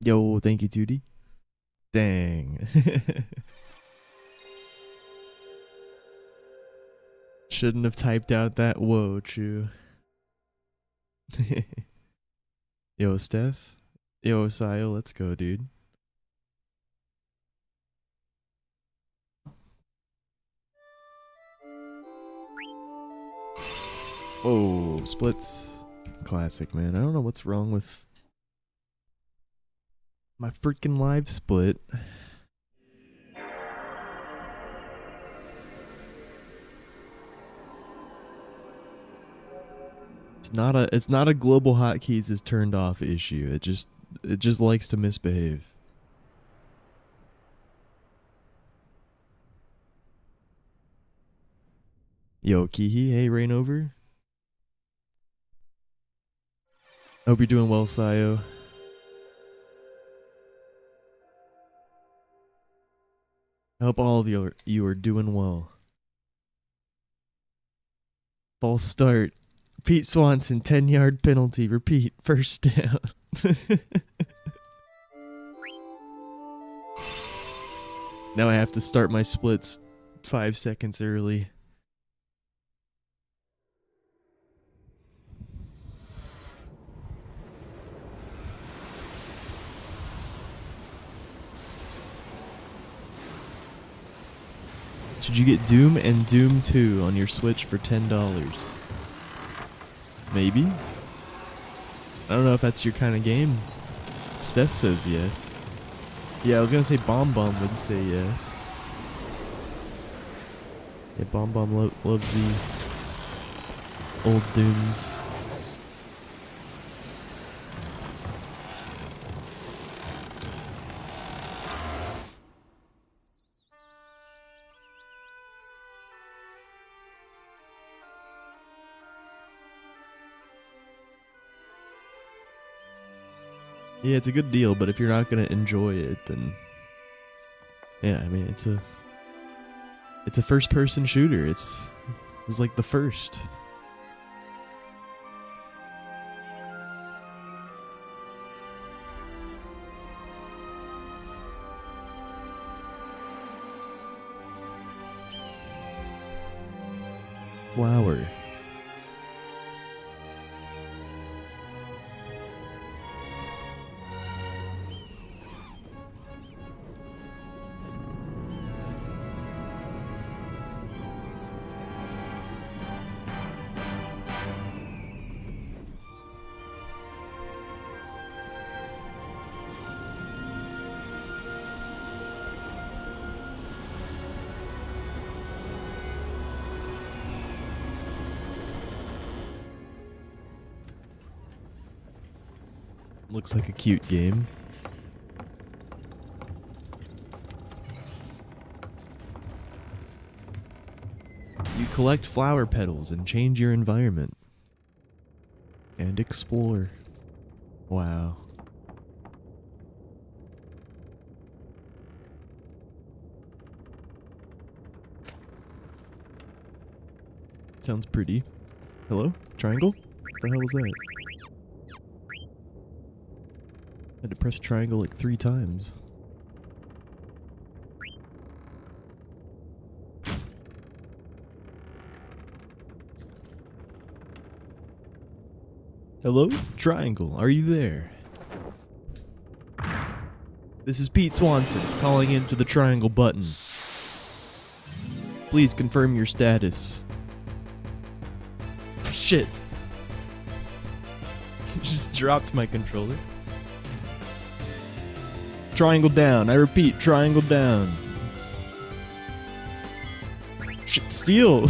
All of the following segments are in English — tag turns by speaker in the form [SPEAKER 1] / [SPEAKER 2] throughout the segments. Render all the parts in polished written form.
[SPEAKER 1] Yo, thank you, Tootie. Dang. Shouldn't have typed out that whoa, true. Yo, Steph. Yo, Sayo, let's go, dude. Whoa, splits. Classic, man. I don't know what's wrong with my freaking live split. It's not a global hotkeys is turned off issue. It just likes to misbehave. Yo, Kihi, hey Rainover. Hope you're doing well, Sayo. I hope all of you are doing well. False start. Pete Swanson, 10-yard penalty. Repeat, first down. Now I have to start my splits 5 seconds early. Should you get Doom and Doom 2 on your Switch for $10? Maybe? I don't know if that's your kind of game. Steph says yes. Yeah, I was gonna say Bomb Bomb would say yes. Yeah, Bomb Bomb loves the old Dooms. Yeah, it's a good deal, but if you're not gonna enjoy it, then yeah, I mean it's a first-person shooter. It was like the first. Flower. Looks like a cute game. You collect flower petals and change your environment. And explore. Wow. Sounds pretty. Hello? Triangle? What the hell was that? I had to press triangle like 3 times. Hello? Triangle, are you there? This is Pete Swanson calling into the triangle button. Please confirm your status. Shit. Just dropped my controller. Triangle down. I repeat, triangle down. Shit, steal.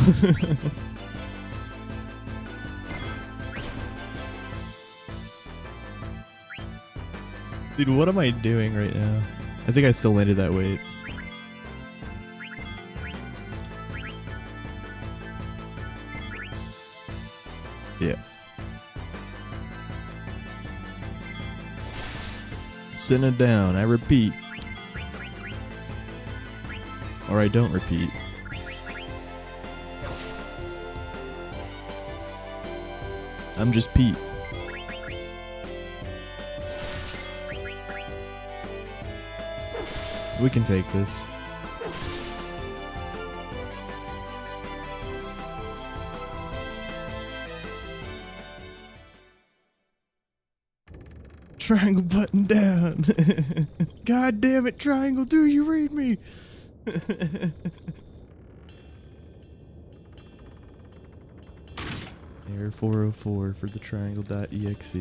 [SPEAKER 1] Dude, what am I doing right now? I think I still landed that weight. Yeah. Senna down, I repeat. Or I don't repeat. I'm just Pete. We can take this. Triangle button down. God damn it, triangle, do you read me? Error 404 for the triangle.exe.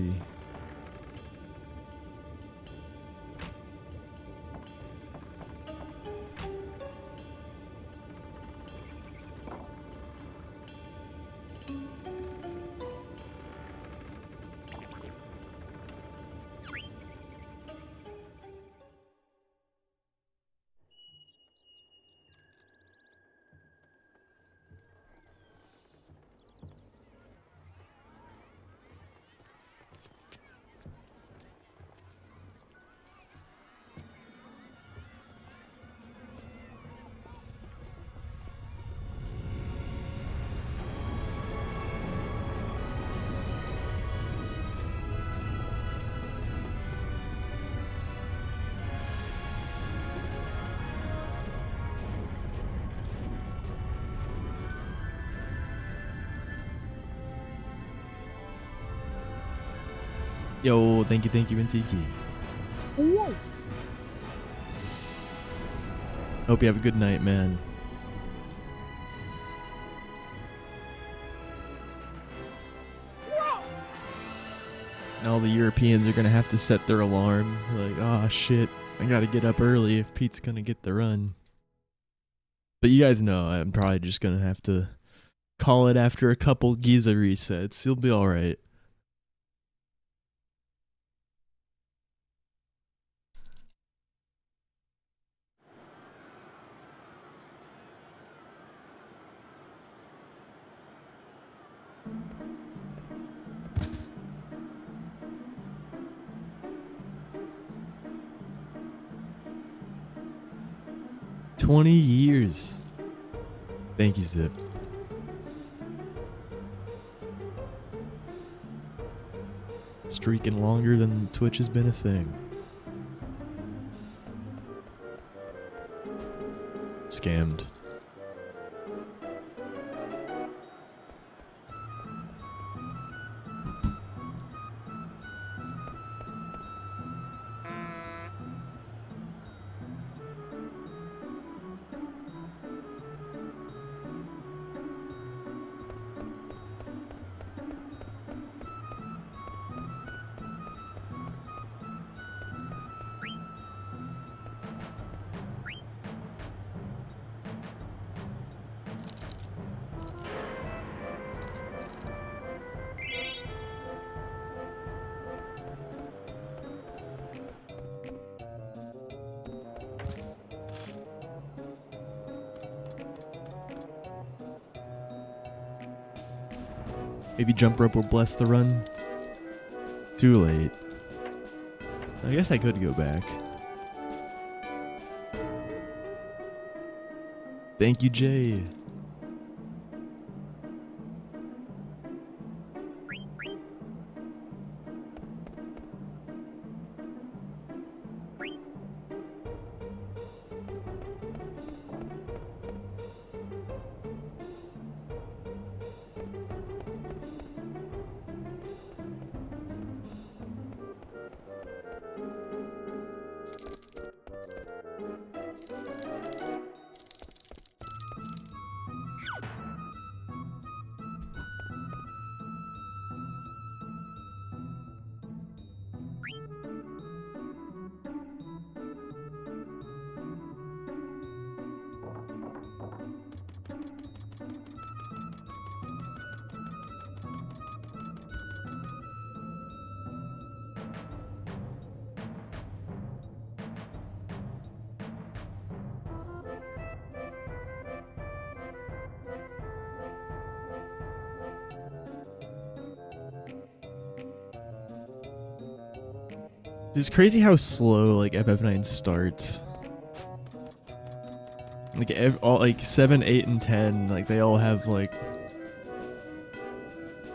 [SPEAKER 1] Yo, thank you, Intiki.
[SPEAKER 2] Whoa.
[SPEAKER 1] Hope you have a good night, man. And all the Europeans are gonna have to set their alarm. They're like, oh shit, I gotta get up early if Pete's gonna get the run. But you guys know I'm probably just gonna have to call it after a couple Giza resets. You'll be alright. "20 years. Thank you, Zip. Streaking longer than Twitch has been a thing. Scammed. Maybe jump rope will bless the run. Too late. I guess I could go back. Thank you, Jay. It's crazy how slow like FF9 starts. Like all like 7, 8, and 10, like they all have like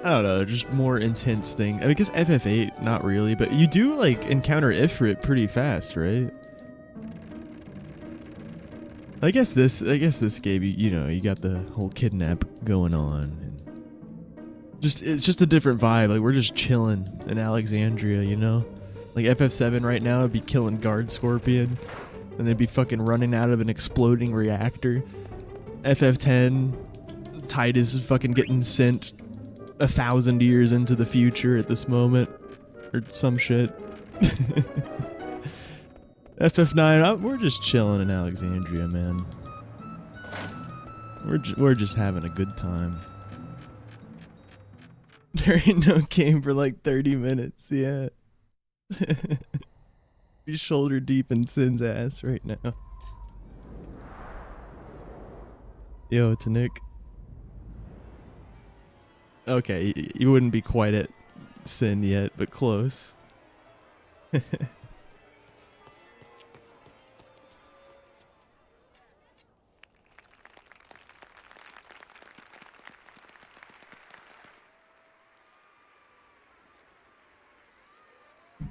[SPEAKER 1] I don't know, just more intense thing. I mean, because FF8, not really, but you do like encounter Ifrit pretty fast, right? I guess this game, you know, you got the whole kidnap going on, and it's just a different vibe. Like, we're just chilling in Alexandria, you know? Like, FF7 right now would be killing Guard Scorpion, and they'd be fucking running out of an exploding reactor. FF10, Titus is fucking getting sent 1,000 years into the future at this moment, or some shit. FF9, we're just chilling in Alexandria, man. We're just having a good time. There ain't no game for like 30 minutes, yeah. Be shoulder deep in Sin's ass right now. Yo, it's Nick. Okay, you wouldn't be quite at Sin yet, but close.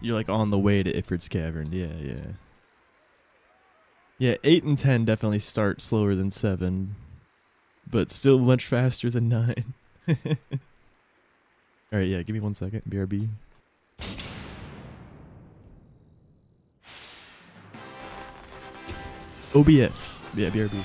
[SPEAKER 1] You're like on the way to Ifrit's Cavern. Yeah. Yeah, 8 and 10 definitely start slower than 7, but still much faster than 9. Alright, yeah, give me 1 second. BRB. OBS. Yeah, BRB.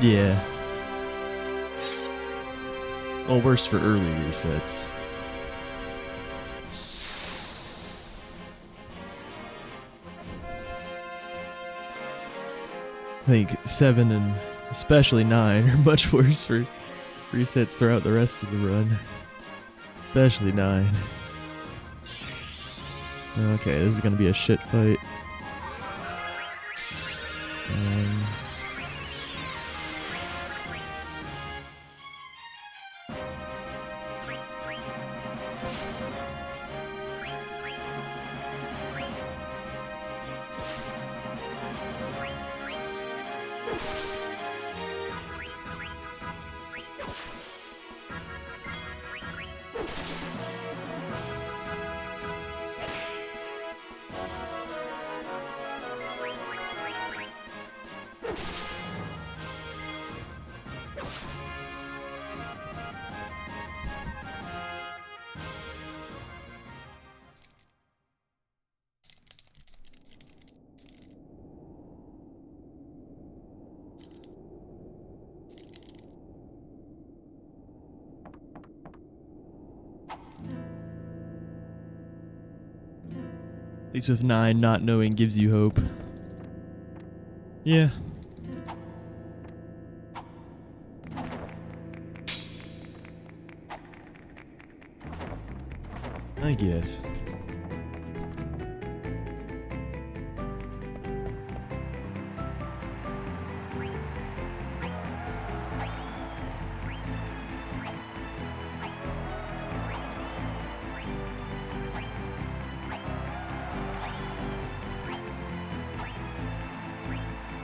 [SPEAKER 1] Yeah. Well, worse for early resets. I think 7 and especially 9 are much worse for resets throughout the rest of the run. Especially 9. Okay, this is gonna be a shit fight. At least with 9, not knowing gives you hope. Yeah. I guess.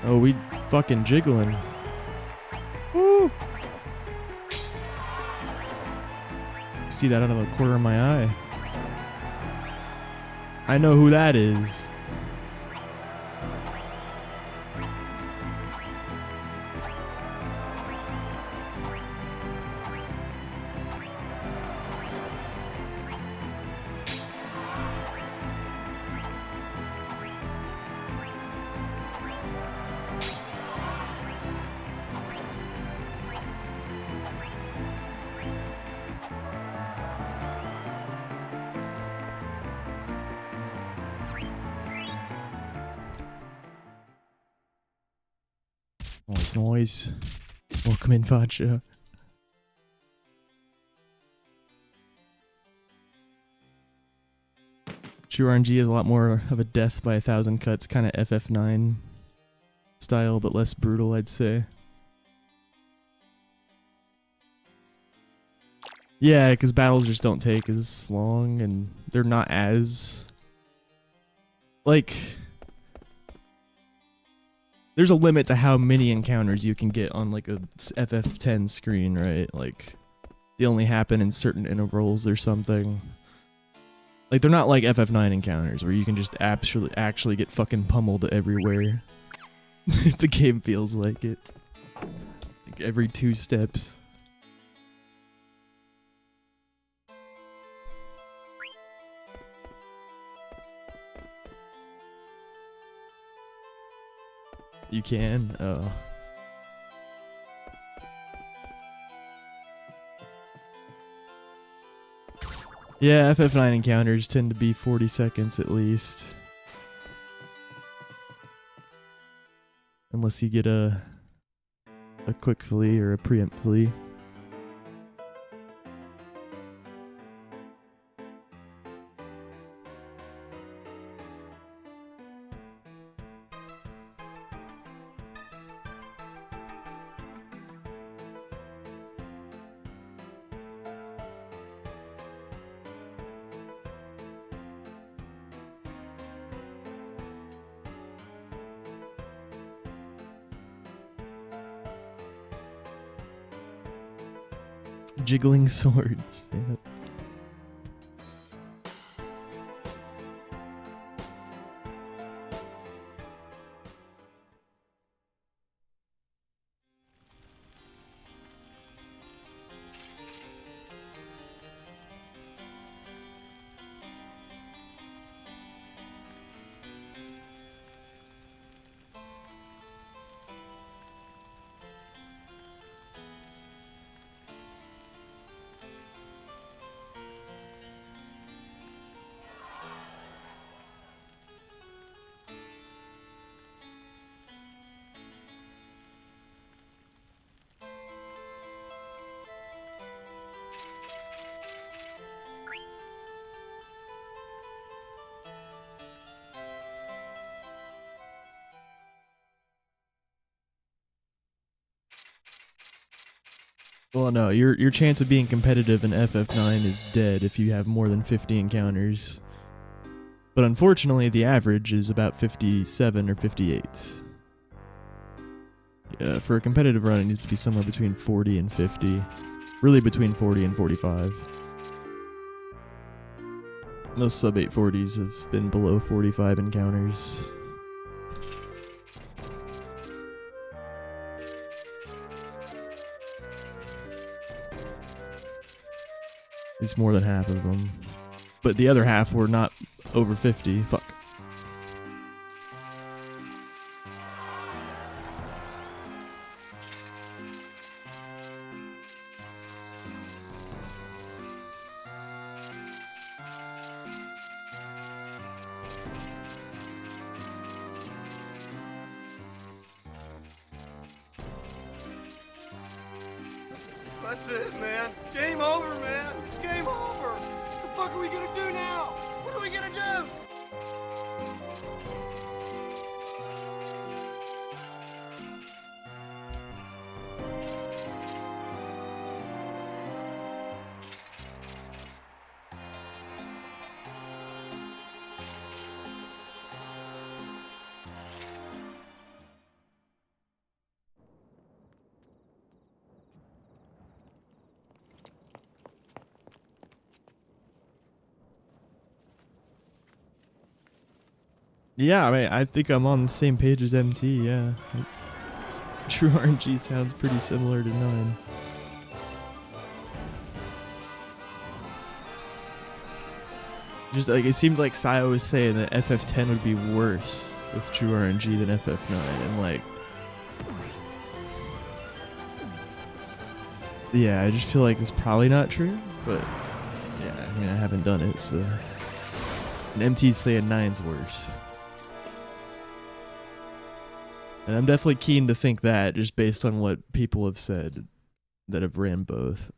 [SPEAKER 1] Oh, we fucking jiggling. Woo! See that out of the corner of my eye. I know who that is. Noise. Welcome in, Vacha. True RNG is a lot more of a death by 1,000 cuts, kind of FF9 style, but less brutal, I'd say. Yeah, because battles just don't take as long, and they're not as... like... there's a limit to how many encounters you can get on like a FF10 screen, right? Like, they only happen in certain intervals or something. Like, they're not like FF9 encounters where you can just actually get fucking pummeled everywhere. If the game feels like it. Like every 2 steps. You can? Oh. Yeah, FF9 encounters tend to be 40 seconds at least. Unless you get a quick flee or a preempt flee. Jiggling swords. Yeah. Well, no, your chance of being competitive in FF9 is dead if you have more than 50 encounters. But unfortunately, the average is about 57 or 58. Yeah, for a competitive run, it needs to be somewhere between 40 and 50. Really between 40 and 45. Most sub 840s have been below 45 encounters. It's more than half of them. But the other half were not over 50. Fuck.
[SPEAKER 2] That's it, man. Game over, man. It's game over. What the fuck are we gonna do now? What are we gonna do?
[SPEAKER 1] Yeah, I mean, I think I'm on the same page as MT, yeah. True RNG sounds pretty similar to 9. Just like, it seemed like Sayo was saying that FF10 would be worse with true RNG than FF9, and like... Yeah, I just feel like it's probably not true, but... Yeah, I mean, I haven't done it, so... And MT's saying 9's worse. And I'm definitely keen to think that, just based on what people have said that have ran both.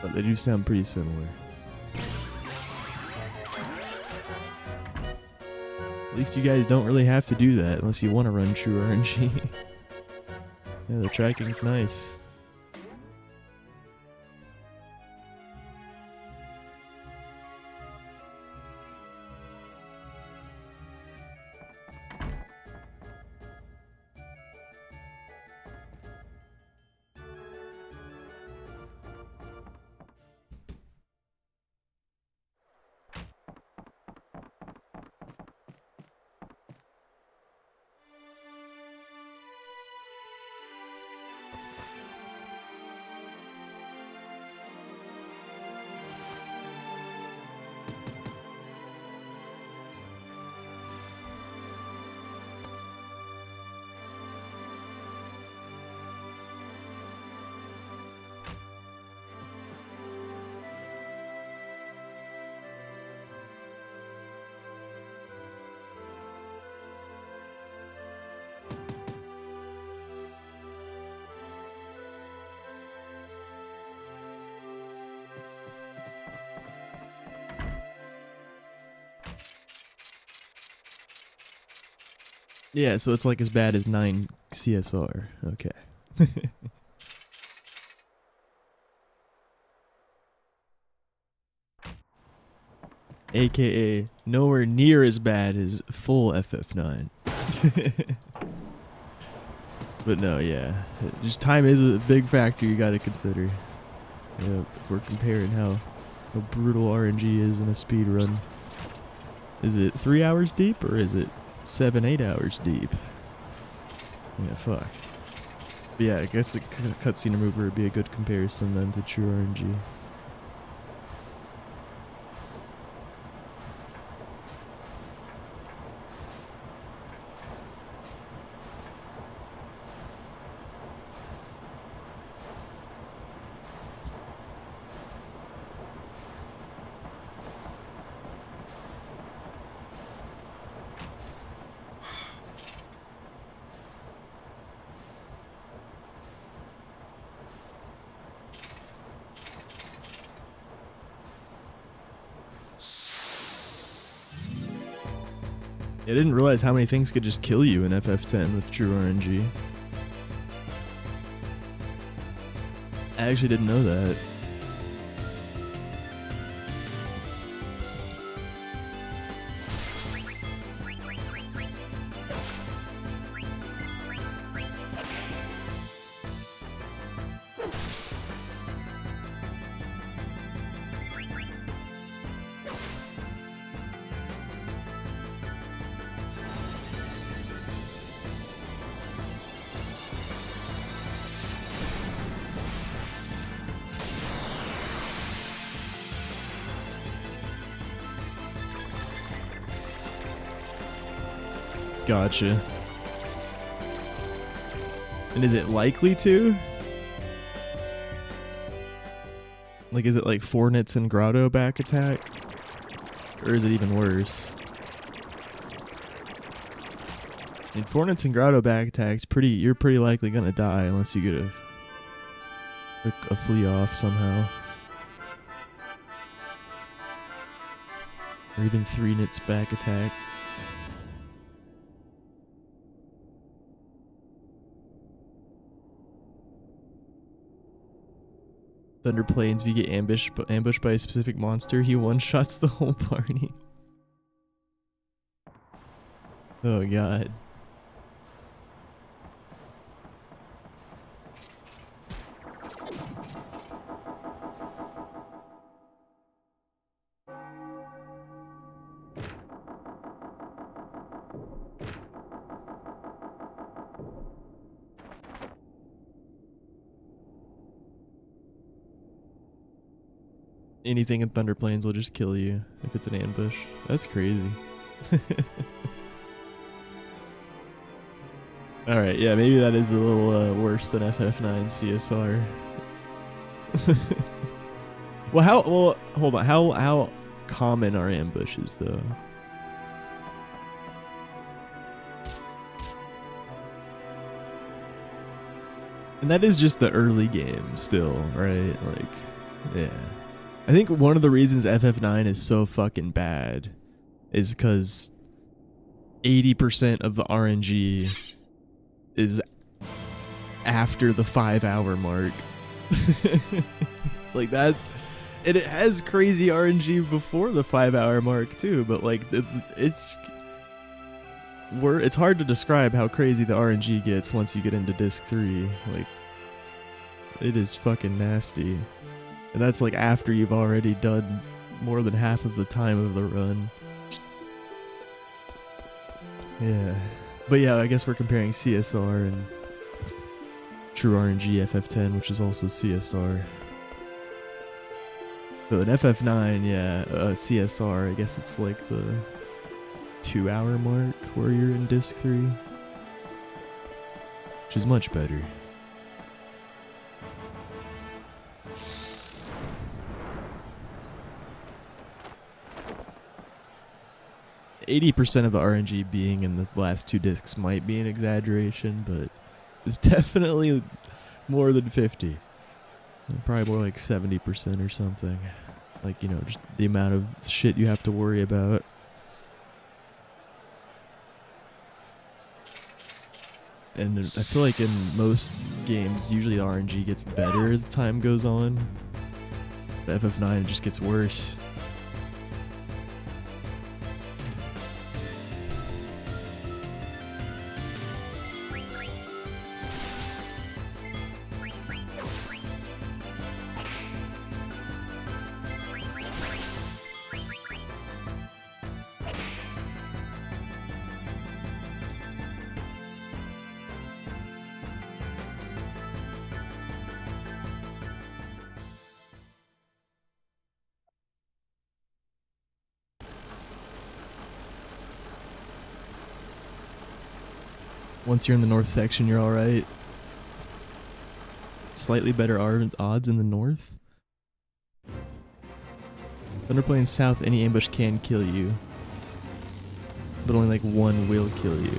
[SPEAKER 1] But they do sound pretty similar. At least you guys don't really have to do that unless you want to run true RNG. Yeah, the tracking's nice. Yeah, so it's like as bad as 9 CSR. Okay. AKA nowhere near as bad as full FF9. But no, yeah. Just time is a big factor you gotta consider. Yeah, if we're comparing how brutal RNG is in a speed run. Is it 3 hours deep or is it 7-8 hours deep? Yeah, fuck. But yeah, I guess the cutscene remover would be a good comparison then to true RNG. I didn't realize how many things could just kill you in FF10 with true RNG. I actually didn't know that. Gotcha. And is it likely to? Like, is it like Fornits and Grotto back attack? Or is it even worse? In Fornits and Grotto back attacks, you're pretty likely gonna die unless you get a flea off somehow. Or even 3 nits back attack. Thunder Plains, if you get ambushed by a specific monster, he one-shots the whole party. Oh god. anything in Thunder Plains will just kill you if it's an ambush. That's crazy. Alright, yeah, maybe that is a little worse than FF9 CSR. Well, hold on. How common are ambushes, though? And that is just the early game still, right? Like, yeah. I think one of the reasons FF9 is so fucking bad is because 80% of the RNG is after the 5-hour mark. Like that, and it has crazy RNG before the 5-hour mark too, but like it's hard to describe how crazy the RNG gets once you get into disc 3. Like, it is fucking nasty. And that's like after you've already done more than half of the time of the run. Yeah. But yeah, I guess we're comparing CSR and True RNG FF10, which is also CSR. So in FF9, yeah, CSR, I guess it's like the 2-hour mark where you're in disc 3. Which is much better. %80 of the RNG being in the last 2 discs might be an exaggeration, but it's definitely more than 50. Probably more like 70% or something. Like, you know, just the amount of shit you have to worry about. And I feel like in most games, usually the RNG gets better as time goes on. But FF9 just gets worse. Once you're in the north section, you're alright. Slightly better odds in the north. Thunder Plains South, any ambush can kill you. But only like 1 will kill you.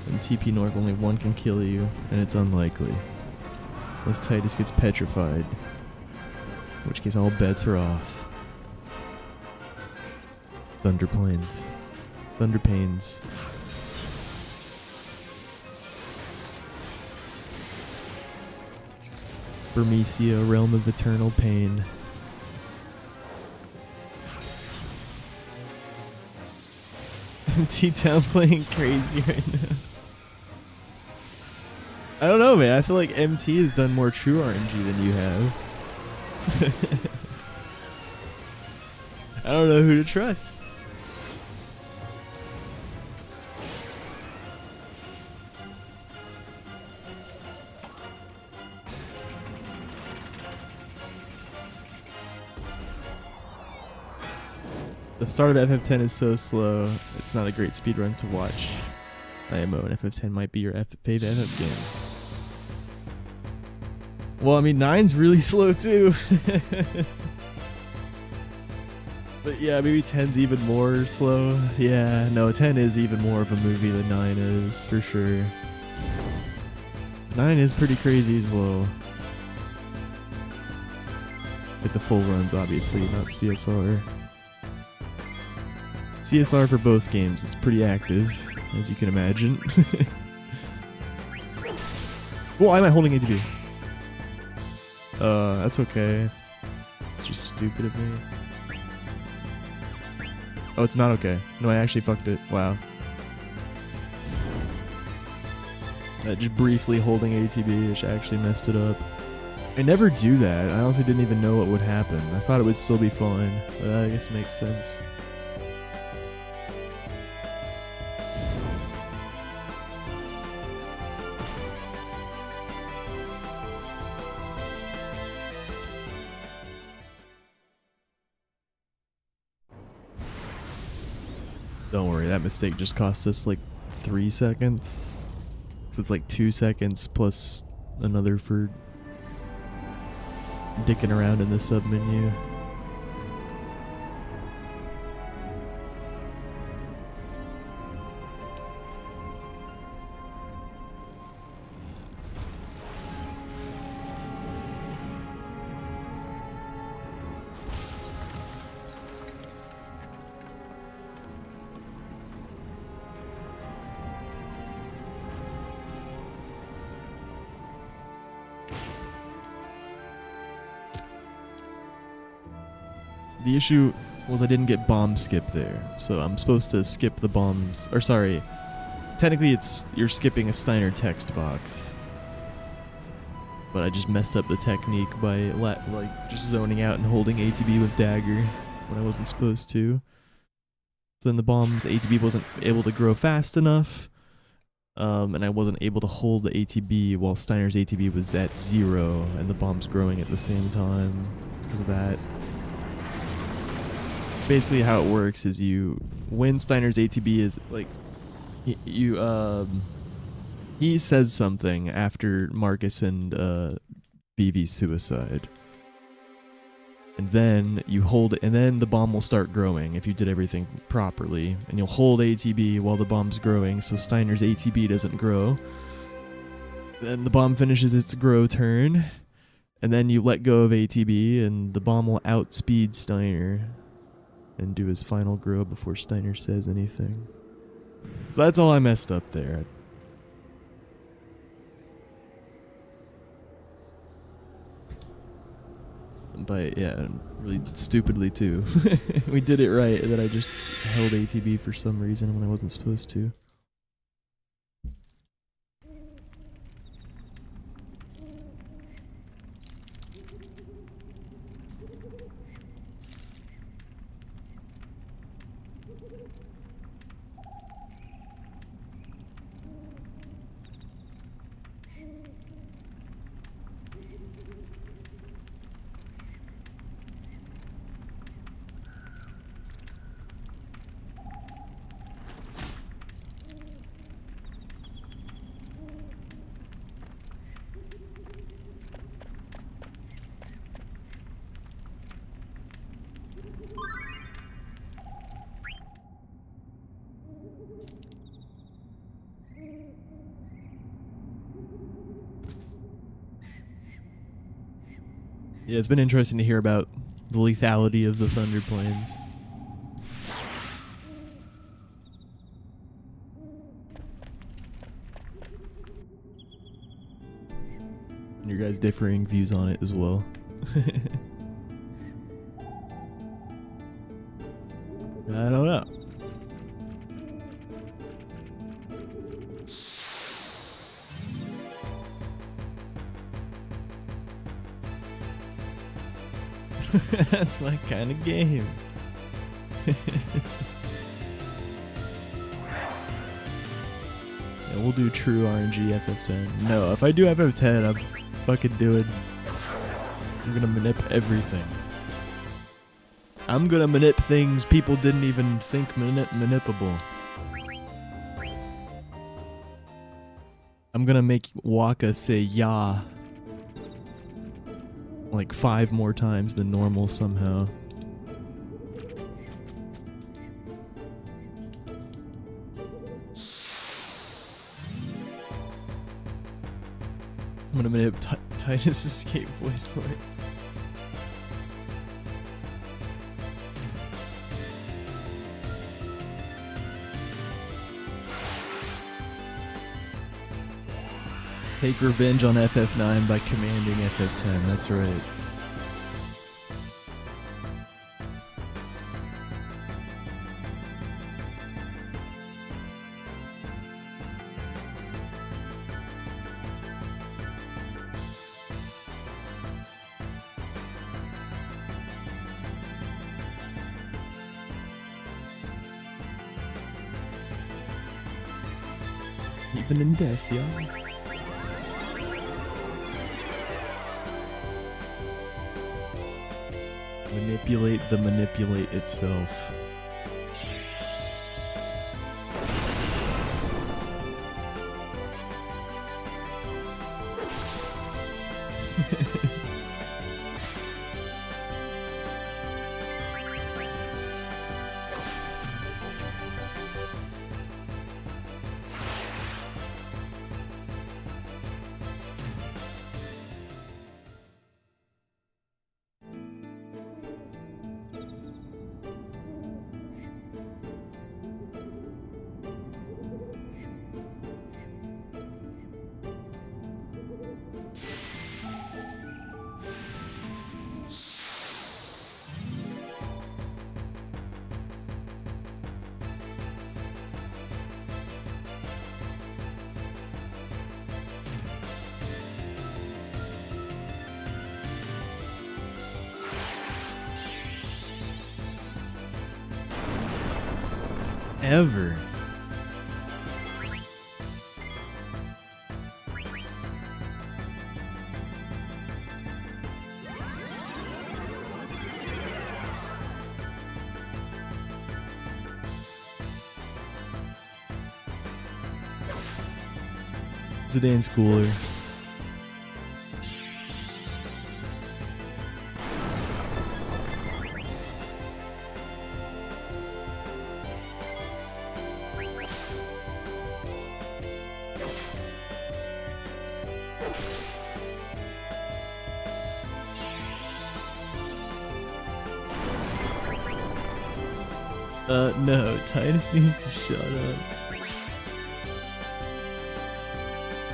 [SPEAKER 1] In TP North, only 1 can kill you, and it's unlikely. Unless Titus gets petrified. In which case all bets are off. Thunder Plains. Thunder Pains. Burmecia, Realm of Eternal Pain. T-Town playing crazy right now. I don't know, man. I feel like MT has done more true RNG than you have. I don't know who to trust. The start of FF10 is so slow, it's not a great speedrun to watch. IMO and FF10 might be your favorite FF game. Well, I mean, 9's really slow too. But yeah, maybe 10's even more slow. Yeah, no, 10 is even more of a movie than 9 is, for sure. 9 is pretty crazy as well. With the full runs, obviously, not CSR. CSR for both games is pretty active, as you can imagine. Why am I holding ATB? That's okay. It's just stupid of me. Oh, it's not okay. No, I actually fucked it. Wow. Just briefly holding ATB, which actually messed it up. I never do that. I honestly didn't even know what would happen. I thought it would still be fine, but that I guess makes sense. Don't worry, that mistake just cost us like 3 seconds. So it's like 2 seconds plus another for dicking around in the sub menu. The issue was I didn't get bomb skip there, so I'm supposed to skip the bombs, or sorry, technically you're skipping a Steiner text box, but I just messed up the technique by like just zoning out and holding ATB with dagger when I wasn't supposed to. So then the bomb's ATB wasn't able to grow fast enough, and I wasn't able to hold the ATB while Steiner's ATB was at 0, and the bomb's growing at the same time because of that. Basically how it works is when Steiner's ATB is like he says something after Marcus and BV's suicide, and then you hold it, and then the bomb will start growing if you did everything properly, and you'll hold ATB while the bomb's growing so Steiner's ATB doesn't grow. Then the bomb finishes its grow turn, and then you let go of ATB and the bomb will outspeed Steiner and do his final grow before Steiner says anything. So that's all I messed up there. But yeah, really stupidly too. We did it right, and then I just held ATB for some reason when I wasn't supposed to. Yeah, it's been interesting to hear about the lethality of the Thunder planes. And your guys' differing views on it as well. I don't know. That's my kind of game. And we'll do true RNG FF10. No, if I do FF10, I'm fucking doing... I'm gonna manip everything. I'm gonna manip things people didn't even think manipable. I'm gonna make Waka say "ya" like 5 more times than normal somehow. I'm gonna manip Titus escape voice line. Take revenge on FF9 by commanding FF10, that's right. Even in death, y'all. Manipulate the manipulate itself. ever. Zidane's cooler. No, Titus needs to shut up.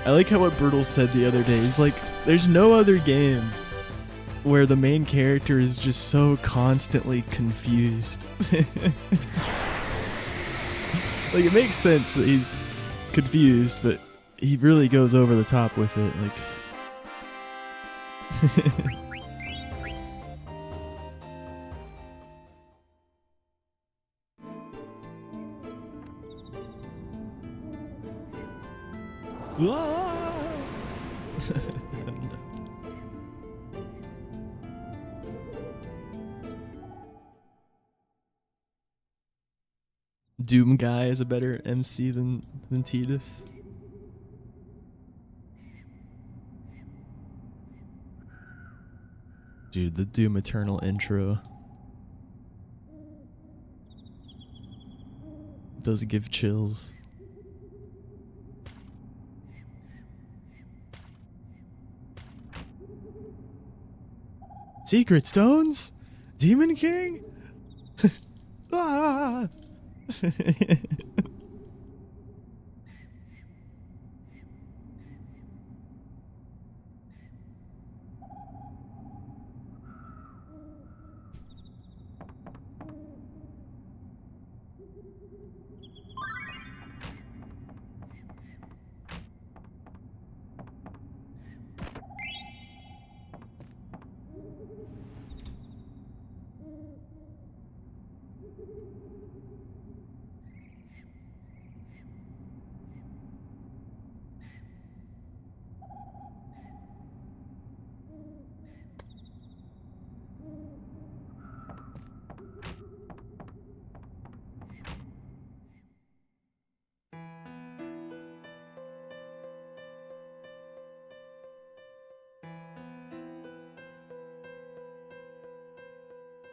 [SPEAKER 1] I like how what Bertle said the other day. He's like, there's no other game where the main character is just so constantly confused. Like, it makes sense that he's confused, but he really goes over the top with it. Like, Doom Guy is a better MC than Tidus. Dude, the Doom Eternal intro does give chills. Secret Stones? Demon King? Ah!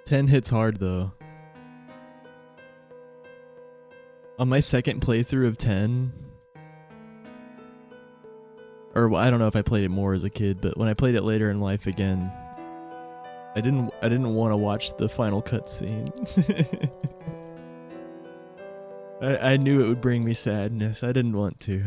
[SPEAKER 1] Ten hits hard though. On my second playthrough of 10, or I don't know if I played it more as a kid, but when I played it later in life again, I didn't want to watch the final cutscene. I knew it would bring me sadness. I didn't want to.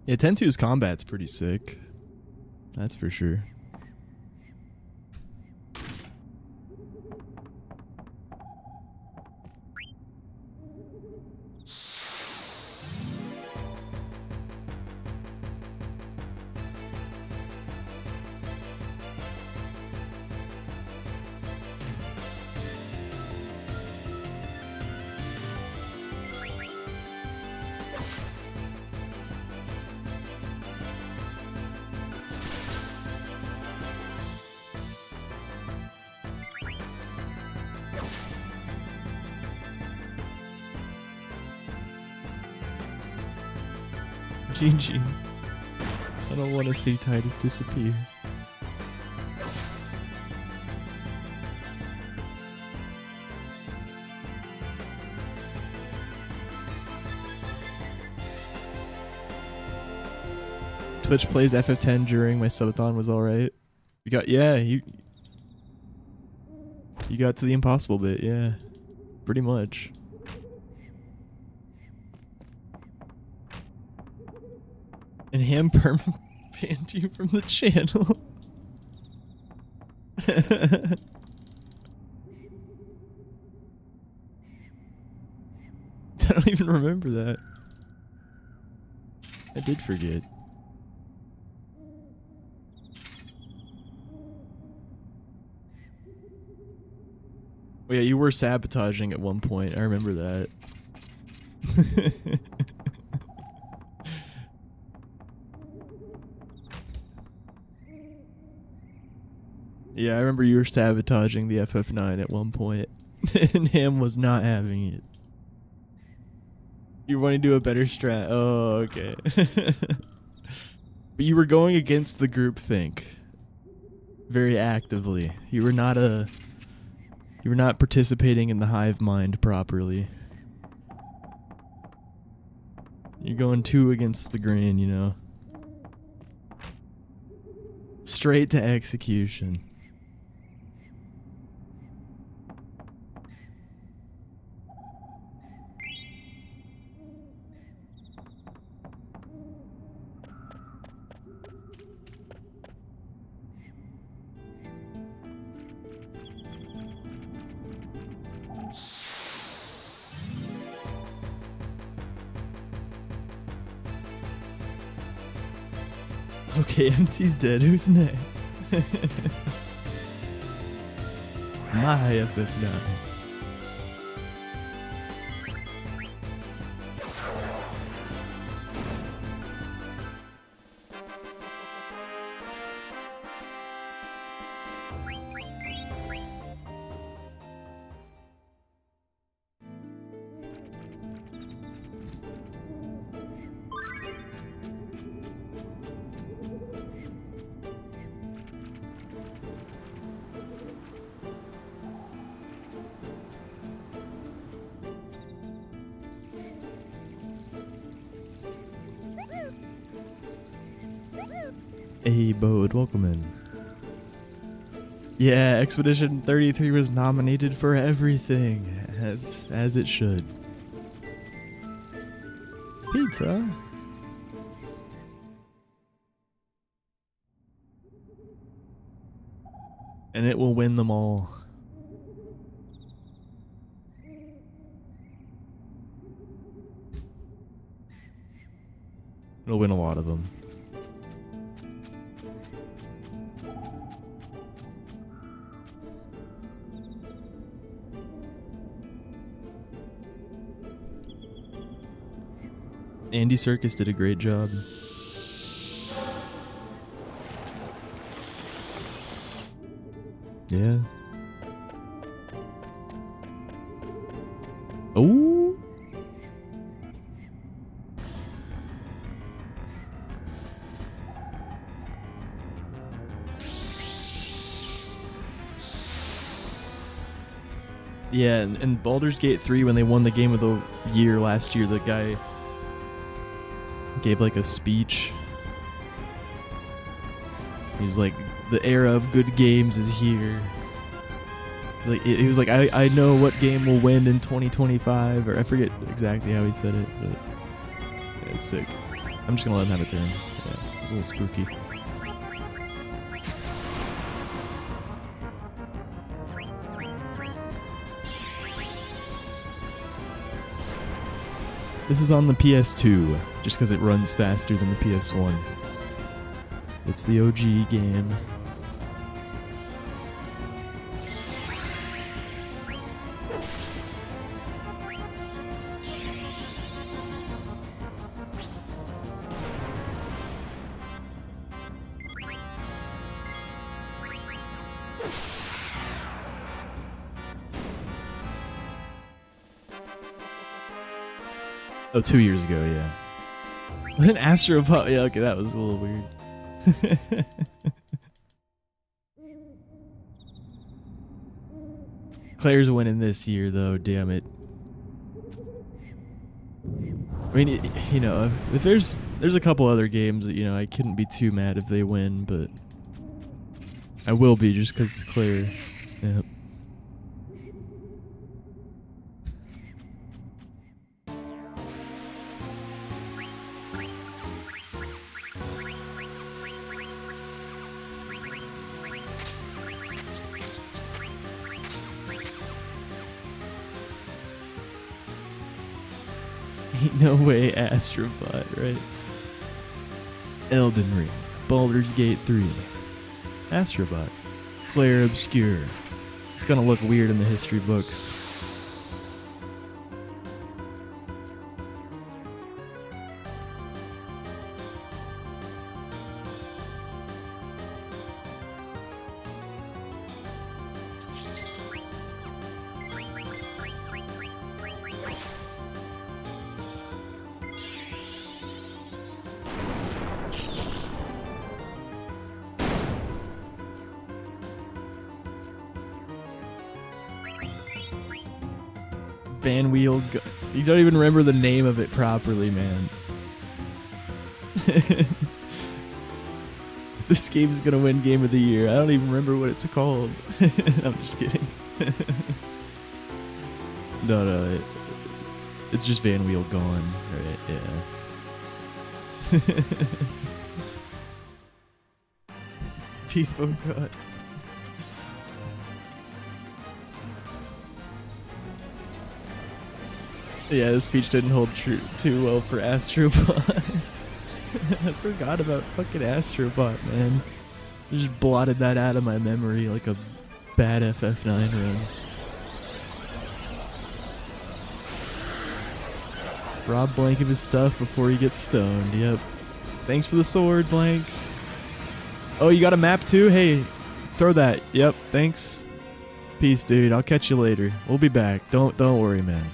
[SPEAKER 1] Yeah, 10-2's combat's pretty sick. That's for sure. GG. I don't want to see Titus disappear. Twitch plays FF10 during my subathon was alright. You got, yeah, you got to the impossible bit, yeah. pretty much. And Ham banned you from the channel. I don't even remember that. I did forget. Oh yeah, you were sabotaging at one point. I remember that. Yeah, I remember you were sabotaging the FF9 at one point. And Ham was not having it. You want to do a better strat. Oh, okay. But you were going against the groupthink very actively. You were not participating in the hive mind properly. You're going too against the grain, you know. Straight to execution. Okay, MT's dead. Who's next? My FF9. Hey, Bode, welcome in. Yeah, Expedition 33 was nominated for everything, as it should. Pizza? And it will win them all. It'll win a lot of them. Andy Serkis did a great job. Yeah. Oh. Yeah, and Baldur's Gate 3, when they won the game of the year last year, the guy gave like a speech. He was like, the era of good games is here. He was like, I know what game will win in 2025, or I forget exactly how he said it, but yeah, it's sick. I'm just gonna let him have a turn. Yeah, it's a little spooky. This is on the PS2, just because it runs faster than the PS1. It's the OG game. Oh, 2 years ago, yeah. Then Astropop, yeah, okay, that was a little weird. Claire's winning this year, though, damn it. I mean, you know, if there's a couple other games that, you know, I couldn't be too mad if they win, but I will be just because it's Claire. Yep. Ain't no way Astrobot, right? Elden Ring, Baldur's Gate 3, Astrobot, Clair Obscur. It's gonna look weird in the history books. Van Wheel. You don't even remember the name of it properly, man. This game's gonna win Game of the Year. I don't even remember what it's called. I'm just kidding. No, it's just Van Wheel gone, right? Yeah. People God. Yeah, this speech didn't hold true too well for Astrobot. I forgot about fucking Astrobot, man. I just blotted that out of my memory like a bad FF9 run. Rob Blank of his stuff before he gets stoned. Yep. Thanks for the sword, Blank. Oh, you got a map too? Hey, throw that. Yep, thanks. Peace, dude. I'll catch you later. We'll be back. Don't worry, man.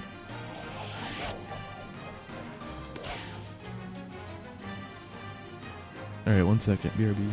[SPEAKER 1] Alright, 1 second. BRB.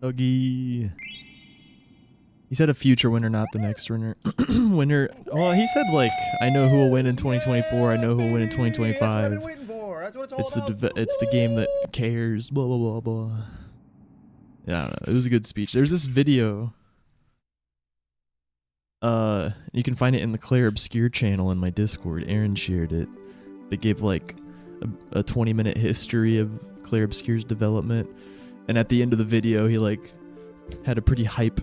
[SPEAKER 1] Dougie. He said a future winner, not the next winner. Winner. Well, he said like, I know who will win in 2024. I know who will win in 2025. It's the game that cares. Blah blah blah blah. Yeah, I don't know. It was a good speech. There's this video. You can find it in the Clair Obscur channel in my Discord. Aaron shared it. It gave like a 20-minute history of Clair Obscur's development, and at the end of the video, he like had a pretty hype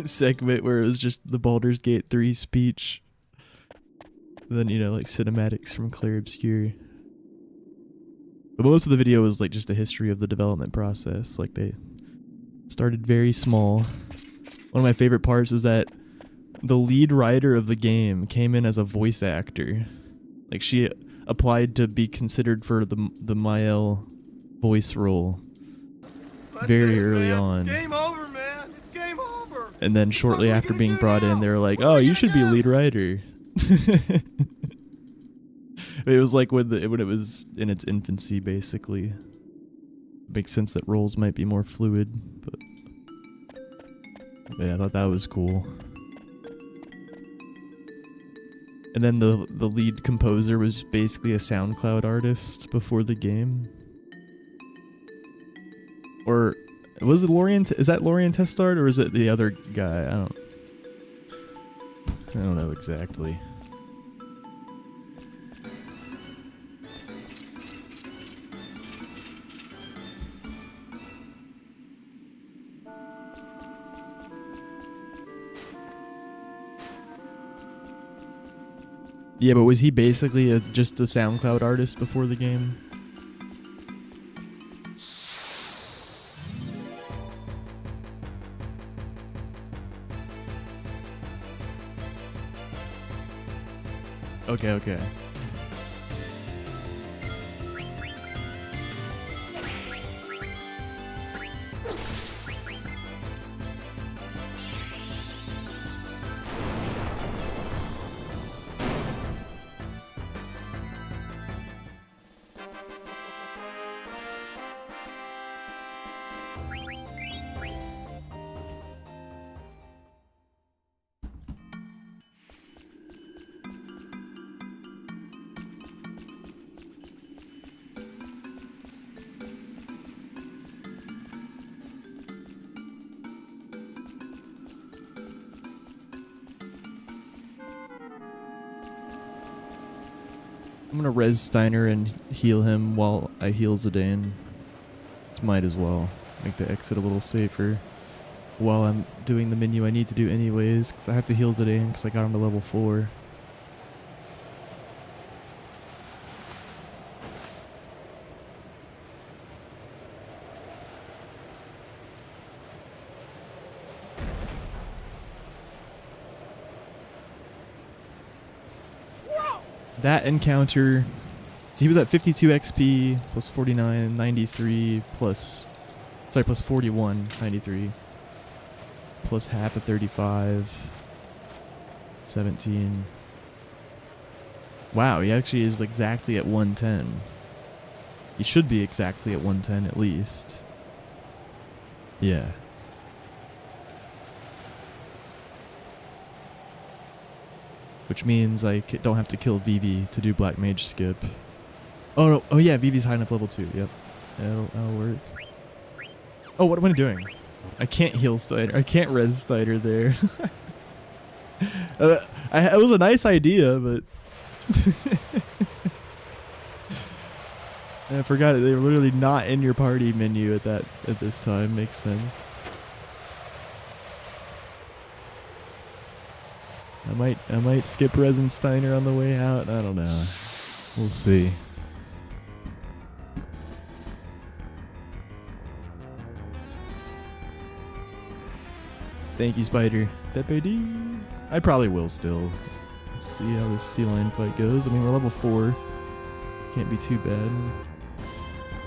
[SPEAKER 1] segment where it was just the Baldur's Gate 3 speech. And then, you know, like cinematics from Clair Obscur. But most of the video was like just a history of the development process. Like they started very small. One of my favorite parts was that the lead writer of the game came in as a voice actor. Like she applied to be considered for the Mael voice role very early on.
[SPEAKER 2] Game over, man. It's game over.
[SPEAKER 1] And then shortly after being brought in, they were like, "Oh, you should be lead writer." It was like when it was in its infancy, basically. Makes sense that roles might be more fluid, but yeah, I thought that was cool. And then the lead composer was basically a SoundCloud artist before the game. Or was it Lorien? Is that Lorien Testard or is it the other guy? I don't know exactly. Yeah, but was he basically just a SoundCloud artist before the game? Okay. I'm gonna res Steiner and heal him while I heal Zidane. Might as well make the exit a little safer while I'm doing the menu I need to do anyways, because I have to heal Zidane because I got him to level 4. That encounter, so he was at 52 XP plus 49, 93 plus 41, 93 plus half of 35, 17. Wow, he actually is exactly at 110. He should be exactly at 110 at least. Yeah. Which means I don't have to kill Vivi to do Black Mage skip. Oh, no. Oh yeah, Vivi's high enough level 2. Yep. Yeah, that'll work. Oh, what am I doing? I can't heal Steiner. I can't res Steiner there. It was a nice idea, but... I forgot they were literally not in your party menu at this time. Makes sense. I might skip Resin Steiner on the way out. I don't know. We'll see. Thank you, Spider. Deputy. I probably will still. Let's see how this sea line fight goes. I mean, we're level 4. Can't be too bad.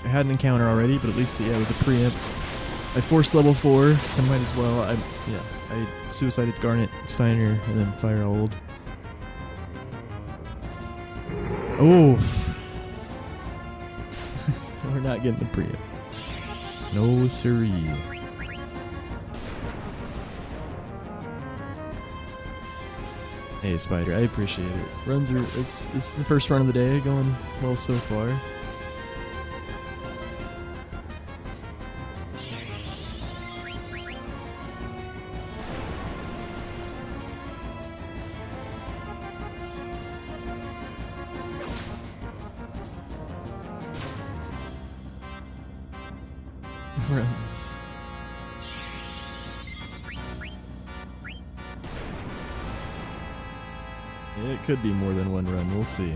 [SPEAKER 1] I had an encounter already, but at least yeah, it was a preempt. I forced level 4, so I might as well. I suicided Garnet Steiner and then Fire Old. Oof. So we're not getting the preempt. No siree. Hey Spider, I appreciate it. Runs are this is the first run of the day, going well so far. Runs. Yeah, it could be more than one run. We'll see.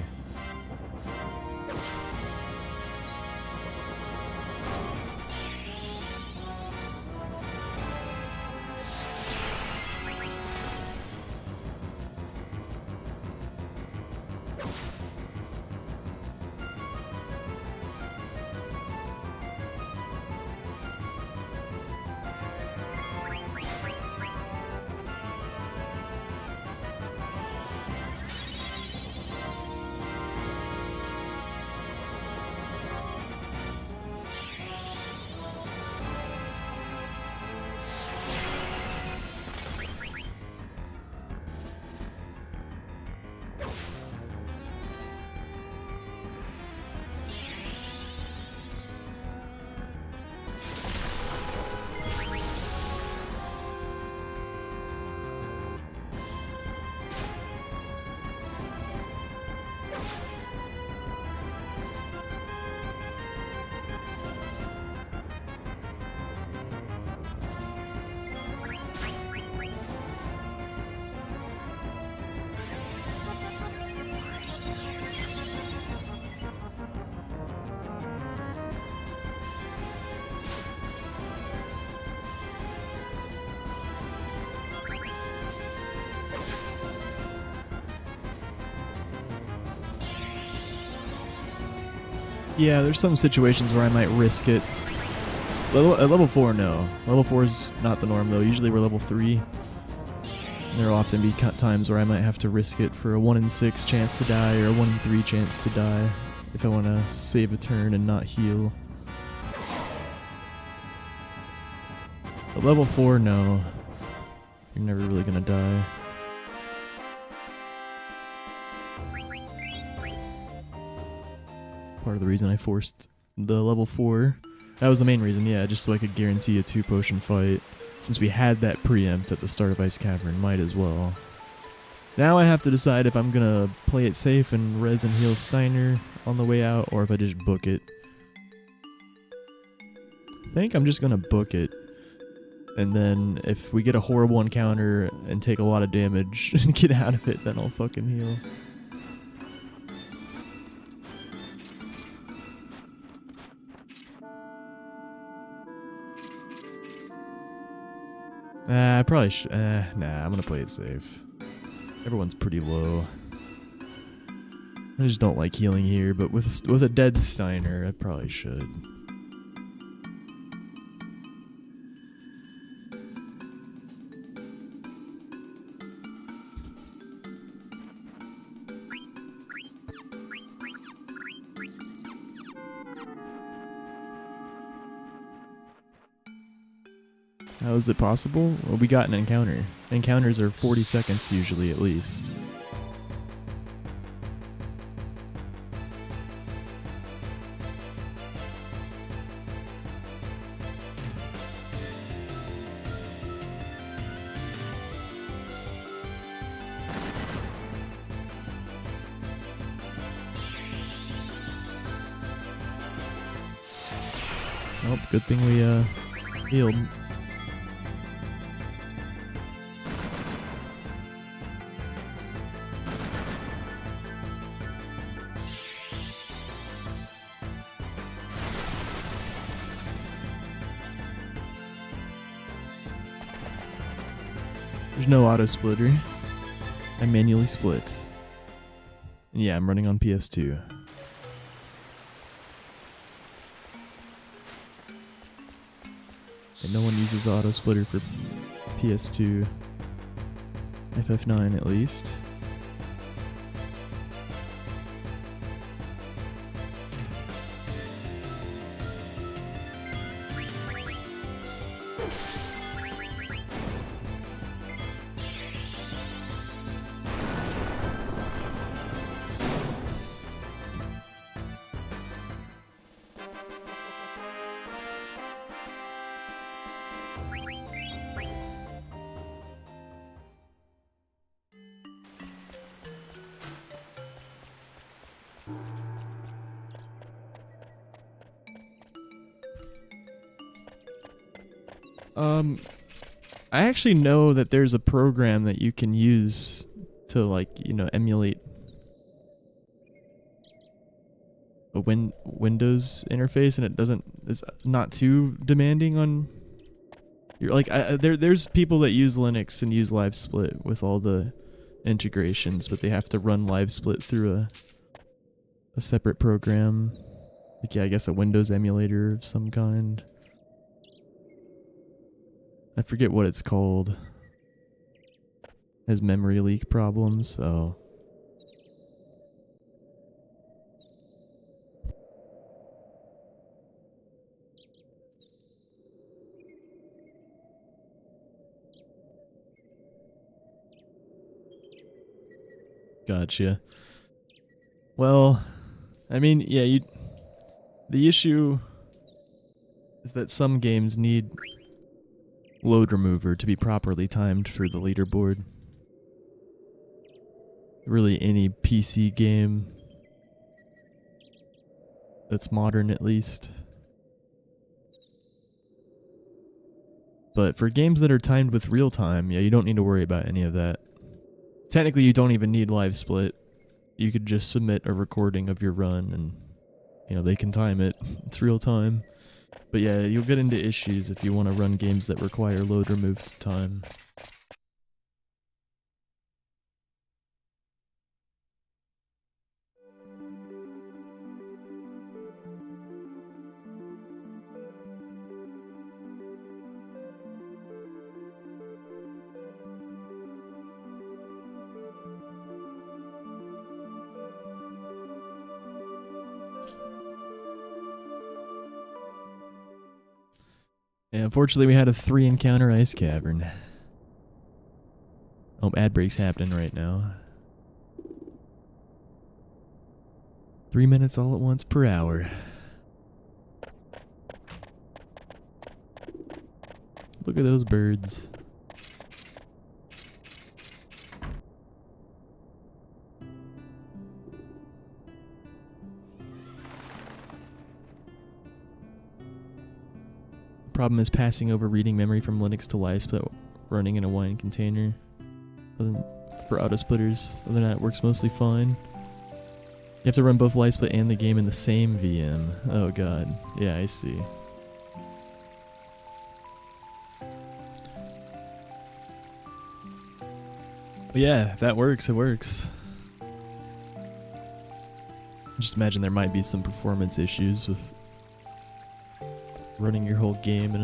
[SPEAKER 1] Yeah, there's some situations where I might risk it. At level 4, no. Level 4 is not the norm, though. Usually we're level 3. There will often be times where I might have to risk it for a 1 in 6 chance to die or a 1 in 3 chance to die if I want to save a turn and not heal. At level 4, no. You're never really gonna die. Part of the reason I forced the level 4. That was the main reason, yeah, just so I could guarantee a 2-potion fight. Since we had that preempt at the start of Ice Cavern, might as well. Now I have to decide if I'm gonna play it safe and res and heal Steiner on the way out, or if I just book it. I think I'm just gonna book it. And then if we get a horrible encounter and take a lot of damage and get out of it, then I'll fucking heal. I probably should. Nah, I'm gonna play it safe. Everyone's pretty low. I just don't like healing here, but with a dead Steiner, I probably should. How is it possible? Well, we got an encounter. Encounters are 40 seconds usually, at least. Nope, good thing we healed. There's no auto splitter. I manually split. And yeah, I'm running on PS2. And no one uses auto splitter for PS2. FF9 at least. I actually know that there's a program that you can use to, like, you know, emulate a Windows interface, and it's not too demanding on your, like, there's people that use Linux and use LiveSplit with all the integrations, but they have to run LiveSplit through a separate program. Like, yeah, I guess a Windows emulator of some kind. I forget what it's called. Has memory leak problems, so. Gotcha. Well, I mean, yeah, the issue is that some games need load remover to be properly timed for the leaderboard. Really, any PC game that's modern, at least. But for games that are timed with real time, yeah, you don't need to worry about any of that. Technically, you don't even need LiveSplit. You could just submit a recording of your run and, you know, they can time it. It's real time. But yeah, you'll get into issues if you want to run games that require load removed time. And unfortunately, we had a 3 encounter ice cavern. Oh, ad break's happening right now. 3 minutes all at once per hour. Look at those birds. Problem is passing over reading memory from Linux to LiSplit running in a wine container. For auto splitters, other than that, it works mostly fine. You have to run both LiSplit and the game in the same VM. Oh god. Yeah, I see. But yeah, if that works, it works. Just imagine there might be some performance issues with running your whole game in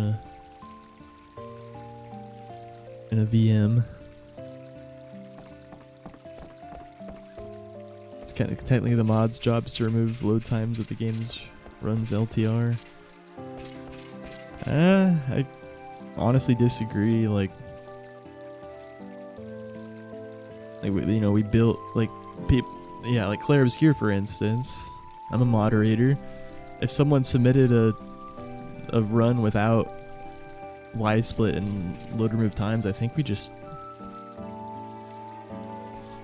[SPEAKER 1] a VM. It's kind of technically the mod's job is to remove load times if the game runs LTR. I honestly disagree. Like we built like yeah, like Claire Obscure for instance. I'm a moderator. If someone submitted a run without LiSplit and load remove times, I think we just,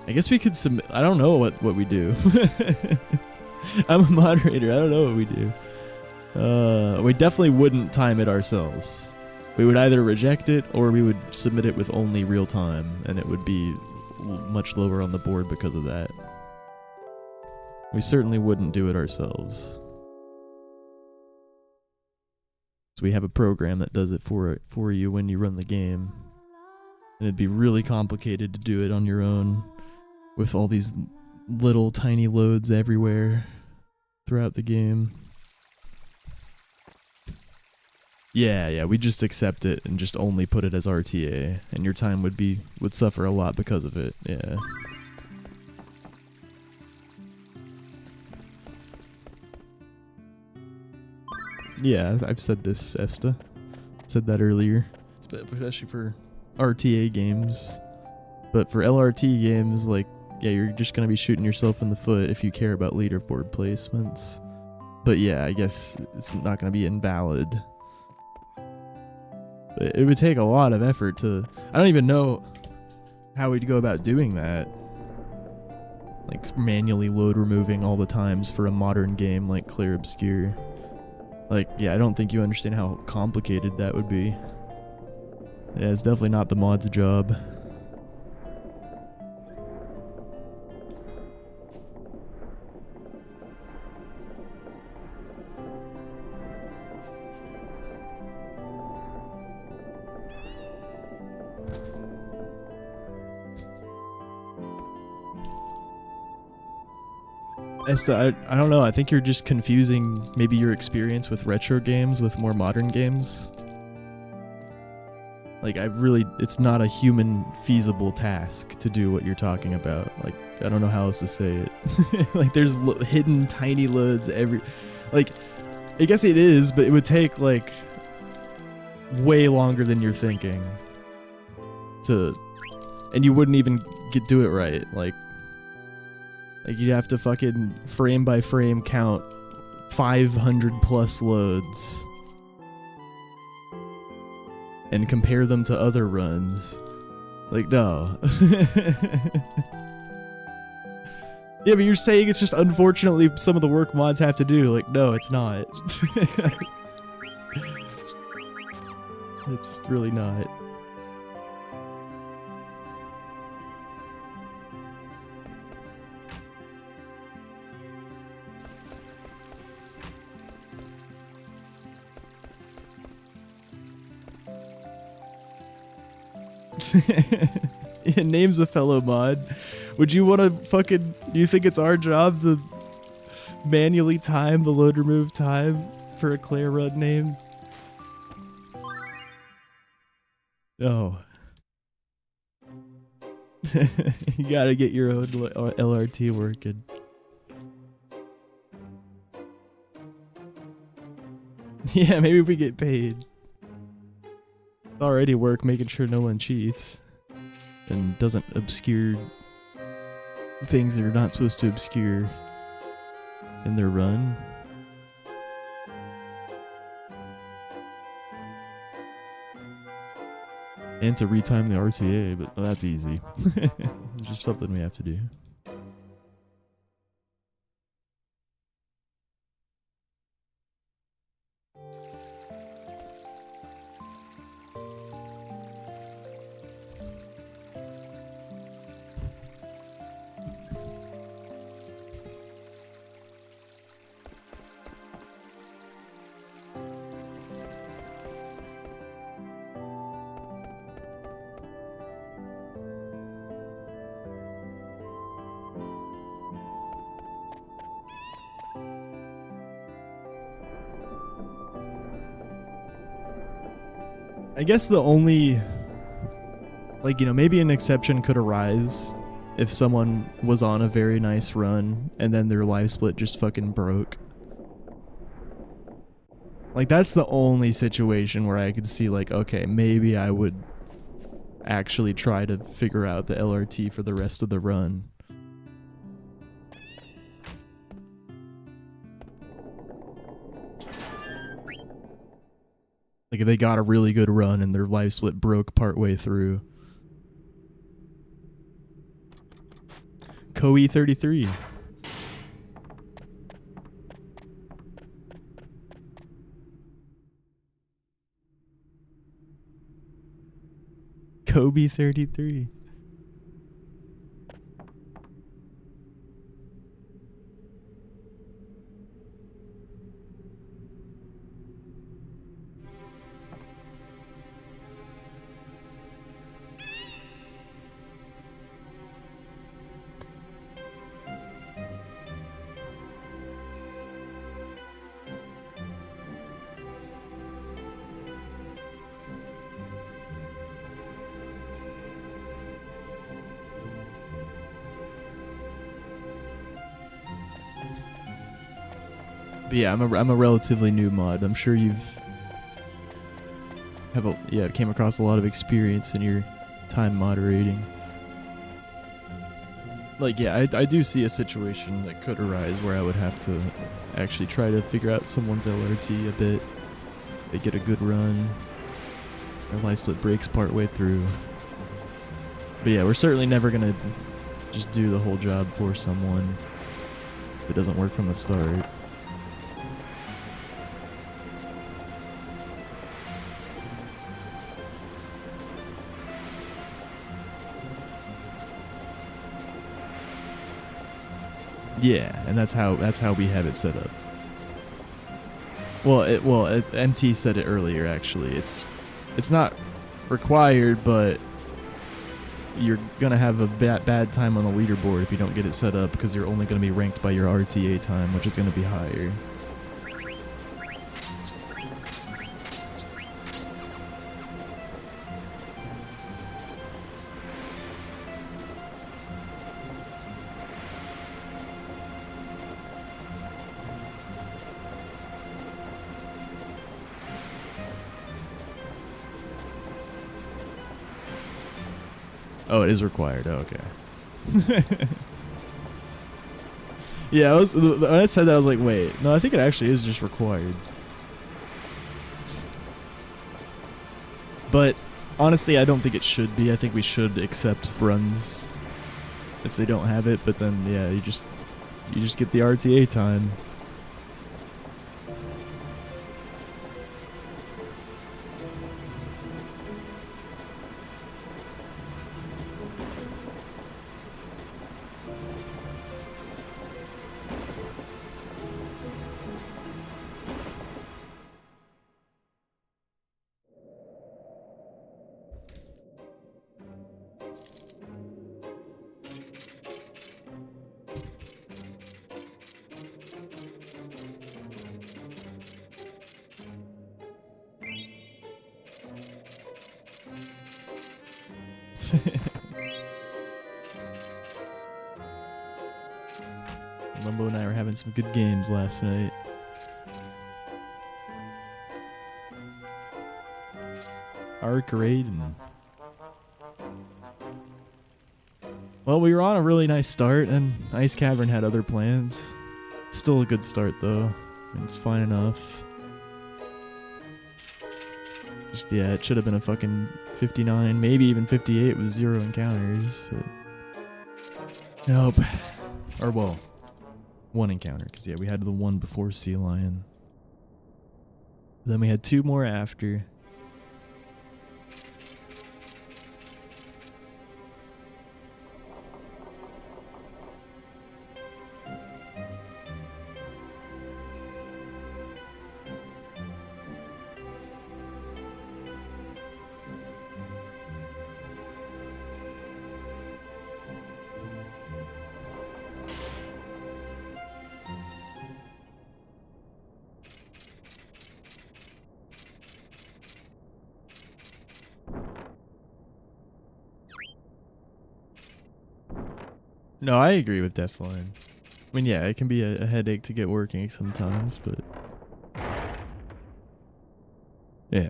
[SPEAKER 1] I guess we could submit. I don't know what we do. I'm a moderator. I don't know what we do. We definitely wouldn't time it ourselves. We would either reject it or we would submit it with only real time, and it would be much lower on the board because of that. We certainly wouldn't do it ourselves. So we have a program that does it for you when you run the game. And it'd be really complicated to do it on your own with all these little tiny loads everywhere throughout the game. Yeah, we just accept it and just only put it as RTA, and your time would suffer a lot because of it. Yeah. Yeah, I've said this, Esta. Said that earlier. Especially for RTA games. But for LRT games, like, yeah, you're just gonna be shooting yourself in the foot if you care about leaderboard placements. But yeah, I guess it's not gonna be invalid. But it would take a lot of effort to... I don't even know how we'd go about doing that. Like, manually load removing all the times for a modern game like Clear Obscure. Like, yeah, I don't think you understand how complicated that would be. Yeah, it's definitely not the mod's job. Esta, I don't know, I think you're just confusing maybe your experience with retro games with more modern games. Like, it's not a human feasible task to do what you're talking about. Like, I don't know how else to say it. Like, there's hidden tiny loads like, I guess it is, but it would take, like, way longer than you're thinking and you wouldn't even do it right. Like, you'd have to fucking frame by frame count 500 plus loads and compare them to other runs. Like, no. Yeah, but you're saying it's just unfortunately some of the work mods have to do. Like, no, it's not. It's really not. Yeah, name's a fellow mod. Would you want to fucking... Do you think it's our job to manually time the load remove time for a Claire run name? Oh. You gotta get your own LRT working. Yeah, maybe we get paid. already work making sure no one cheats and doesn't obscure things that are not supposed to obscure in their run. And to retime the RTA, but that's easy. It's just something we have to do. I guess the only, like, you know, maybe an exception could arise if someone was on a very nice run and then their live split just fucking broke. Like, that's the only situation where I could see, like, okay, maybe I would actually try to figure out the LRT for the rest of the run. Like, if they got a really good run and their live split broke partway through. Koei 33. Kobe 33. But yeah, I'm a relatively new mod. I'm sure came across a lot of experience in your time moderating. Like, yeah, I do see a situation that could arise where I would have to actually try to figure out someone's LRT a bit. They get a good run. Their live split breaks partway through. But yeah, we're certainly never gonna just do the whole job for someone if it doesn't work from the start. Yeah, and that's how we have it set up. Well, as MT said it earlier, actually, it's not required, but you're gonna have a bad time on the leaderboard if you don't get it set up, because you're only gonna be ranked by your RTA time, which is gonna be higher. Oh, it is required. Oh, okay. Yeah, when I said that, I was like, wait, no, I think it actually is just required. But honestly, I don't think it should be. I think we should accept runs if they don't have it. But then, yeah, you just get the RTA time. Lumbo and I were having some good games last night. arc raid. And well, we were on a really nice start, and Ice Cavern had other plans. Still a good start, though. It's fine enough. Just, yeah, it should have been a fucking 59, maybe even 58 with 0 encounters. But nope. Or, well, 1 encounter, because, yeah, we had the one before Sea Lion. Then we had 2 more after. No, I agree with Deathline. I mean, yeah, it can be a headache to get working sometimes, but yeah.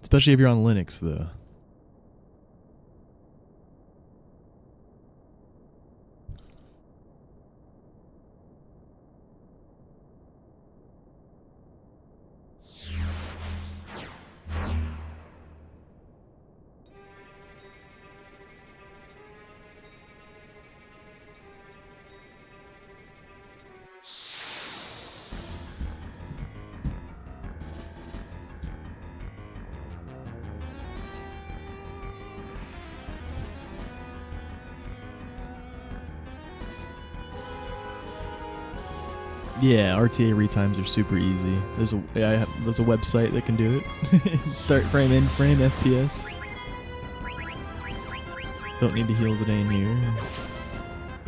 [SPEAKER 1] Especially if you're on Linux, though. Yeah, RTA retimes are super easy. There's a website that can do it. Start frame, end frame, FPS. Don't need to heal Zidane here.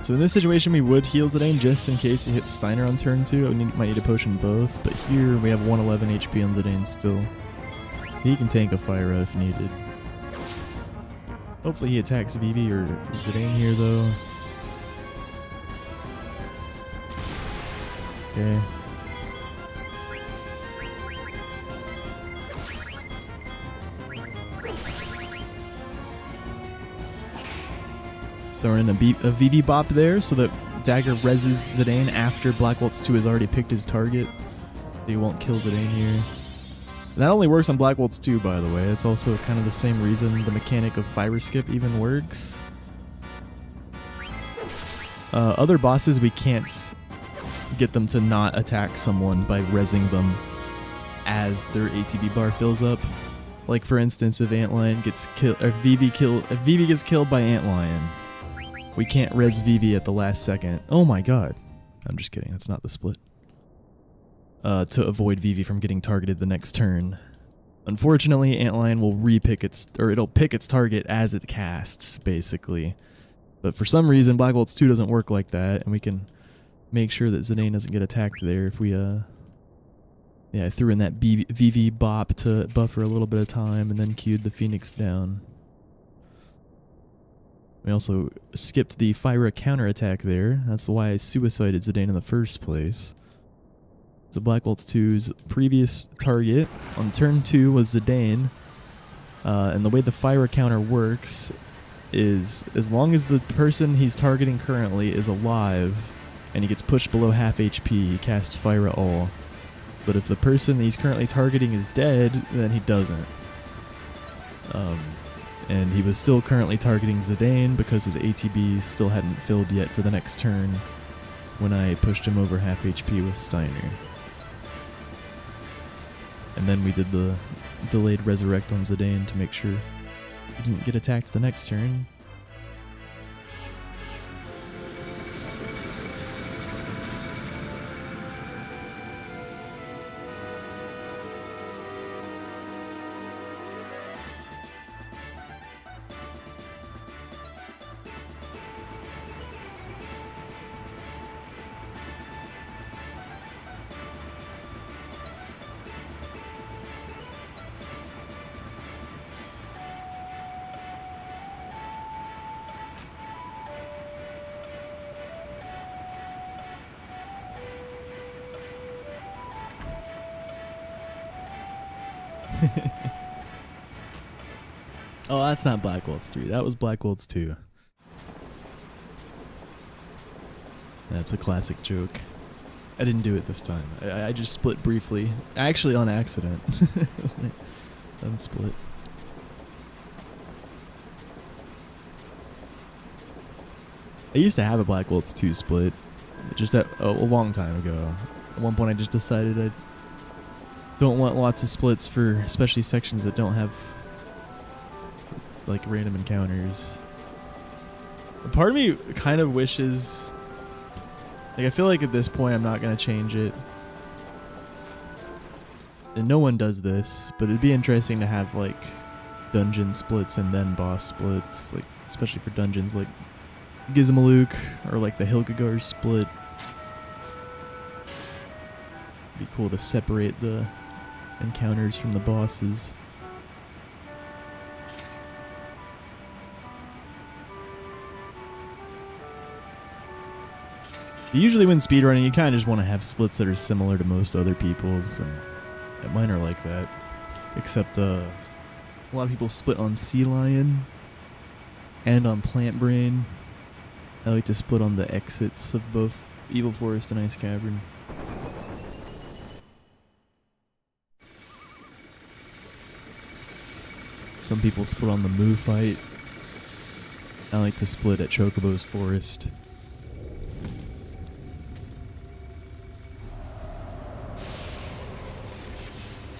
[SPEAKER 1] So in this situation, we would heal Zidane just in case he hits Steiner on turn 2. I might need to potion both, but here we have 111 HP on Zidane still. So he can tank a Fyra if needed. Hopefully he attacks Vivi or Zidane here though. Okay. Throwing in a Vivi bop there so that Dagger reses Zidane after Black Waltz 2 has already picked his target. He won't kill Zidane here. That only works on Black Waltz 2, by the way. It's also kind of the same reason the mechanic of Fyra Skip even works. Other bosses, we can't get them to not attack someone by rezzing them as their ATB bar fills up. Like for instance, if Antlion gets killed, or if Vivi gets killed by Antlion, we can't res Vivi at the last second. Oh my god. I'm just kidding, that's not the split. To avoid Vivi from getting targeted the next turn. Unfortunately, Antlion will it'll pick its target as it casts, basically. But for some reason, Black Waltz 2 doesn't work like that, and we can make sure that Zidane doesn't get attacked there if we, yeah, I threw in that Vivi bop to buffer a little bit of time and then queued the Phoenix down. We also skipped the Fyra counterattack there. That's why I suicided Zidane in the first place. So Black Waltz 2's previous target on turn 2 was Zidane. And the way the Fyra counter works is as long as the person he's targeting currently is alive, and he gets pushed below half HP, he casts Fyra all. But if the person he's currently targeting is dead, then he doesn't. And he was still currently targeting Zidane because his ATB still hadn't filled yet for the next turn when I pushed him over half HP with Steiner. And then we did the delayed resurrect on Zidane to make sure he didn't get attacked the next turn. Oh, that's not Black Waltz 3. That was Black Waltz 2. That's a classic joke. I didn't do it this time. I just split briefly. Actually on accident. Unsplit. I used to have a Black Waltz 2 split. Just a long time ago. At one point I just decided I don't want lots of splits for especially sections that don't have like random encounters. Part of me kind of wishes, like I feel like at this point I'm not going to change it. And no one does this, but it'd be interesting to have like dungeon splits and then boss splits, like especially for dungeons like Gizmaluke or like the Hilgegar split. It'd be cool to separate the encounters from the bosses. Usually when speedrunning, you kind of just want to have splits that are similar to most other people's, and mine are like that. Except a lot of people split on Sea Lion and on Plant Brain. I like to split on the exits of both Evil Forest and Ice Cavern. Some people split on the Moo fight. I like to split at Chocobo's Forest.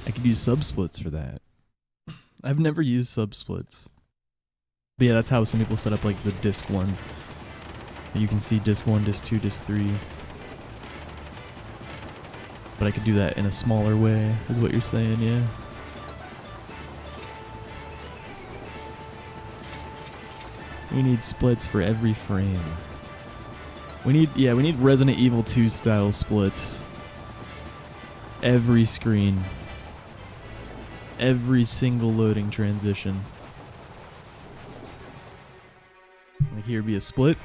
[SPEAKER 1] I could use sub-splits for that. I've never used sub-splits. But yeah, that's how some people set up like the disc 1. You can see disc 1, disc 2, disc 3. But I could do that in a smaller way, is what you're saying, yeah. We need splits for every frame. We need Resident Evil 2 style splits. Every screen. Every single loading transition. Like here be a split.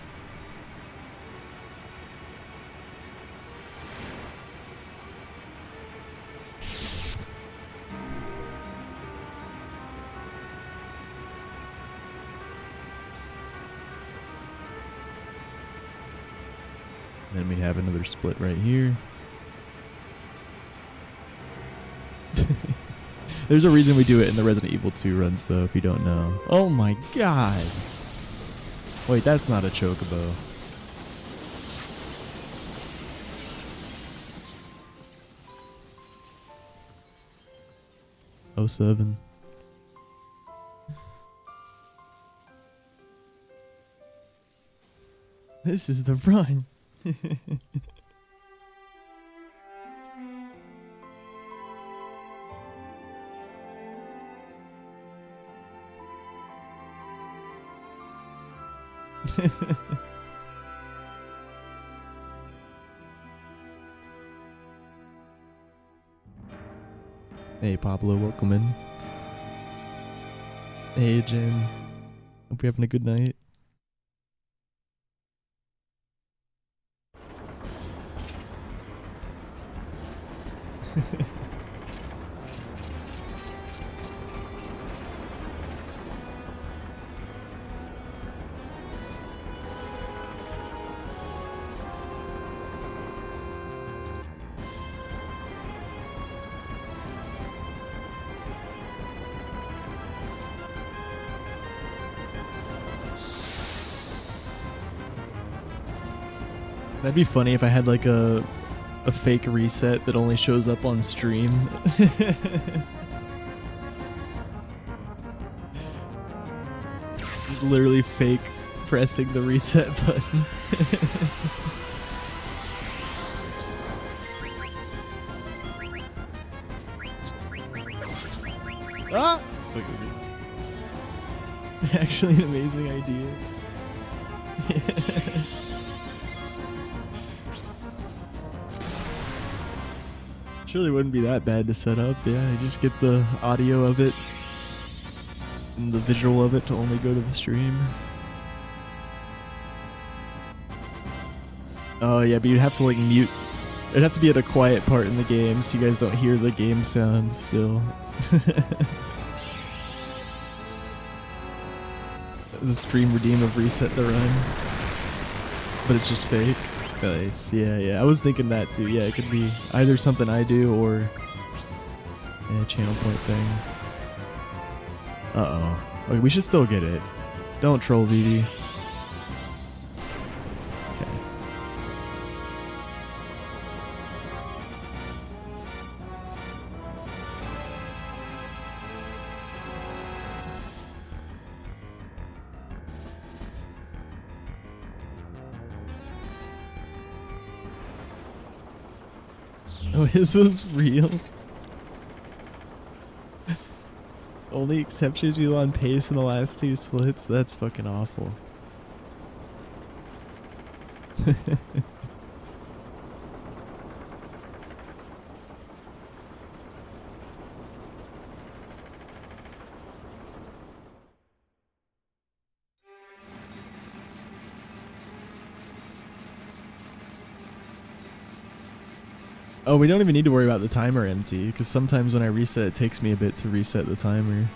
[SPEAKER 1] Then we have another split right here. There's a reason we do it in the Resident Evil 2 runs, though, if you don't know. Oh my god! Wait, that's not a Chocobo. Oh 07. This is the run. Hey Pablo, welcome in. Hey Jen, hope you're having a good night. That'd be funny if I had like a fake reset that only shows up on stream. Just literally fake pressing the reset button. Ah! Actually an amazing idea. Surely wouldn't be that bad to set up. Yeah, you just get the audio of it and the visual of it to only go to the stream. Oh yeah, but you'd have to like mute It'd have to be at a quiet part in the game so you guys don't hear the game sounds still. There's a stream redeem of reset the run. But it's just fake. Nice. Yeah. I was thinking that too. Yeah, it could be either something I do or a channel point thing. Uh-oh. Okay, we should still get it. Don't troll, VD. Okay. Oh, his was real? Only exceptions you on pace in the last 2 splits? That's fucking awful. Oh, we don't even need to worry about the timer empty, because sometimes when I reset, it takes me a bit to reset the timer.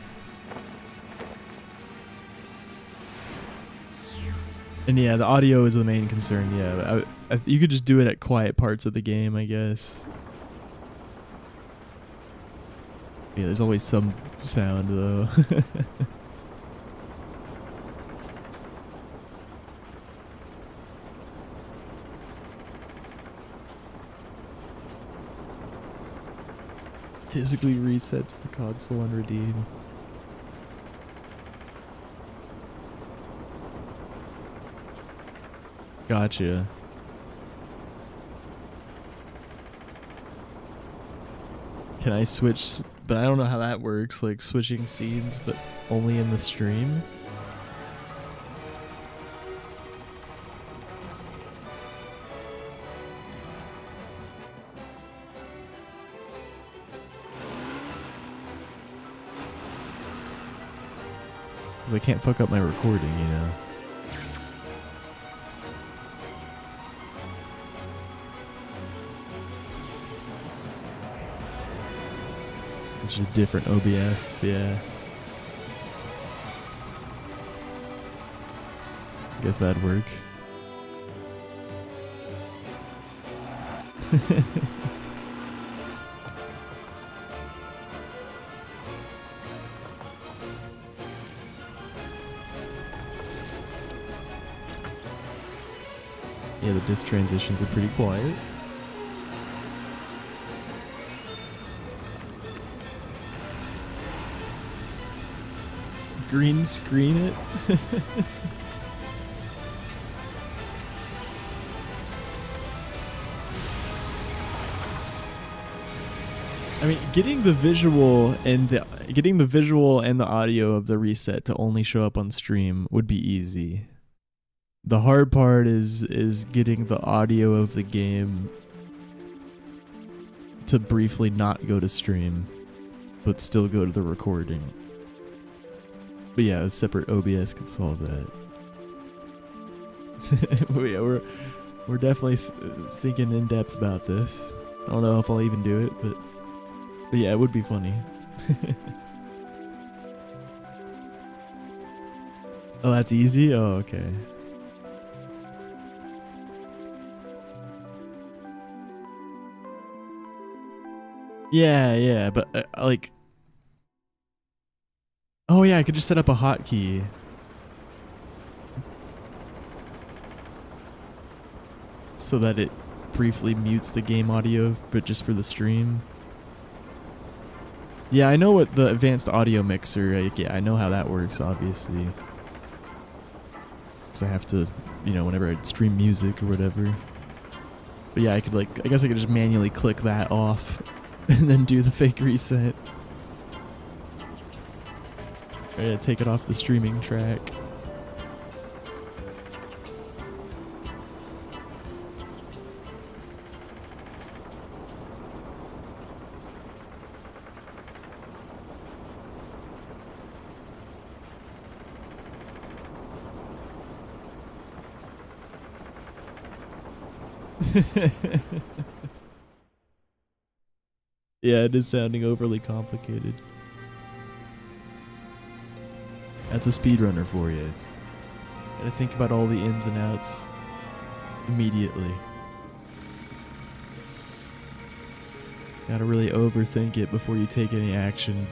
[SPEAKER 1] And yeah, the audio is the main concern, yeah. You could just do it at quiet parts of the game, I guess. Yeah, there's always some sound, though. Physically resets the console on redeem. Gotcha. Can I switch? But I don't know how that works, like switching scenes, but only in the stream? Because I can't fuck up my recording, you know? It's just a different OBS, yeah. Guess that'd work. Yeah, the disc transitions are pretty quiet. Green screen it? I mean, getting the visual and the audio of the reset to only show up on stream would be easy. The hard part is getting the audio of the game to briefly not go to stream, but still go to the recording. But yeah, a separate OBS can solve that. But yeah, we're definitely thinking in depth about this. I don't know if I'll even do it, but yeah, it would be funny. Oh, that's easy? Oh, okay. Yeah, but like... Oh yeah, I could just set up a hotkey. So that it briefly mutes the game audio, but just for the stream. Yeah, I know what the advanced audio mixer, like, yeah, I know how that works, obviously. Because I have to, you know, whenever I stream music or whatever. But yeah, I guess I could just manually click that off and then do the fake reset. Yeah, take it off the streaming track. Yeah, it is sounding overly complicated. That's a speedrunner for you. Gotta think about all the ins and outs immediately. Gotta really overthink it before you take any action.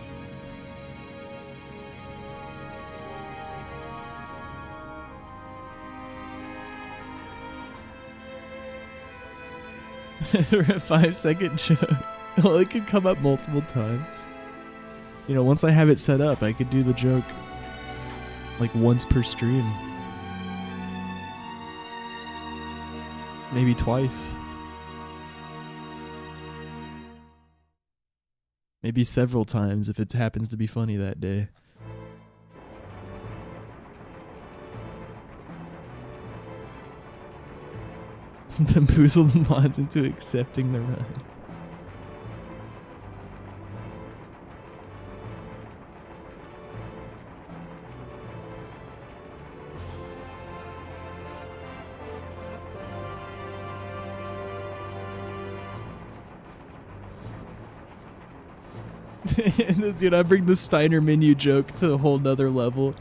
[SPEAKER 1] We're at 5-second joke. Well, it could come up multiple times. You know, once I have it set up, I could do the joke like once per stream. Maybe twice. Maybe several times if it happens to be funny that day. Bamboozle the mods into accepting the run. Dude, I bring the Steiner menu joke to a whole nother level.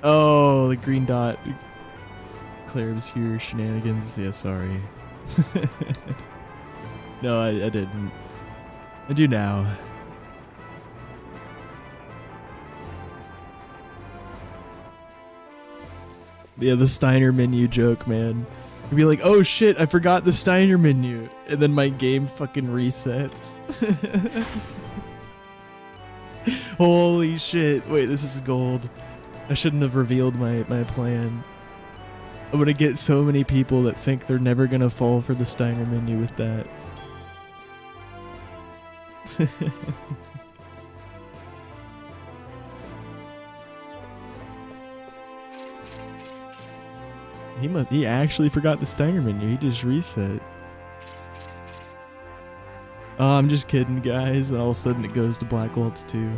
[SPEAKER 1] Oh, the green dot. Claire obscure shenanigans. Yeah, sorry. No, I didn't. I do now. Yeah, the Steiner menu joke, man. You'd be like, oh shit, I forgot the Steiner menu. And then my game fucking resets. Holy shit. Wait, this is gold. I shouldn't have revealed my plan. I'm gonna get so many people that think they're never gonna fall for the Steiner menu with that. He actually forgot the Steiner menu. He just reset. Oh, I'm just kidding, guys. And all of a sudden it goes to Black Waltz 2.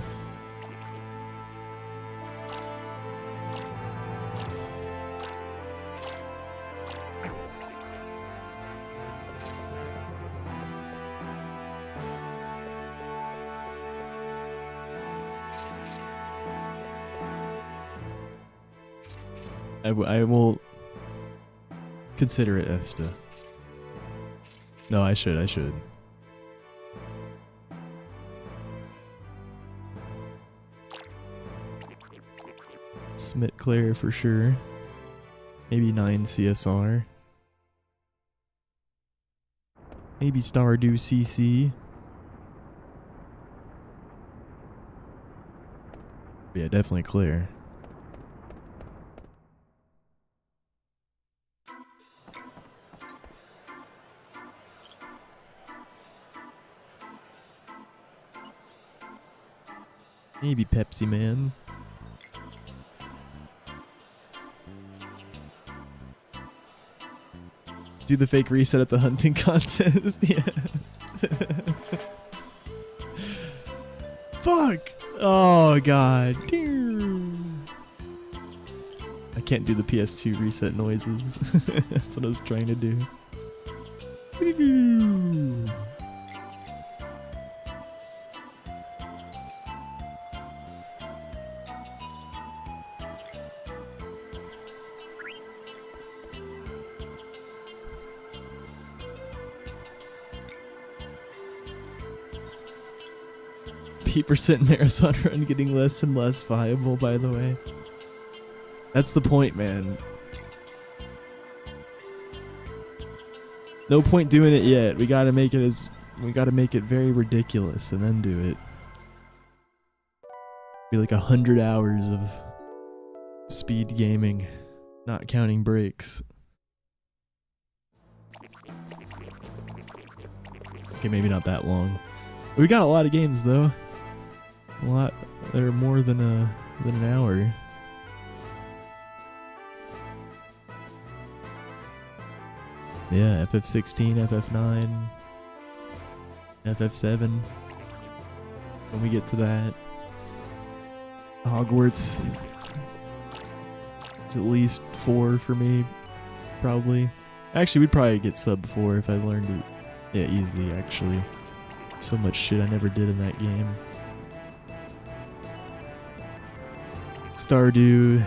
[SPEAKER 1] I will consider it Esta. No, I should. Submit Claire for sure. Maybe 9 CSR. Maybe Stardew CC. Yeah, definitely Claire. Maybe Pepsi Man. Do the fake reset at the hunting contest. Yeah. Fuck! Oh god. I can't do the PS2 reset noises. That's what I was trying to do. P% marathon run getting less and less viable, by the way. That's the point, man. No point doing it yet. We gotta make it very ridiculous and then do it. Be like 100 hours of speed gaming, not counting breaks. Okay, maybe not that long. We got a lot of games though. A lot. They're more than an hour. Yeah, FF16, FF9, FF7. When we get to that, Hogwarts. It's at least 4 for me, probably. Actually, we'd probably get sub 4 if I learned it. Yeah, easy, actually. So much shit I never did in that game. Stardew.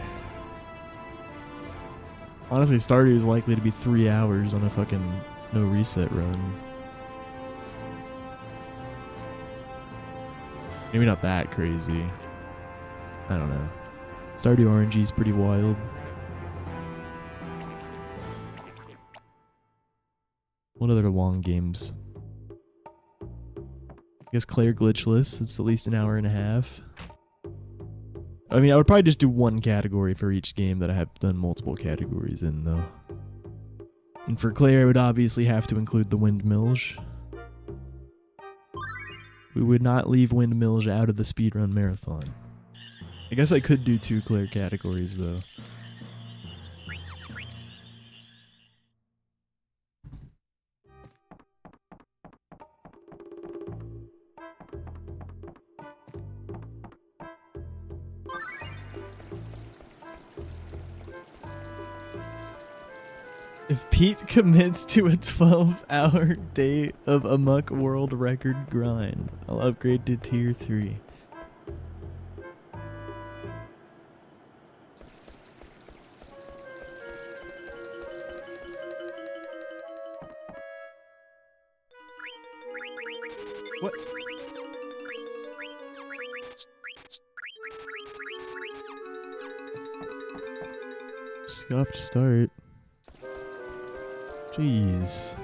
[SPEAKER 1] Honestly, Stardew is likely to be 3 hours on a fucking no reset run. Maybe not that crazy. I don't know. Stardew RNG is pretty wild. What other long games? I guess Claire Glitchless. It's at least an hour and a half. I mean, I would probably just do one category for each game that I have done multiple categories in, though. And for Claire, I would obviously have to include the windmills. We would not leave windmills out of the speedrun marathon. I guess I could do 2 Claire categories, though. If Pete commits to a 12-hour day of Amok world record grind, I'll upgrade to tier 3. What? Scuffed start. Jeez.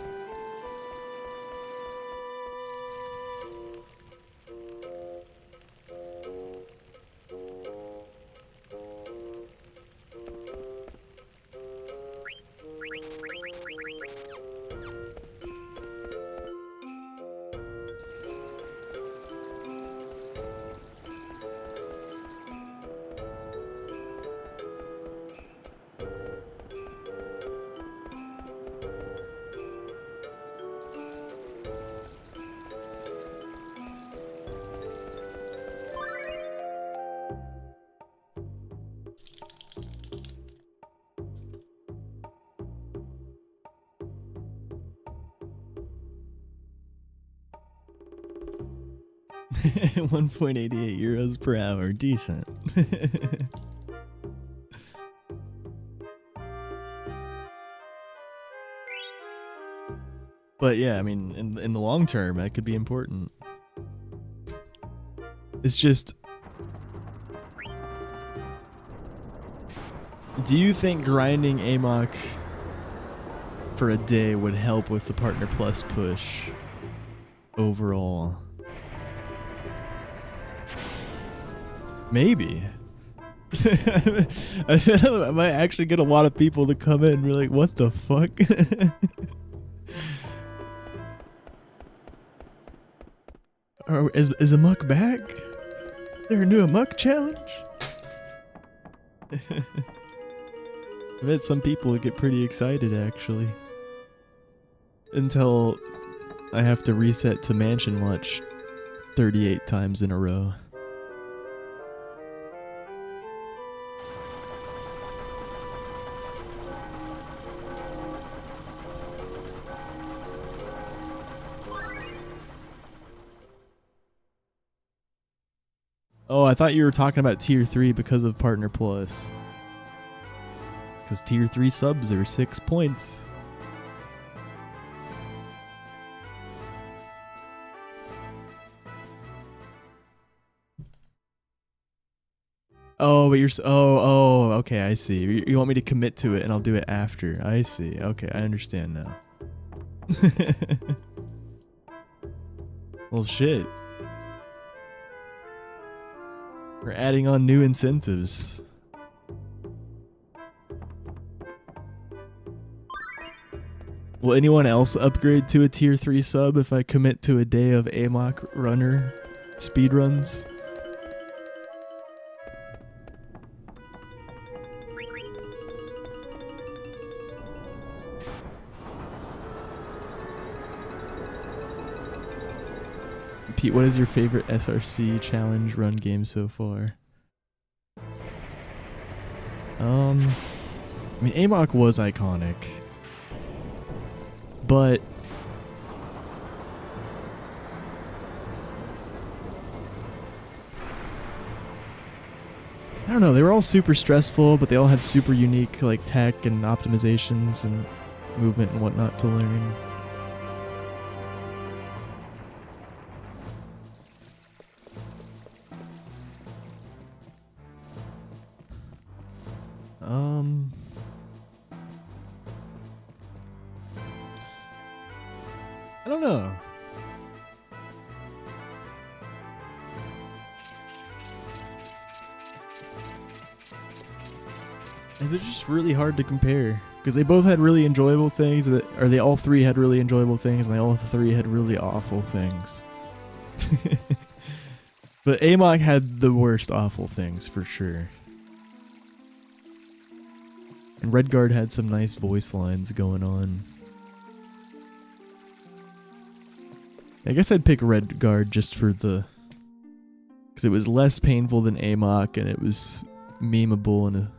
[SPEAKER 1] €1.88 per hour, decent. But yeah, I mean, in the long term, that could be important. It's just, do you think grinding Amok for a day would help with the Partner Plus push overall? Maybe. I might actually get a lot of people to come in and be like, what the fuck? Is Amok back? Is there a new Amok challenge? I bet some people would get pretty excited, actually. Until I have to reset to Mansion Launch 38 times in a row. Oh, I thought you were talking about tier 3 because of Partner Plus. Because tier 3 subs are 6 points. Oh, but you're... Oh, okay, I see. You want me to commit to it and I'll do it after. I see. Okay, I understand now. Well, shit. We're adding on new incentives. Will anyone else upgrade to a tier 3 sub if I commit to a day of Amok runner speedruns? Pete, what is your favorite SRC challenge run game so far? I mean, Amok was iconic. but I don't know, they were all super stressful, but they all had super unique like tech and optimizations and movement and whatnot to learn. I don't know. They're just really hard to compare because they both had really enjoyable things, or they all three had really enjoyable things, and they all three had really awful things. But Amok had the worst awful things for sure. And Redguard had some nice voice lines going on. I guess I'd pick Redguard just for the... because it was less painful than Amok, and it was memeable in a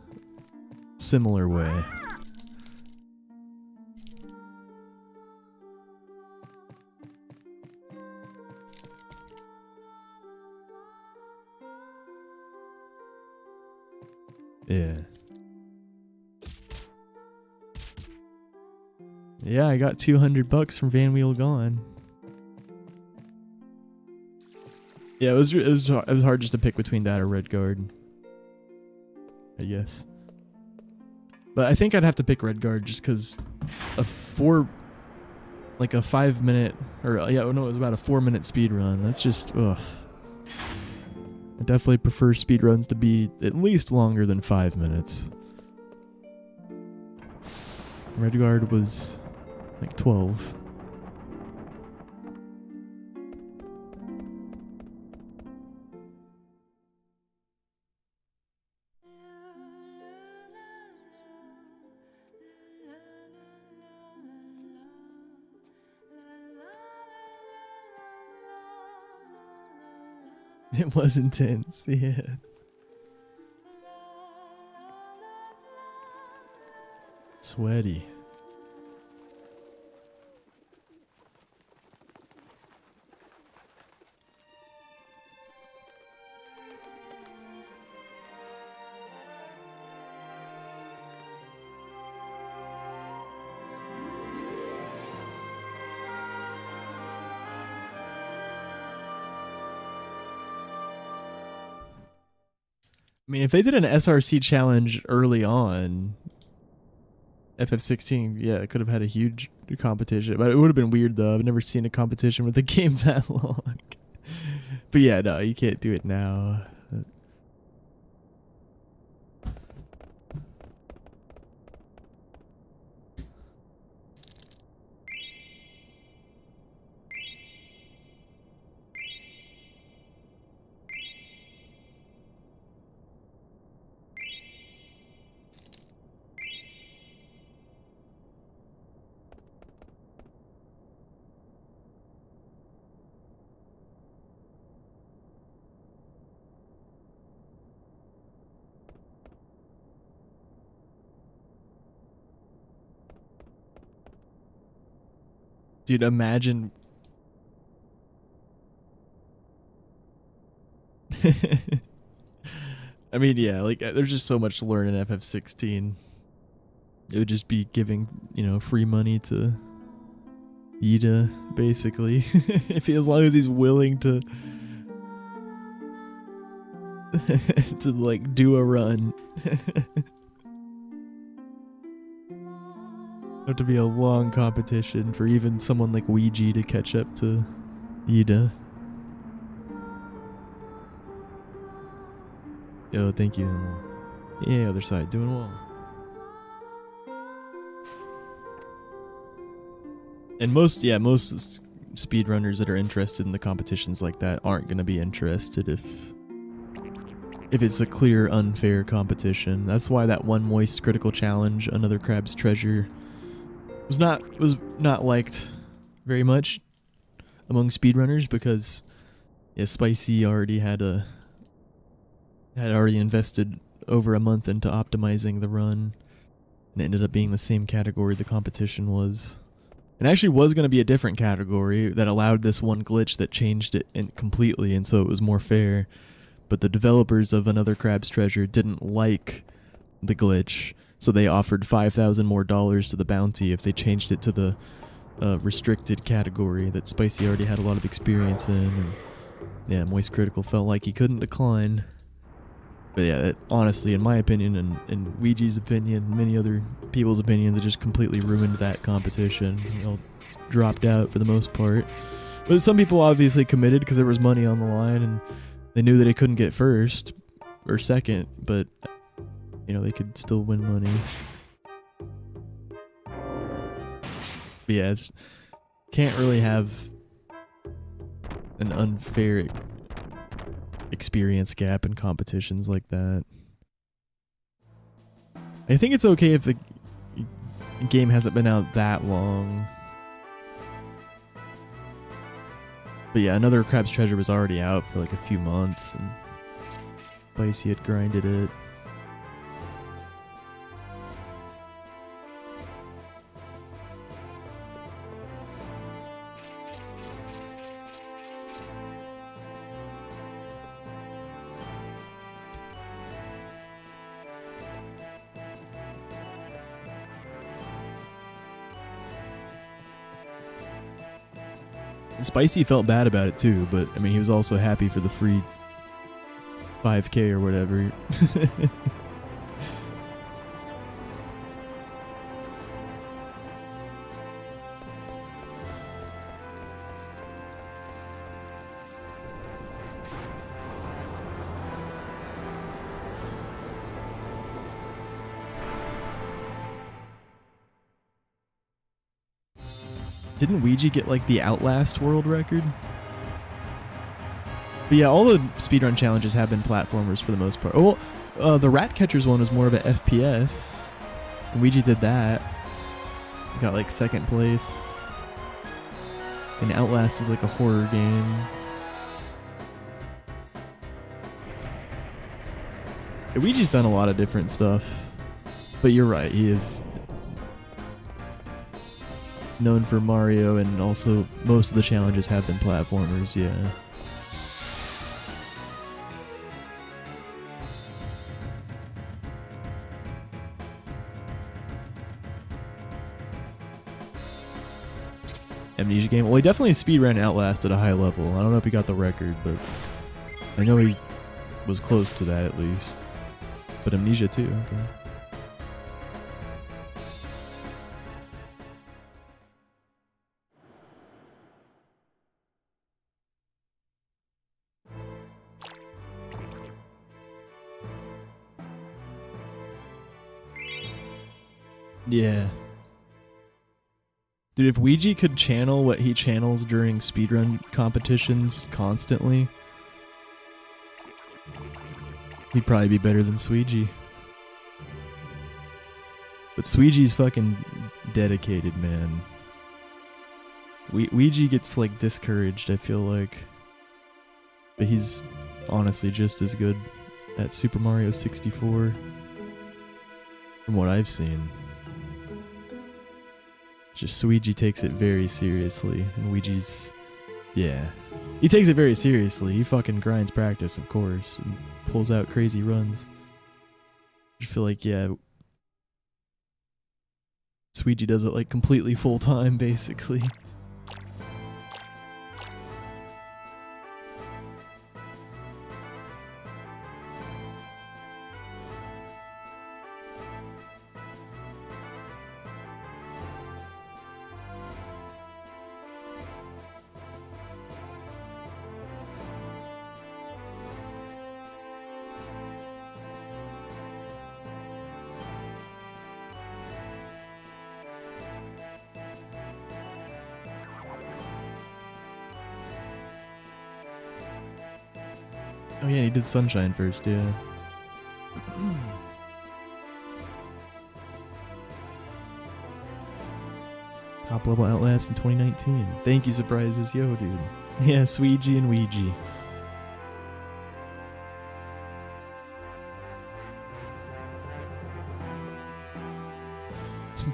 [SPEAKER 1] similar way. Yeah. Yeah, I got $200 from Van Wheel Gone. Yeah, it was hard just to pick between that or Redguard, I guess. But I think I'd have to pick Redguard just because a 5 minute, or yeah, no, it was about a 4 minute speed run. That's just, ugh. I definitely prefer speed runs to be at least longer than 5 minutes. Redguard was like 12. It was intense, yeah. Sweaty. I mean, if they did an SRC challenge early on, FF16, yeah, it could have had a huge competition. But it would have been weird, though. I've never seen a competition with a game that long. But yeah, no, you can't do it now. Dude, imagine. I mean, yeah, like there's just so much to learn in FF16. It would just be giving, free money to Ida, basically. As long as he's willing to to like do a run. Have to be a long competition for even someone like Ouija to catch up to Ida. Yo, thank you, Emil. Yeah, other side, doing well. And most speedrunners that are interested in the competitions like that aren't going to be interested if it's a clear, unfair competition. That's why that one Moist Critical Challenge, Another Crab's Treasure, was not liked very much among speedrunners because Spicy already had already invested over a month into optimizing the run, and it ended up being the same category the competition was. And actually was going to be a different category that allowed this one glitch that changed it completely, and so it was more fair. But the developers of Another Crab's Treasure didn't like the glitch, so they offered $5,000 more to the bounty if they changed it to the restricted category that Spicy already had a lot of experience in. And yeah, Moist Critical felt like he couldn't decline. But yeah, it, honestly, in my opinion, and in Ouija's opinion, many other people's opinions, it just completely ruined that competition. You know, dropped out for the most part. But some people obviously committed because there was money on the line, and they knew that they couldn't get first or second, but you know, they could still win money. But yeah, it's can't really have an unfair experience gap in competitions like that. I think it's okay if the game hasn't been out that long. But yeah, Another Crab's Treasure was already out for like a few months, and Spicy had grinded it. Spicy felt bad about it too, but I mean, he was also happy for the free 5K or whatever. Didn't Ouija get like the Outlast world record? But yeah, all the speedrun challenges have been platformers for the most part. Oh, well, the Rat Catchers one was more of an FPS. And Ouija did that. Got like second place. And Outlast is like a horror game. Ouija's done a lot of different stuff. But you're right, he is known for Mario, and also most of the challenges have been platformers, yeah. Amnesia game? Well, he definitely speedran Outlast at a high level. I don't know if he got the record, but I know he was close to that at least. But Amnesia too, okay. Yeah. Dude, if Ouija could channel what he channels during speedrun competitions constantly, he'd probably be better than Sweegie. But Sweegie's fucking dedicated, man. Ouija gets like discouraged, I feel like. But he's honestly just as good at Super Mario 64 from what I've seen. Just Sweegie takes it very seriously, and Ouija's, yeah. He takes it very seriously. He fucking grinds practice, of course, and pulls out crazy runs. I feel like, yeah, Sweegie does it like completely full time, basically. Oh yeah, he did Sunshine first, yeah. Top level Outlast in 2019. Thank you, Surprises. Yo, dude. Yeah, Sweegie and Ouija.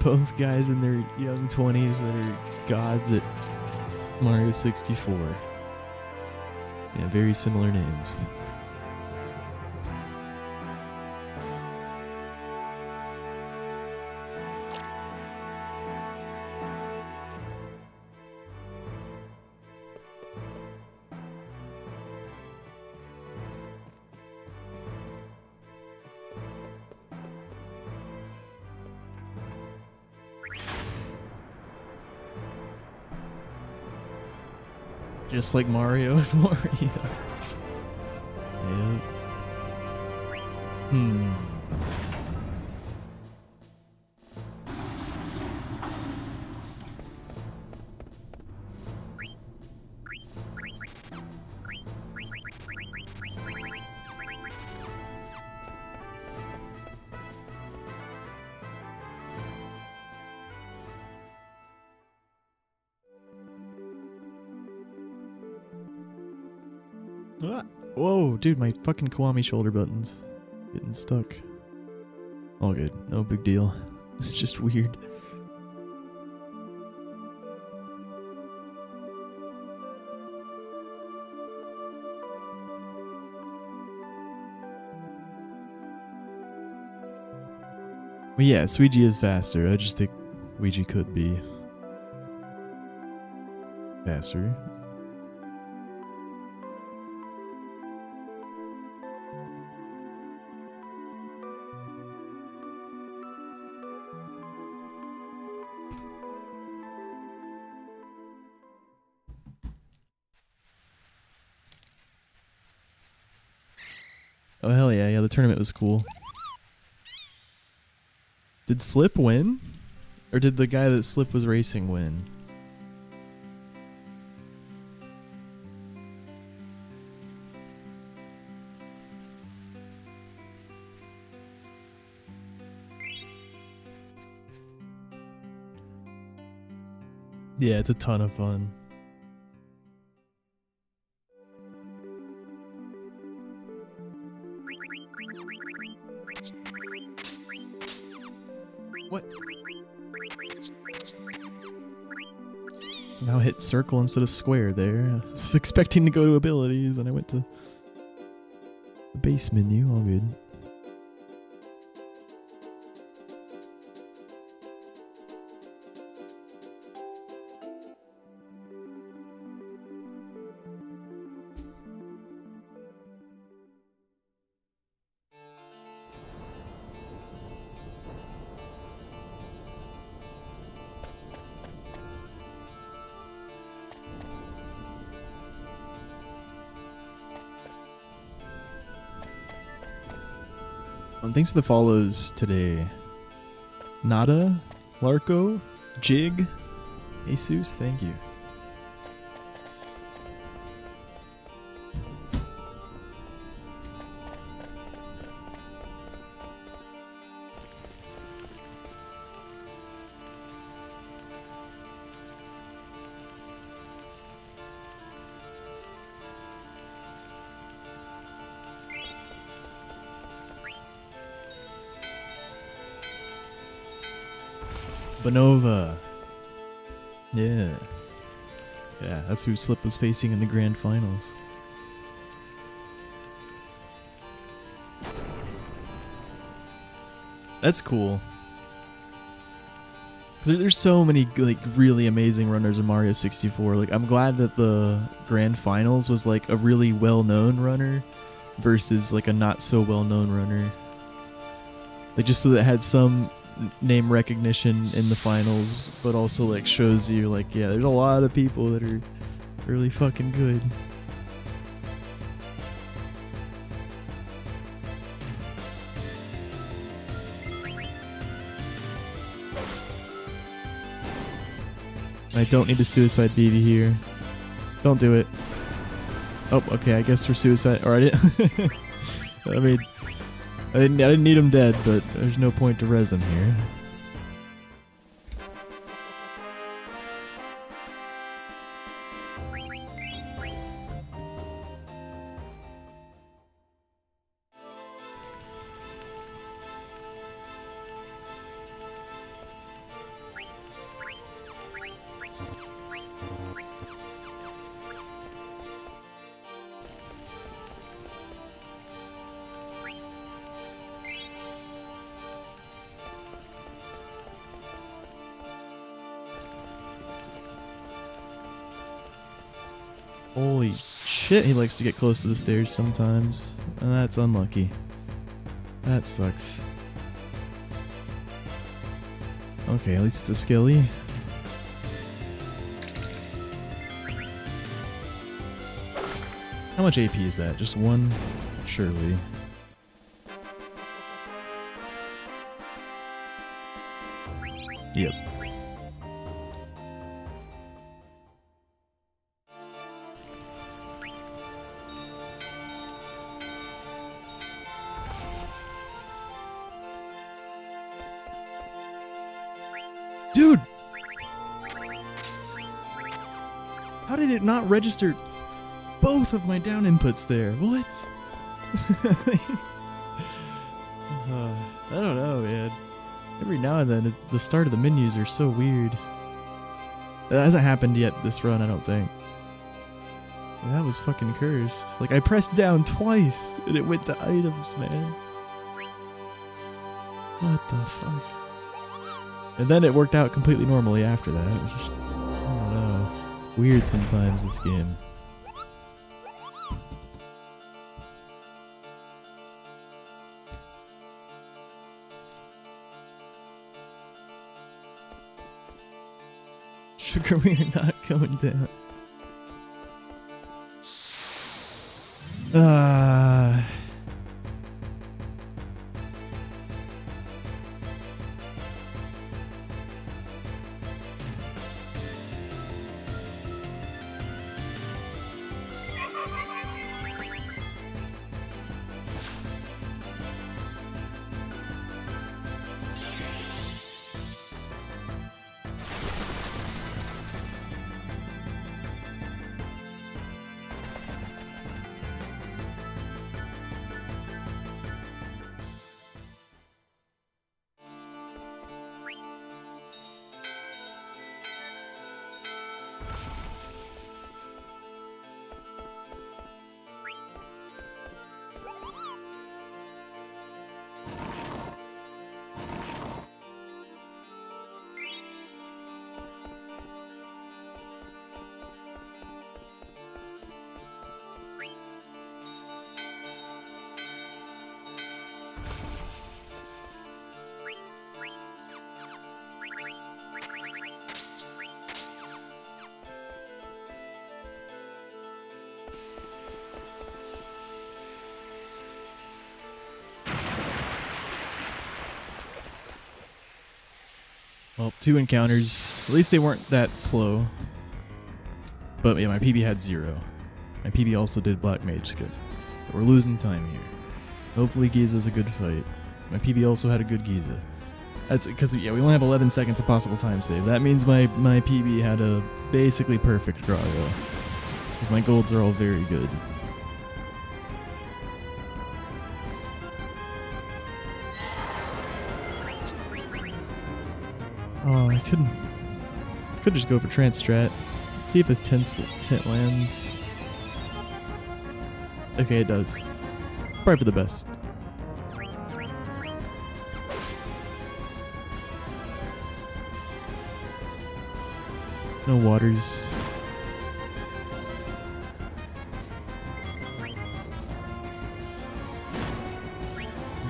[SPEAKER 1] Both guys in their young 20s that are gods at Mario 64. Yeah, very similar names. Just like Mario and Wario. Yep. Ah, whoa, dude, my fucking Kiwami shoulder buttons getting stuck. All good, no big deal. It's just weird. But yeah, Ouija is faster. I just think Ouija could be faster. Oh hell yeah, yeah, the tournament was cool. Did Slip win? Or did the guy that Slip was racing win? Yeah, it's a ton of fun. What? Somehow hit circle instead of square there. I was expecting to go to abilities and I went to the base menu. All good. Thanks for the follows today. Nada, Larko, Jig, Jesus, thank you. Bonova. Yeah. Yeah, that's who Slip was facing in the grand finals. That's cool. 'Cause there's so many like really amazing runners in Mario 64. Like I'm glad that the grand finals was like a really well-known runner versus like a not so well-known runner. Like just so that it had some name recognition in the finals, but also like shows you like, yeah, there's a lot of people that are really fucking good. I don't need a suicide BB here. Don't do it. Oh, okay, I guess for suicide, or I didn't. I mean, I didn't need him dead, but there's no point to res him here. Holy shit, he likes to get close to the stairs sometimes. And that's unlucky. That sucks. Okay, at least it's a skilly. How much AP is that? Just one? Surely. Yep. Dude! How did it not register both of my down inputs there? What? I don't know, man. Every now and then, the start of the menus are so weird. That hasn't happened yet this run, I don't think. And that was fucking cursed. Like, I pressed down twice, and it went to items, man. What the fuck? And then it worked out completely normally after that. It was just, I don't know. It's weird sometimes, this game. Sugar, we are not going down. Well, 2 encounters. At least they weren't that slow. But yeah, my PB had 0. My PB also did Black Mage skip. But we're losing time here. Hopefully Giza's a good fight. My PB also had a good Giza. That's because, yeah, we only have 11 seconds of possible time save. That means my PB had a basically perfect draw, though. Because my golds are all very good. Oh, I could just go for trance strat. Let's see if this tent lands. Okay, it does. Probably for the best. No waters.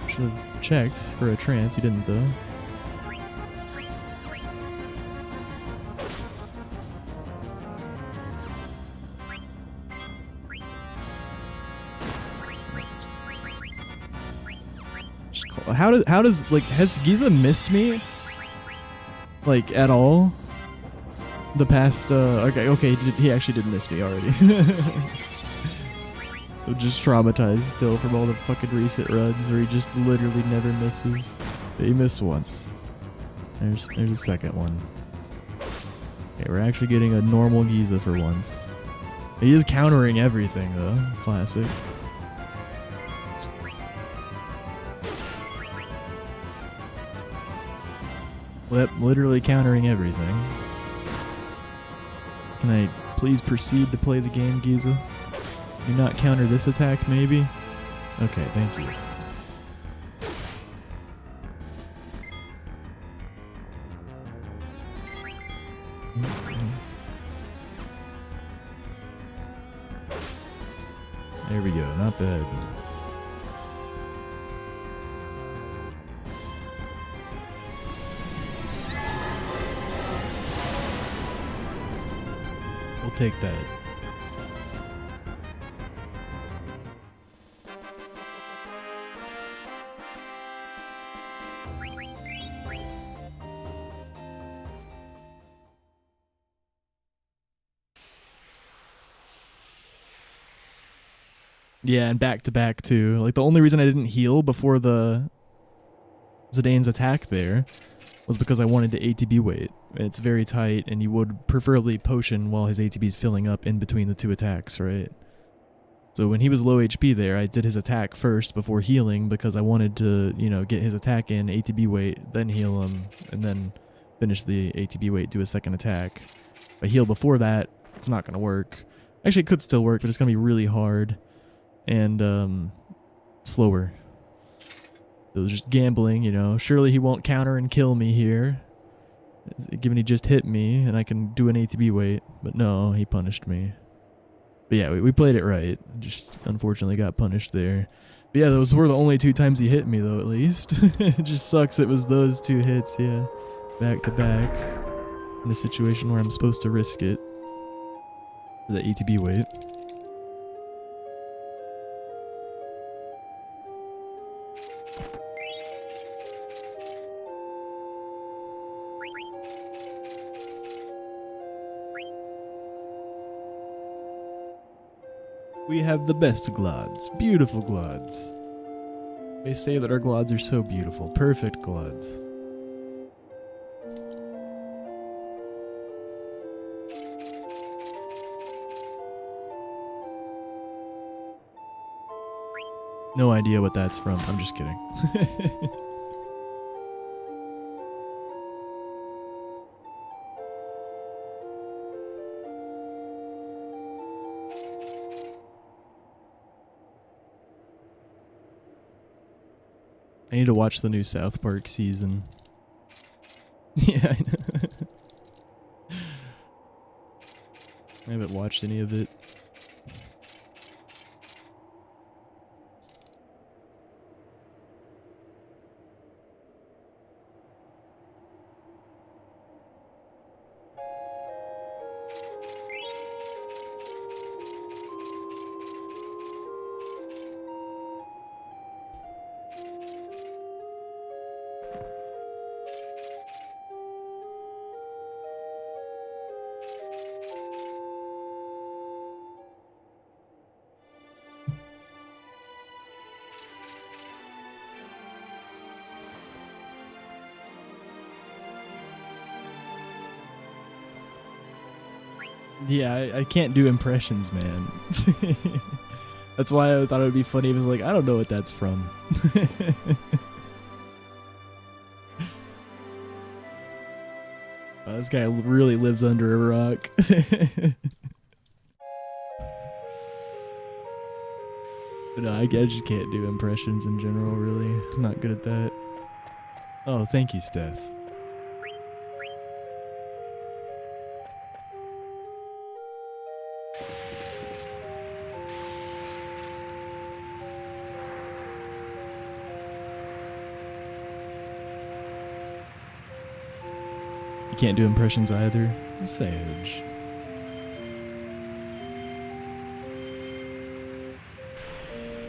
[SPEAKER 1] Should have checked for a trance. You didn't though. How does like, has Giza missed me like at all the past okay he actually did miss me already. I'm just traumatized still from all the fucking recent runs where he just literally never misses. He missed once. There's a second one. Okay, we're actually getting a normal Giza for once. He is countering everything though. Classic. Yep, literally countering everything. Can I please proceed to play the game, Giza? Do not counter this attack, maybe? Okay, thank you. There we go. Not bad. We'll take that. Yeah, and back to back too. Like the only reason I didn't heal before the Zidane's attack there was because I wanted to ATB wait. It's very tight, and you would preferably potion while his ATB's filling up in between the two attacks, right? So when he was low HP there, I did his attack first before healing because I wanted to, you know, get his attack in, ATB wait, then heal him, and then finish the ATB wait, do a second attack. If I heal before that, it's not going to work. Actually, it could still work, but it's going to be really hard and slower. It was just gambling, you know. Surely he won't counter and kill me here, given he just hit me and I can do an ATB wait. But no, he punished me. But yeah, we played it right. Just unfortunately got punished there. But yeah, those were the only 2 times he hit me, though, at least. It just sucks it was those 2 hits, yeah. Back to back. In a situation where I'm supposed to risk it. For the ATB wait. We have the best glods. Beautiful glods. They say that our glods are so beautiful. Perfect glods. No idea what that's from. I'm just kidding. I need to watch the new South Park season. Yeah, I know. I haven't watched any of it. Yeah, I can't do impressions, man. That's why I thought it would be funny if it was like, I don't know what that's from. This guy really lives under a rock. No, I just can't do impressions in general, really. I'm not good at that. Oh, thank you, Steph. You can't do impressions either. Sage.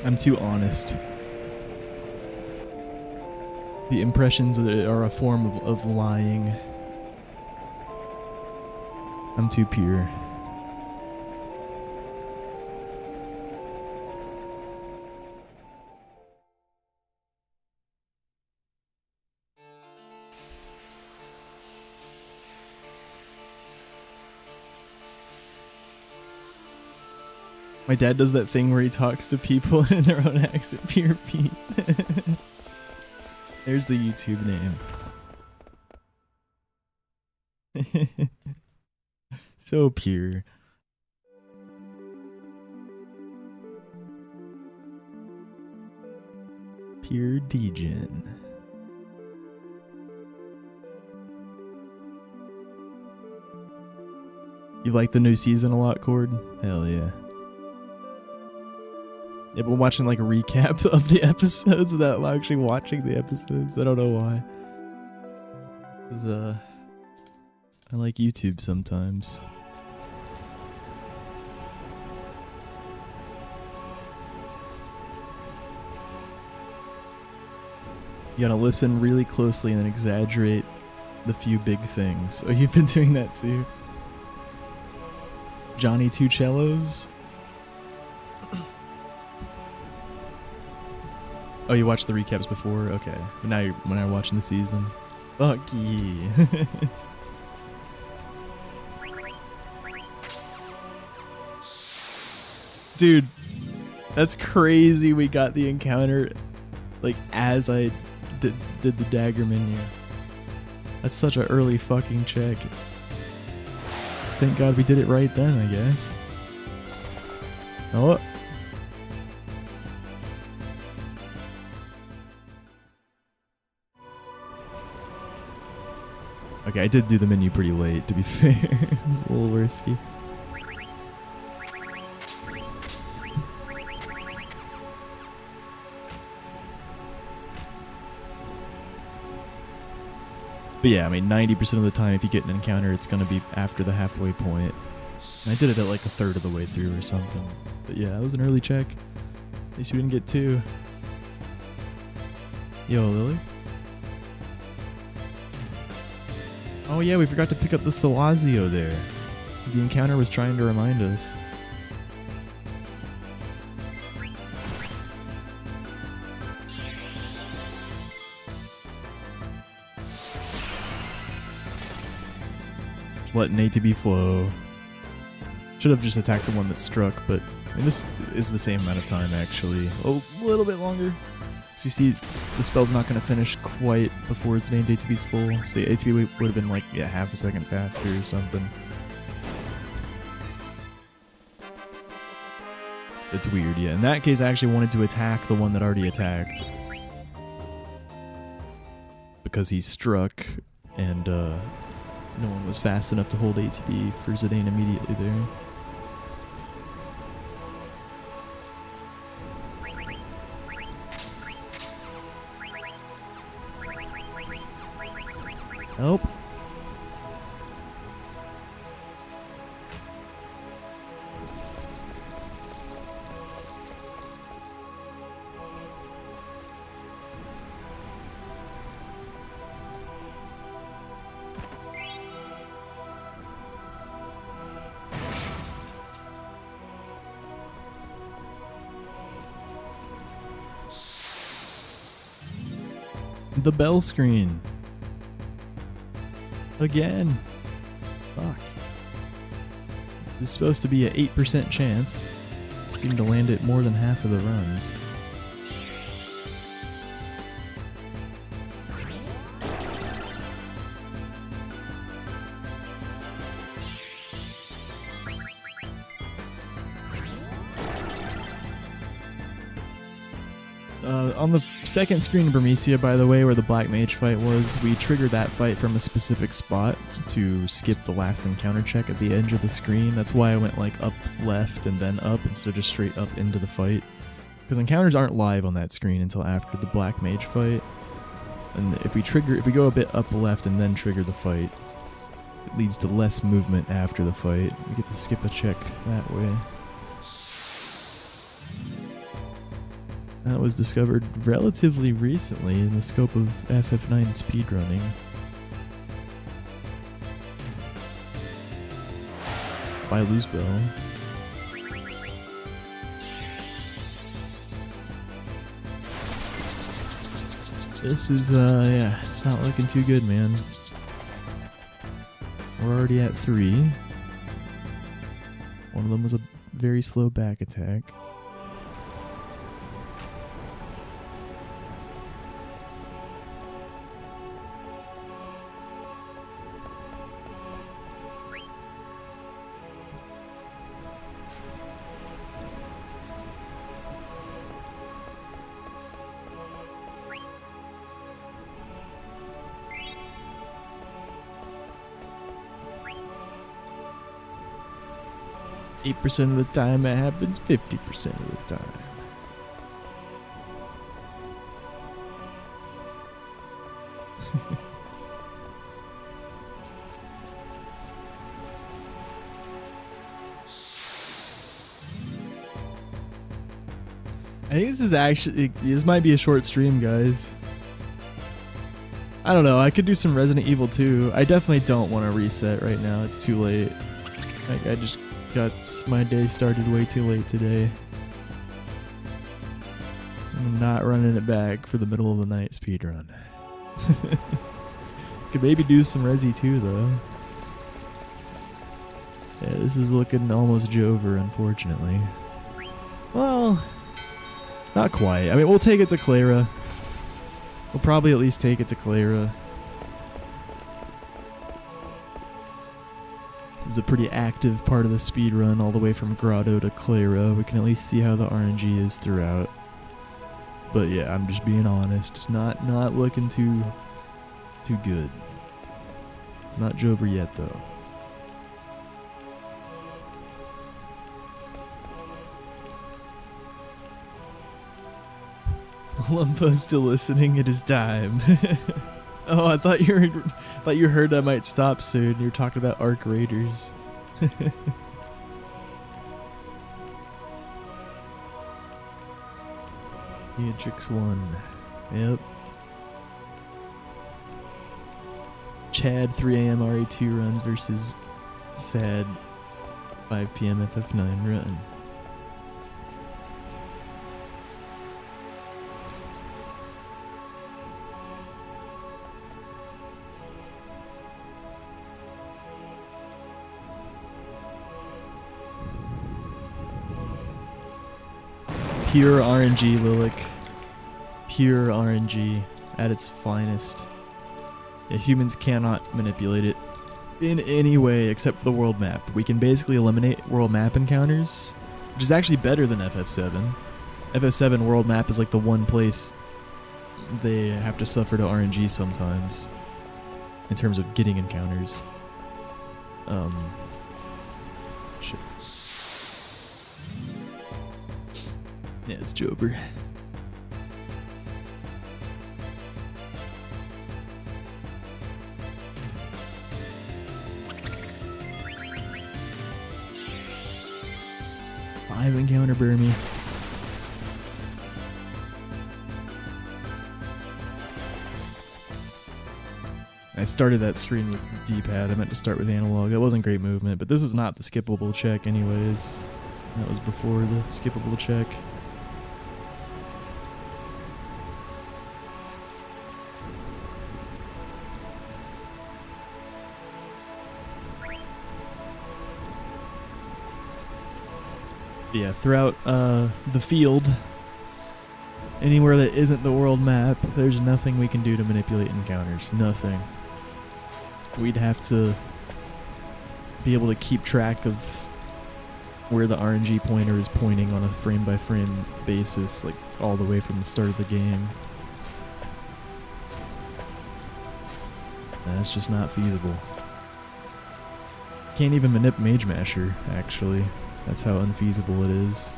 [SPEAKER 1] I'm too honest. The impressions are a form of lying. I'm too pure. My dad does that thing where he talks to people in their own accent. Pure Pete. There's the YouTube name. So pure. Pure Degen. You like the new season a lot, Cord? Hell yeah. I've been watching like a recap of the episodes without actually watching the episodes. I don't know why. 'Cause, I like YouTube sometimes. You gotta listen really closely and then exaggerate the few big things. Oh, you've been doing that too? Johnny Two Cellos? Oh, you watched the recaps before? Okay. But now you're watching the season. Fuck yeah. Dude, that's crazy we got the encounter like as I did the dagger menu. That's such an early fucking check. Thank God we did it right then, I guess. Oh. Okay, I did do the menu pretty late, to be fair. It was a little risky. But yeah, I mean, 90% of the time if you get an encounter, it's going to be after the halfway point. And I did it at like a third of the way through or something. But yeah, that was an early check. At least we didn't get 2. Yo, Lily? Oh yeah, we forgot to pick up the Salazio there. The encounter was trying to remind us. Just letting ATB flow. Should have just attacked the one that struck, but I mean, this is the same amount of time actually. A little bit longer. So you see, the spell's not going to finish quite before its named ATB's full. So the ATB would have been like, yeah, half a second faster or something. It's weird, yeah. In that case, I actually wanted to attack the one that already attacked. Because he struck, and no one was fast enough to hold ATB for Zidane immediately there. Help. The bell screen. Again. Fuck. This is supposed to be an 8% chance. Seem to land it more than half of the runs. On the second screen in Bermesia, by the way, where the Black Mage fight was, we triggered that fight from a specific spot to skip the last encounter check at the edge of the screen. That's why I went like up left and then up instead of just straight up into the fight. Because encounters aren't live on that screen until after the Black Mage fight. And if we go a bit up left and then trigger the fight, it leads to less movement after the fight. We get to skip a check that way. That was discovered relatively recently in the scope of FF9 speedrunning. By Luzbel. This is, yeah, it's not looking too good, man. We're already at 3. One of them was a very slow back attack. %of the time it happens, 50% of the time. I think this might be a short stream, guys. I don't know. I could do some Resident Evil 2. I definitely don't want to reset right now. It's too late. Like, I just got my day started way too late today. I'm not running it back for the middle of the night speedrun. Could maybe do some Resi 2 though. Yeah, this is looking almost Jover, unfortunately. Well, not quite. I mean, we'll take it to Clara. We'll probably at least take it to Clara. This is a pretty active part of the speedrun, all the way from Grotto to Clara. We can at least see how the RNG is throughout. But yeah, I'm just being honest. It's not looking too good. It's not Jover yet, though. Lumpo's still listening. It is time. Oh, I thought you heard I might stop soon. You're talking about Arc Raiders. Matrix 1. Yep. Chad 3 a.m. RA2 run versus Sad 5 p.m. FF9 run. Pure RNG, Lilac. Pure RNG at its finest. Yeah, humans cannot manipulate it in any way except for the world map. We can basically eliminate world map encounters, which is actually better than FF7. FF7 world map is like the one place they have to suffer to RNG sometimes in terms of getting encounters. Shit. Yeah, it's Jover. Five encounter Burmy. I started that screen with D-pad. I meant to start with analog. That wasn't great movement, but this was not the skippable check anyways. That was before the skippable check. Yeah, throughout the field, anywhere that isn't the world map, there's nothing we can do to manipulate encounters. Nothing. We'd have to be able to keep track of where the RNG pointer is pointing on a frame-by-frame basis, like all the way from the start of the game. That's just not feasible. Can't even manip Mage Masher, actually. That's how unfeasible it is.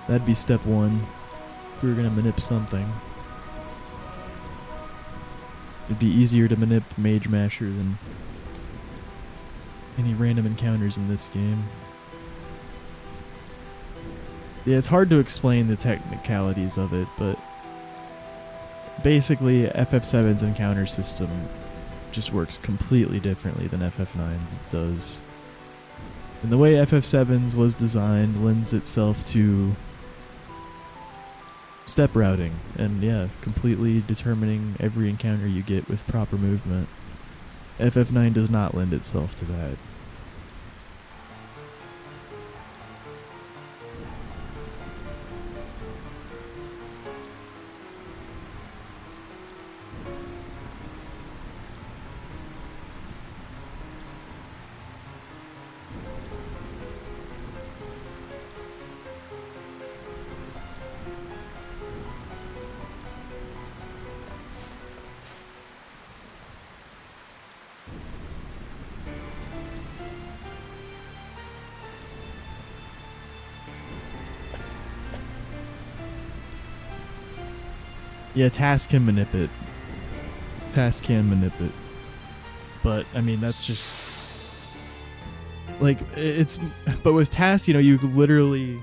[SPEAKER 1] That'd be step one if we were gonna manip something. It'd be easier to manip Mage Masher than any random encounters in this game. Yeah, it's hard to explain the technicalities of it, but basically FF7's encounter system just works completely differently than FF9 does. And the way FF7's was designed lends itself to step routing and, yeah, completely determining every encounter you get with proper movement. FF9 does not lend itself to that. Yeah, Task can manip it. Task can manip it. But, I mean, that's just... Like, it's... But with Task, you know, you literally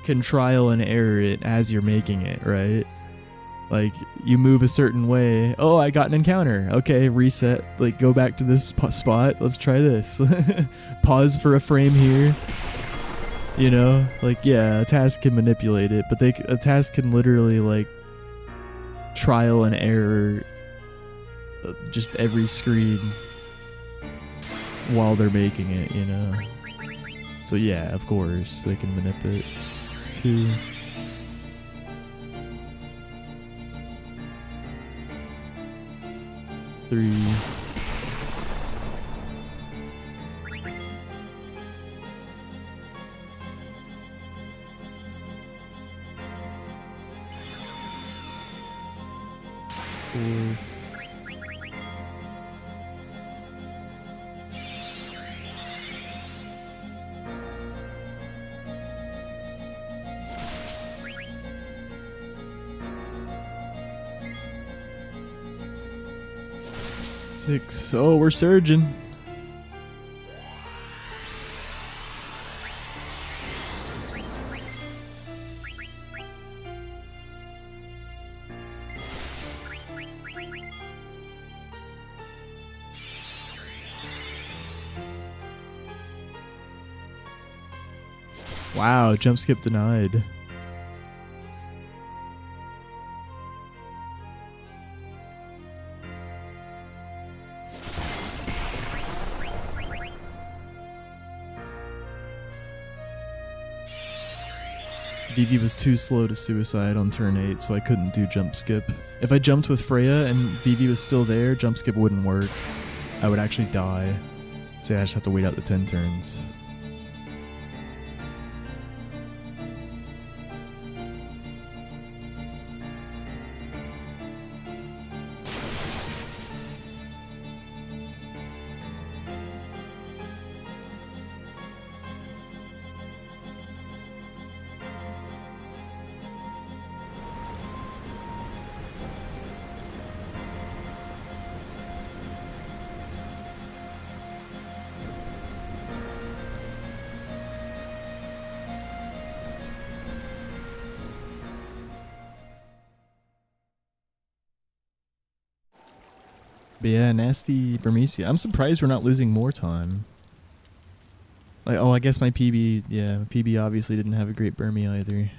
[SPEAKER 1] can trial and error it as you're making it, right? Like, you move a certain way. Oh, I got an encounter. Okay, reset. Like, go back to this spot. Let's try this. Pause for a frame here. You know? Like, yeah, a task can manipulate it, but a task can literally, like, trial and error just every screen while they're making it, you know? So, yeah, of course, they can manipulate too. Three. Four. 6. Oh, we're surging. Wow, jump skip denied. Vivi was too slow to suicide on turn 8, so I couldn't do jump skip. If I jumped with Freya and Vivi was still there, jump skip wouldn't work. I would actually die. So yeah, I just have to wait out the 10 turns. But yeah, nasty Burmecia. I'm surprised we're not losing more time. Like, oh, I guess my PB, yeah, my PB obviously didn't have a great Burmy either.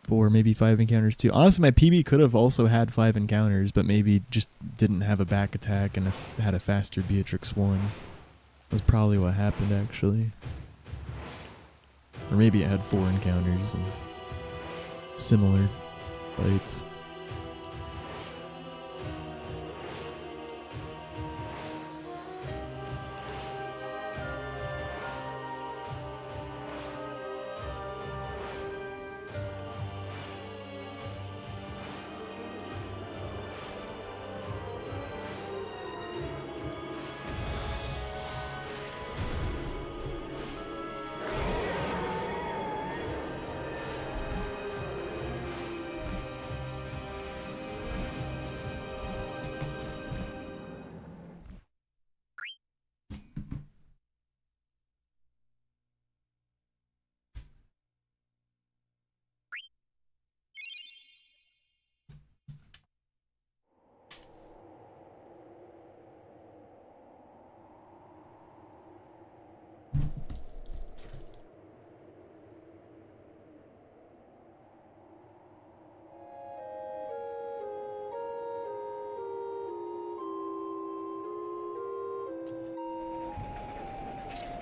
[SPEAKER 1] Or maybe 5 encounters too. Honestly, my PB could have also had 5 encounters, but maybe just didn't have a back attack and had a faster Beatrix 1. That's probably what happened, actually. Or maybe it had 4 encounters and similar fights.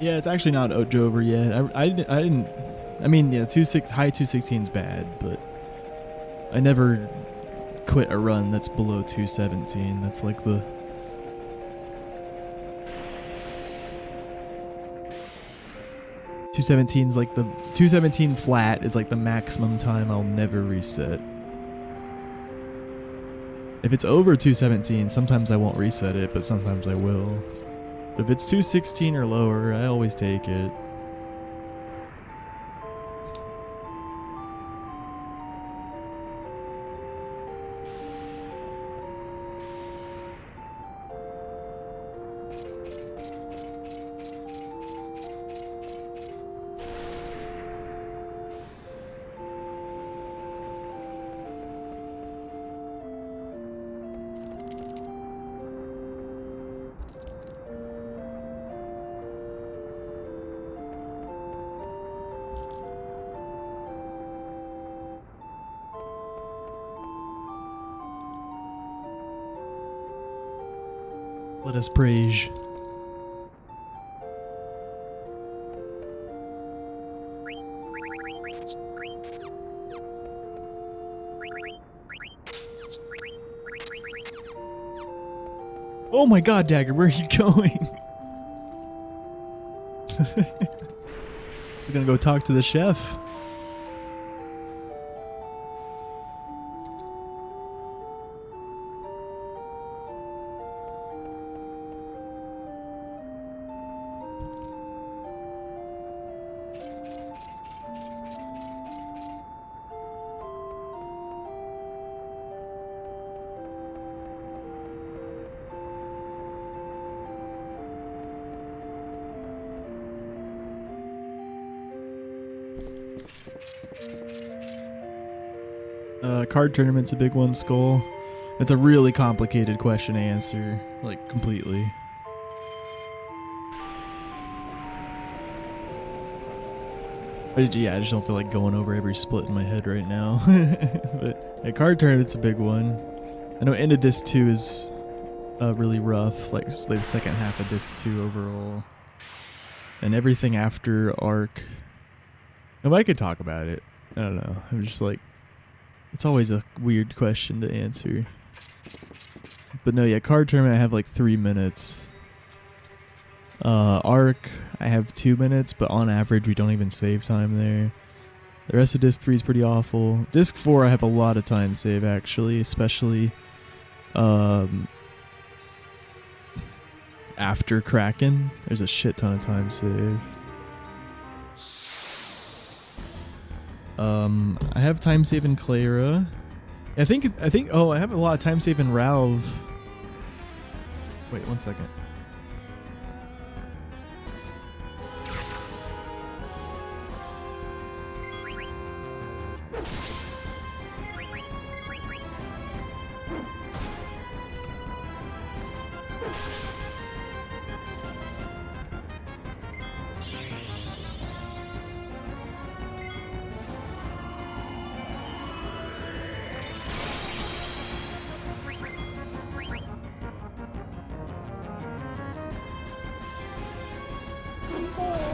[SPEAKER 1] Yeah, it's actually not over yet. I didn't. I mean, yeah, high 216 is bad, but I never quit a run that's below 217. That's like the 217's like the 217 flat is like the maximum time I'll never reset. If it's over 217, sometimes I won't reset it, but sometimes I will. If it's 216 or lower, I always take it. Let us praise. Oh my god, Dagger, where are you going? We're gonna go talk to the chef. Card tournament's a big one, Skull. It's a really complicated question to answer, like, completely. I just don't feel like going over every split in my head right now. But yeah, card tournament's a big one. I know End of Disc 2 is really rough, like the second half of Disc 2 overall. And everything after Arc. No, I could talk about it. I don't know. I'm just like, it's always a weird question to answer. But no, yeah, card tournament I have like 3 minutes. Arc, I have 2 minutes, but on average we don't even save time there. The rest of Disc 3 is pretty awful. Disc 4 I have a lot of time save actually, especially after Kraken. There's a shit ton of time save. I have time save in Clara. I think oh, I have a lot of time save in Ralph. Wait, 1 second.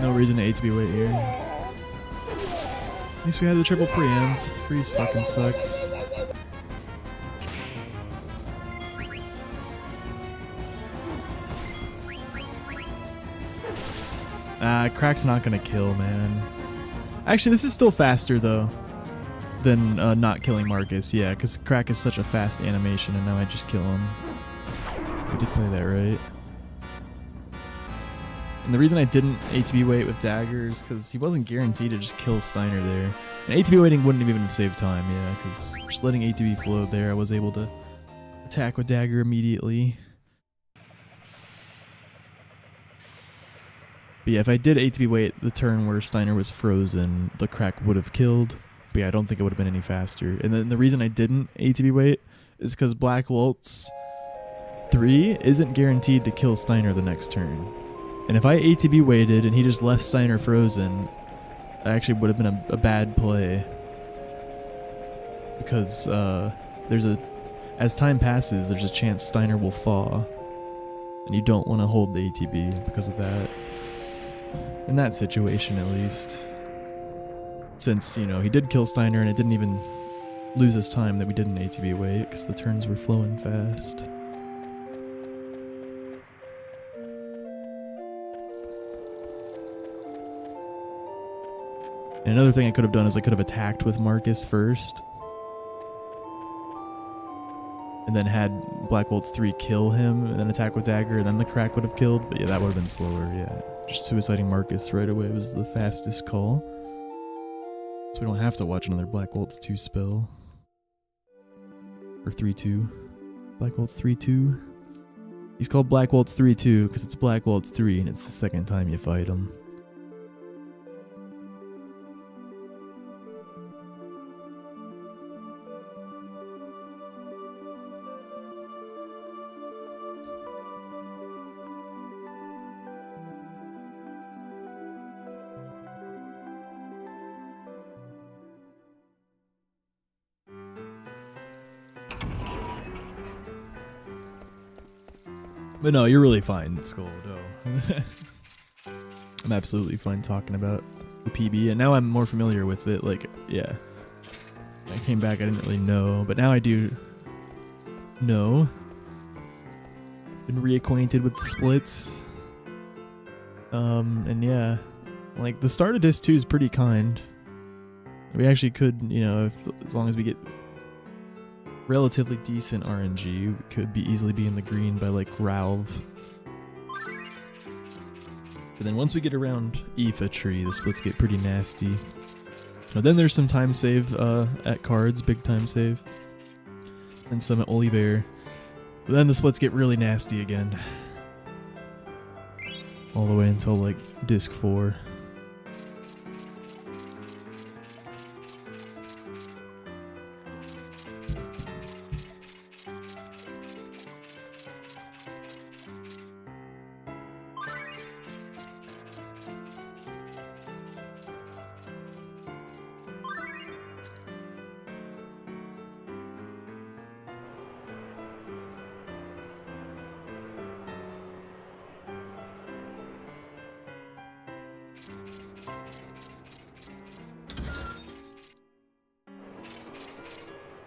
[SPEAKER 1] No reason to ATB wait here. At least we had the triple preempt. Freeze fucking sucks. Crack's not gonna kill, man. Actually, this is still faster though than not killing Marcus. Yeah, because Crack is such a fast animation, and now I just kill him. I did play that right. And the reason I didn't ATB wait with Dagger is because he wasn't guaranteed to just kill Steiner there. And ATB waiting wouldn't even have saved time, yeah, because just letting ATB float there, I was able to attack with Dagger immediately. But yeah, if I did ATB wait the turn where Steiner was frozen, the Crack would have killed. But yeah, I don't think it would have been any faster. And then the reason I didn't ATB wait is because Black Waltz 3 isn't guaranteed to kill Steiner the next turn. And if I ATB waited and he just left Steiner frozen, that actually would have been a bad play. Because as time passes, there's a chance Steiner will thaw. And you don't want to hold the ATB because of that. In that situation, at least. Since, you know, he did kill Steiner and it didn't even lose his time that we didn't ATB wait because the turns were flowing fast. And another thing I could have done is I could have attacked with Marcus first. And then had Black Waltz 3 kill him, and then attack with Dagger, and then the Crack would have killed. But yeah, that would have been slower, yeah. Just suiciding Marcus right away was the fastest call. So we don't have to watch another Black Waltz 2 spell. Or 3-2. Black Waltz 3-2. He's called Black Waltz 3-2 because it's Black Waltz 3 and it's the second time you fight him. But no, you're really fine, Skull. No. I'm absolutely fine talking about the PB, and now I'm more familiar with it. Like, yeah. I came back, I didn't really know, but now I do know. Been reacquainted with the splits. And yeah. Like, the start of Disc 2 is pretty kind. We actually could, you know, as long as we get relatively decent RNG, we could easily be in the green by, like, Ralph. But then once we get around Aoife tree, the splits get pretty nasty. Now then there's some time save at cards, big time save. And some at Oliver. But then the splits get really nasty again. All the way until like disc 4.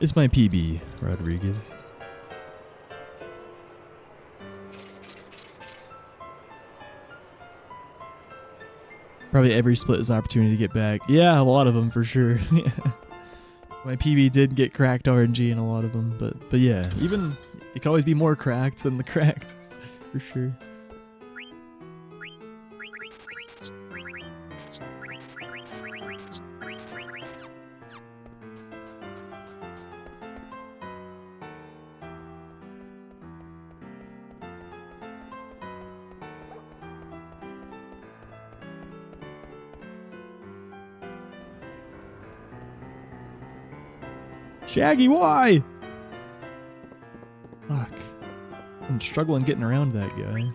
[SPEAKER 1] It's my PB, Rodriguez. Probably every split is an opportunity to get back. Yeah, a lot of them for sure. My PB did get cracked RNG in a lot of them, but yeah, even it can always be more cracked than the cracked, for sure. Shaggy, why? Fuck. I'm struggling getting around that guy.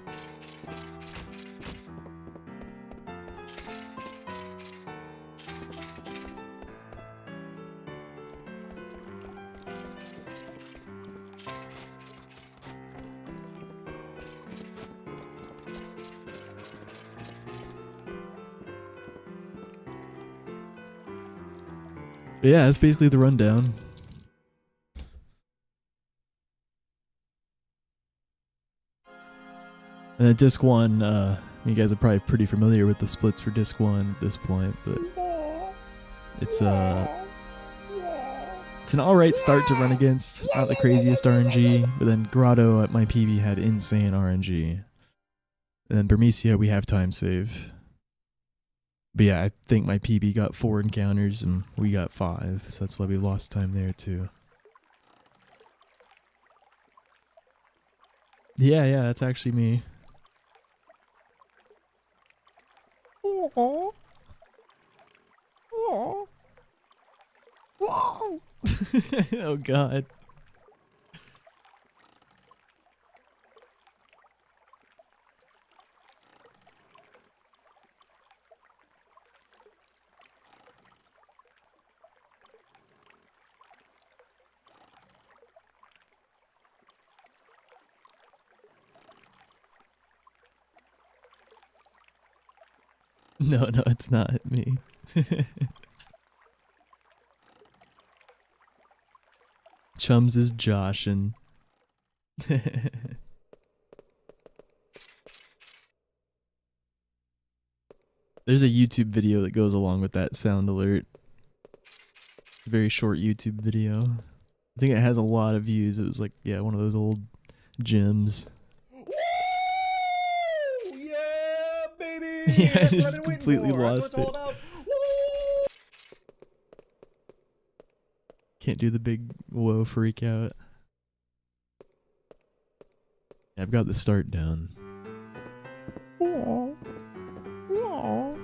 [SPEAKER 1] But yeah, that's basically the rundown. And then disc 1, you guys are probably pretty familiar with the splits for disc 1 at this point, but it's an alright start to run against. Not the craziest RNG, but then Grotto at my PB had insane RNG. And then Bermesia, we have time save. But yeah, I think my PB got 4 encounters and we got 5, so that's why we lost time there too. Yeah, that's actually me. Oh. Oh. Whoa. Oh god. No, it's not me. Chums is Joshin. There's a YouTube video that goes along with that sound alert. Very short YouTube video. I think it has a lot of views. It was like, yeah, one of those old gems. Yeah, I just completely lost it. Can't do the big whoa freak out. Yeah, I've got the start down. Aww. Aww.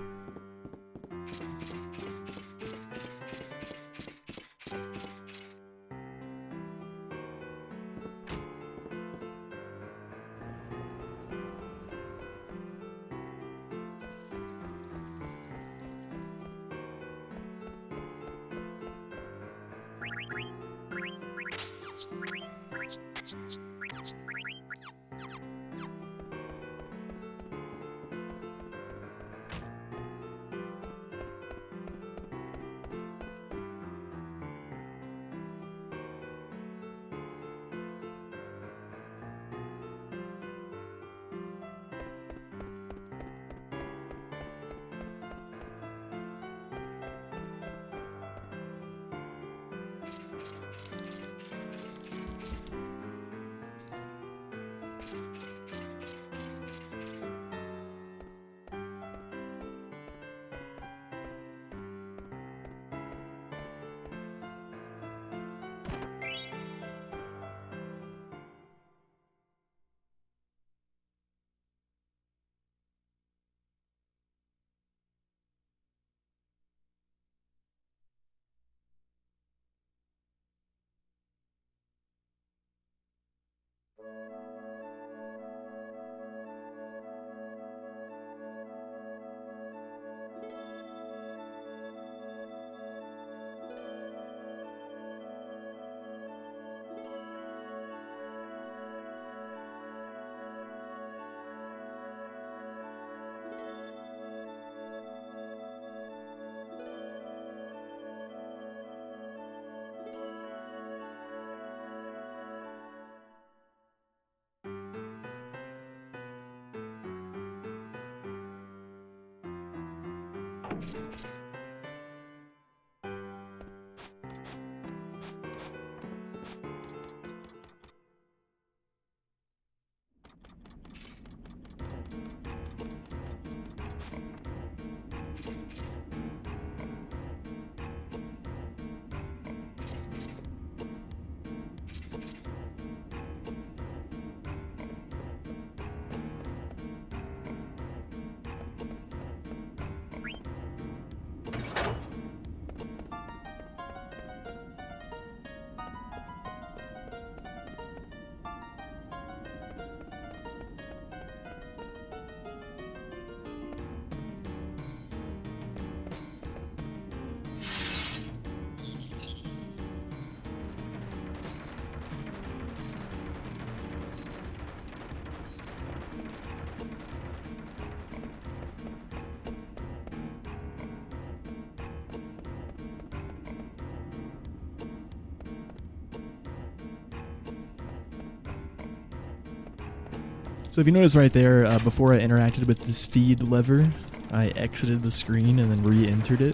[SPEAKER 1] So if you notice right there, before I interacted with this feed lever, I exited the screen and then re-entered it.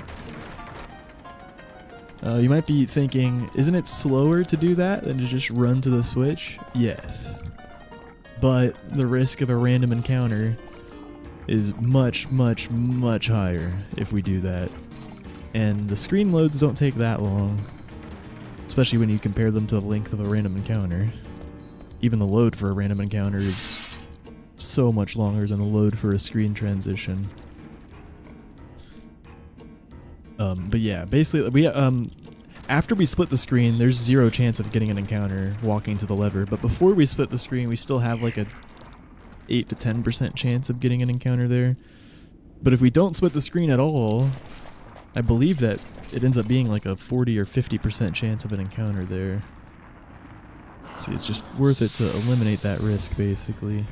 [SPEAKER 1] You might be thinking, isn't it slower to do that than to just run to the switch? Yes. But the risk of a random encounter is much, much, much higher if we do that. And the screen loads don't take that long, especially when you compare them to the length of a random encounter. Even the load for a random encounter is so much longer than the load for a screen transition. But yeah, basically we after we split the screen, there's 0 chance of getting an encounter walking to the lever, but before we split the screen, we still have like a 8 to 10% chance of getting an encounter there. But if we don't split the screen at all, I believe that it ends up being like a 40 or 50% chance of an encounter there. See, it's just worth it to eliminate that risk, basically.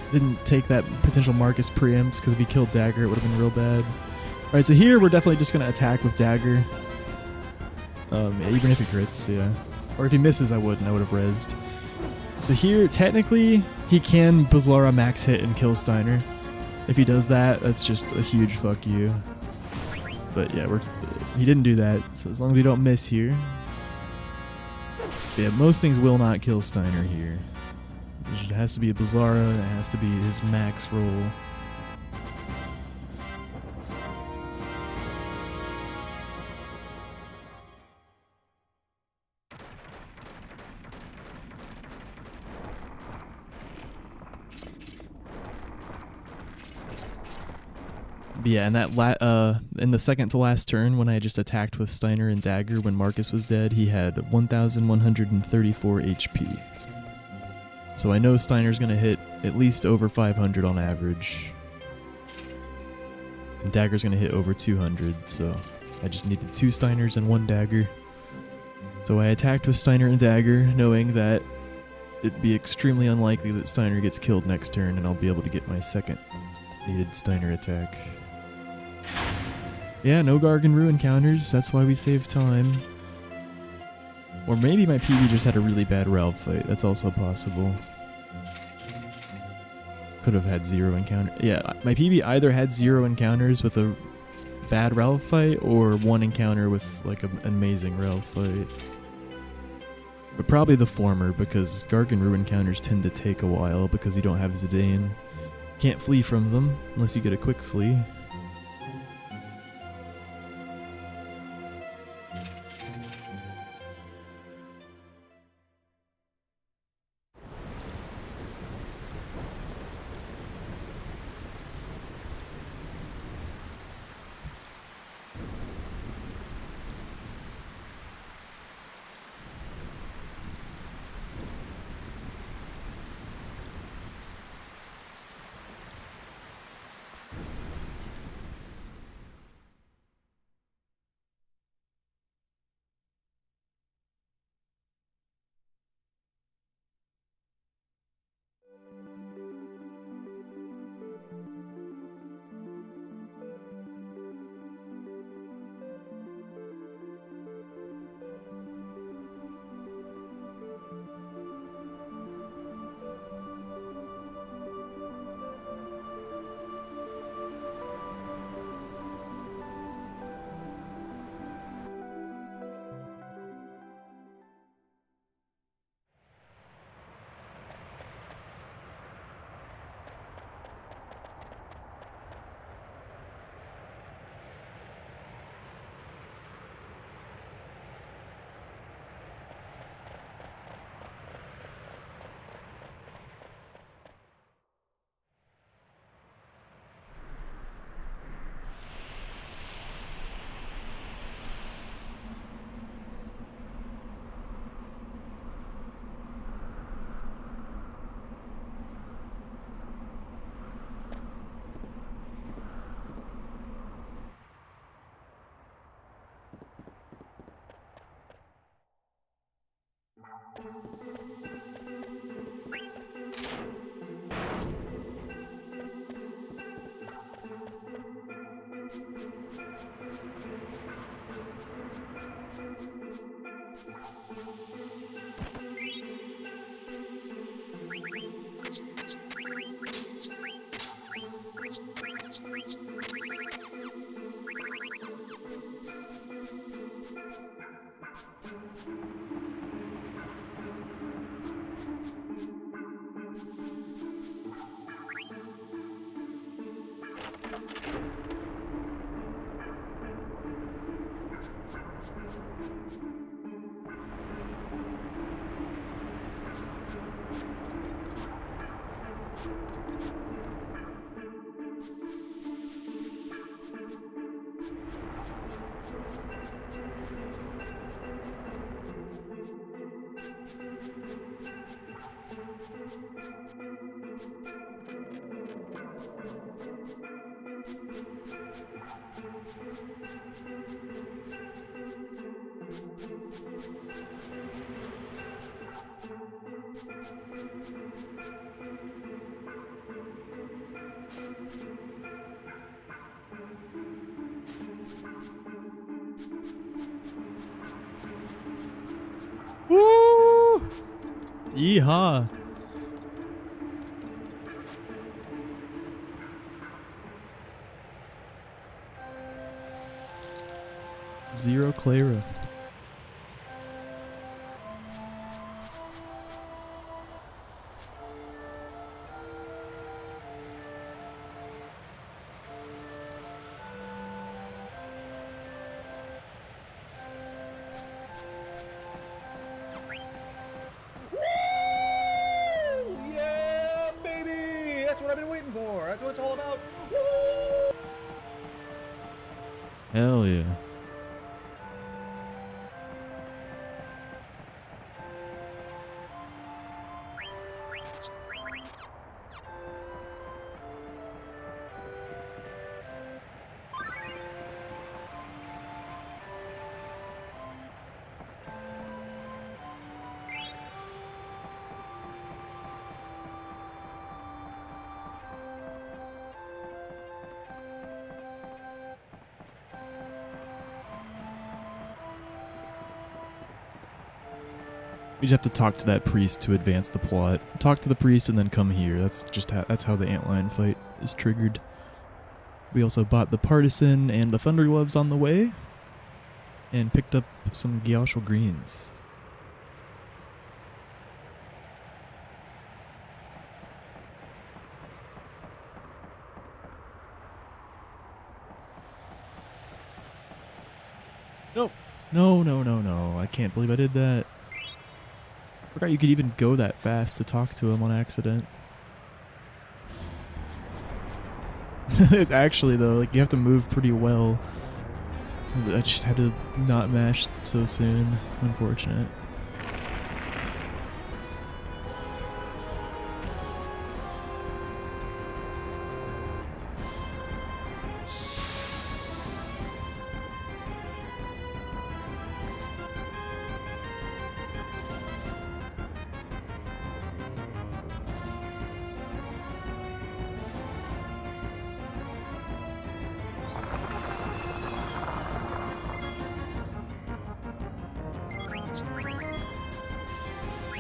[SPEAKER 1] Didn't take that potential Marcus preempt, because if he killed Dagger, it would have been real bad. Alright, so here we're definitely just going to attack with Dagger. Yeah, even if he crits, yeah. Or if he misses, I would have rezzed. So here, technically, he can Bazlara max hit and kill Steiner. If he does that, that's just a huge fuck you. But yeah, he didn't do that, so as long as we don't miss here. Yeah, most things will not kill Steiner here. It has to be a Bazlara, and it has to be his max roll. But yeah, and that in the second to last turn, when I just attacked with Steiner and Dagger when Marcus was dead, he had 1,134 HP. So I know Steiner's going to hit at least over 500 on average. And Dagger's going to hit over 200, so I just needed 2 Steiners and 1 Dagger. So I attacked with Steiner and Dagger, knowing that it'd be extremely unlikely that Steiner gets killed next turn, and I'll be able to get my second needed Steiner attack. Yeah, no Garganru encounters, that's why we save time. Or maybe my PB just had a really bad Ralph fight. That's also possible. Could have had 0 encounter. Yeah, my PB either had 0 encounters with a bad Ralph fight or 1 encounter with like an amazing Ralph fight. But probably the former, because Garganru encounters tend to take a while because you don't have Zidane. Can't flee from them unless you get a quick flee. Woo! Yeehaw! Zero Clara.
[SPEAKER 3] Yeah, baby! That's what I've been waiting for. That's what it's all about. Woo!
[SPEAKER 1] Hell yeah. We just have to talk to that priest to advance the plot. Talk to the priest and then come here. That's just that's how the antlion fight is triggered. We also bought the partisan and the thunder gloves on the way, and picked up some Gyashal greens. No, no, no, no, no! I can't believe I did that. Forgot you could even go that fast to talk to him on accident. Actually, though, like you have to move pretty well. I just had to not mash so soon. Unfortunate.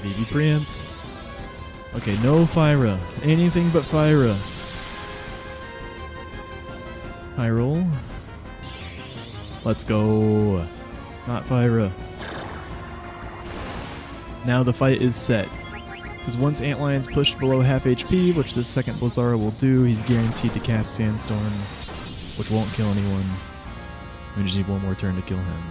[SPEAKER 1] Baby preempt. Okay, no Fyra. Anything but Fyra. High roll. Let's go. Not Fyra. Now the fight is set. Because once Antlion's pushed below half HP, which this second Blizzara will do, he's guaranteed to cast Sandstorm, which won't kill anyone. We just need one more turn to kill him.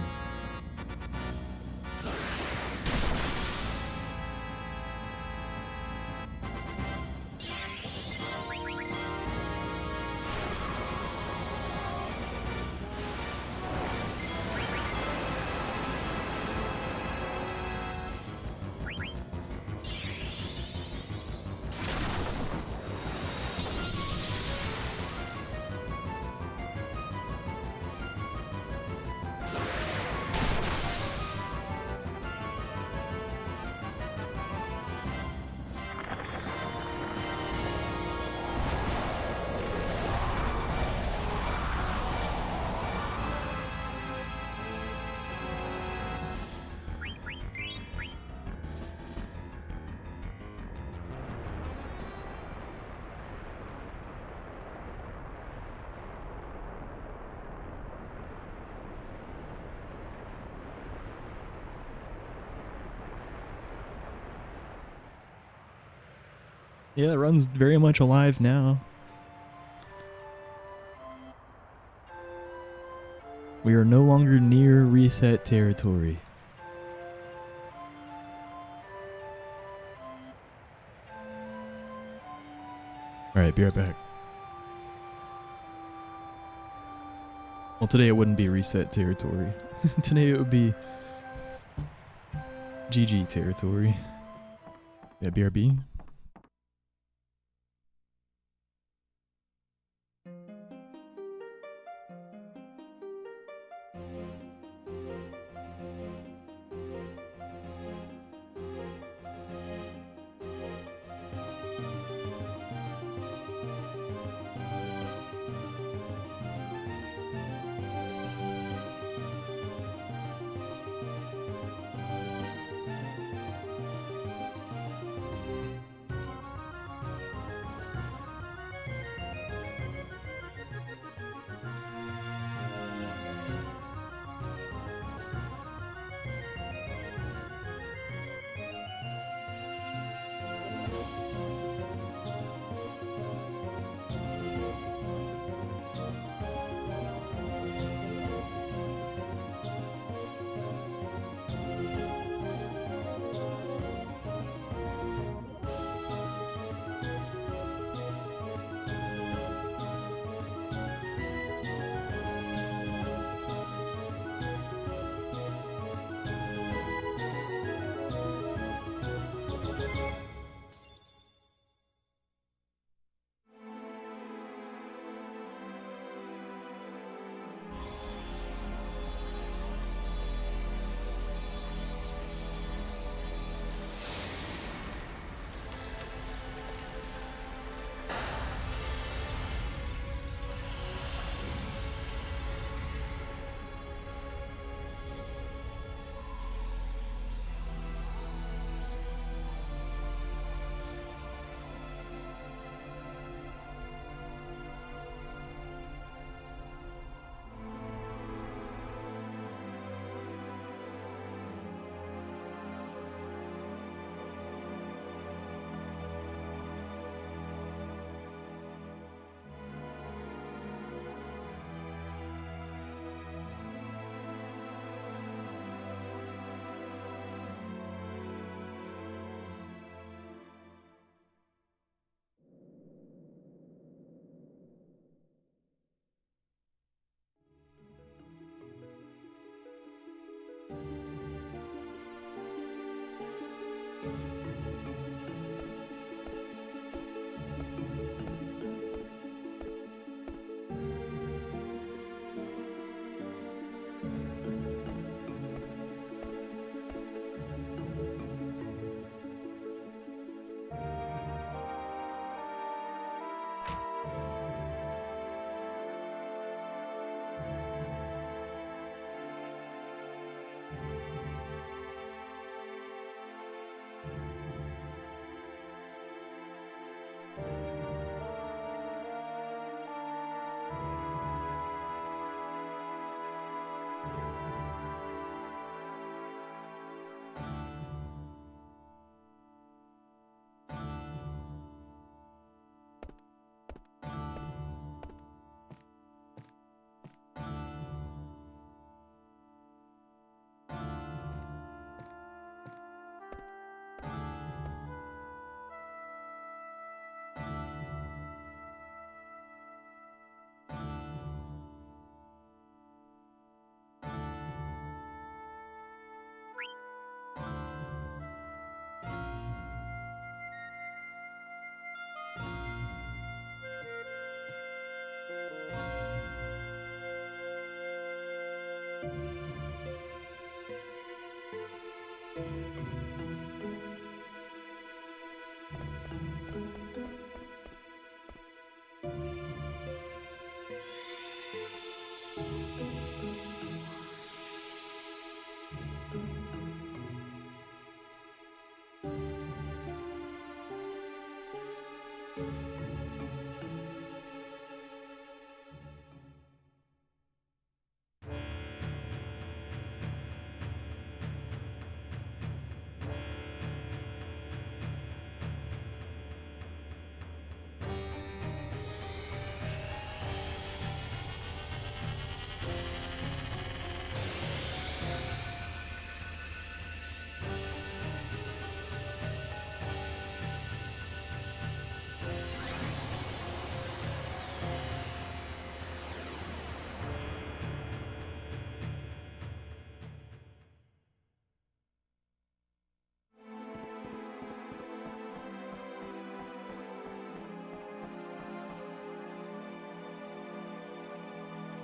[SPEAKER 1] Yeah, it run's very much alive now. We are no longer near reset territory. Alright, be right back. Well, today it wouldn't be reset territory. Today it would be GG territory. Yeah, BRB.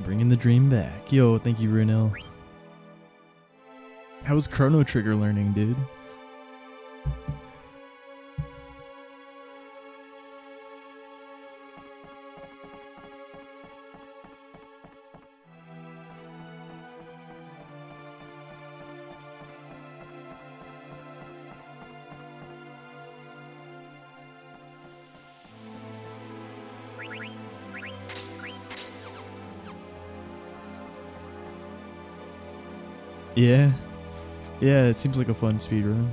[SPEAKER 1] Bringing the dream back. Yo, thank you, Runel. How was Chrono Trigger learning, dude? Yeah. Yeah, it seems like a fun speedrun.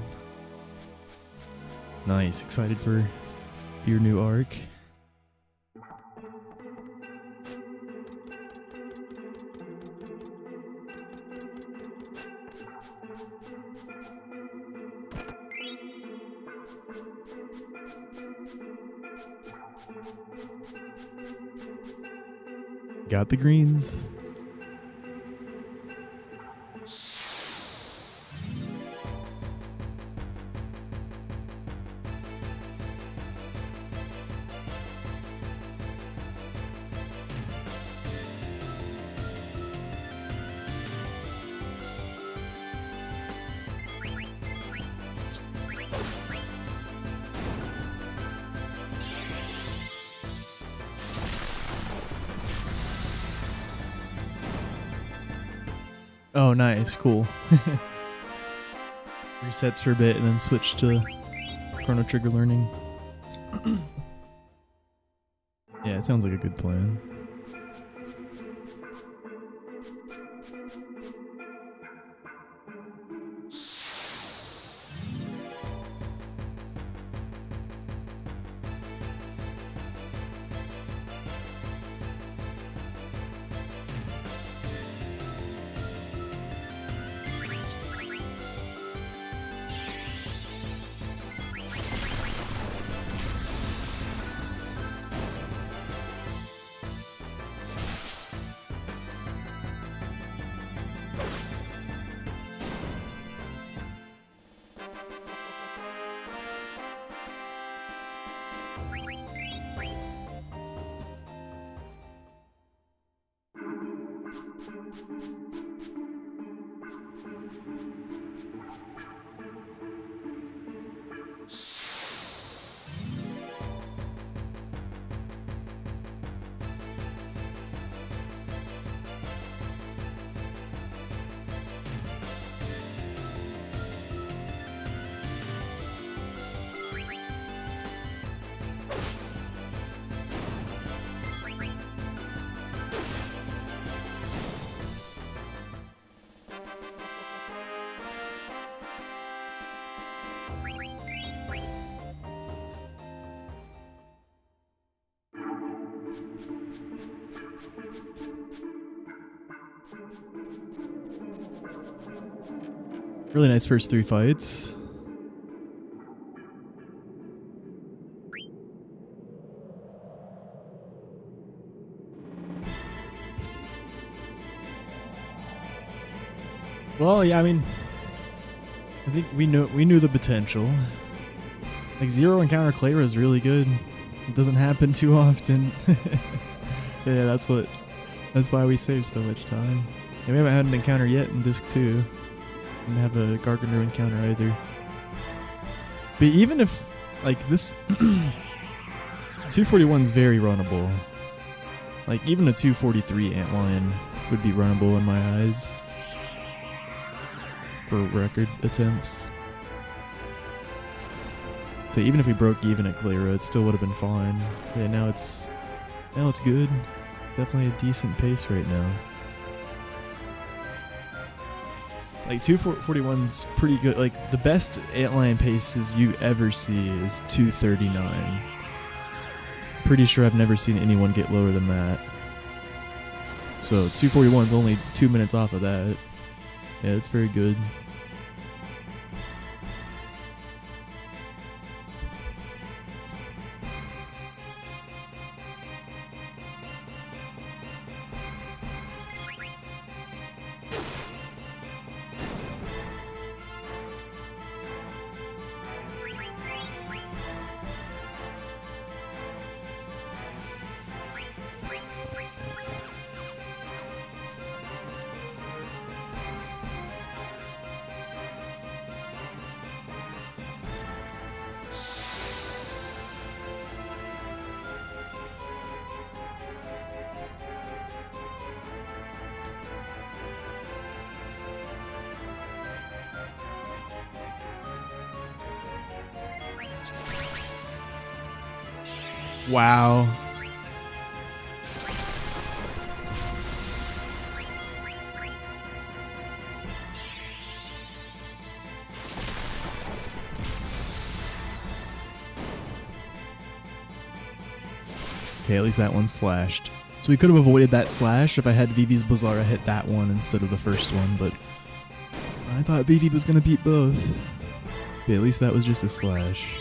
[SPEAKER 1] Nice. Excited for your new arc. Got the greens. Oh, nice. Cool. Resets for a bit and then switch to Chrono Trigger learning. Yeah, it sounds like a good plan. Really nice first 3 fights. Well, yeah, I mean, I think we knew the potential. Like Zero Encounter Clara is really good. It doesn't happen too often. Yeah, that's why we save so much time. And we haven't had an encounter yet in Disc 2. Didn't have a Gargano encounter either. But even if, like, this 241 is very runnable. Like, even a 243 Antlion would be runnable in my eyes for record attempts. So even if we broke even at Clara, it still would have been fine. Yeah, now it's good. Definitely a decent pace right now. Like 241's pretty good. Like the best Antlion paces you ever see is 239. Pretty sure I've never seen anyone get lower than that. So 241's only 2 minutes off of that. Yeah, it's very good. Wow. Okay, at least that one's slashed. So we could have avoided that slash if I had Vivi's Bizarra hit that one instead of the first one, but I thought Vivi was gonna beat both. Okay, at least that was just a slash.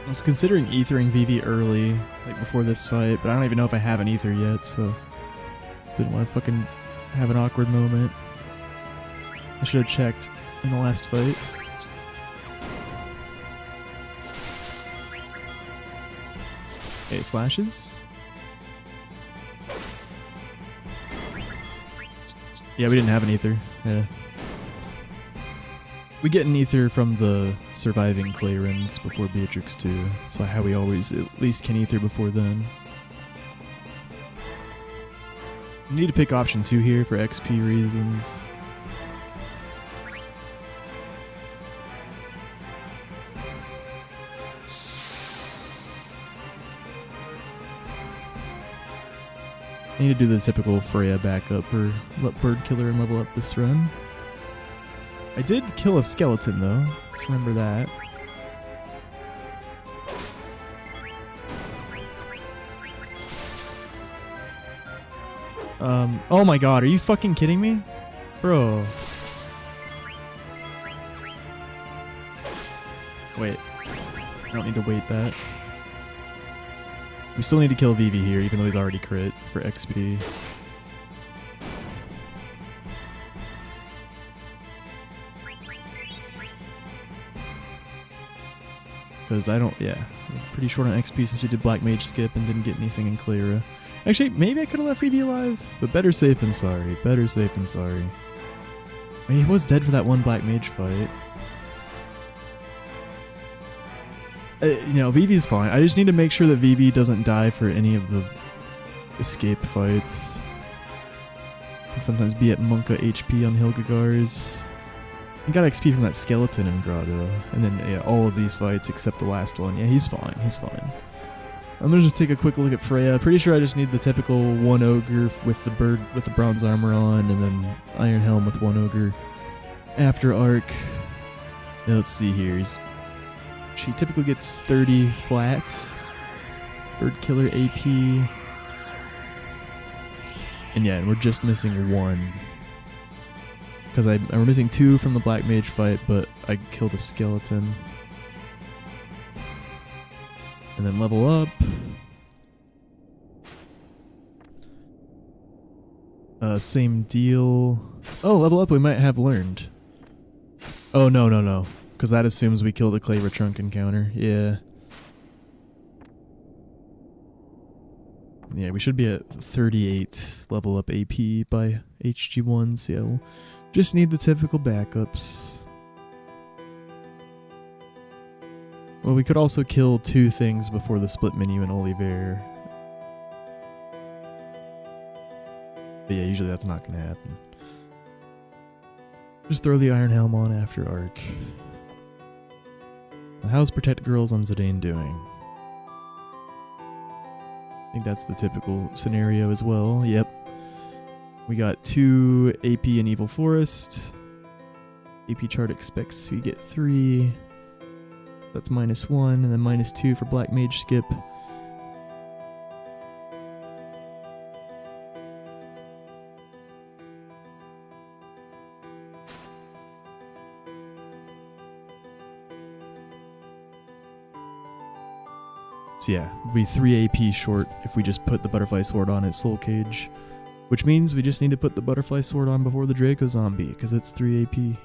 [SPEAKER 1] I was considering ethering Vivi early, like before this fight, but I don't even know if I have an ether yet, so didn't want to fucking have an awkward moment. I should have checked in the last fight. Okay, slashes. Yeah, we didn't have an ether. Yeah. We get an ether from the surviving clay runs before Beatrix 2. That's why how we always at least can ether before then. You need to pick option 2 here for XP reasons. I need to do the typical Freya backup for Bird Killer and level up this run. I did kill a skeleton though, let's remember that. Oh my god, are you fucking kidding me? Bro. Wait, I don't need to wait that. We still need to kill Vivi here, even though he's already crit for XP. Because I don't, yeah, I'm pretty short on XP since we did Black Mage skip and didn't get anything in Clara. Actually, maybe I could have left Vivi alive, but better safe than sorry. Better safe than sorry. I mean, he was dead for that one Black Mage fight. You know, Vivi's fine. I just need to make sure that Vivi doesn't die for any of the escape fights. Can sometimes be at Monka HP on Hilgagars. He got XP from that skeleton in Grotto. And then, yeah, all of these fights except the last one. Yeah, he's fine. He's fine. I'm gonna just take a quick look at Freya. Pretty sure I just need the typical one ogre with the bird with the bronze armor on, and then Iron Helm with one ogre after arc. Now let's see here. She typically gets 30 flat. Bird Killer AP. And yeah, and we're just missing one. Because we're missing 2 from the Black Mage fight, but I killed a skeleton. And then level up. Same deal. Oh, level up we might have learned. Oh, no. Because that assumes we killed a Claver Trunk encounter. Yeah. Yeah, we should be at 38 level up AP by HG1, so yeah, we'll just need the typical backups. Well, we could also kill 2 things before the split menu in Oliver. But yeah, usually that's not gonna happen. Just throw the Iron Helm on after Arc. How's Protect Girls on Zidane doing? I think that's the typical scenario as well. Yep. We got 2 AP in Evil Forest. AP chart expects we get 3. That's -1, and then -2 for Black Mage Skip. So yeah, it'll be 3 AP short if we just put the Butterfly Sword on at Soul Cage. Which means we just need to put the Butterfly Sword on before the Draco Zombie, because it's 3 AP.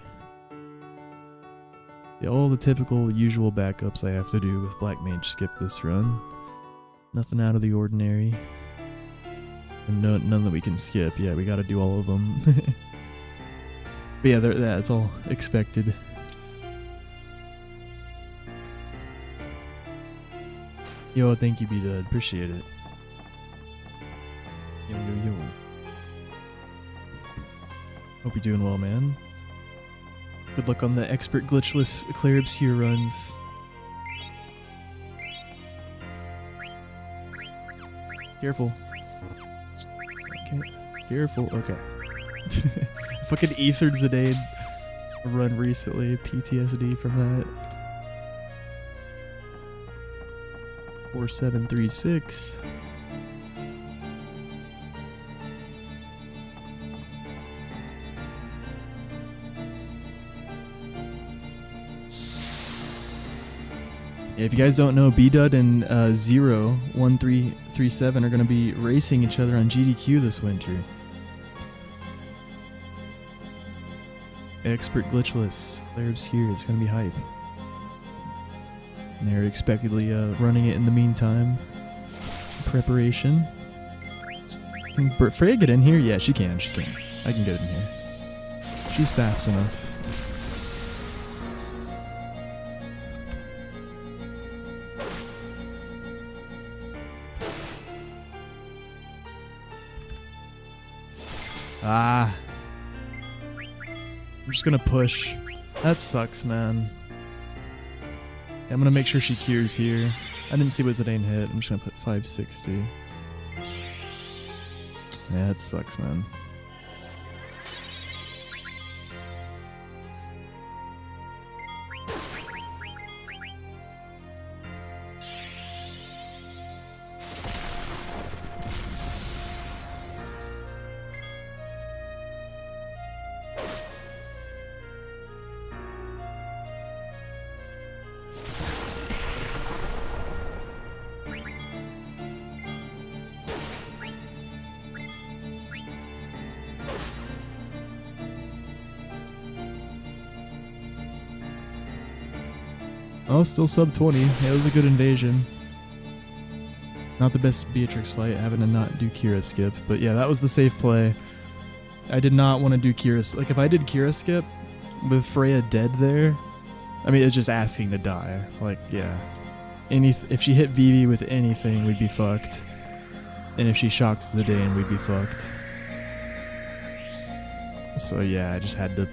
[SPEAKER 1] Yeah, all the typical usual backups I have to do with Black Mage Skip this run. Nothing out of the ordinary. And none that we can skip. Yeah, we gotta do all of them. But yeah, that's all expected. Yo, thank you, B-Dud. Appreciate it. Yo, yo, yo. Hope you're doing well, man. Good luck on the expert glitchless Clarib's here runs. Careful. Okay. Careful. Okay. Fucking ethered Zidane run recently. PTSD from that. 4736. Yeah, if you guys don't know, B-Dud and 01337 are going to be racing each other on GDQ this winter. Expert glitchless. Clarib's here. It's going to be hype. And they're expectedly running it in the meantime. Preparation. Can Freya get in here? Yeah, she can. She can. I can get in here. She's fast enough. Ah. I'm just gonna push. That sucks, man. I'm gonna make sure she cures here. I didn't see what Zidane hit. I'm just gonna put 560. Yeah, that sucks, man. Oh, still sub 20. Yeah, it was a good invasion. Not the best Beatrix fight, having to not do Kira skip. But yeah, that was the safe play. I did not want to do Kira. Like, if I did Kira skip with Freya dead there, I mean, it's just asking to die. Like, yeah. If she hit Vivi with anything, we'd be fucked. And if she shocks Zidane, we'd be fucked. So yeah, I just had to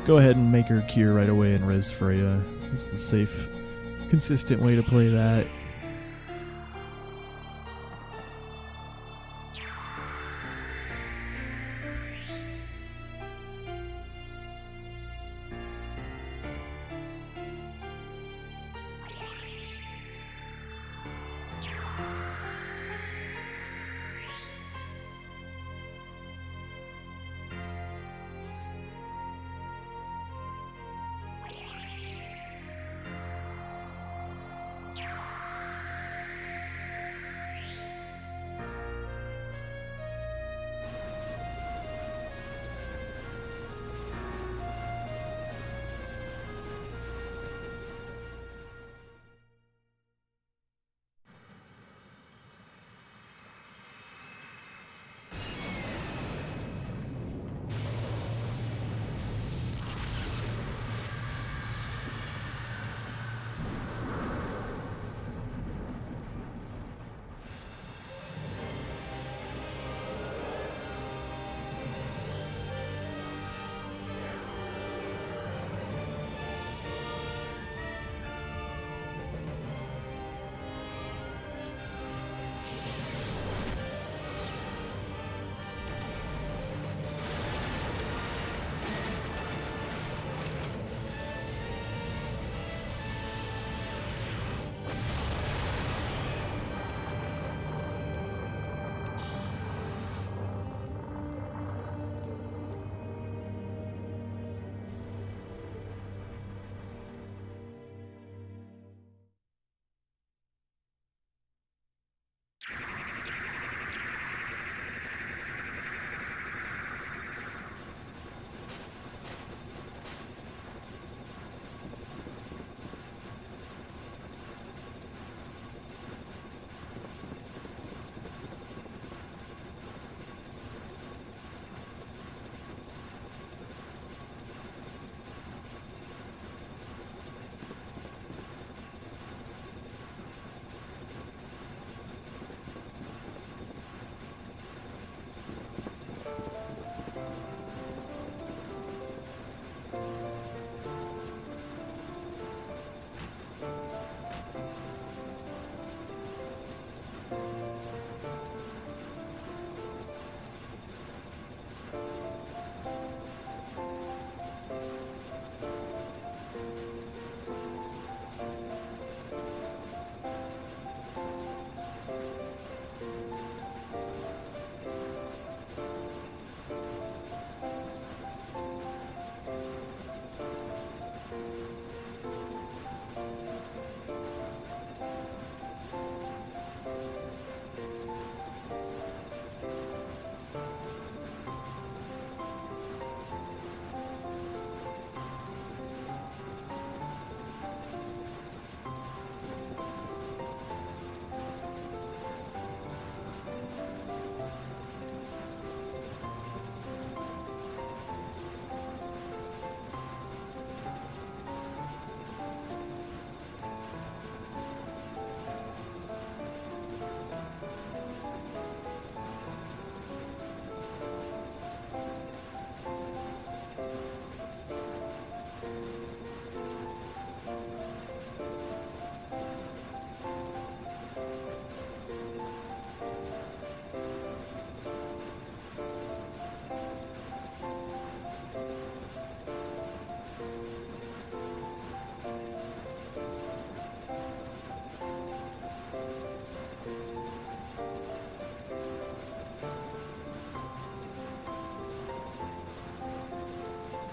[SPEAKER 1] go ahead and make her cure right away and res Freya. It's the safe, consistent way to play that.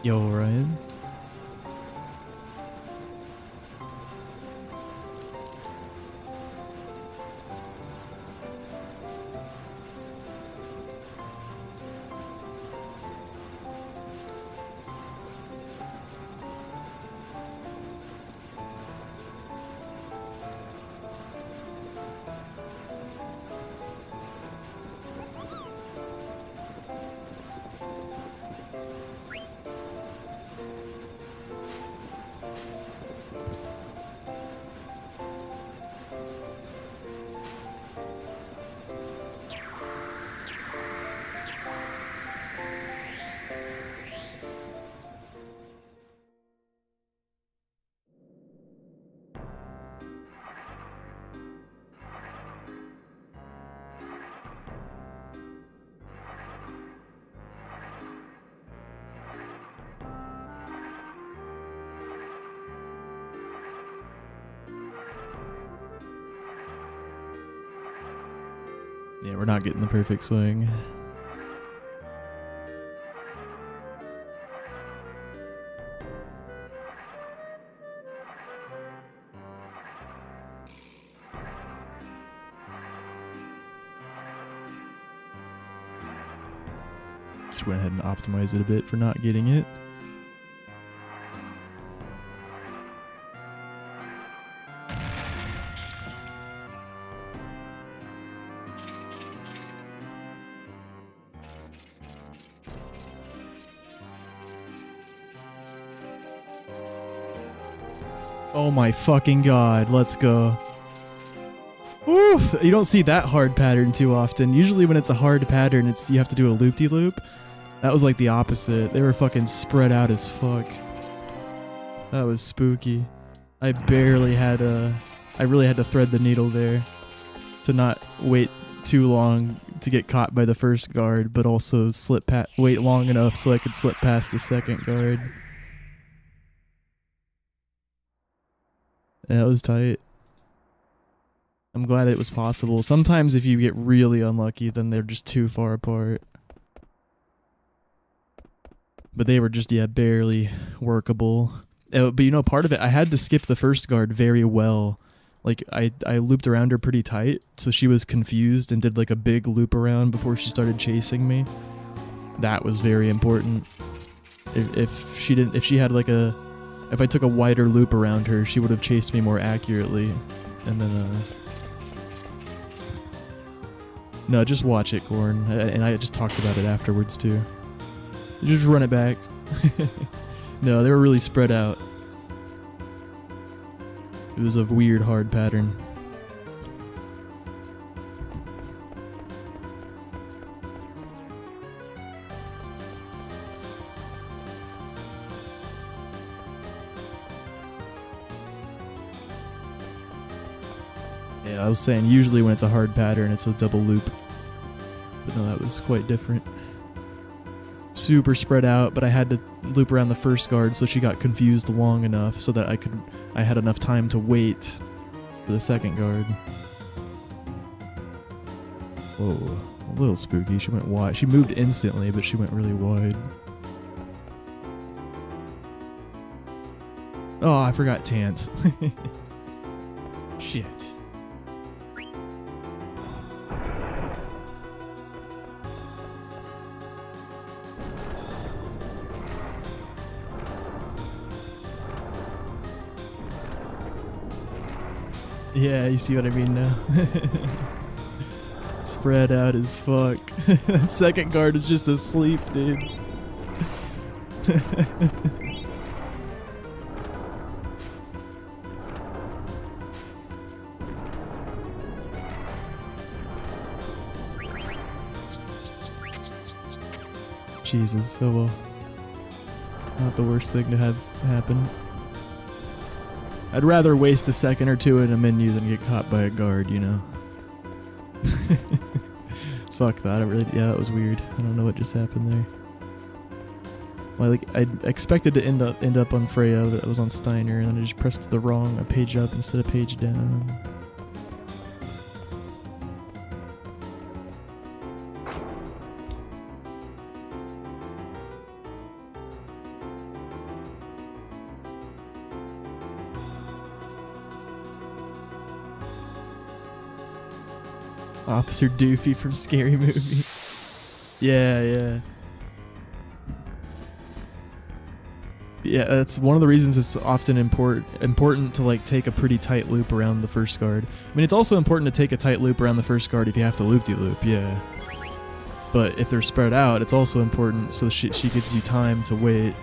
[SPEAKER 1] Yo, Ryan. Yeah, we're not getting the perfect swing. Just went ahead and optimized it a bit for not getting it. Oh my fucking god, let's go. Woo! You don't see that hard pattern too often. Usually when it's a hard pattern, it's you have to do a loop-de-loop. That was like the opposite. They were fucking spread out as fuck. That was spooky. I really had to thread the needle there to not wait too long to get caught by the first guard, but also wait long enough so I could slip past the second guard. Yeah, it was tight. I'm glad it was possible. Sometimes if you get really unlucky, then they're just too far apart. But they were just, yeah, barely workable. But you know, part of it, I had to skip the first guard very well. Like, I looped around her pretty tight, so she was confused and did like a big loop around before she started chasing me. That was very important. If she had like if I took a wider loop around her, she would have chased me more accurately. And then, no, just watch it, Gorn. And I just talked about it afterwards, too. Just run it back. No, they were really spread out. It was a weird, hard pattern. Yeah, I was saying usually when it's a hard pattern, it's a double loop. But no, that was quite different. Super spread out, but I had to loop around the first guard so she got confused long enough so that I had enough time to wait for the second guard. Whoa, a little spooky. She went wide. She moved instantly, but she went really wide. Oh, I forgot Tant. Shit. Yeah, you see what I mean now. Spread out as fuck. That second guard is just asleep, dude. Jesus, oh well. Not the worst thing to have happen. I'd rather waste a second or two in a menu than get caught by a guard, you know? Fuck that, that was weird. I don't know what just happened there. Well, I expected to end up on Freya, but I was on Steiner, and then I just pressed the wrong page up instead of page down. Officer Doofy from Scary Movie. Yeah, yeah. Yeah, that's one of the reasons it's often important to like take a pretty tight loop around the first guard. I mean, it's also important to take a tight loop around the first guard if you have to loop-de-loop, yeah. But if they're spread out, it's also important so she gives you time to wait.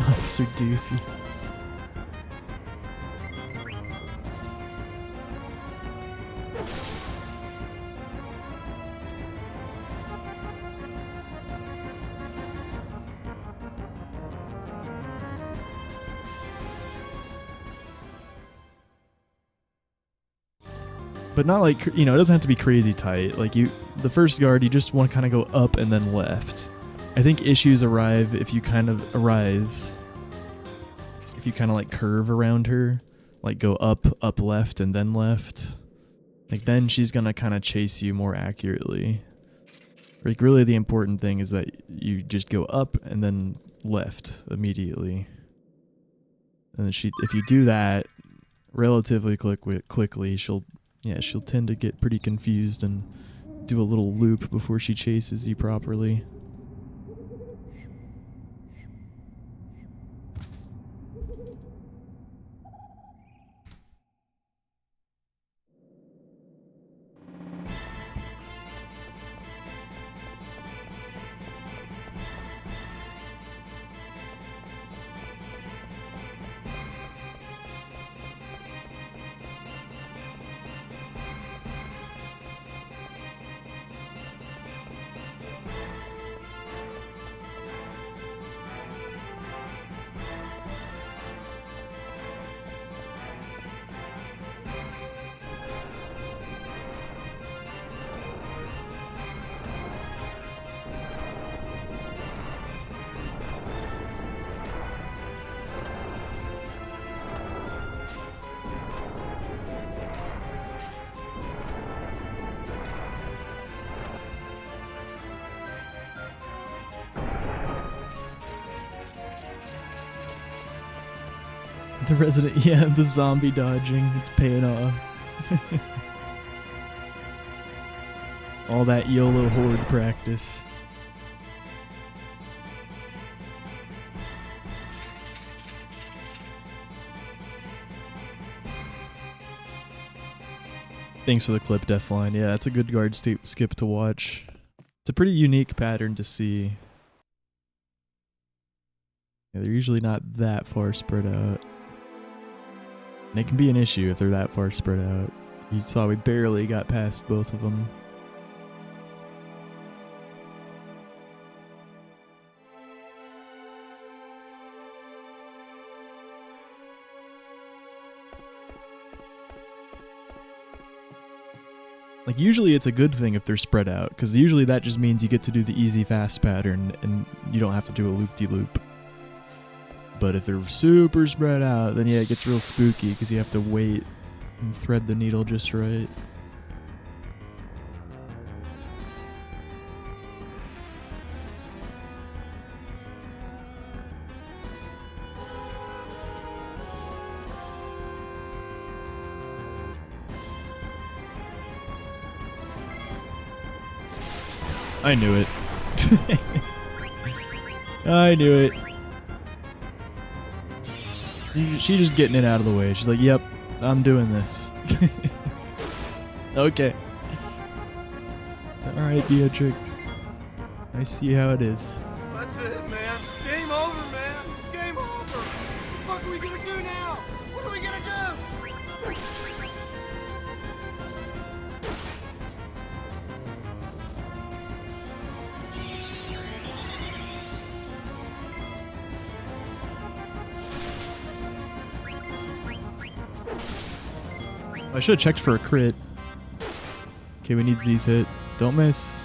[SPEAKER 1] Officer Doofy. But not like, you know, it doesn't have to be crazy tight. Like the first guard, you just want to kind of go up and then left. I think issues arrive if you kind of like curve around her, like go up, left, and then left. Like then she's gonna kind of chase you more accurately. Like really the important thing is that you just go up and then left immediately. And then if you do that relatively quickly, she'll tend to get pretty confused and do a little loop before she chases you properly. The resident, yeah, the zombie dodging, it's paying off. All that YOLO horde practice. Thanks for the clip, Deathline. Yeah, it's a good guard skip to watch. It's a pretty unique pattern to see. Yeah, they're usually not that far spread out. And it can be an issue if they're that far spread out. You saw we barely got past both of them. Like usually it's a good thing if they're spread out, because usually that just means you get to do the easy fast pattern and you don't have to do a loop-de-loop. But if they're super spread out, then yeah, it gets real spooky because you have to wait and thread the needle just right. I knew it. I knew it. She's just getting it out of the way. She's like, yep, I'm doing this. Okay. Alright, Beatrix. I see how it is.
[SPEAKER 2] That's it, man. Game over, man. Game over. What the fuck are we gonna do now? What are we gonna do?
[SPEAKER 1] I should have checked for a crit. Okay, we need Z's hit. Don't miss.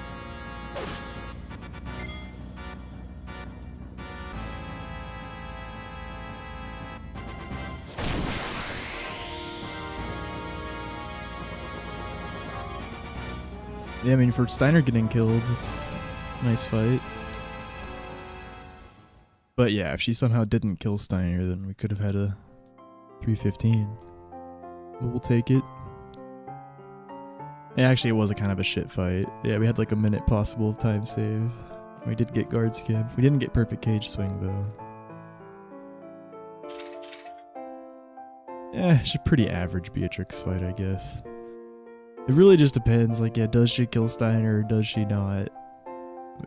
[SPEAKER 1] Yeah, I mean, for Steiner getting killed, it's a nice fight. But yeah, if she somehow didn't kill Steiner, then we could have had a 3:15. We'll take it. Yeah, actually, it was a kind of a shit fight. Yeah, we had like a minute possible time save. We did get guard skip. We didn't get perfect cage swing though. It's a pretty average Beatrix fight, I guess. It really just depends, like, yeah, does she kill Steiner or does she not?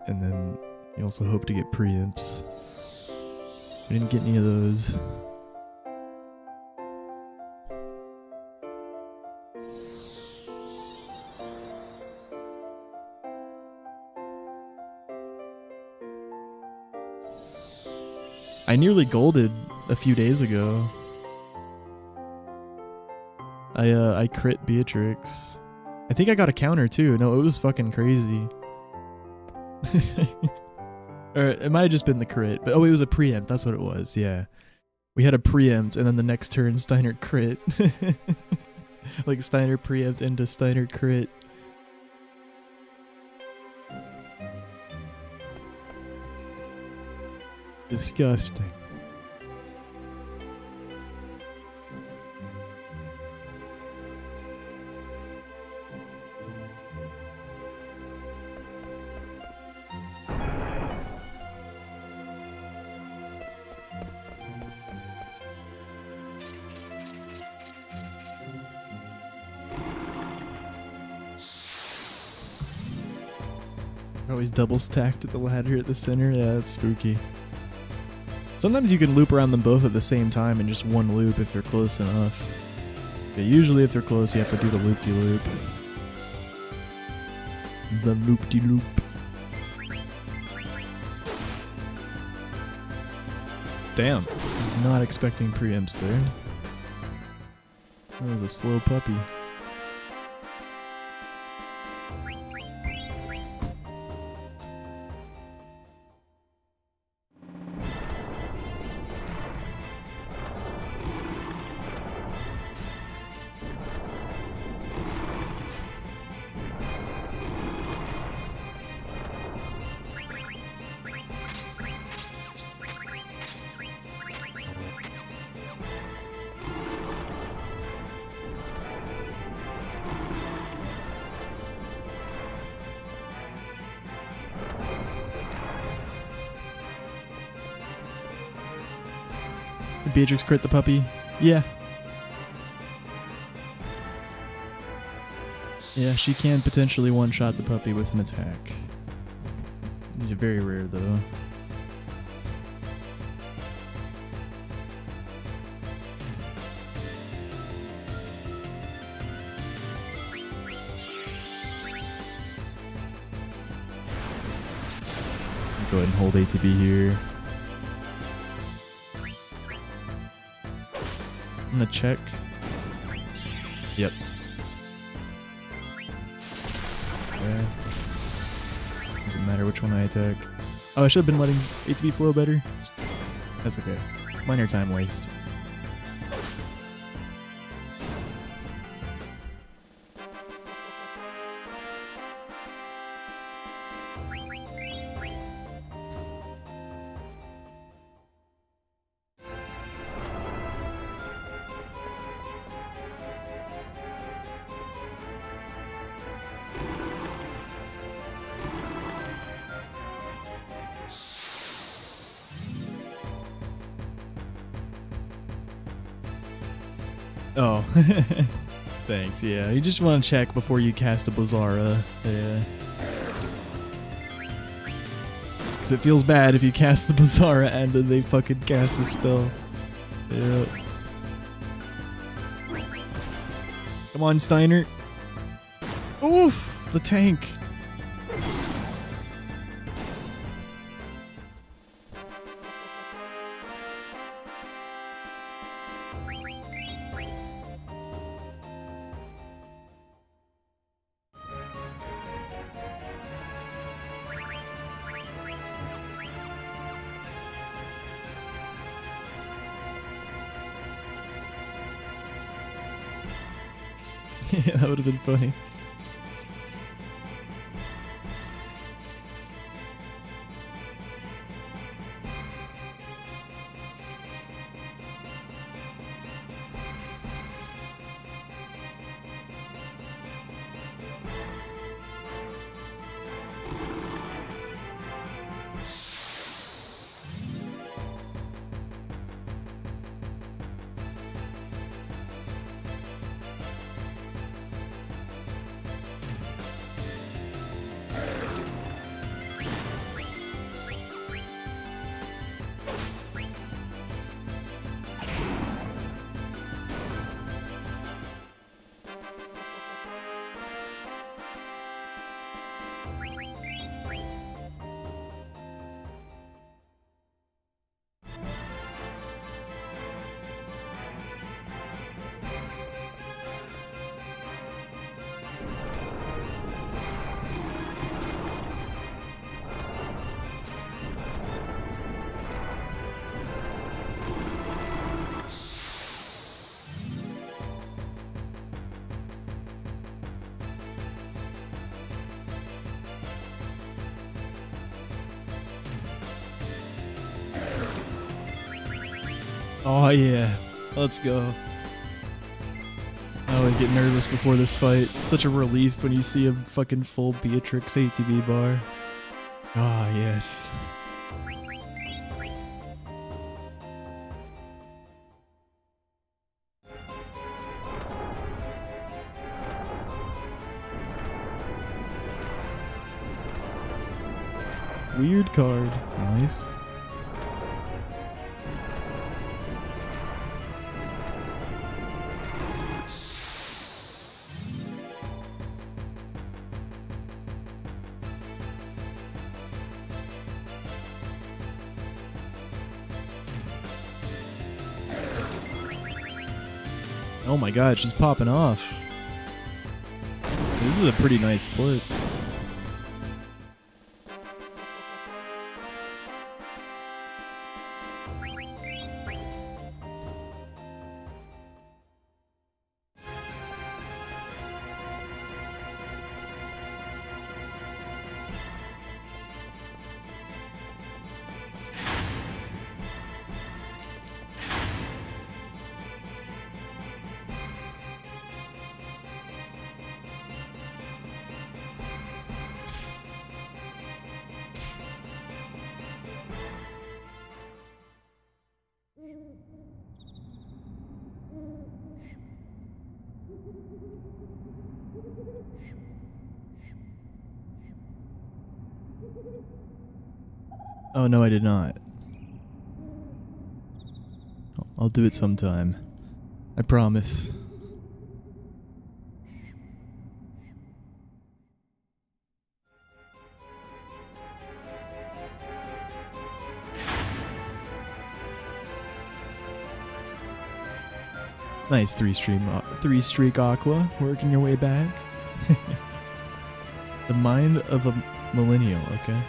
[SPEAKER 1] And then you also hope to get preempts. We didn't get any of those. I nearly golded a few days ago. I crit Beatrix. I think I got a counter too. No, it was fucking crazy. Or it might have just been the crit. But oh, it was a preempt. That's what it was. Yeah. We had a preempt and then the next turn Steiner crit. Like Steiner preempt into Steiner crit. Disgusting. Always double stacked at the ladder at the center. Yeah, that's spooky. Sometimes you can loop around them both at the same time in just one loop if they're close enough. But usually if they're close, you have to do the loop-de-loop. The loop-de-loop. Damn, I was not expecting preempts there. That was a slow puppy. Did Beatrix crit the puppy? Yeah. Yeah, she can potentially one-shot the puppy with an attack. These are very rare, though. Go ahead and hold ATB here. I'm gonna check. Yep. Okay. Doesn't matter which one I attack. Oh, I should have been letting ATB flow better. That's okay. Minor time waste. Oh, thanks. Yeah, you just want to check before you cast a Bizarra. Yeah. Because it feels bad if you cast the Bizarra and then they fucking cast a spell. Yeah. Come on, Steiner. Oof! The tank. Yeah, that would have been funny. Oh yeah, let's go. I always get nervous before this fight. It's such a relief when you see a fucking full Beatrix ATV bar. Ah yes. Weird card. Nice. Oh my god, she's popping off. This is a pretty nice split. Oh no, I did not. I'll do it sometime. I promise. Nice three streak aqua, working your way back. The mind of a millennial, okay?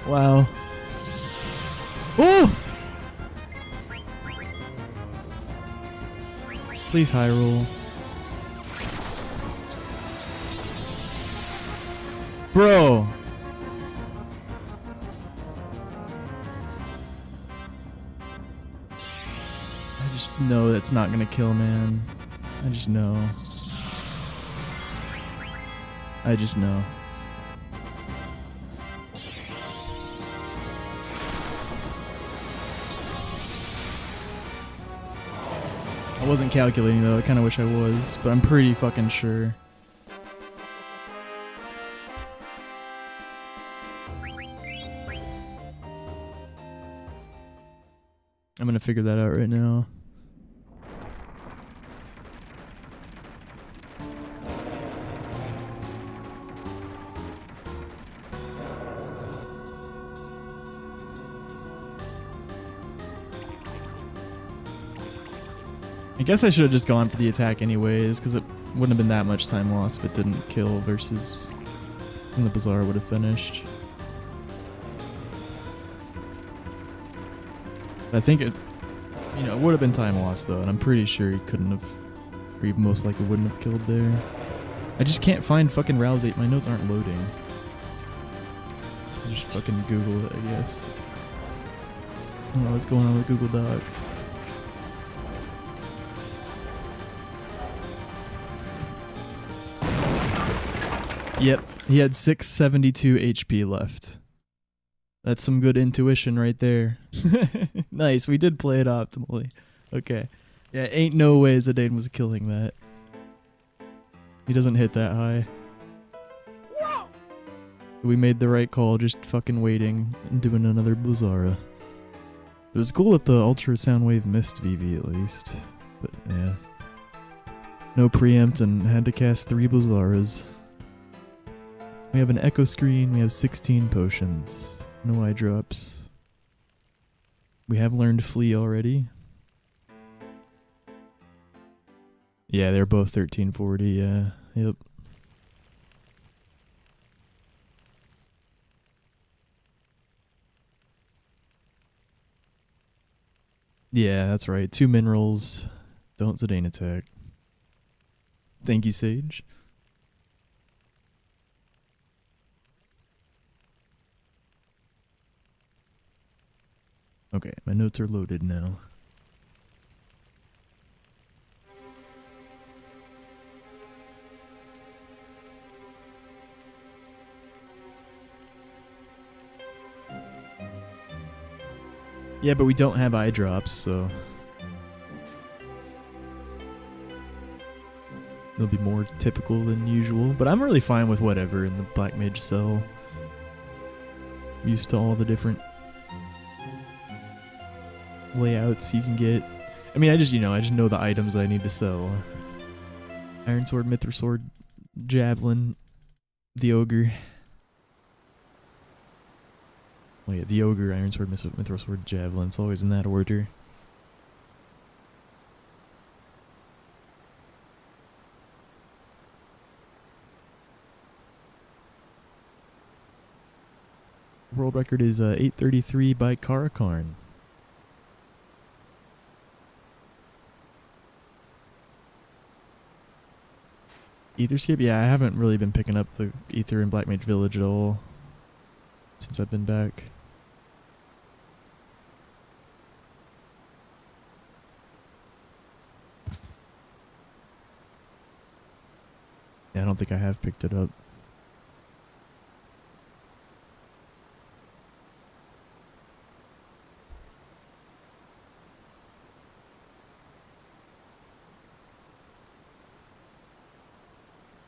[SPEAKER 1] Wow. Oh! Please high roll. Bro. I just know that's not gonna kill, man. I just know. I just know. I wasn't calculating though, I kinda wish I was, but I'm pretty fucking sure. I'm gonna figure that out right now. I guess I should have just gone for the attack anyways, because it wouldn't have been that much time lost if it didn't kill versus when the Bazaar would have finished. I think it, you know, it would have been time lost though, and I'm pretty sure he couldn't have, Or you most likely wouldn't have killed there. I just can't find fucking Rouse 8. My notes aren't loading. I'll just fucking Google it, I guess. I don't know what's going on with Google Docs. Yep, he had 672 HP left. That's some good intuition right there. Nice, we did play it optimally. Okay. Yeah, ain't no way Zidane was killing that. He doesn't hit that high. We made the right call, just fucking waiting and doing another Blizzara. It was cool that the ultrasound wave missed VV at least. But yeah. No preempt and had to cast 3 Blizzaras. We have an echo screen, we have 16 potions. No eye drops. We have learned Flee already. Yeah, they're both 1340, yeah. Yep. Yeah, that's right. 2 minerals. Don't Zidane attack. Thank you, Sage. Okay, my notes are loaded now. Yeah, but we don't have eye drops, so it'll be more typical than usual. But I'm really fine with whatever in the Black Mage cell. I'm used to all the different layouts you can get. I mean, I just know the items that I need to sell. Iron Sword, Mithril Sword, Javelin, the Ogre. Oh yeah, the Ogre, Iron Sword, Mithril Sword, Javelin. It's always in that order. World record is 8:33 by Karakarn. Etherscape? Yeah, I haven't really been picking up the Ether in Black Mage Village at all since I've been back. Yeah, I don't think I have picked it up.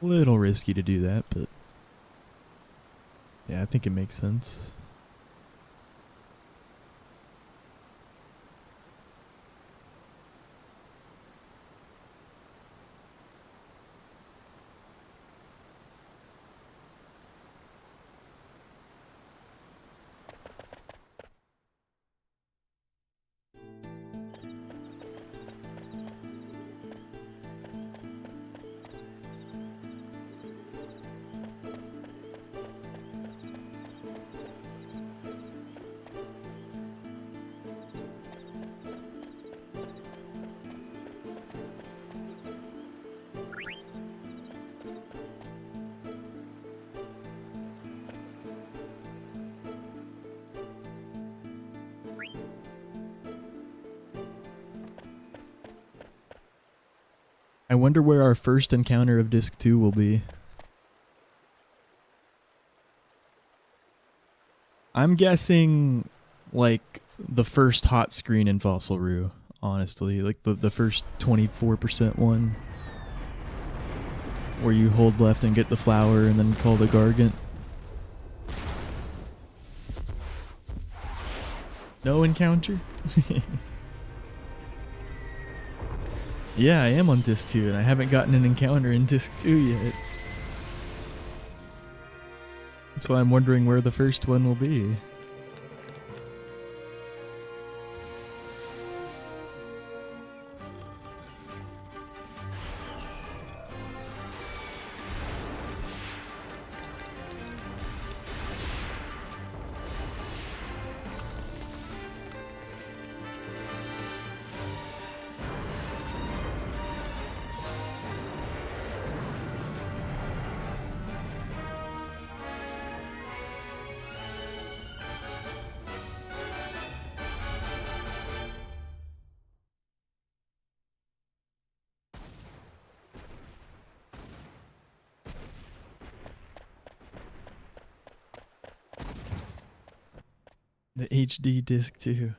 [SPEAKER 1] A little risky to do that, but yeah, I think it makes sense. I wonder where our first encounter of Disc 2 will be. I'm guessing, like, the first hot screen in Fossil Rue, honestly. Like, the first 24% one. Where you hold left and get the flower and then call the Gargant. No encounter? Yeah, I am on Disc 2, and I haven't gotten an encounter in Disc 2 yet. That's why I'm wondering where the first one will be. The HD disc too.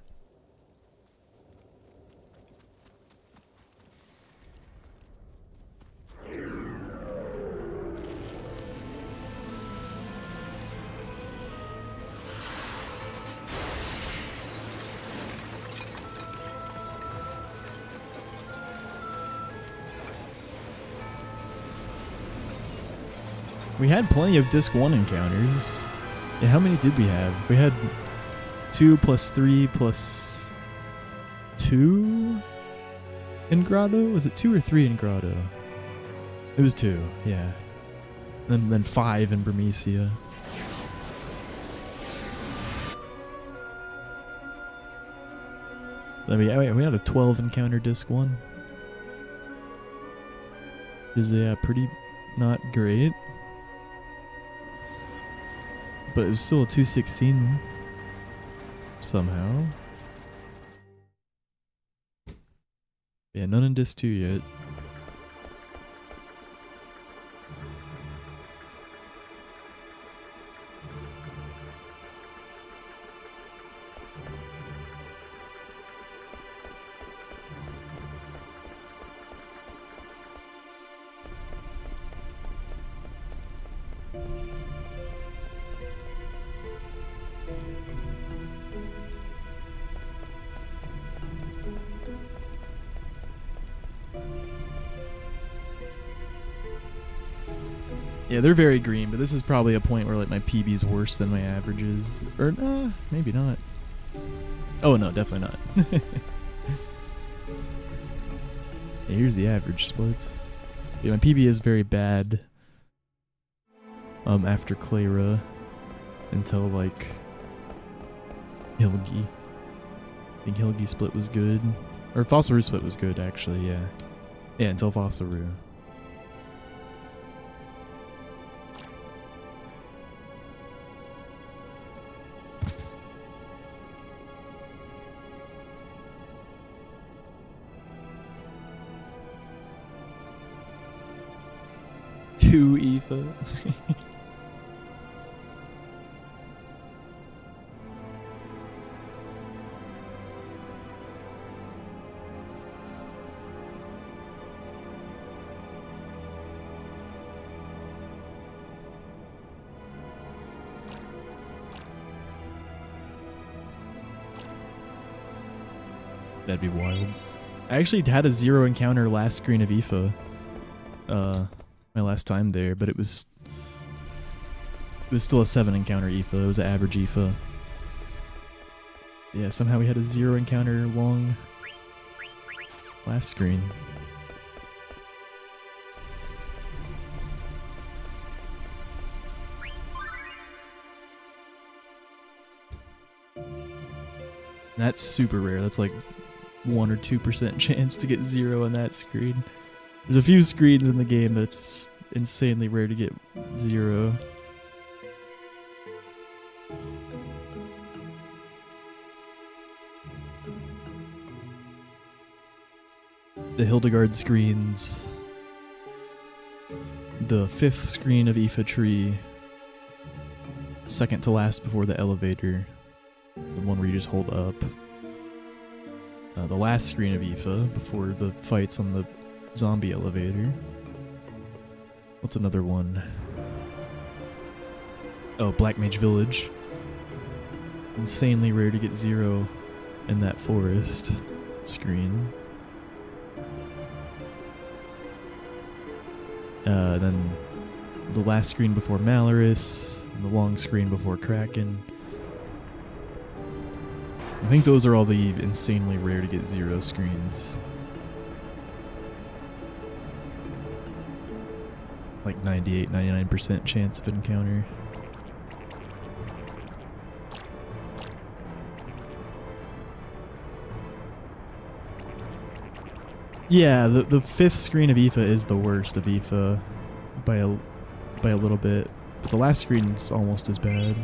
[SPEAKER 1] We had plenty of disc 1 encounters. Yeah, how many did we have? We had 2 plus 3 plus 2 in Grotto? Was it 2 or 3 in Grotto? It was 2, yeah. And then 5 in Burmecia. We had a 12 encounter disc 1. Which is, yeah, pretty not great. But it was still a 216 somehow. Yeah, none in disc 2 yet. Yeah, they're very green, but this is probably a point where like my PB's worse than my averages. Or maybe not. Oh no, definitely not. Yeah, here's the average splits. Yeah, my PB is very bad. After Clara until like Hilgi. I think Hilgi split was good. Or Fossil Roo split was good actually, yeah. Yeah, until Fossil Roo. Two ETHA. That'd be wild. I actually had a 0 encounter last screen of ETHA. My last time there, but it was still a 7 encounter ETHA. It was an average ETHA. Yeah, somehow we had a 0 encounter long last screen. That's super rare. That's like 1 or 2% chance to get 0 on that screen. There's a few screens in the game that's insanely rare to get 0. The Hildegard screens. The 5th screen of ETHA Tree. Second to last before the elevator. The one where you just hold up. The last screen of ETHA before the fights on the zombie elevator. What's another one? Oh, Black Mage Village. Insanely rare to get 0 in that forest screen. Then the last screen before Malorus, and the long screen before Kraken. I think those are all the insanely rare to get 0 screens. Like 98, 99% chance of encounter. Yeah, the 5th screen of ETHA is the worst of ETHA by a little bit, but the last screen's almost as bad.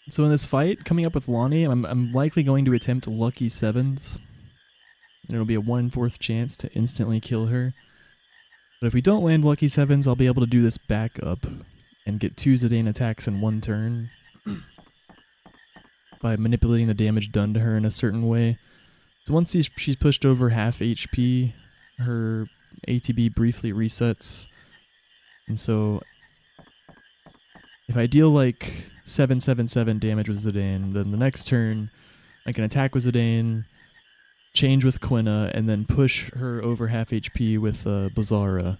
[SPEAKER 1] So in this fight, coming up with Lonnie, I'm likely going to attempt lucky 7s. And it'll be a 1/4 chance to instantly kill her. But if we don't land lucky 7s, I'll be able to do this back up and get 2 Zidane attacks in 1 turn by manipulating the damage done to her in a certain way. So once she's pushed over half HP, her ATB briefly resets. And so if I deal like 777 damage with Zidane, then the next turn I can attack with Zidane, change with Quina, and then push her over half HP with Bizarra,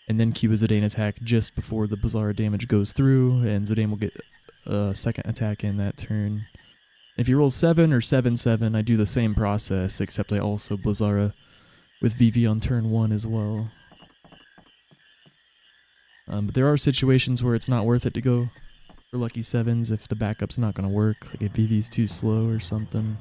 [SPEAKER 1] and then cue a Zidane attack just before the Bizarra damage goes through, and Zidane will get a second attack in that turn. If you roll 7 or 7-7, I do the same process, except I also Bizarra with Vivi on turn 1 as well. But there are situations where it's not worth it to go for lucky 7s if the backup's not going to work, like if Vivi's too slow or something.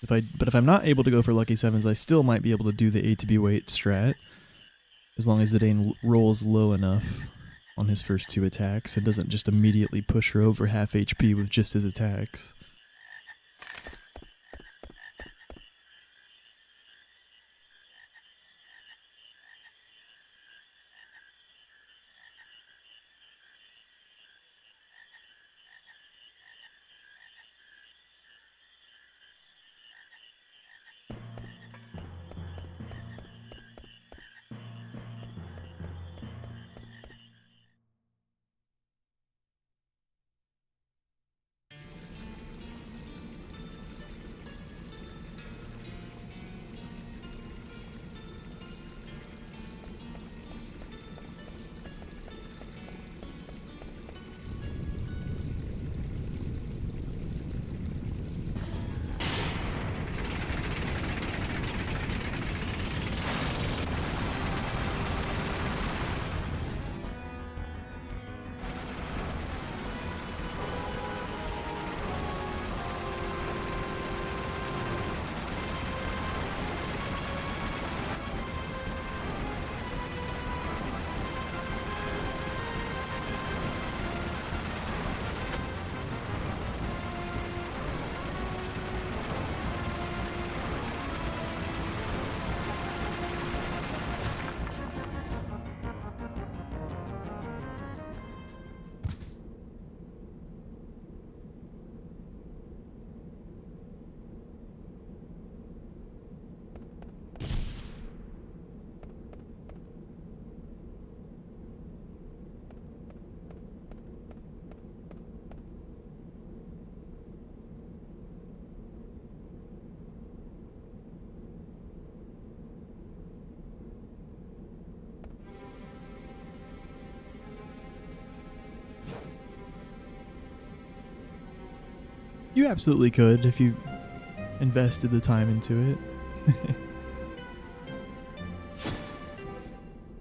[SPEAKER 1] But if I'm not able to go for lucky 7s, I still might be able to do the ATB weight strat, as long as Zidane rolls low enough on his first 2 attacks and doesn't just immediately push her over half HP with just his attacks. You absolutely could if you invested the time into it.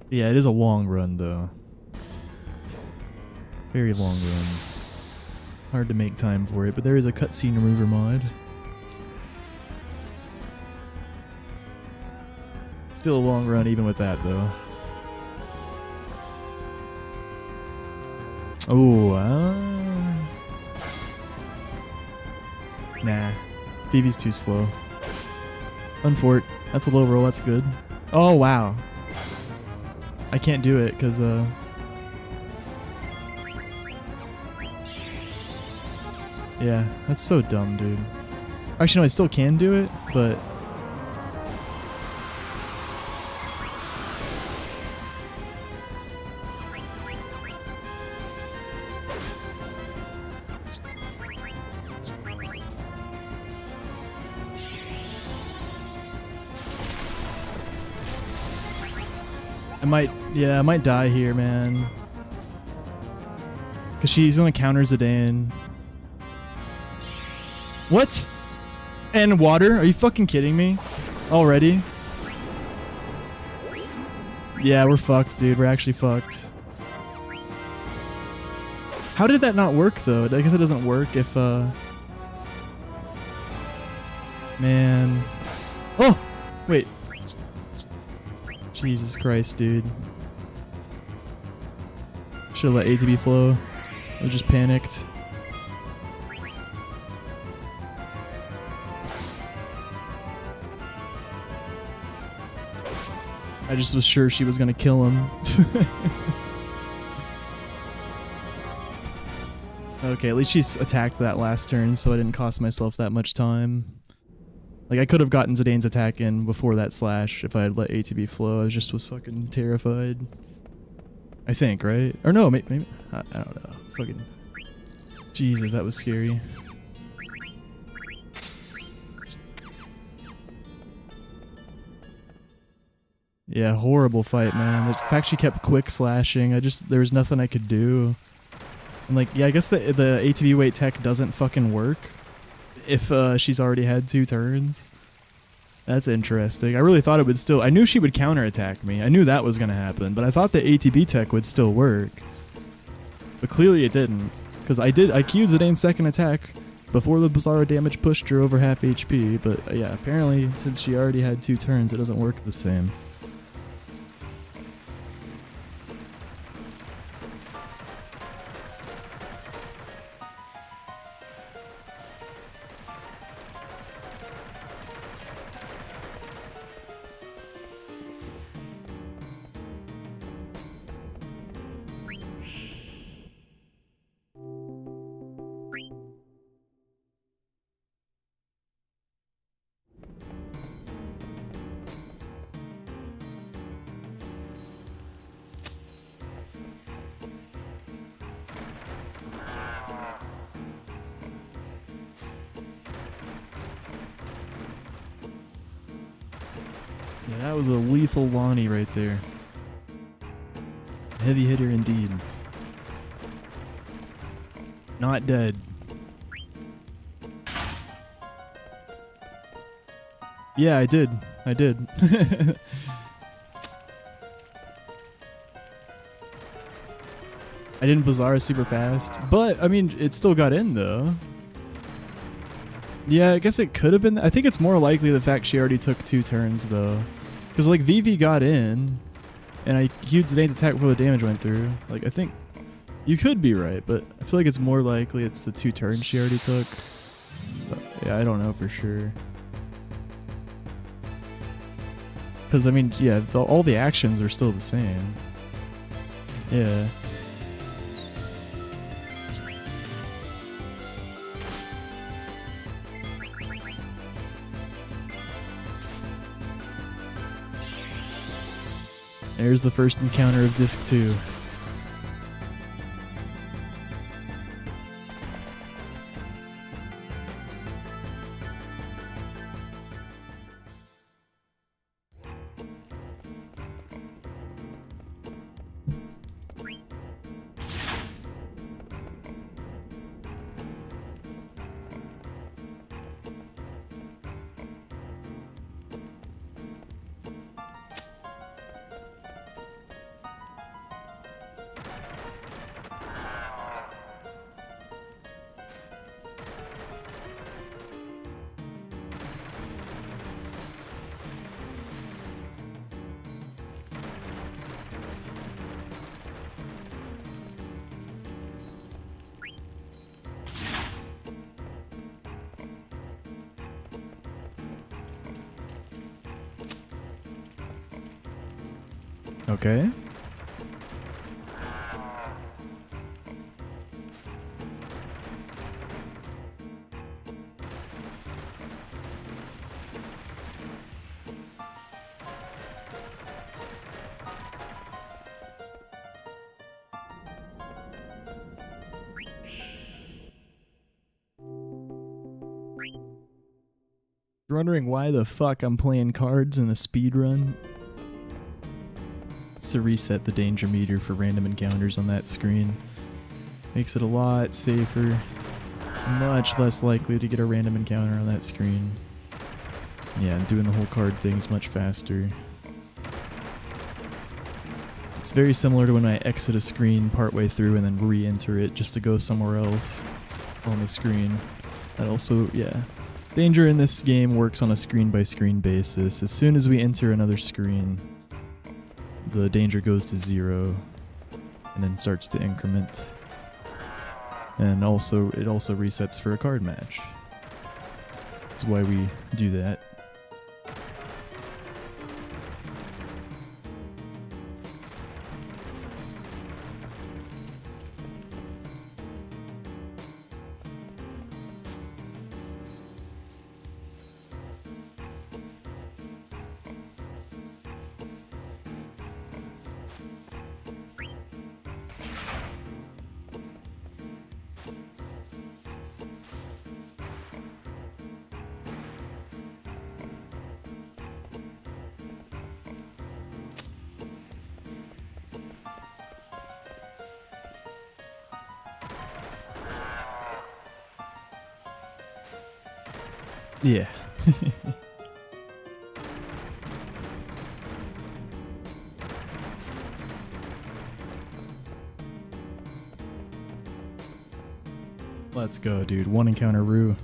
[SPEAKER 1] Yeah, it is a long run though. Very long run. Hard to make time for it, but there is a cutscene remover mod. Still a long run even with that though. Oh, nah. Vivi's too slow. Unfort. That's a low roll. That's good. Oh, wow. I can't do it because, yeah, that's so dumb, dude. Actually, no, I still can do it, but... I might die here, man. Because she's only counters it in. What? And water? Are you fucking kidding me? Already? Yeah, we're fucked, dude. We're actually fucked. How did that not work, though? I guess it doesn't work if, Man. Oh! Wait. Jesus Christ, dude. Should've let ATB flow. I just panicked. I just was sure she was gonna kill him. Okay, at least she's attacked that last turn, so I didn't cost myself that much time. Like, I could have gotten Zidane's attack in before that slash if I had let ATB flow. I just was fucking terrified. I think, right? Or no, maybe I don't know. Fucking... Jesus, that was scary. Yeah, horrible fight, man. The fact she kept quick slashing, there was nothing I could do. And like, yeah, I guess the ATB weight tech doesn't fucking work if she's already had 2 turns. That's interesting. I really thought it would still... I knew she would counterattack me. I knew that was going to happen, but I thought the ATB tech would still work. But clearly it didn't. Because I queued Zidane's second attack before the Bizarro damage pushed her over half HP, but yeah, apparently since she already had 2 turns, it doesn't work the same. Yeah, that was a lethal Lonnie right there. Heavy hitter indeed. Not dead. Yeah, I did. I did. I didn't Bizarro super fast, but I mean, it still got in though. Yeah, I guess it could have been. I think it's more likely the fact she already took 2 turns though. Because like Vivi got in, and I queued Zidane's attack before the damage went through. Like I think you could be right, but I feel like it's more likely it's the 2 turns she already took. But, yeah, I don't know for sure. Because I mean, yeah, all the actions are still the same. Yeah. There's the first encounter of Disc 2. Okay. Wondering why the fuck I'm playing cards in a speedrun? It's to reset the danger meter for random encounters on that screen. Makes it a lot safer. Much less likely to get a random encounter on that screen. Yeah, and doing the whole card thing is much faster. It's very similar to when I exit a screen partway through and then re-enter it just to go somewhere else on the screen. That also, yeah. Danger in this game works on a screen-by-screen basis. As soon as we enter another screen, the danger goes to 0 and then starts to increment. And also, it also resets for a card match. That's why we do that. Yeah. Let's go, dude. One encounter Rue.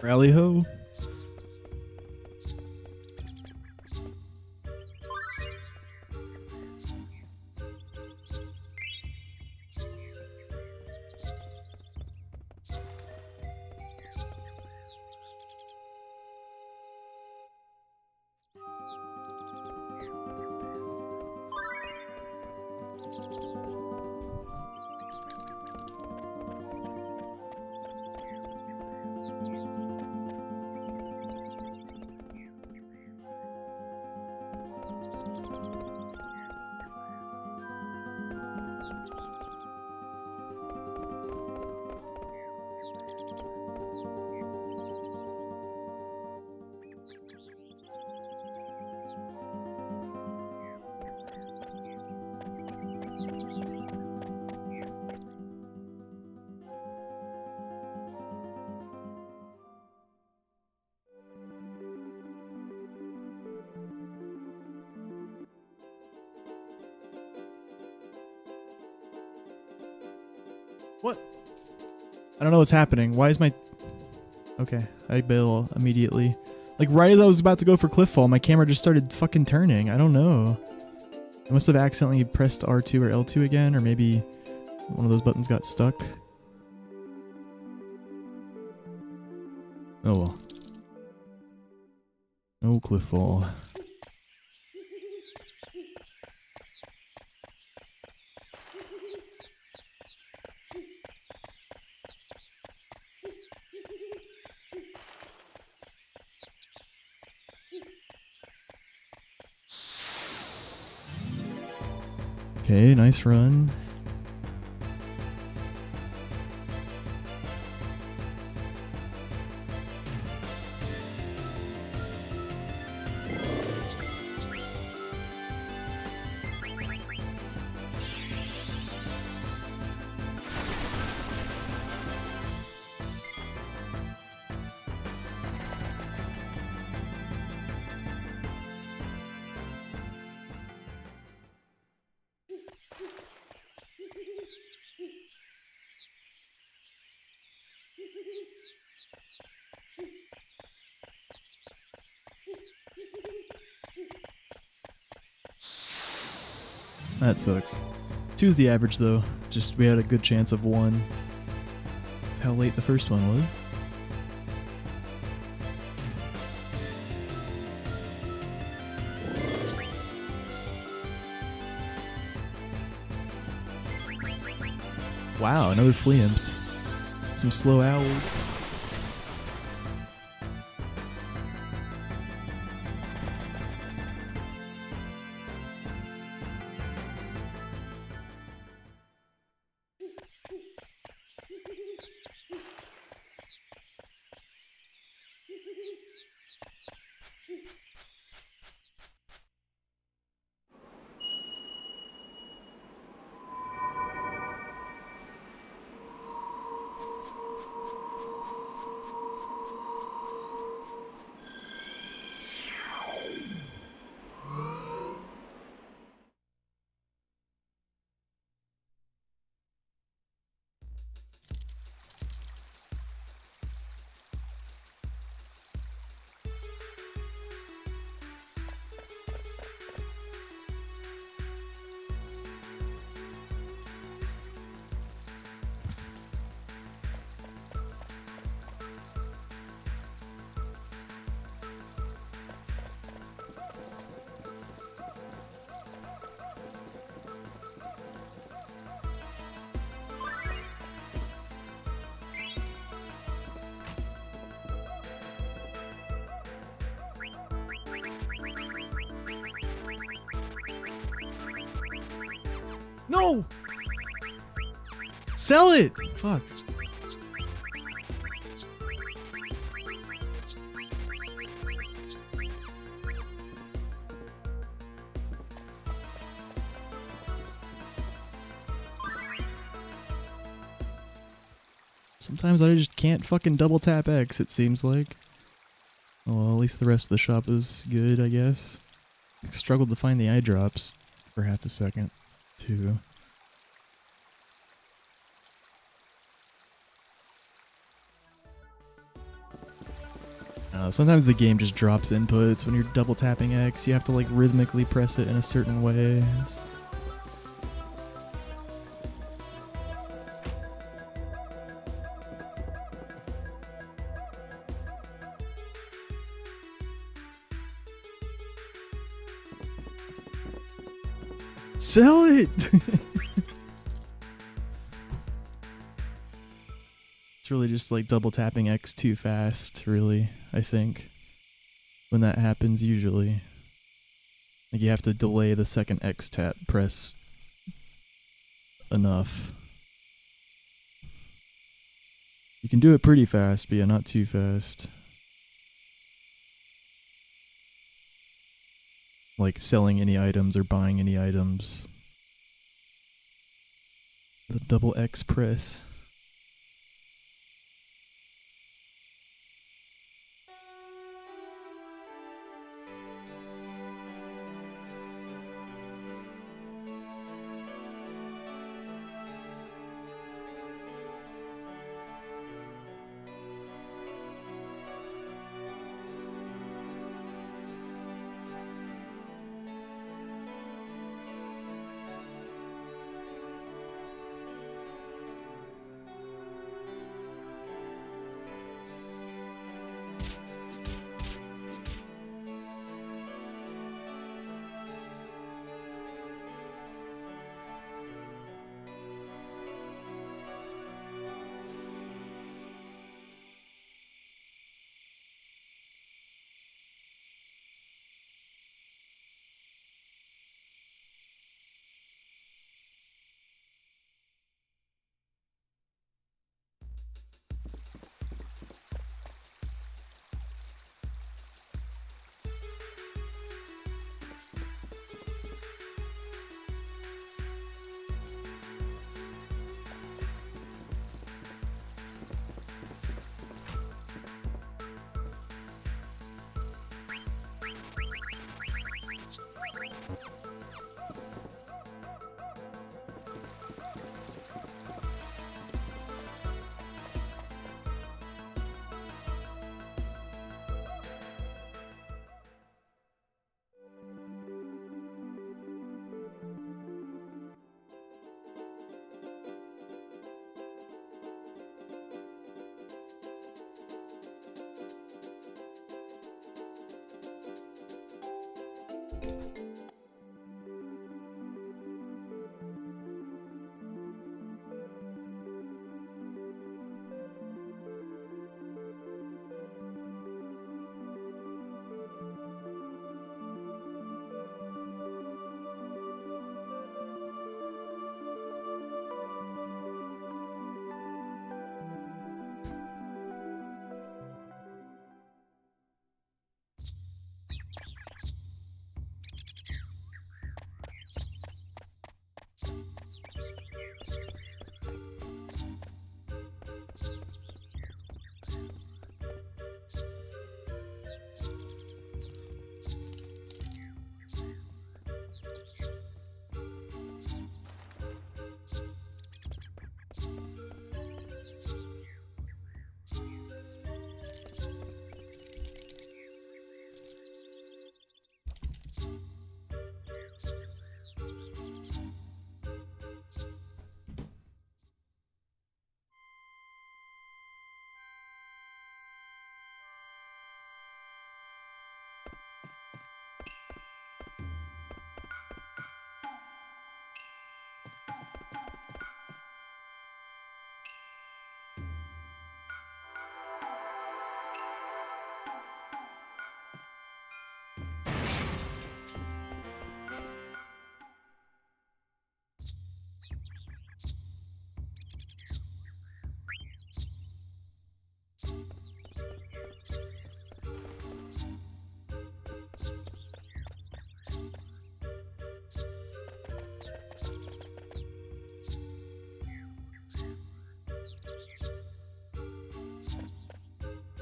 [SPEAKER 1] Rally ho. What? I don't know what's happening. Why is my... Okay, I bail immediately. Like, right as I was about to go for cliff fall, my camera just started fucking turning. I don't know. I must have accidentally pressed R2 or L2 again, or maybe one of those buttons got stuck. Oh well. No cliff fall. Okay, nice run. That sucks. 2's the average though. Just we had a good chance of 1. How late the first one was. Wow, another fleamped. Some slow owls. No! Sell it! Fuck. Sometimes I just can't fucking double tap X, it seems like. Well, at least the rest of the shop is good, I guess. I struggled to find the eye drops for half a second, too. Sometimes the game just drops inputs when you're double tapping X. You have to like rhythmically press it in a certain way. Sell it! It's really just like double tapping X too fast, really, I think. When that happens, usually. Like you have to delay the second X tap press enough. You can do it pretty fast, but yeah, not too fast. Like selling any items or buying any items. The double X press.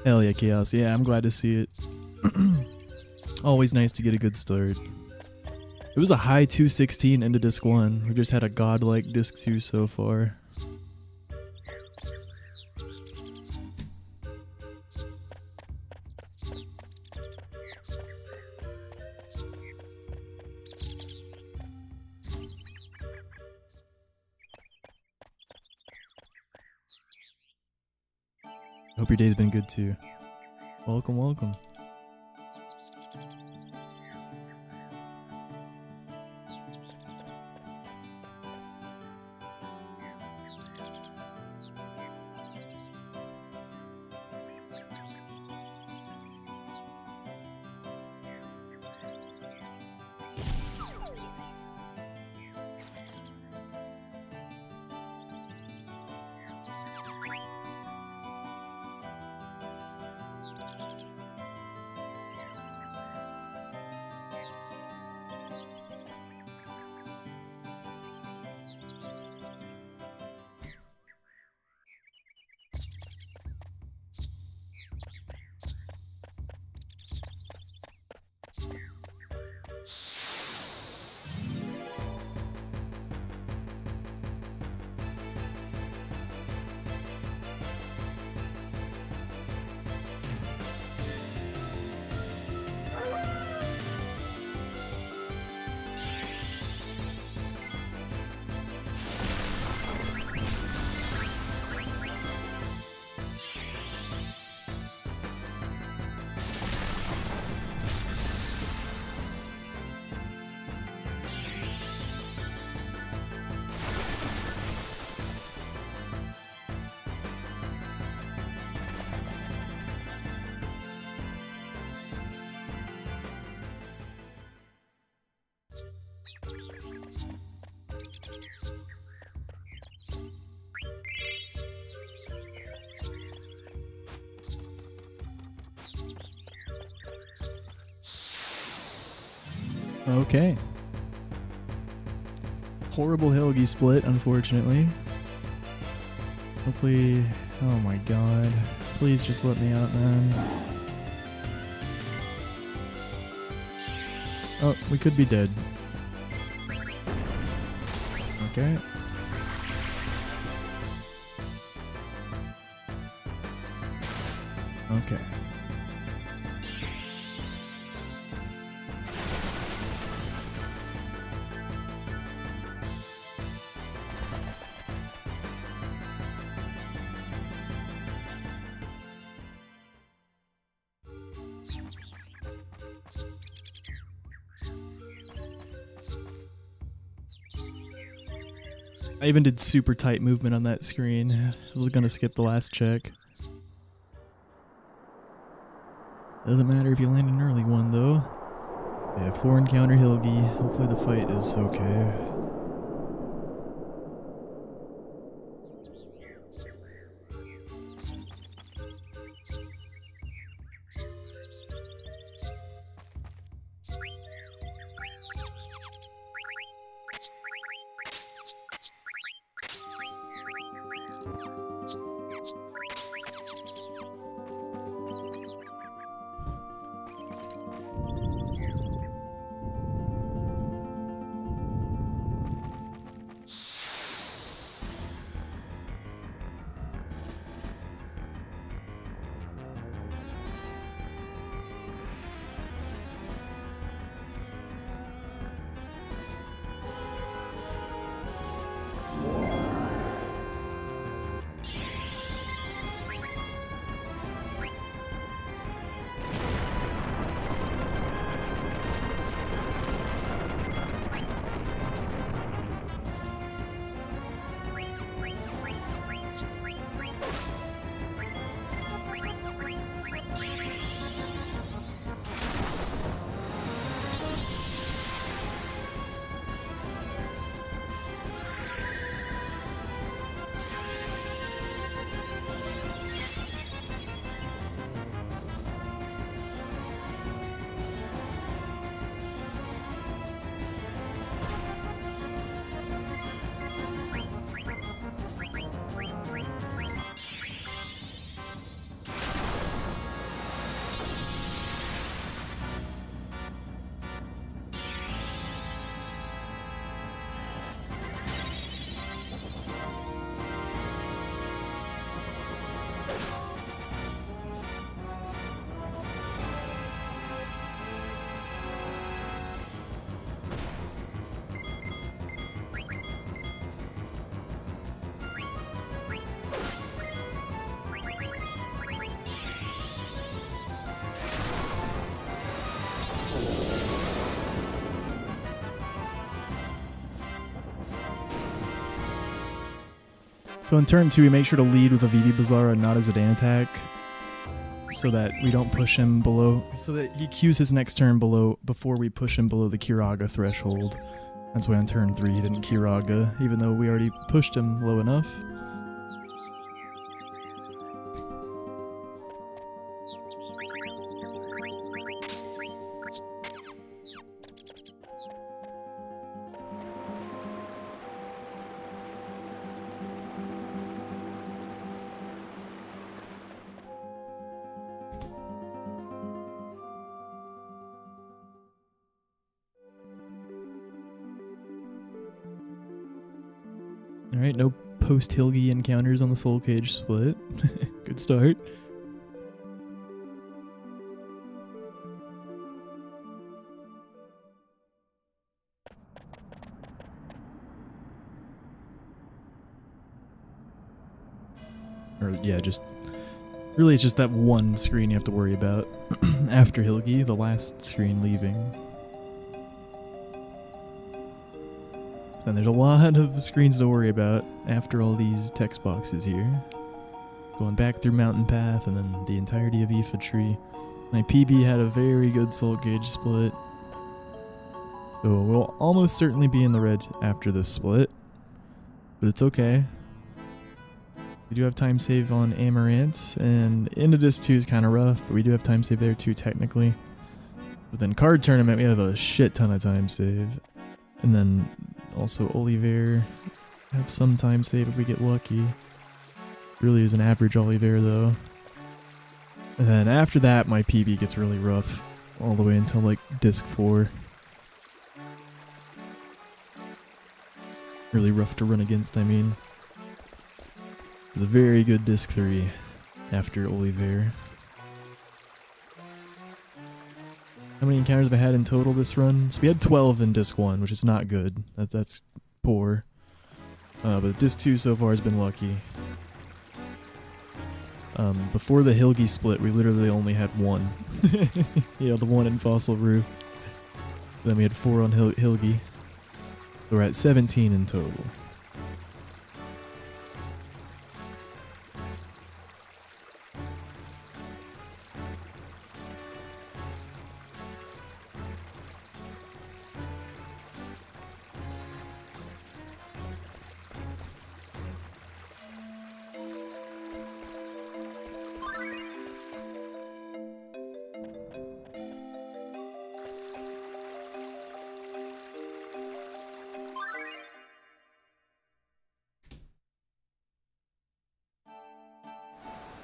[SPEAKER 1] Hell yeah, Chaos. Yeah, I'm glad to see it. Always nice to get a good start. It was a high 216 into disc 1. We just had a godlike disc 2 so far. Hope your day's been good too. Welcome, welcome. Okay. Horrible Helgi split, unfortunately. Hopefully... Oh my god. Please just let me out, man. Oh, we could be dead. Okay. Okay. I even did super tight movement on that screen. I was gonna skip the last check. Doesn't matter if you land an early one though. Yeah, 4 encounter Hilgi. Hopefully the fight is okay.
[SPEAKER 4] So in turn 2, we make sure to lead with a VD Bazaar and not as a Dan attack, so that we don't push him below, so that he queues his next turn before we push him below the Kiraga threshold. That's why on turn 3 he didn't Kiraga, even though we already pushed him low enough. Alright, no post-Hilgi encounters on the Soul Cage split. Good start. Or, yeah, really it's just that one screen you have to worry about after Hilgi, the last screen leaving. Then there's a lot of screens to worry about after all these text boxes here. Going back through Mountain Path and then the entirety of Aoife Tree. My PB had a very good Soul Cage split. So we'll almost certainly be in the red after this split. But it's okay. We do have time save on Amaranth, and Indidus 2 is kind of rough, but we do have time save there too technically. But then Card Tournament, we have a shit ton of time save. And then also Oliver, have some time save if we get lucky. Really is an average Oliver though. And then after that, my PB gets really rough all the way until like disc 4. Really rough to run against, I mean. It was a very good disc 3 after Oliver. How many encounters have I had in total this run? So we had 12 in disc 1, which is not good. That's poor. But disc 2 so far has been lucky. Before the Hilgi split, we literally only had 1. Yeah, the one in Fossil Roof. Then we had 4 on Hilgi. So we're at 17 in total.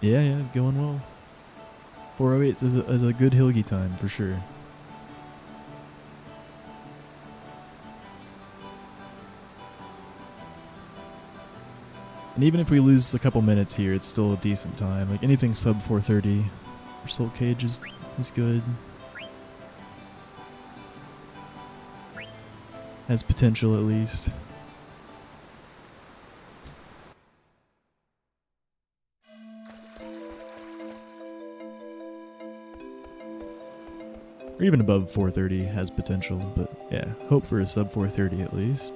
[SPEAKER 4] Yeah, going well. 408 is a good Hilgi time for sure. And even if we lose a couple minutes here, it's still a decent time. Like anything sub 430 for Soul Cage is good. Has potential at least. Or even above 430 has potential, but yeah, hope for a sub 430 at least.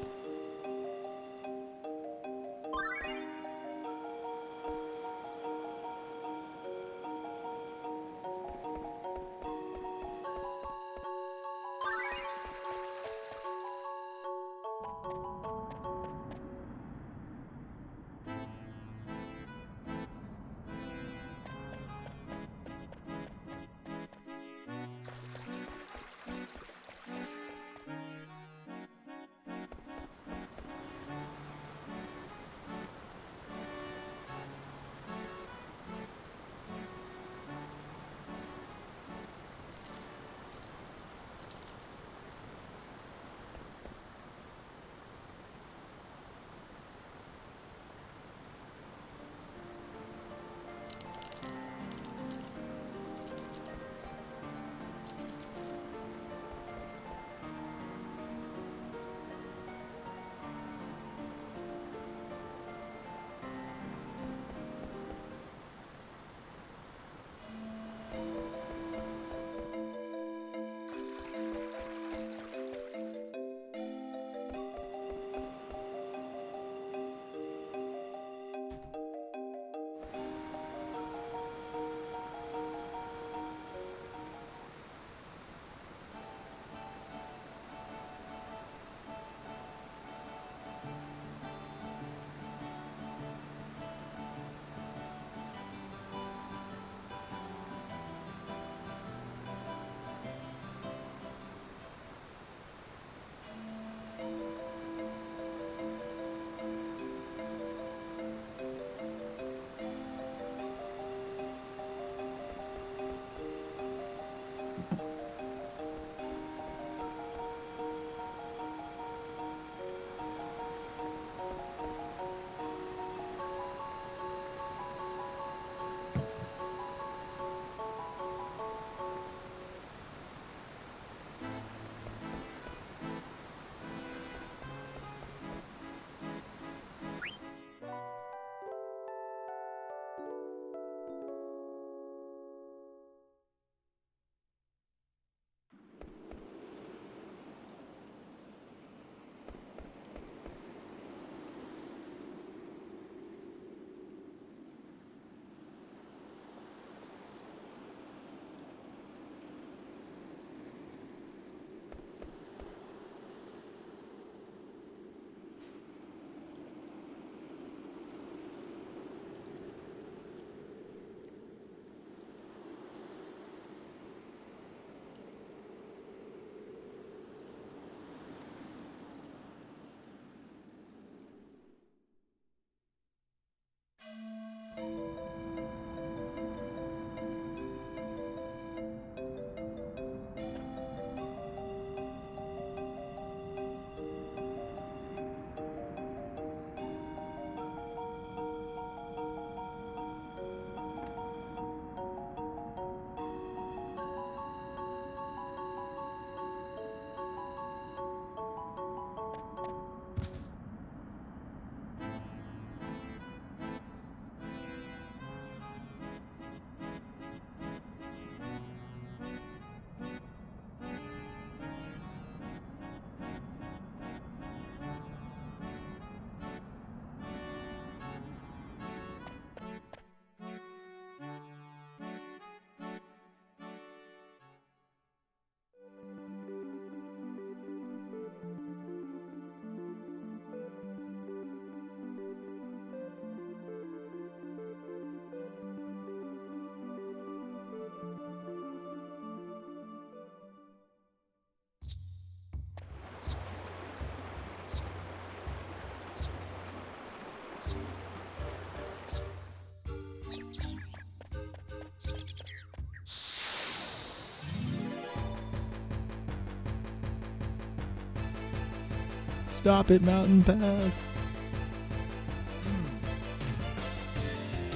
[SPEAKER 4] Stop it, mountain path.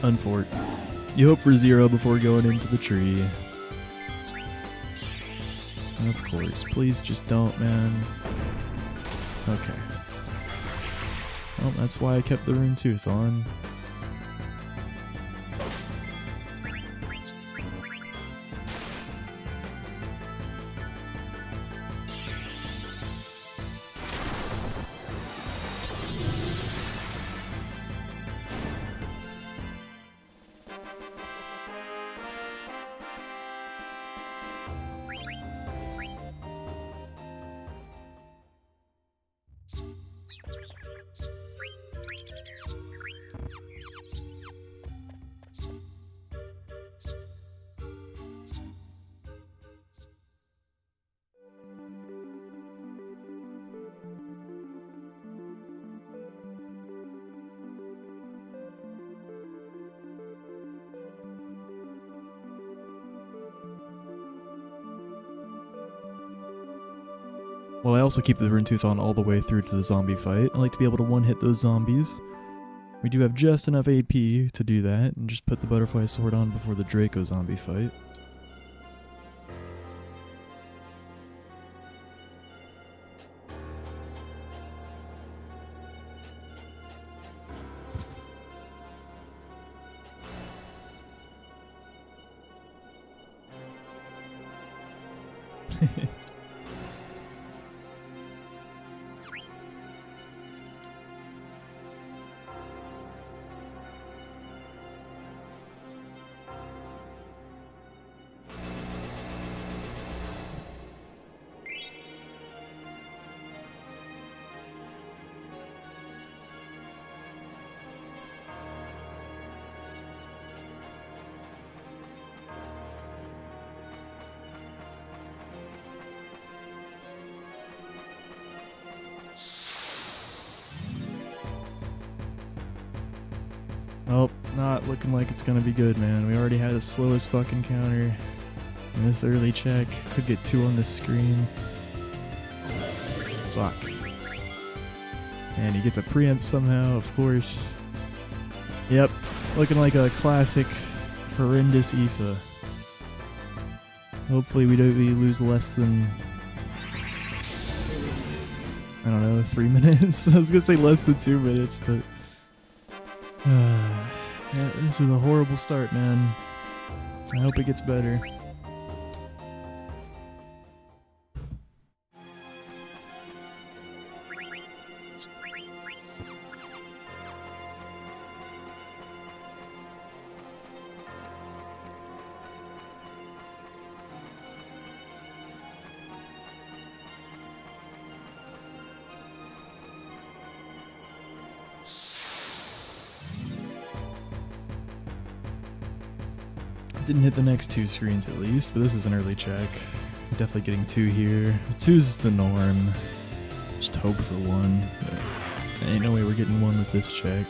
[SPEAKER 4] Unfort. You hope for 0 before going into the tree. Of course. Please just don't, man. Okay. Well, that's why I kept the rune tooth on. Well, I also keep the rune tooth on all the way through to the zombie fight. I like to be able to one-hit those zombies. We do have just enough AP to do that, and just put the butterfly sword on before the Draco zombie fight. Well, not looking like it's gonna be good, man. We already had the slowest fucking counter in this early check. Could get 2 on this screen. Fuck. And he gets a preempt somehow, of course. Yep, looking like a classic horrendous Aoife. Hopefully we lose less than, I don't know, 3 minutes? I was gonna say less than 2 minutes, but yeah, this is a horrible start, man. I hope it gets better. Didn't hit the next 2 screens at least, but this is an early check. Definitely getting 2 here. 2's the norm. Just hope for 1. But ain't no way we're getting 1 with this check.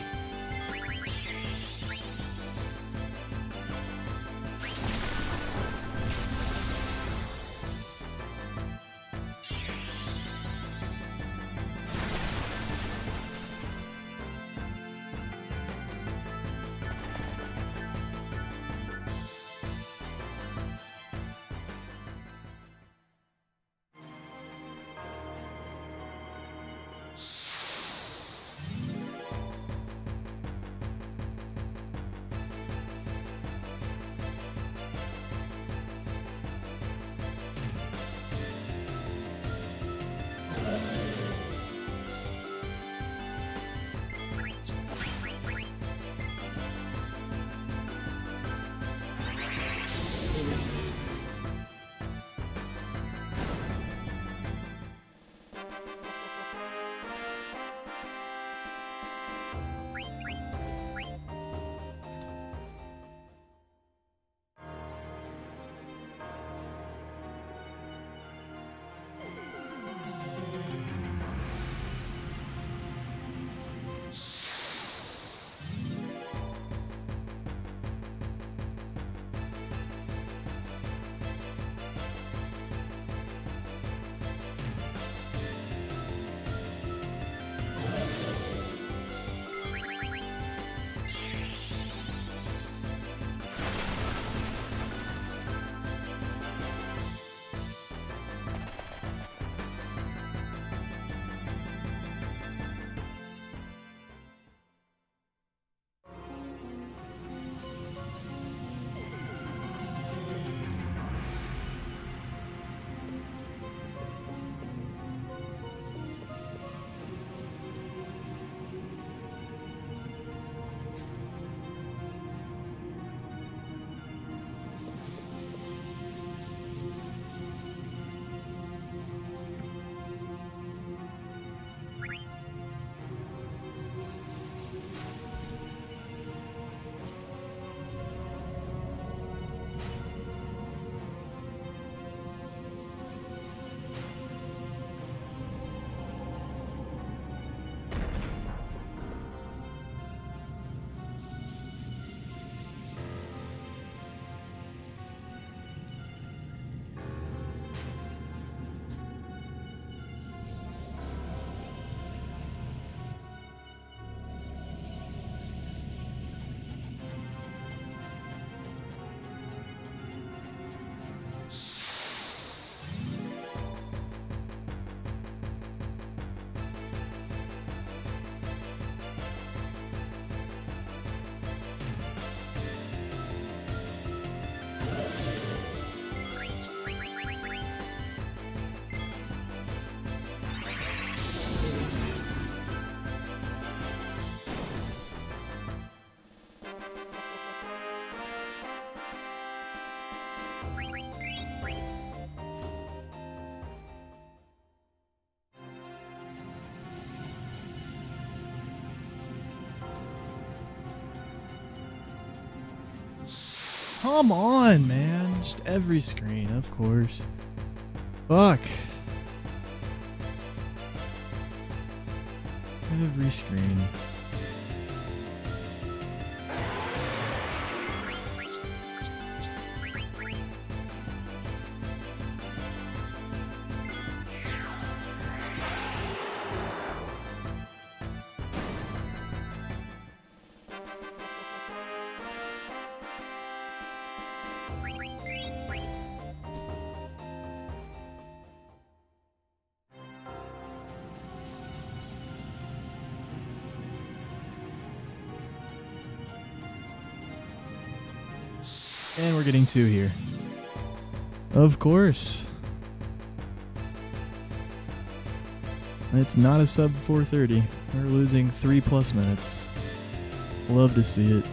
[SPEAKER 4] Come on, man. Just every screen, of course. Fuck. Every screen. And we're getting 2 here. Of course. It's not a sub 430. We're losing 3+ minutes. Love to see it.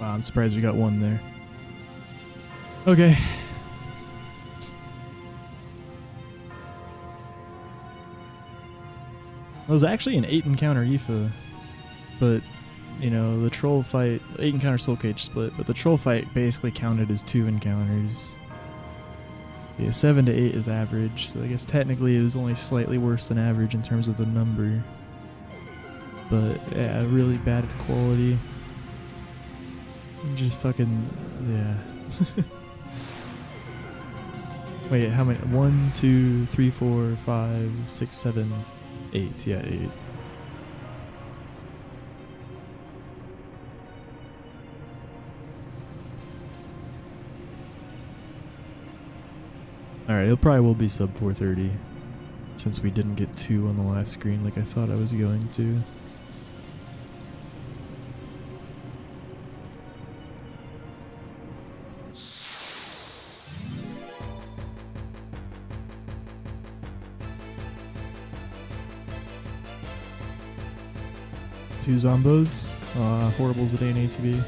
[SPEAKER 4] Wow, I'm surprised we got 1 there. Okay. It was actually an 8 encounter IFA, but you know, the troll fight, 8 encounter soul cage split, but the troll fight basically counted as 2 encounters. Yeah, 7 to 8 is average, so I guess technically it was only slightly worse than average in terms of the number. But yeah, really bad quality. Just fucking, yeah. Wait, how many? 1, 2, 3, 4, 5, 6, 7, 8. Yeah, 8. Alright, it probably will be sub 430 since we didn't get 2 on the last screen like I thought I was going to. Two zombos, horribles at ATV.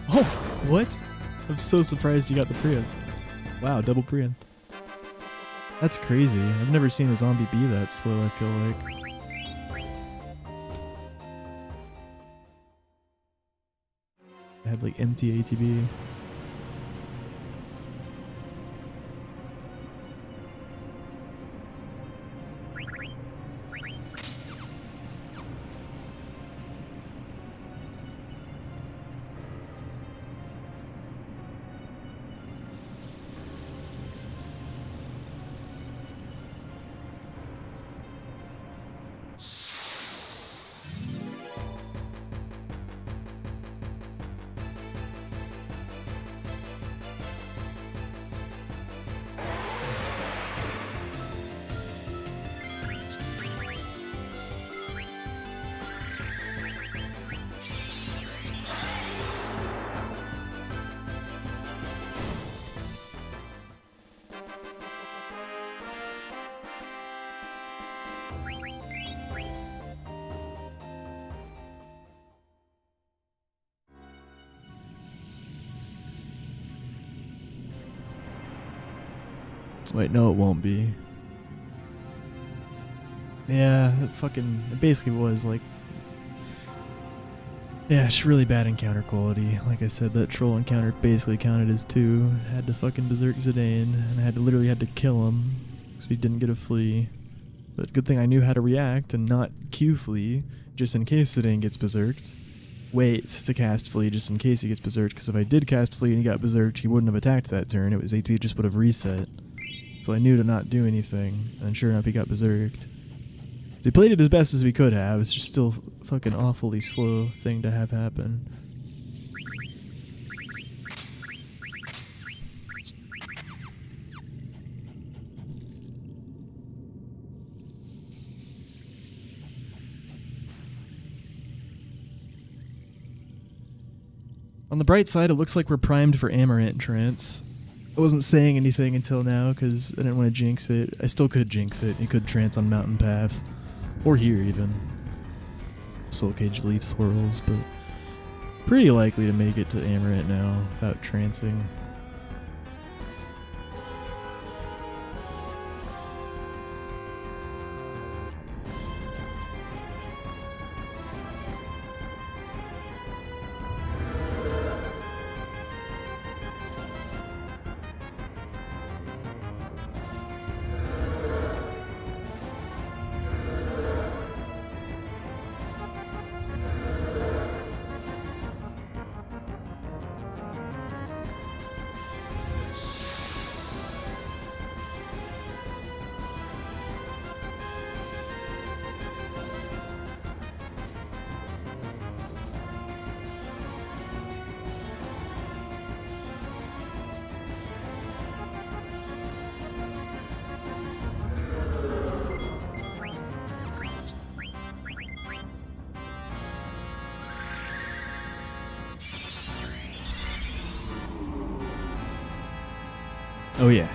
[SPEAKER 4] Oh, what? I'm so surprised you got the preempt. Wow, double preempt. That's crazy. I've never seen a zombie be that slow, I feel like. I had like empty ATB. Wait, no, it won't be. Yeah, it basically was like, yeah, it's really bad encounter quality. Like I said, that troll encounter basically counted as 2. Had to fucking berserk Zidane, and I literally had to kill him. because we didn't get a flea. But good thing I knew how to react and not Q flee, just in case Zidane gets berserked. Wait to cast flee just in case he gets berserked, because if I did cast flee and he got berserked, he wouldn't have attacked that turn. His HP just would have reset. So I knew to not do anything, and sure enough he got berserked. So he played it as best as we could have. It's just still a fucking awfully slow thing to have happen. On the bright side, it looks like we're primed for Amaranth Trance. I wasn't saying anything until now because I didn't want to jinx it. I still could jinx it. You could trance on Mountain Path. Or here, even. Soul Cage Leaf Swirls, but pretty likely to make it to Amaranth now without trancing. Oh yeah.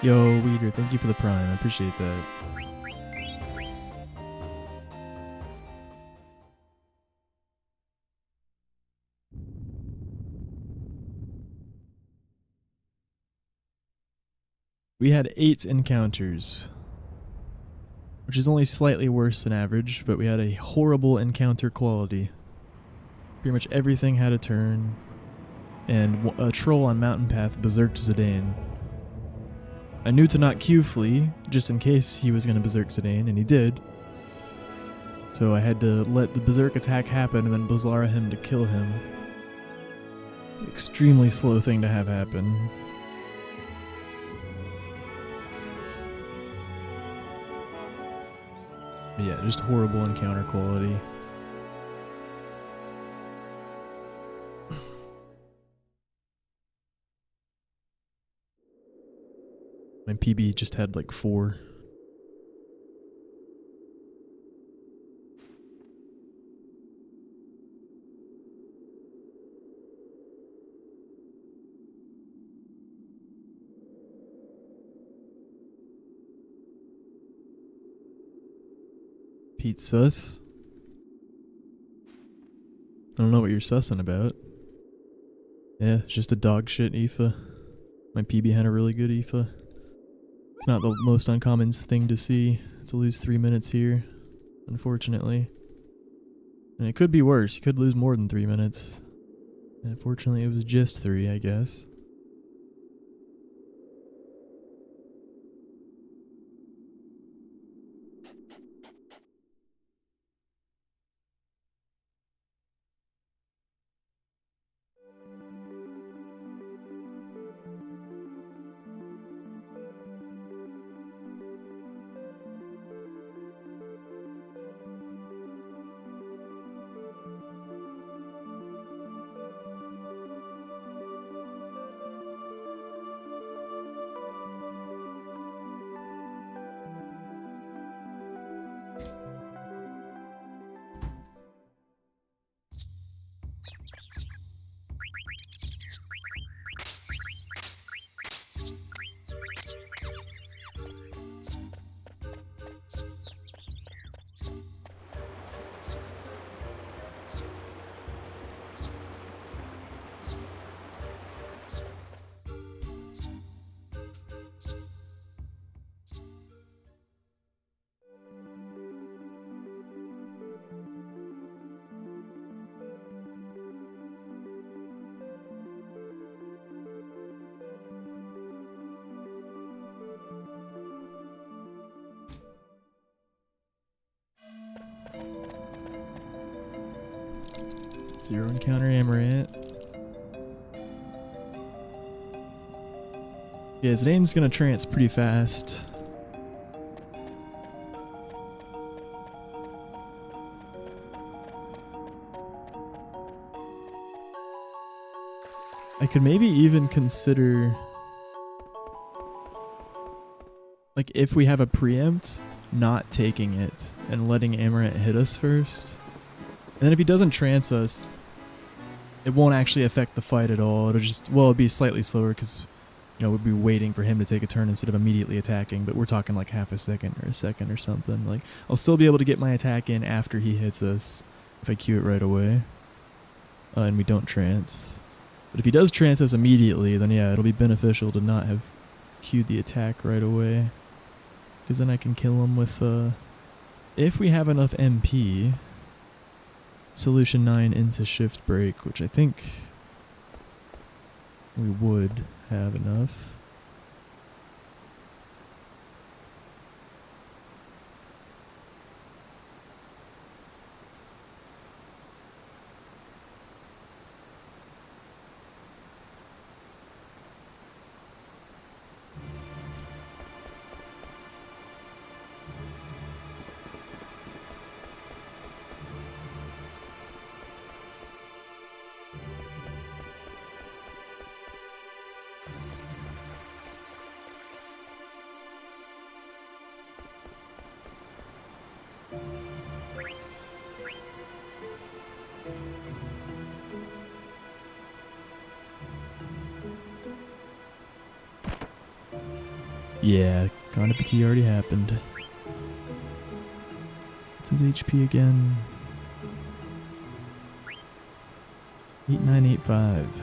[SPEAKER 4] Yo, Weeder, thank you for the prime. I appreciate that. We had 8 encounters, which is only slightly worse than average, but we had a horrible encounter quality. Pretty much everything had a turn, and a troll on Mountain Path berserked Zidane. I knew to not Q flee, just in case he was going to berserk Zidane, and he did. So I had to let the berserk attack happen and then Blizara him to kill him. Extremely slow thing to have happen. But yeah, just horrible encounter quality. My PB just had like 4. Pete sus? I don't know what you're sussing about. Yeah, it's just a dog shit Aoife. My PB had a really good Aoife. It's not the most uncommon thing to see, to lose 3 minutes here, unfortunately. And it could be worse, you could lose more than 3 minutes. Unfortunately, it was just 3, I guess. 0 encounter Amaranth. Yeah, Zidane's gonna trance pretty fast. I could maybe even consider, like, if we have a preempt, not taking it and letting Amaranth hit us first. And then if he doesn't trance us, it won't actually affect the fight at all. It'll just, well, it'll be slightly slower because, you know, we'd be waiting for him to take a turn instead of immediately attacking, but we're talking like half a second or a second or something. Like, I'll still be able to get my attack in after he hits us if I queue it right away. And we don't trance. But if he does trance us immediately, then yeah, it'll be beneficial to not have queued the attack right away. Because then I can kill him with, if we have enough MP, Solution 9 into Shift Break, which I think we would have enough. Yeah, Condipity already happened. What's his HP again? 8985.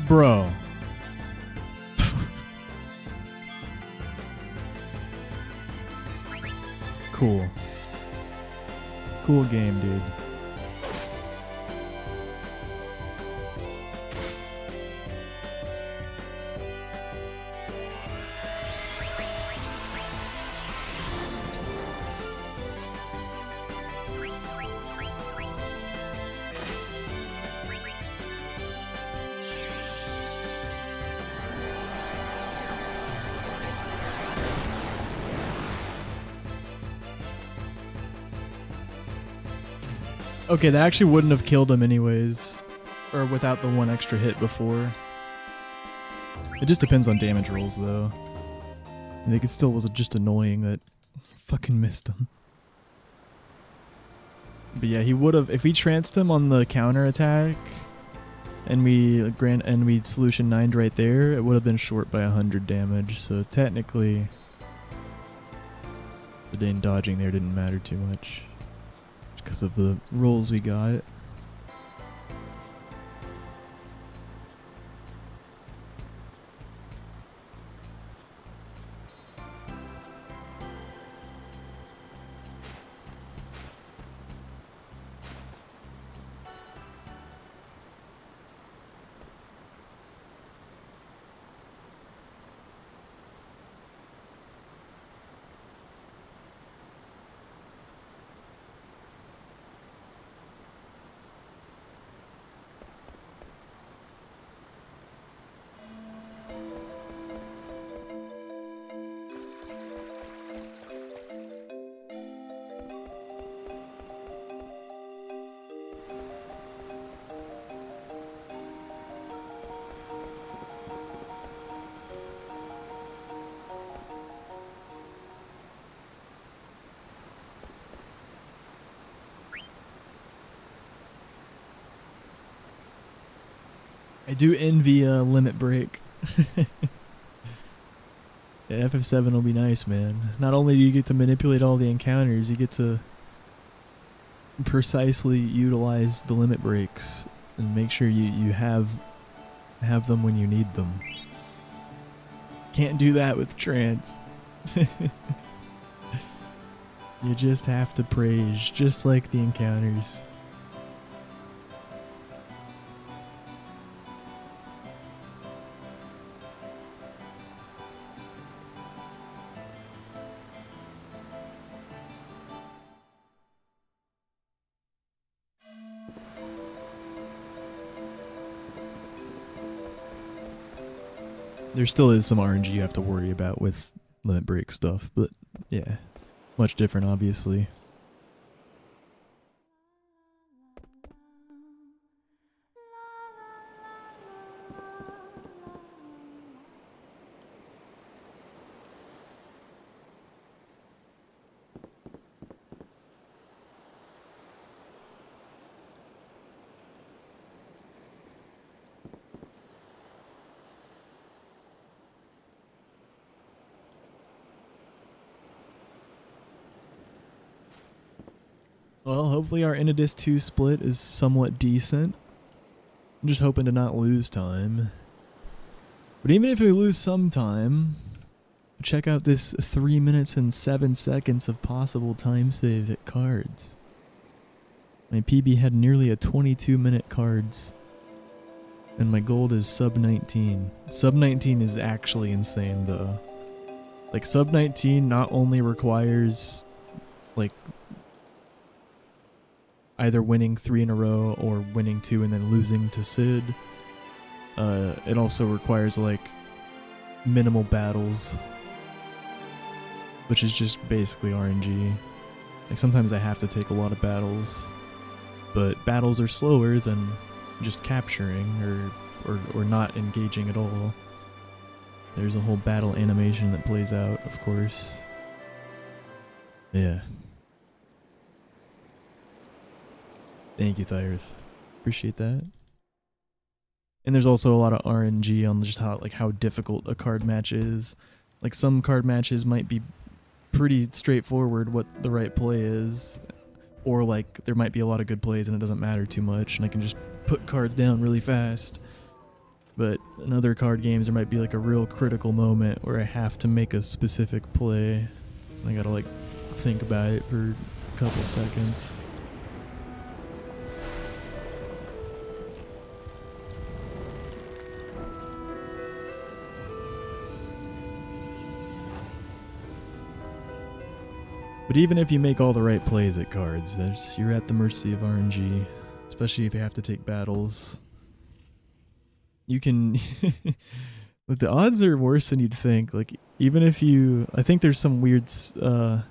[SPEAKER 4] Bro. Cool. Cool game, dude. Okay, that actually wouldn't have killed him anyways. Or without the one extra hit before. It just depends on damage rolls, though. I think it still was just annoying that I fucking missed him. But yeah, he would have, if we tranced him on the counter attack and we solution 9'd right there, it would have been short by 100 damage. So technically, the Dane dodging there didn't matter too much because of the rolls we got. I do envy Limit Break. Yeah, FF7 will be nice, man. Not only do you get to manipulate all the encounters, you get to precisely utilize the limit breaks and make sure you have them when you need them. Can't do that with trance. You just have to praise, just like the encounters. There still is some RNG you have to worry about with limit break stuff, but yeah, much different obviously. Well, hopefully our Inidus 2 split is somewhat decent. I'm just hoping to not lose time. But even if we lose some time, check out this 3 minutes and 7 seconds of possible time save at cards. My PB had nearly a 22-minute cards. And my gold is sub 19. Sub 19 is actually insane though. Like sub 19 not only requires like either winning 3 in a row or winning 2 and then losing to Sid. It also requires like minimal battles, which is just basically RNG. Like sometimes I have to take a lot of battles, but battles are slower than just capturing or not engaging at all. There's a whole battle animation that plays out, of course. Yeah. Thank you, Thyrith. Appreciate that. And there's also a lot of RNG on just how difficult a card match is. Like some card matches might be pretty straightforward what the right play is, or like there might be a lot of good plays and it doesn't matter too much and I can just put cards down really fast. But in other card games there might be like a real critical moment where I have to make a specific play. And I gotta like think about it for a couple seconds. But even if you make all the right plays at cards, you're at the mercy of RNG, especially if you have to take battles. You can... Like the odds are worse than you'd think. Like even if you... I think there's some weird... I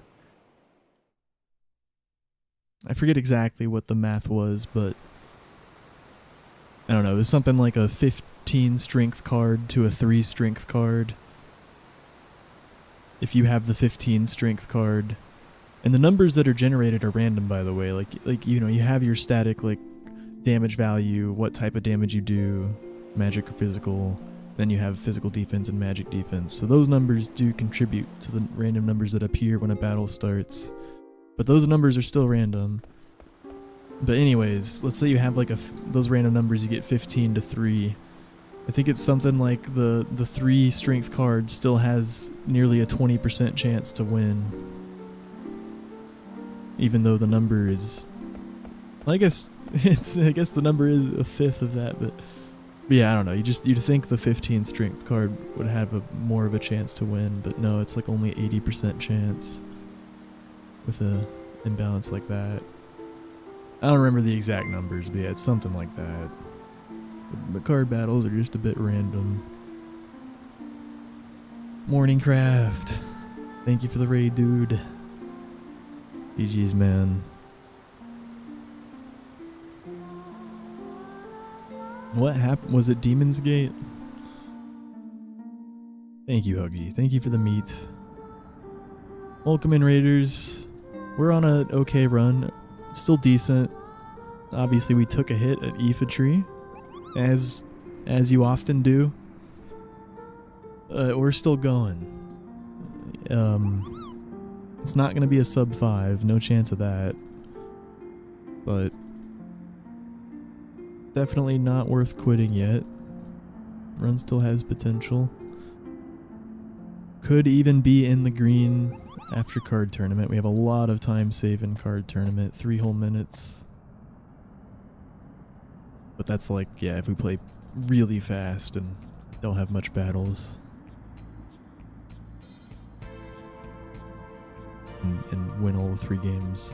[SPEAKER 4] forget exactly what the math was, but... I don't know, it was something like a 15 strength card to a 3 strength card. If you have the 15 strength card... And the numbers that are generated are random, by the way. Like you know, you have your static like damage value, what type of damage you do, magic or physical. Then you have physical defense and magic defense. So those numbers do contribute to the random numbers that appear when a battle starts. But those numbers are still random. But anyways, let's say you have like those random numbers, you get 15 to 3. I think it's something like the 3 strength card still has nearly a 20% chance to win. Even though the number is, well, I guess the number is a fifth of that, but yeah, I don't know. You'd think the 15 strength card would have more of a chance to win, but no, it's like only 80% chance with a imbalance like that. I don't remember the exact numbers, but yeah, it's something like that. The card battles are just a bit random. Morningcraft, thank you for the raid, dude. GG's, man. What happened? Was it Demon's Gate? Thank you, Huggy. Thank you for the meat. Welcome in, Raiders. We're on an okay run. Still decent. Obviously, we took a hit at Infantry, as as you often do. We're still going. It's not going to be a sub 5, no chance of that. But definitely not worth quitting yet. Run still has potential. Could even be in the green after card tournament. We have a lot of time saved in card tournament, 3 whole minutes. But that's like, yeah, if we play really fast and don't have much battles. And win all 3 games.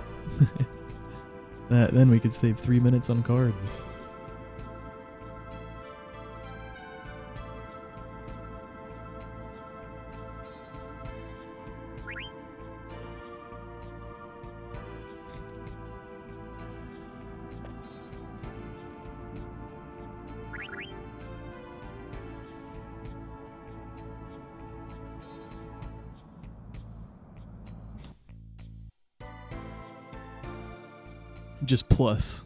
[SPEAKER 4] Then we could save 3 minutes on cards. Just plus.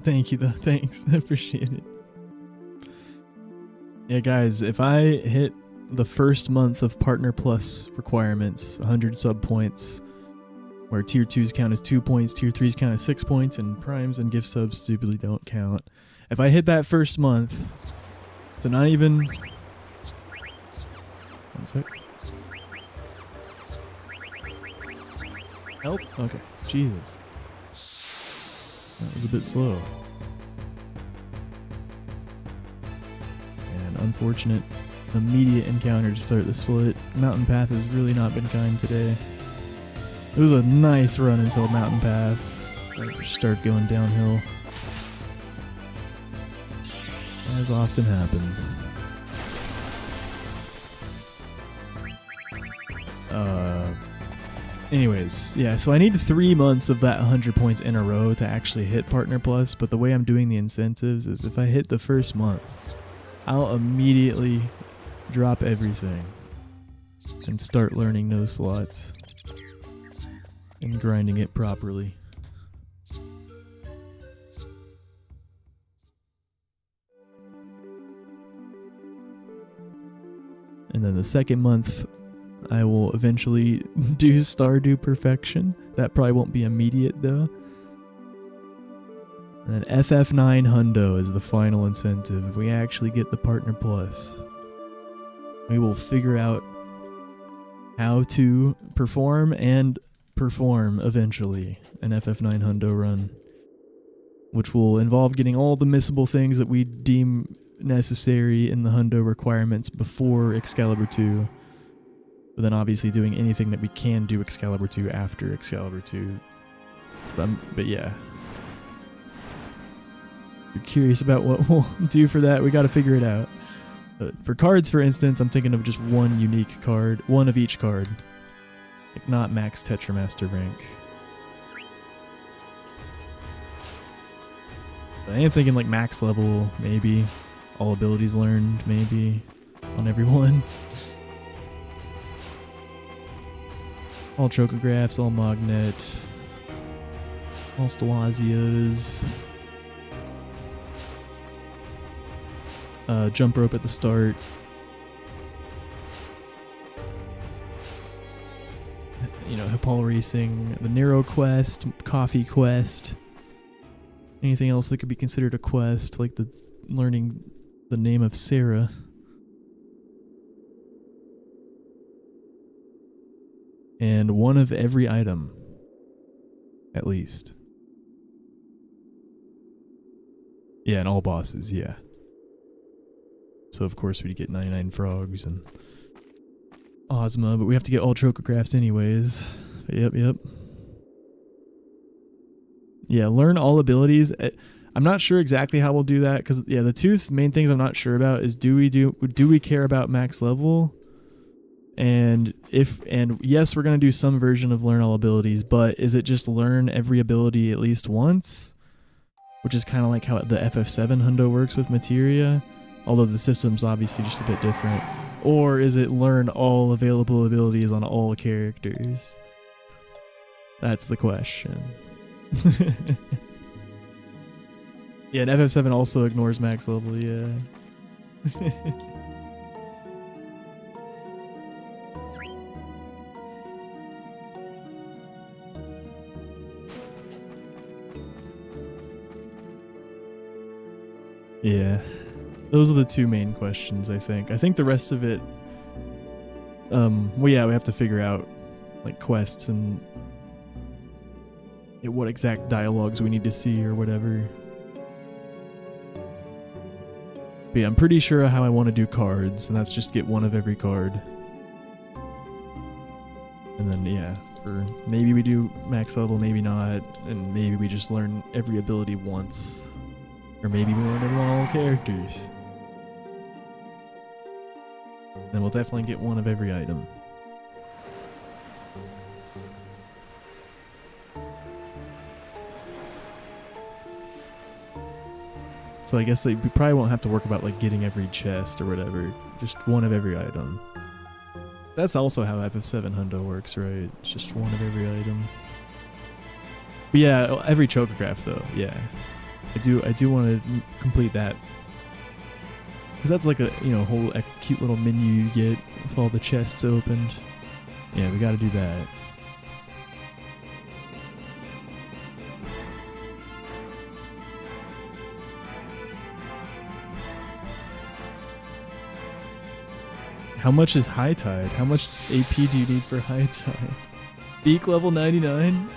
[SPEAKER 4] Thank you though, thanks. I appreciate it. Yeah guys, if I hit the first month of Partner Plus requirements, 100 sub points, where tier 2s count as 2 points, tier 3s count as 6 points, and primes and gift subs stupidly don't count. If I hit that first month, so not even... One sec. Help? Okay. Jesus. That was a bit slow. And unfortunate immediate encounter to start the split. Mountain Path has really not been kind today. It was a nice run until Mountain Path started going downhill. As often happens. Anyways, yeah, so I need 3 months of that 100 points in a row to actually hit Partner Plus, but the way I'm doing the incentives is if I hit the first month, I'll immediately drop everything and start learning those slots and grinding it properly. And then the second month, I will eventually do Stardew Perfection. That probably won't be immediate though. And then FF9 Hundo is the final incentive. If we actually get the Partner Plus, we will figure out how to perform eventually an FF9 Hundo run, which will involve getting all the missable things that we deem necessary in the Hundo requirements before Excalibur 2. But then obviously doing anything that we can do Excalibur 2 after Excalibur 2. But yeah. If you're curious about what we'll do for that, we gotta figure it out. For cards, for instance, I'm thinking of just one unique card. One of each card. Like not max Tetramaster rank. But I am thinking like max level, maybe. All abilities learned, maybe. On everyone. All Chocographs, all Magnet, all Stalazios, Jump Rope at the start, you know, Hippol Racing, the Narrow Quest, Coffee Quest, anything else that could be considered a quest, like the learning the name of Sarah. And one of every item, at least. Yeah, and all bosses, yeah. So of course we'd get 99 frogs and Ozma, but we have to get all Chocographs anyways. Yep. Yeah, learn all abilities. I'm not sure exactly how we'll do that, because yeah, the two main things I'm not sure about is do we care about max level? And yes, we're gonna do some version of learn all abilities, but is it just learn every ability at least once? Which is kind of like how the FF7 Hundo works with Materia, although the system's obviously just a bit different. Or is it learn all available abilities on all characters? That's the question. Yeah, and FF7 also ignores max level, yeah. Yeah. Those are the two main questions, I think. I think the rest of it, well, yeah, we have to figure out, like, quests and what exact dialogues we need to see or whatever. But yeah, I'm pretty sure how I want to do cards, and that's just get one of every card. And then, yeah, for maybe we do max level, maybe not, and maybe we just learn every ability once. Or maybe we learn it on all characters. Then we'll definitely get one of every item. So I guess we probably won't have to work about like getting every chest or whatever. Just one of every item. That's also how FF7 Hundo works, right? It's just one of every item. But yeah, every chocograph though, yeah. I do want to complete that. Because that's like a, whole cute little menu you get with all the chests opened. Yeah, we gotta do that. How much is High Tide? How much AP do you need for High Tide? Peak level 99?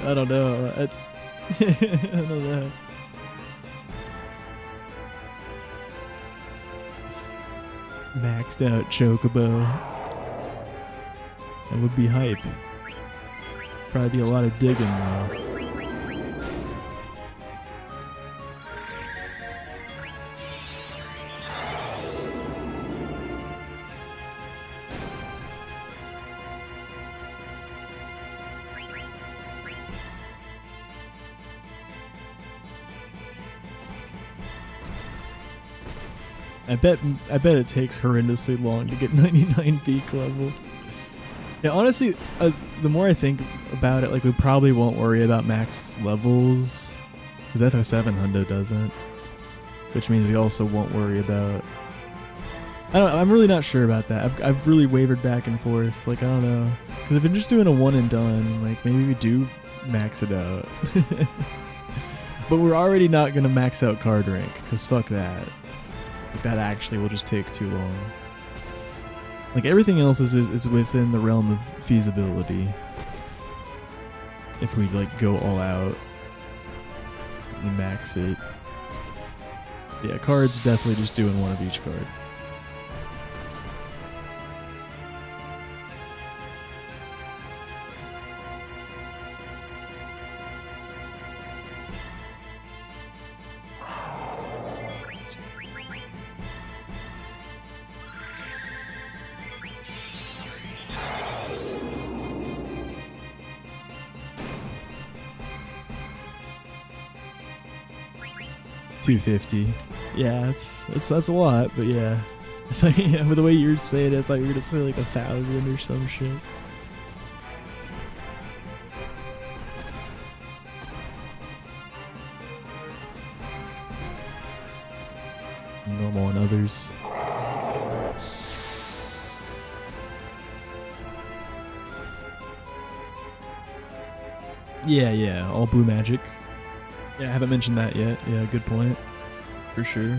[SPEAKER 4] I don't know. I don't know. Maxed out Chocobo. That would be hype. Probably be a lot of digging though. I bet it takes horrendously long to get 99 peak level. Yeah, honestly, the more I think about it, like we probably won't worry about max levels because FF7 Hundo doesn't, which means we also won't worry about. I'm really not sure about that. I've really wavered back and forth. Like I don't know, because if we're just doing a one and done, like maybe we do max it out. But we're already not gonna max out card rank because fuck that. Like that actually will just take too long. Like everything else is within the realm of feasibility. If we like go all out and max it. Yeah, cards definitely just doing one of each card. $250. Yeah, that's a lot, but yeah. I thought, yeah, with the way you were saying it, I thought you were gonna say like 1,000 or some shit. Normal and others. Yeah, all blue magic. Yeah, I haven't mentioned that yet. Yeah, good point. For sure.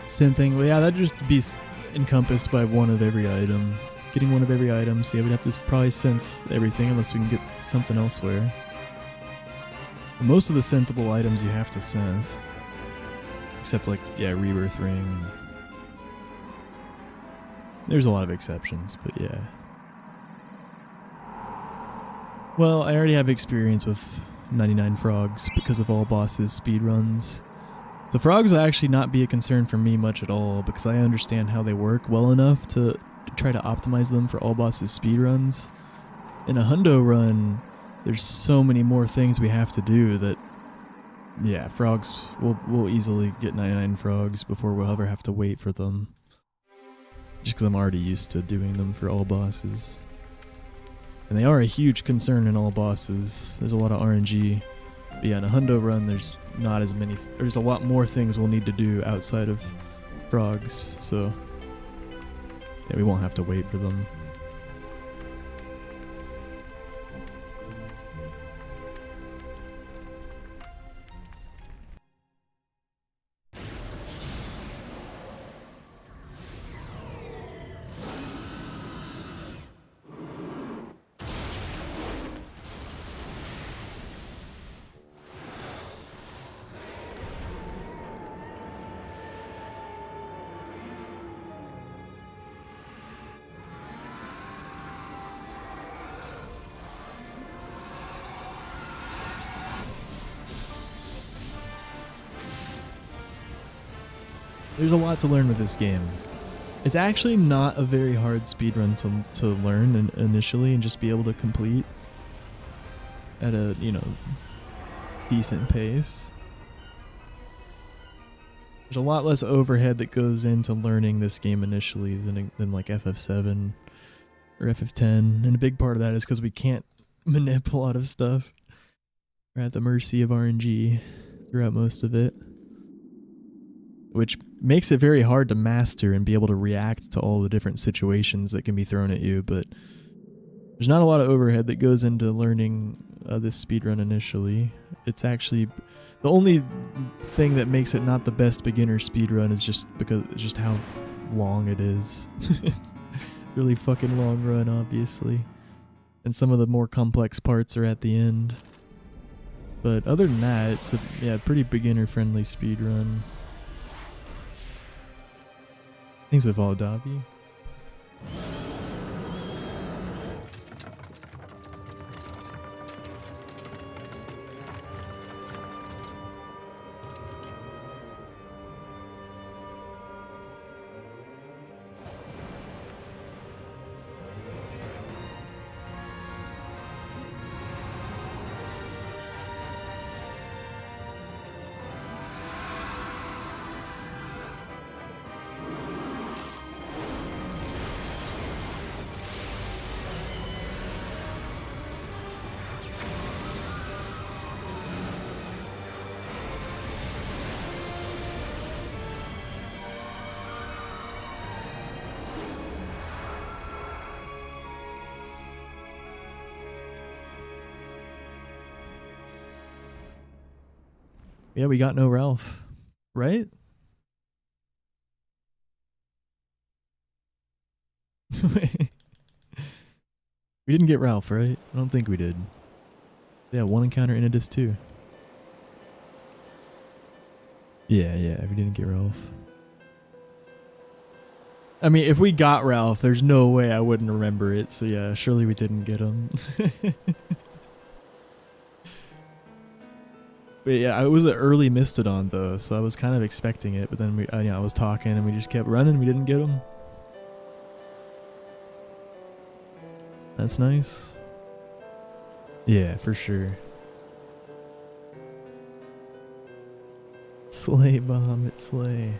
[SPEAKER 4] Same thing. Well, yeah, that'd just be encompassed by one of every item. Getting one of every item, so yeah, we'd have to probably synth everything unless we can get something elsewhere. But most of the synthable items you have to synth. Except like, yeah, Rebirth Ring. There's a lot of exceptions, but yeah. Well, I already have experience with 99 frogs because of all bosses speedruns. The frogs will actually not be a concern for me much at all because I understand how they work well enough to try to optimize them for all bosses speedruns. In a hundo run, there's so many more things we have to do that, yeah, frogs, we'll easily get 99 frogs before we'll ever have to wait for them. Just because I'm already used to doing them for all bosses. And they are a huge concern in all bosses. There's a lot of RNG. But yeah, in a hundo run, there's not as many. There's a lot more things we'll need to do outside of frogs. So yeah, we won't have to wait for them. There's a lot to learn with this game. It's actually not a very hard speedrun to learn initially and just be able to complete at a, decent pace. There's a lot less overhead that goes into learning this game initially than like FF7 or FF10, and a big part of that is because we can't manip a lot of stuff. We're at the mercy of RNG throughout most of it, which makes it very hard to master and be able to react to all the different situations that can be thrown at you, but there's not a lot of overhead that goes into learning this speedrun initially. It's actually the only thing that makes it not the best beginner speedrun is just how long it is. It's a really fucking long run, obviously. And some of the more complex parts are at the end. But other than that, it's a pretty beginner friendly speedrun. Thanks with all, Davi. Yeah, we got no Ralph, right? We didn't get Ralph, right? I don't think we did. Yeah, one encounter in Inidus too. Yeah, we didn't get Ralph. I mean, if we got Ralph, there's no way I wouldn't remember it, so yeah, surely we didn't get him. But yeah, it was an early Mistodon though, so I was kind of expecting it, but then I was talking and we just kept running, we didn't get him. That's nice. Yeah, for sure. Slay, Bahamut, slay.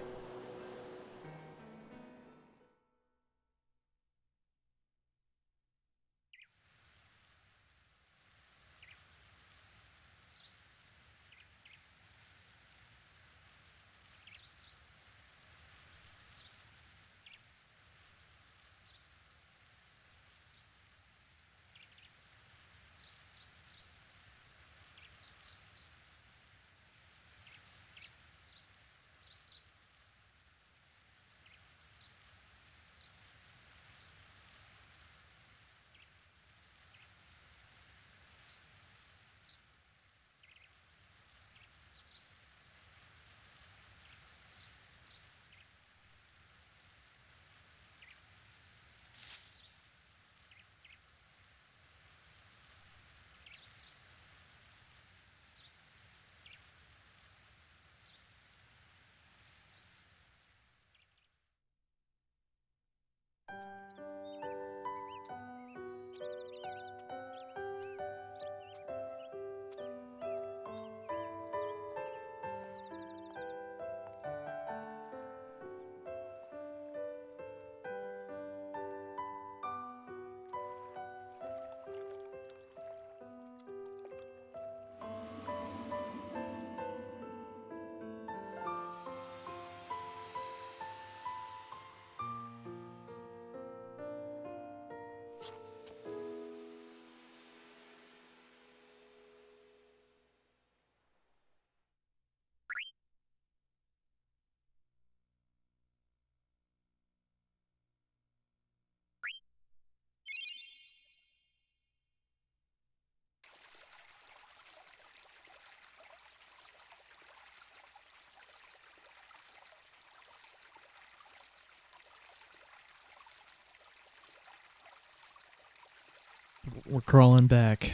[SPEAKER 4] We're crawling back.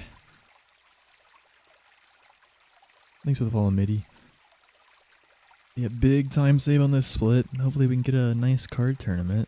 [SPEAKER 4] Thanks for the follow, Mitty. Yeah, big time save on this split. Hopefully we can get a nice card tournament.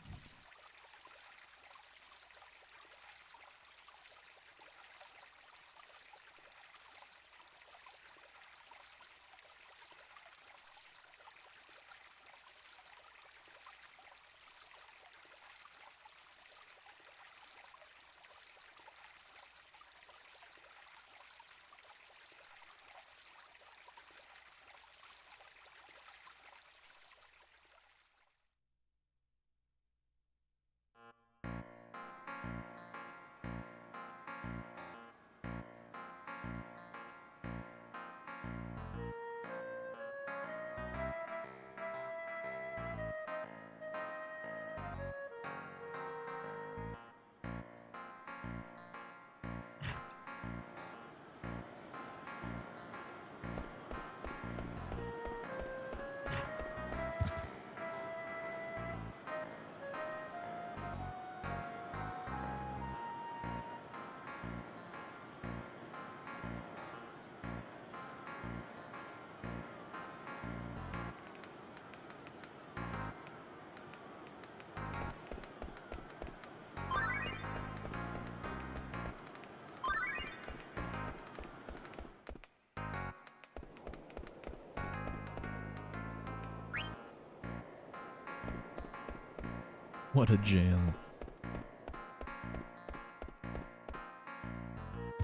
[SPEAKER 4] What a jam.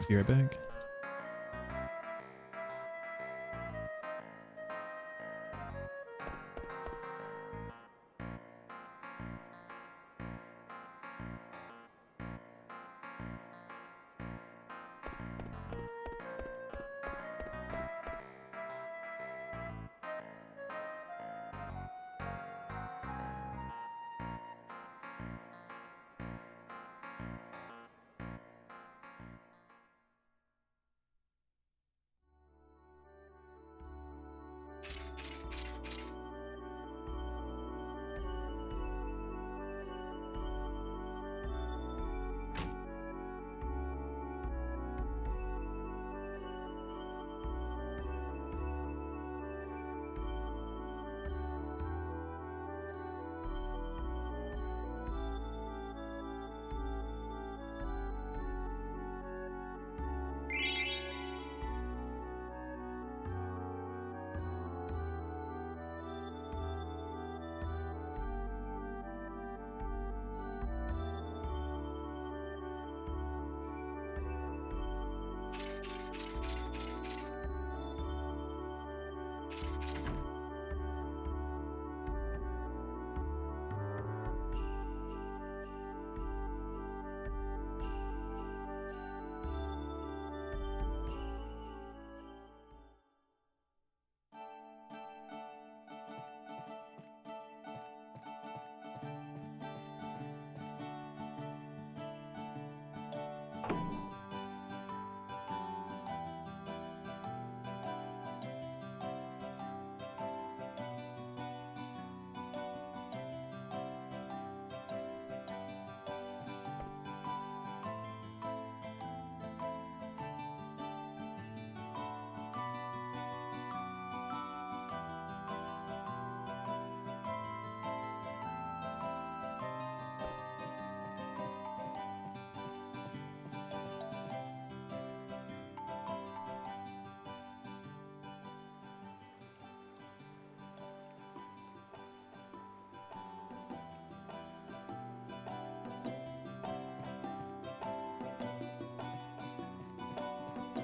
[SPEAKER 4] Be right back.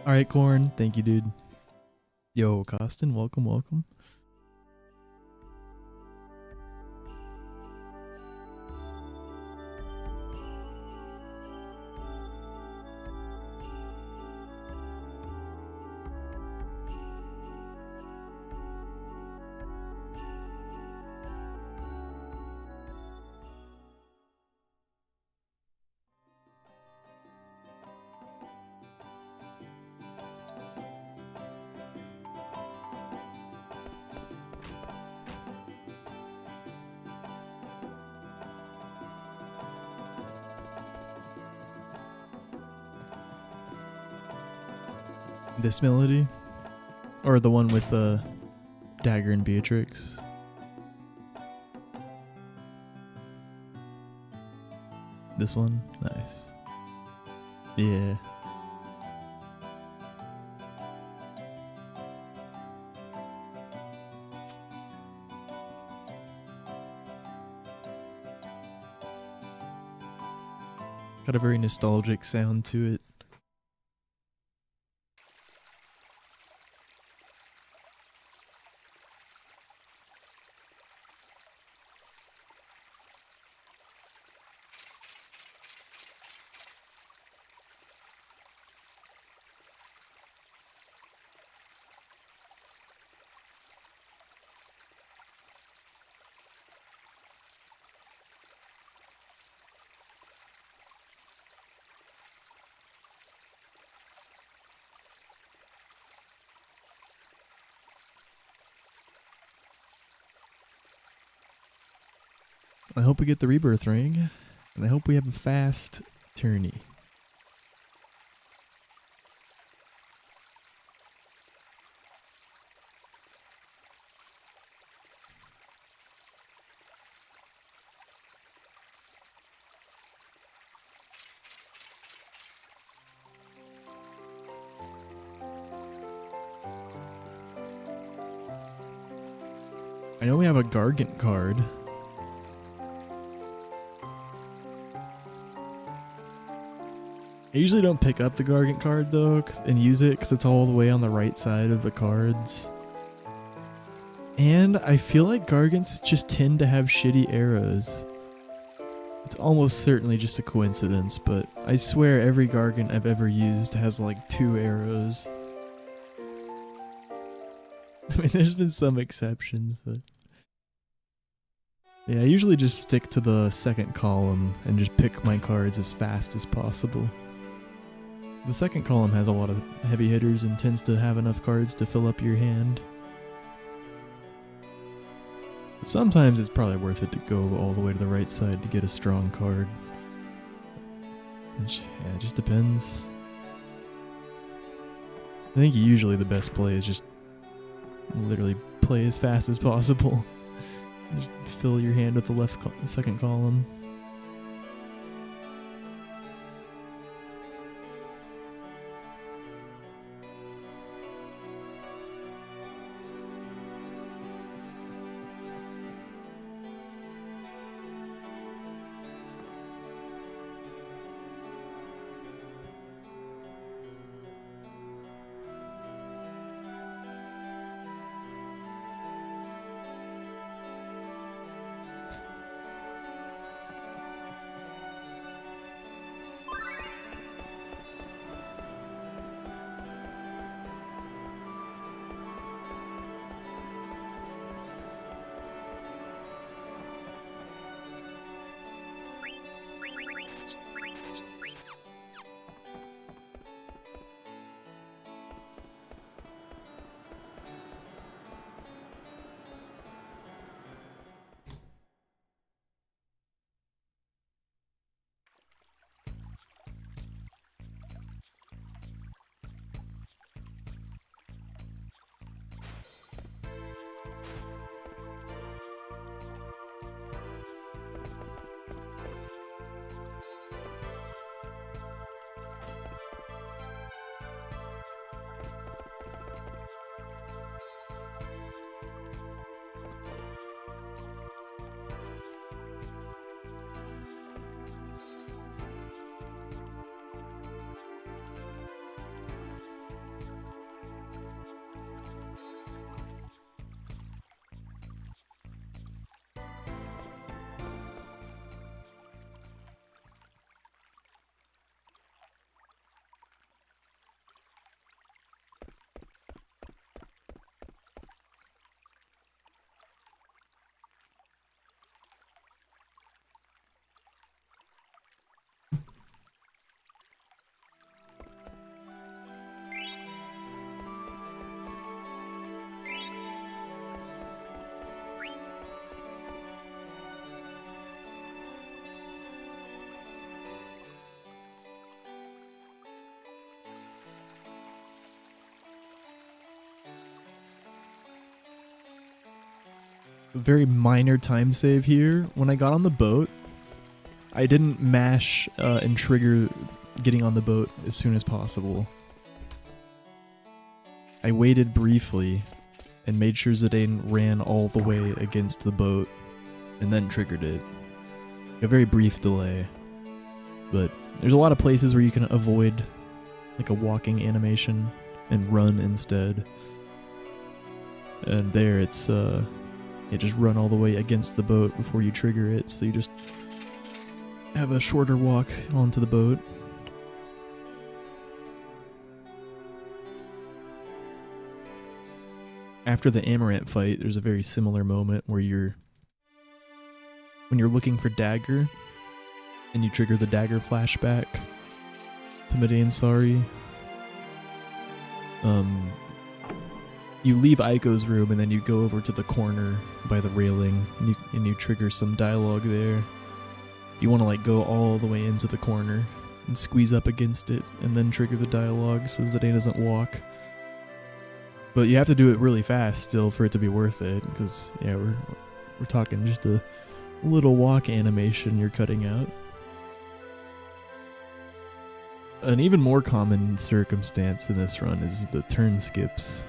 [SPEAKER 4] All right, Corn. Thank you, dude. Yo, Costin, welcome, welcome. This melody? Or the one with Dagger and Beatrix? This one? Nice. Yeah. Got a very nostalgic sound to it. I hope we get the rebirth ring, and I hope we have a fast tourney. I know we have a Gargant card. I usually don't pick up the Gargant card though and use it because it's all the way on the right side of the cards. And I feel like Gargants just tend to have shitty arrows. It's almost certainly just a coincidence, but I swear every Gargant I've ever used has like 2 arrows. I mean, there's been some exceptions, but... yeah, I usually just stick to the second column and just pick my cards as fast as possible. The second column has a lot of heavy hitters and tends to have enough cards to fill up your hand. But sometimes it's probably worth it to go all the way to the right side to get a strong card. Which, yeah, it just depends. I think usually the best play is just literally play as fast as possible. Just fill your hand with the second column. very minor time save here. When I got on the boat, I didn't mash and trigger getting on the boat as soon as possible. I waited briefly and made sure Zidane ran all the way against the boat and then triggered it. A very brief delay. But there's a lot of places where you can avoid like a walking animation and run instead. And there it's you just run all the way against the boat before you trigger it, so you just have a shorter walk onto the boat. After the Amaranth fight, there's a very similar moment where when you're looking for Dagger and you trigger the Dagger flashback to Madain Sari. You leave Aiko's room and then you go over to the corner by the railing and you trigger some dialogue there. You want to like go all the way into the corner and squeeze up against it and then trigger the dialogue so Zidane doesn't walk. But you have to do it really fast still for it to be worth it, because yeah, we're talking just a little walk animation you're cutting out. An even more common circumstance in this run is the turn skips.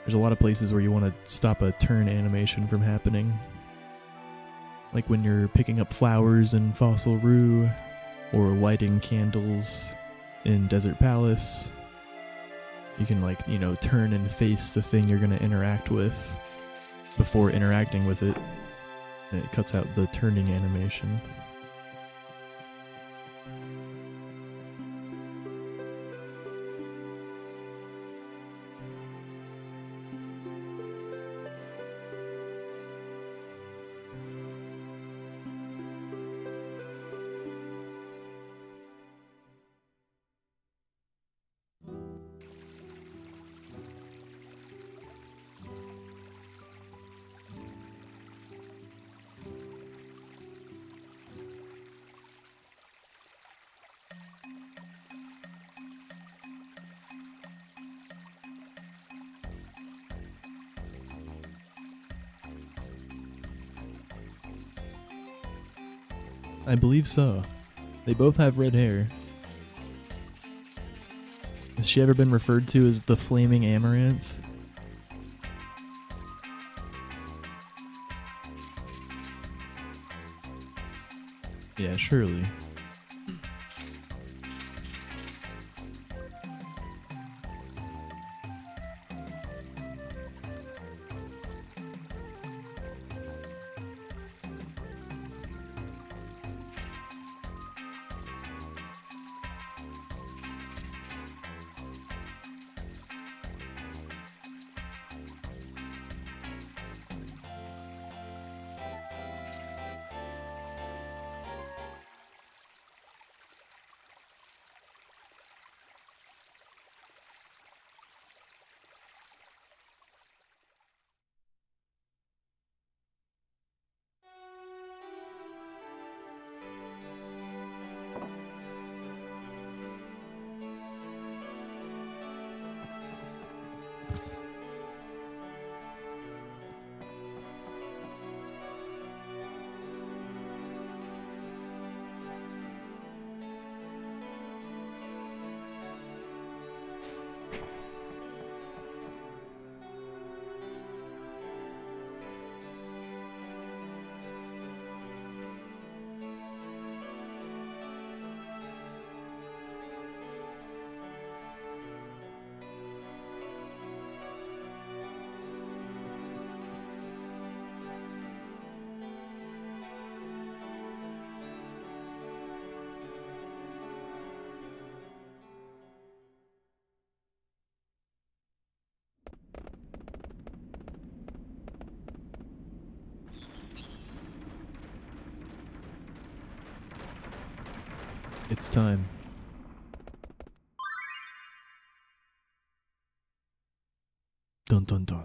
[SPEAKER 4] There's a lot of places where you want to stop a turn animation from happening. Like when you're picking up flowers in Fossil Rue, or lighting candles in Desert Palace. You can turn and face the thing you're going to interact with before interacting with it. And it cuts out the turning animation. I believe so. They both have red hair. Has she ever been referred to as the Flaming Amaranth? Yeah, surely. It's time. Dun dun dun.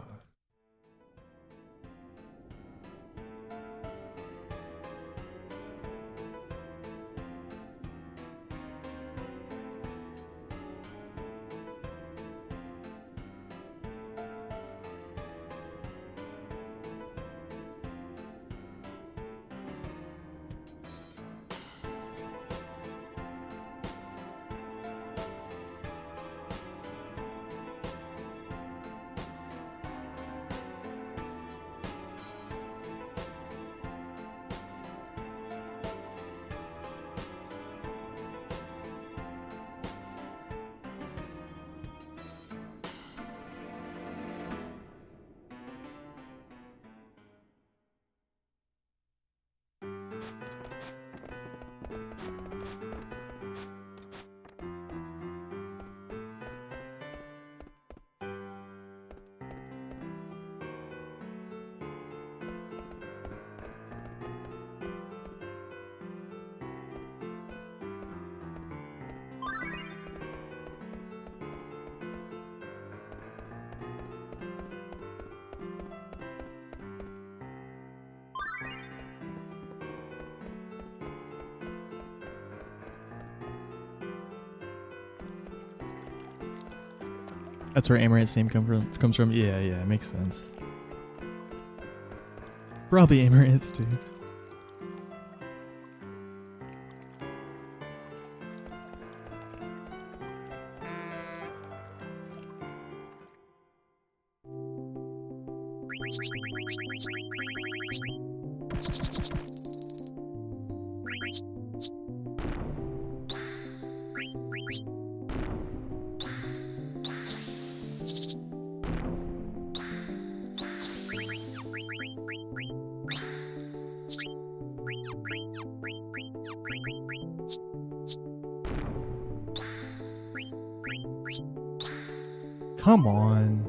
[SPEAKER 4] That's where Amaranth's name comes from. Yeah, yeah, it makes sense. Probably Amaranth too. Come on.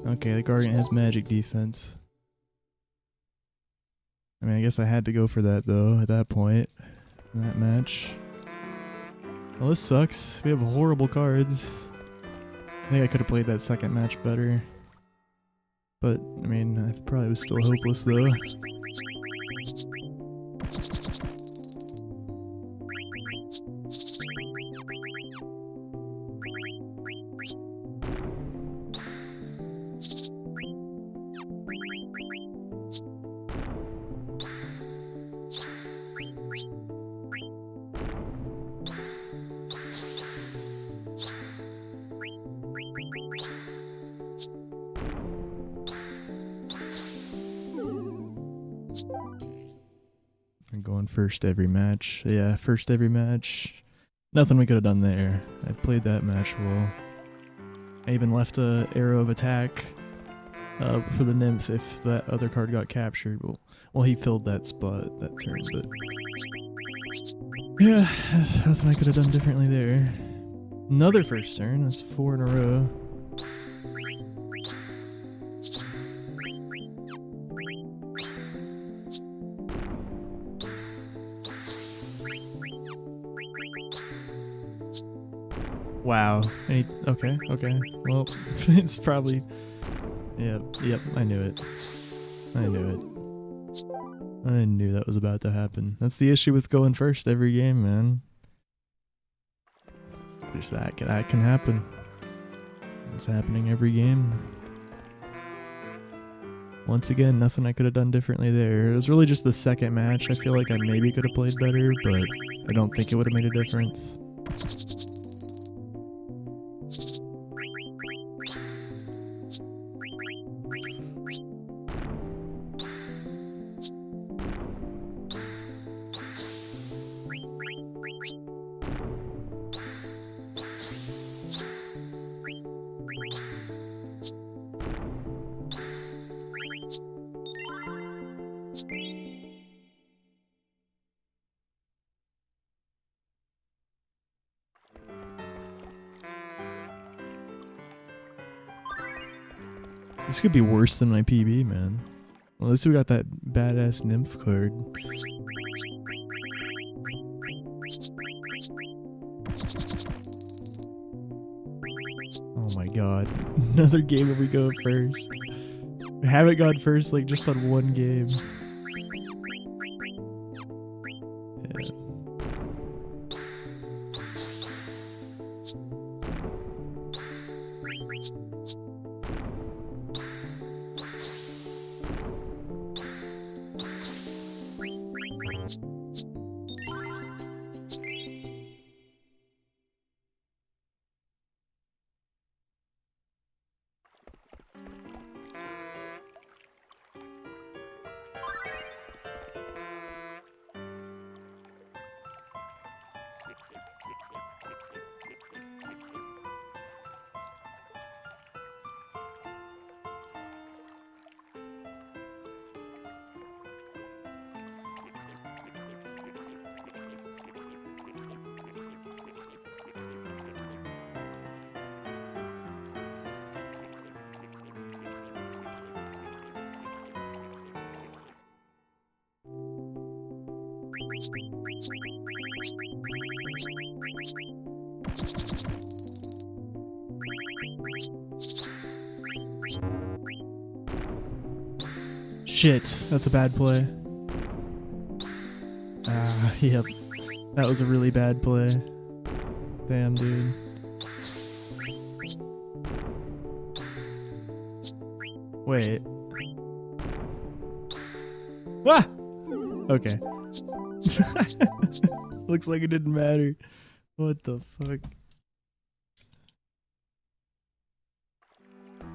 [SPEAKER 4] Okay, the Guardian has magic defense. I mean, I guess I had to go for that though at that point in that match. Well, this sucks. We have horrible cards. I think I could have played that second match better. But, I mean, I probably was still hopeless though. I'm going first every match. Yeah, first every match. Nothing we could have done there. I played that match well. I even left a arrow of attack for the nymph if that other card got captured. Well, he filled that spot that turn, but yeah, there's nothing I could have done differently there. Another first turn. That's 4 in a row. Wow. Okay. Well, it's probably... Yep, I knew it. I knew that was about to happen. That's the issue with going first every game, man. Just that can happen. It's happening every game. Once again, nothing I could have done differently there. It was really just the second match. I feel like I maybe could have played better, but I don't think it would have made a difference. This could be worse than my PB, man. Well, at least we got that badass nymph card. Oh my god. Another game where we go first. We haven't gone first like just on one game. Yeah. Shit, that's a bad play. Ah, yep. That was a really bad play. Damn, dude. Wait. Ah! Okay. Looks like it didn't matter. What the fuck?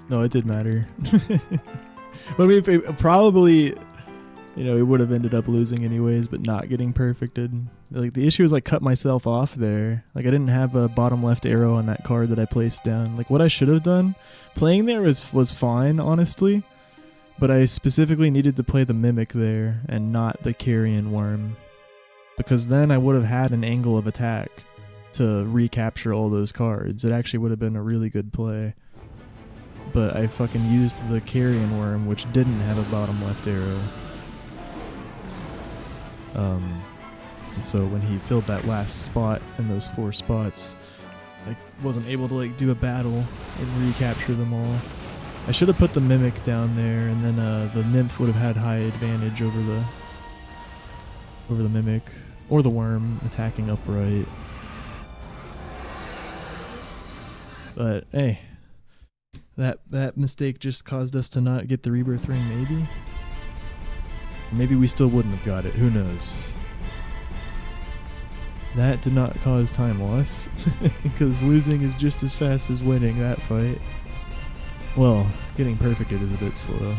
[SPEAKER 4] No, it did matter. But I mean, if it probably, you know, it would have ended up losing anyways, but not getting perfected. Like, the issue is I cut myself off there. Like, I didn't have a bottom left arrow on that card that I placed down. Like, what I should have done, playing there was fine, honestly, but I specifically needed to play the Mimic there and not the Carrion Worm, because then I would have had an angle of attack to recapture all those cards. It actually would have been a really good play. But I fucking used the Carrion Worm, which didn't have a bottom left arrow. And so when he filled that last spot in those 4 spots, I wasn't able to like do a battle and recapture them all. I should have put the Mimic down there, and then the Nymph would have had high advantage over the Mimic or the Worm attacking upright. But hey, that mistake just caused us to not get the Rebirth Ring, maybe? Maybe we still wouldn't have got it, who knows? That did not cause time loss, because losing is just as fast as winning that fight. Well, getting perfected is a bit slow.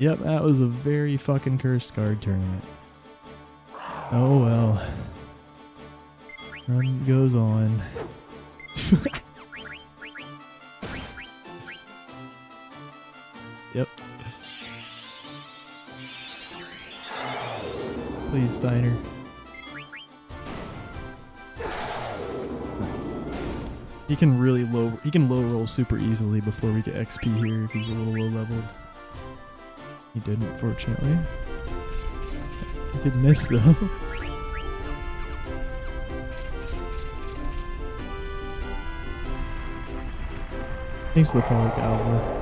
[SPEAKER 4] Yep, that was a very fucking cursed card tournament. Oh well. Run goes on. Yep. Please, Steiner. Nice. He can really low roll super easily before we get XP here if he's a little low leveled. He didn't, fortunately. He did miss though. Thanks for the follow, Galva.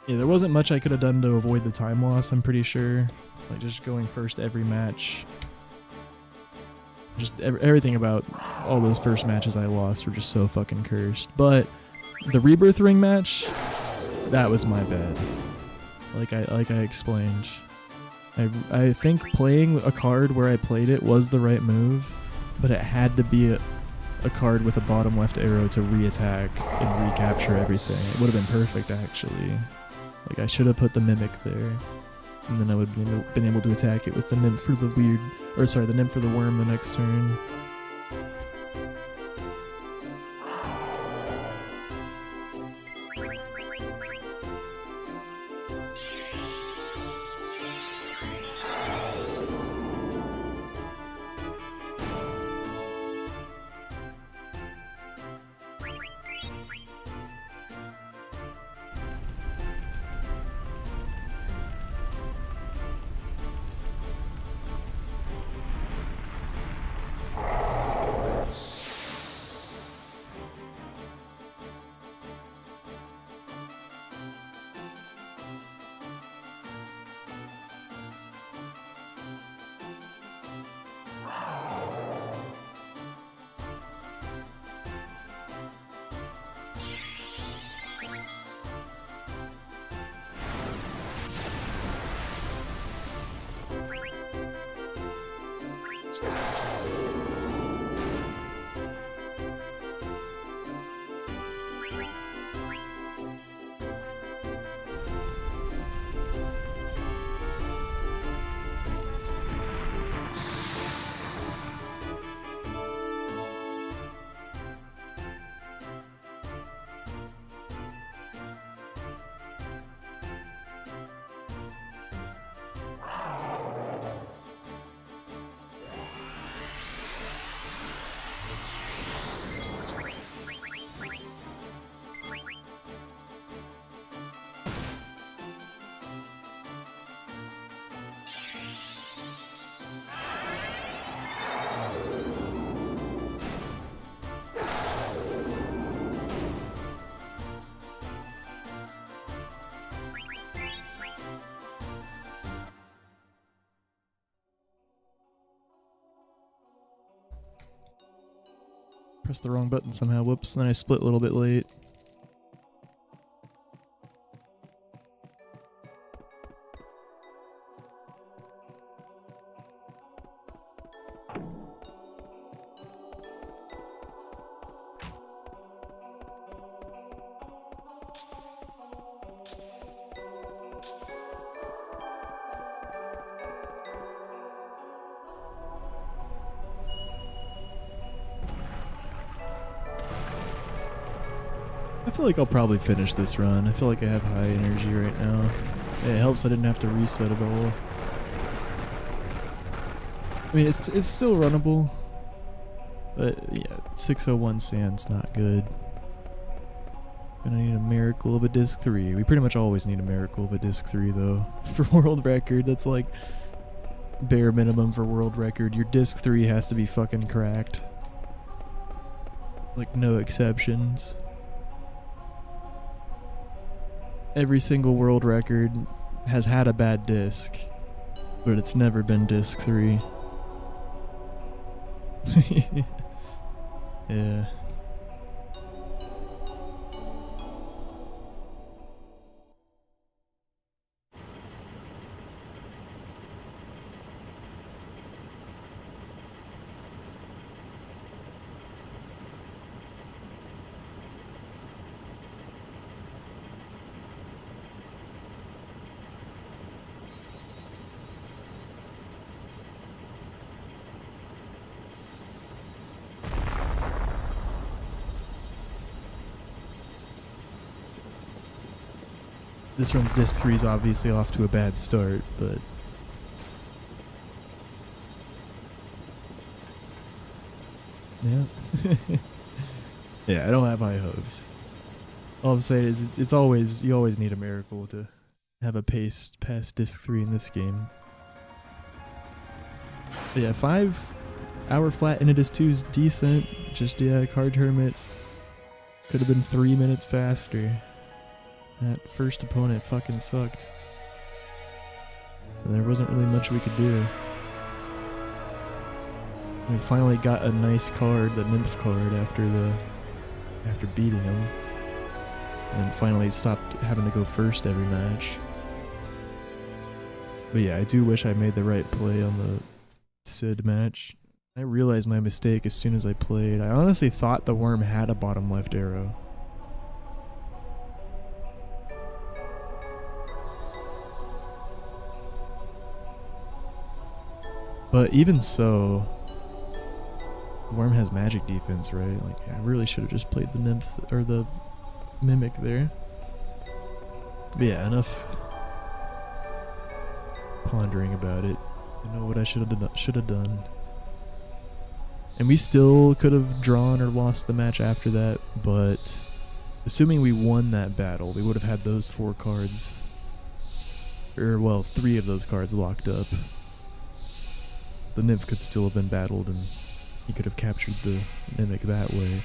[SPEAKER 4] Yeah, there wasn't much I could have done to avoid the time loss, I'm pretty sure. Like, just going first every match Just everything about all those first matches I lost were just so fucking cursed. But the Rebirth Ring match, that was my bad. Like I explained. I think playing a card where I played it was the right move, but it had to be a card with a bottom left arrow to re-attack and recapture everything. It would have been perfect, actually. Like, I should have put the Mimic there, and then I would have been able to attack it with the Nymph for the the Nymph for the Worm the next turn. Pressed the wrong button somehow, whoops, and then I split a little bit late. I feel like I'll probably finish this run. I feel like I have high energy right now. It helps I didn't have to reset it all. I mean, it's still runnable, but yeah, 601 sand's not good. Gonna need a miracle of a disc 3. We pretty much always need a miracle of a disc 3 though. For world record, that's like bare minimum for world record. Your disc 3 has to be fucking cracked. Like no exceptions. Every single world record has had a bad disc, but it's never been disc 3. Yeah. This run's disc 3 is obviously off to a bad start, but yeah. Yeah, I don't have high hopes. All I'm saying is you always need a miracle to have a pace past disc 3 in this game. But yeah, 5-hour flat into disc 2 is decent. Just yeah, Card Hermit could have been 3 minutes faster. That first opponent fucking sucked. And there wasn't really much we could do. We finally got a nice card, the Nymph card, after beating him. And finally stopped having to go first every match. But yeah, I do wish I made the right play on the Sid match. I realized my mistake as soon as I played. I honestly thought the worm had a bottom left arrow. But even so, the worm has magic defense, right? Like, I really should have just played the Nymph or the Mimic there. But yeah, enough pondering about it. I know what I should have done. And we still could have drawn or lost the match after that, but assuming we won that battle, we would have had those 4 cards, or well, 3 of those cards locked up. The Nymph could still have been battled, and he could have captured the Mimic that way.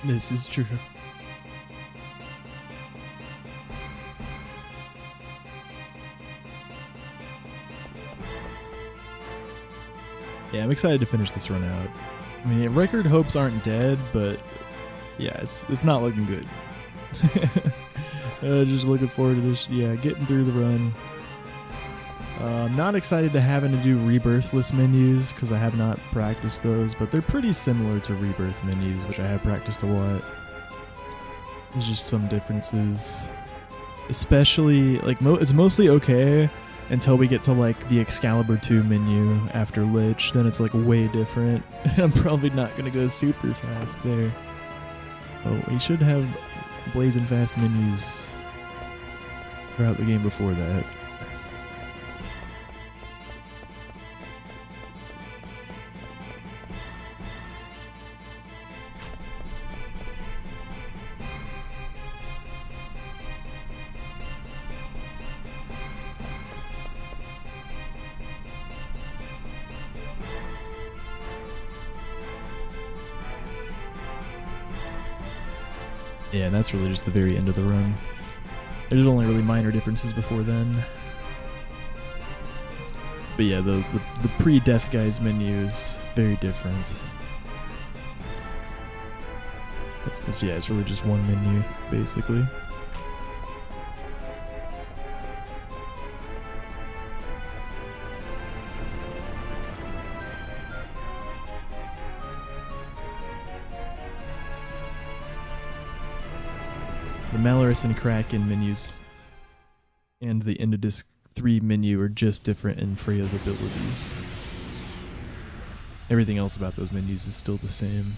[SPEAKER 4] This is true. Yeah, I'm excited to finish this run out. I mean, record hopes aren't dead, but yeah, it's not looking good. Just looking forward to this. Yeah, getting through the run. I'm not excited to having to do rebirthless menus because I have not practiced those, but they're pretty similar to rebirth menus, which I have practiced a lot. There's just some differences, especially like it's mostly okay until we get to like the Excalibur 2 menu after Lich. Then it's like way different. I'm probably not gonna go super fast there. Oh, we should have blazing fast menus throughout the game before that. Yeah, and that's really just the very end of the run. There's only really minor differences before then. But yeah, the pre-Death Guys menu is very different. Yeah, it's really just one menu, basically. The Malorus and Kraken menus and the End of Disc 3 menu are just different in Freya's abilities. Everything else about those menus is still the same.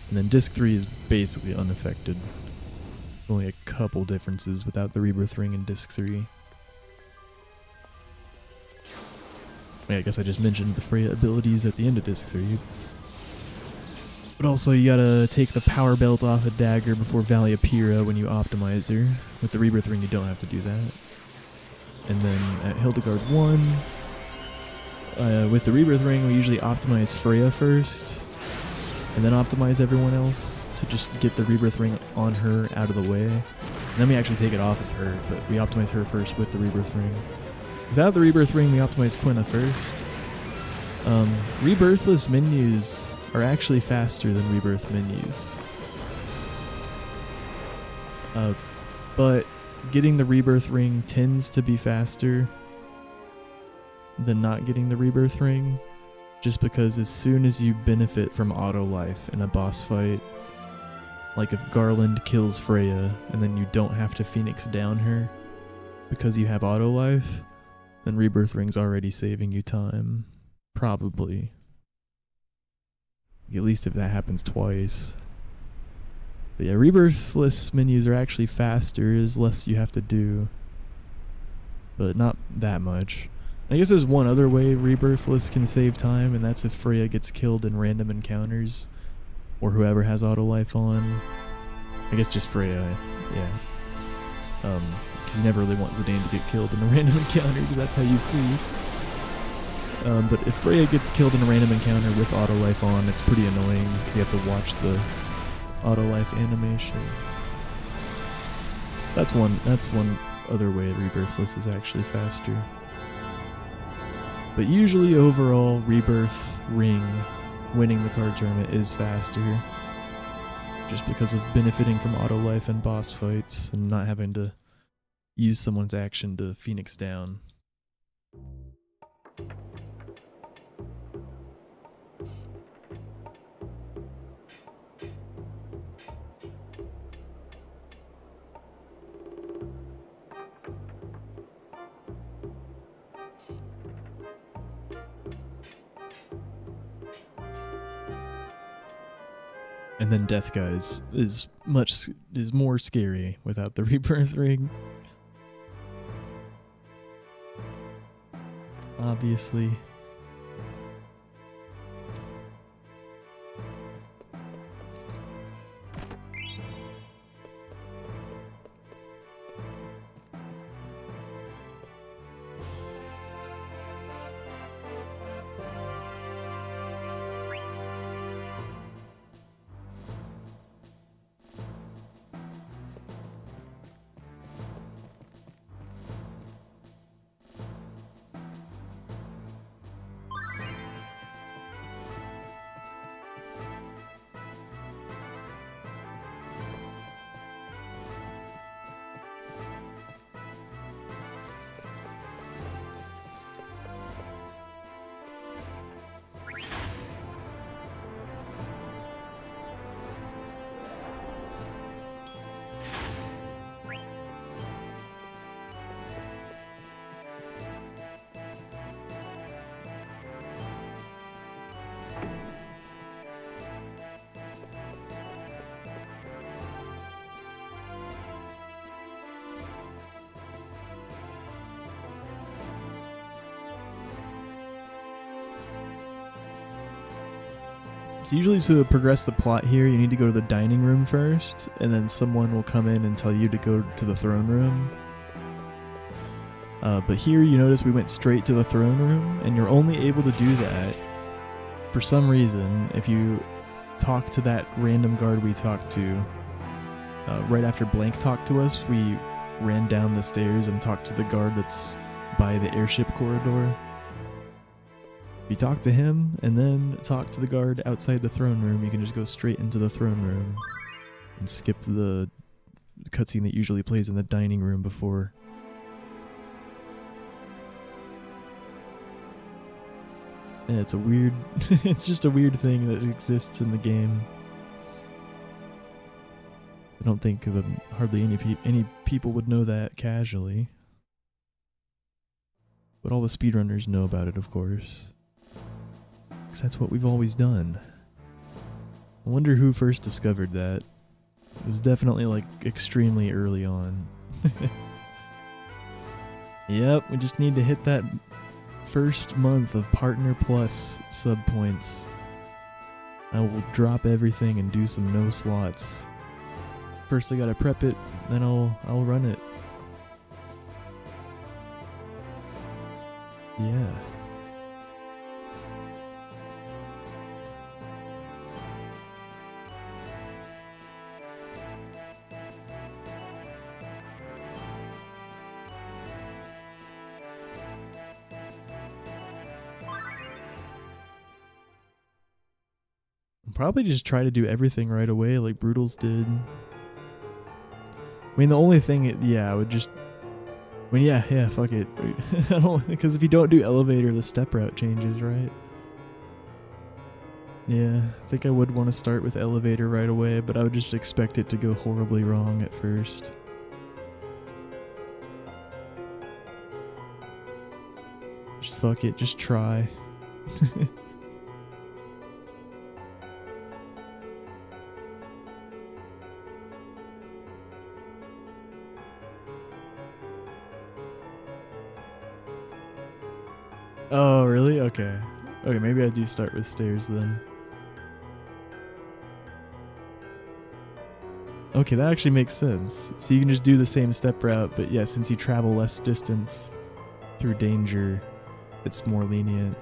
[SPEAKER 4] And then Disc 3 is basically unaffected. Only a couple differences without the Rebirth Ring in Disc 3. I guess I just mentioned the Freya abilities at the end of Disc 3. But also you gotta take the power belt off a dagger before Valley of Pyrrha when you optimize her. With the Rebirth Ring you don't have to do that. And then at Hildegard 1, with the Rebirth Ring we usually optimize Freya first, and then optimize everyone else to just get the Rebirth Ring on her out of the way. And then we actually take it off of her, but we optimize her first with the Rebirth Ring. Without the Rebirth Ring we optimize Quina first. Rebirthless menus are actually faster than Rebirth menus. But getting the Rebirth Ring tends to be faster than not getting the Rebirth Ring, just because as soon as you benefit from auto life in a boss fight, like if Garland kills Freya and then you don't have to Phoenix down her because you have auto life, then Rebirth Ring's already saving you time. Probably. At least if that happens twice. But yeah, Rebirthless menus are actually faster, there's less you have to do. But not that much. I guess there's one other way Rebirthless can save time, and that's if Freya gets killed in random encounters. Or whoever has auto life on. I guess just Freya, yeah. Because you never really want Zidane to get killed in a random encounter, because that's how you flee. But if Freya gets killed in a random encounter with auto life on, it's pretty annoying because you have to watch the auto life animation. That's one other way Rebirthless is actually faster. But usually overall, Rebirth Ring winning the card tournament is faster, just because of benefiting from auto life and boss fights and not having to use someone's action to Phoenix down. And then Death Guys is more scary without the Rebirth Ring. Obviously. So usually to progress the plot here, you need to go to the dining room first, and then someone will come in and tell you to go to the throne room. But here you notice we went straight to the throne room, and you're only able to do that for some reason if you talk to that random guard we talked to. Right after Blank talked to us, we ran down the stairs and talked to the guard that's by the airship corridor. We talk to him and then talk to the guard outside the throne room. You can just go straight into the throne room and skip the cutscene that usually plays in the dining room before. Yeah, it's a weird it's just a weird thing that exists in the game. I don't think hardly any people would know that casually. But all the speedrunners know about it, of course. Because that's what we've always done. I wonder who first discovered that. It was definitely like extremely early on. Yep, we just need to hit that first month of Partner Plus sub points. I will drop everything and do some no slots. First I gotta prep it, then I'll run it. Yeah. Probably just try to do everything right away like Brutals did. I mean, the only thing, I would just... I mean, yeah, fuck it. I don't... Because if you don't do elevator, the step route changes, right? Yeah, I think I would want to start with elevator right away, but I would just expect it to go horribly wrong at first. Just fuck it, just try. Oh, really? Okay. Okay, maybe I do start with stairs then. Okay, that actually makes sense. So you can just do the same step route, but yeah, since you travel less distance through danger, it's more lenient.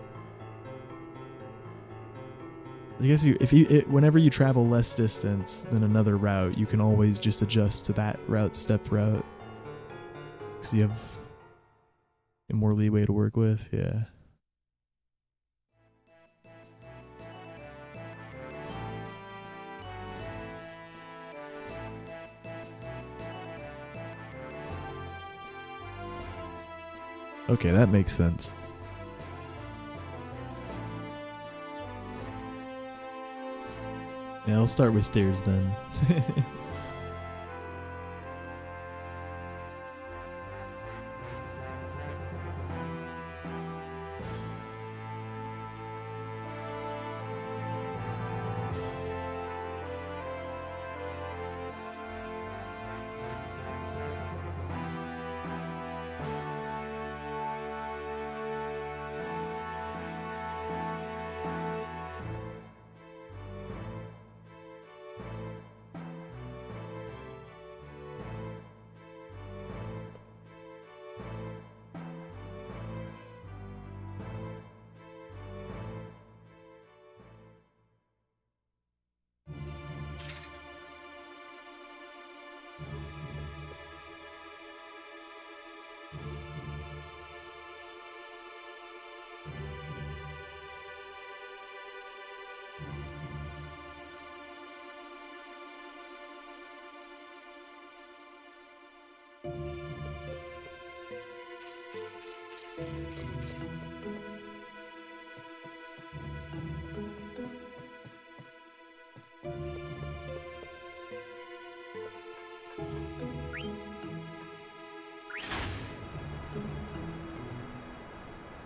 [SPEAKER 4] I guess whenever you travel less distance than another route, you can always just adjust to that step route. Because you have more leeway to work with, yeah. Okay, that makes sense. Yeah, I'll start with stairs then.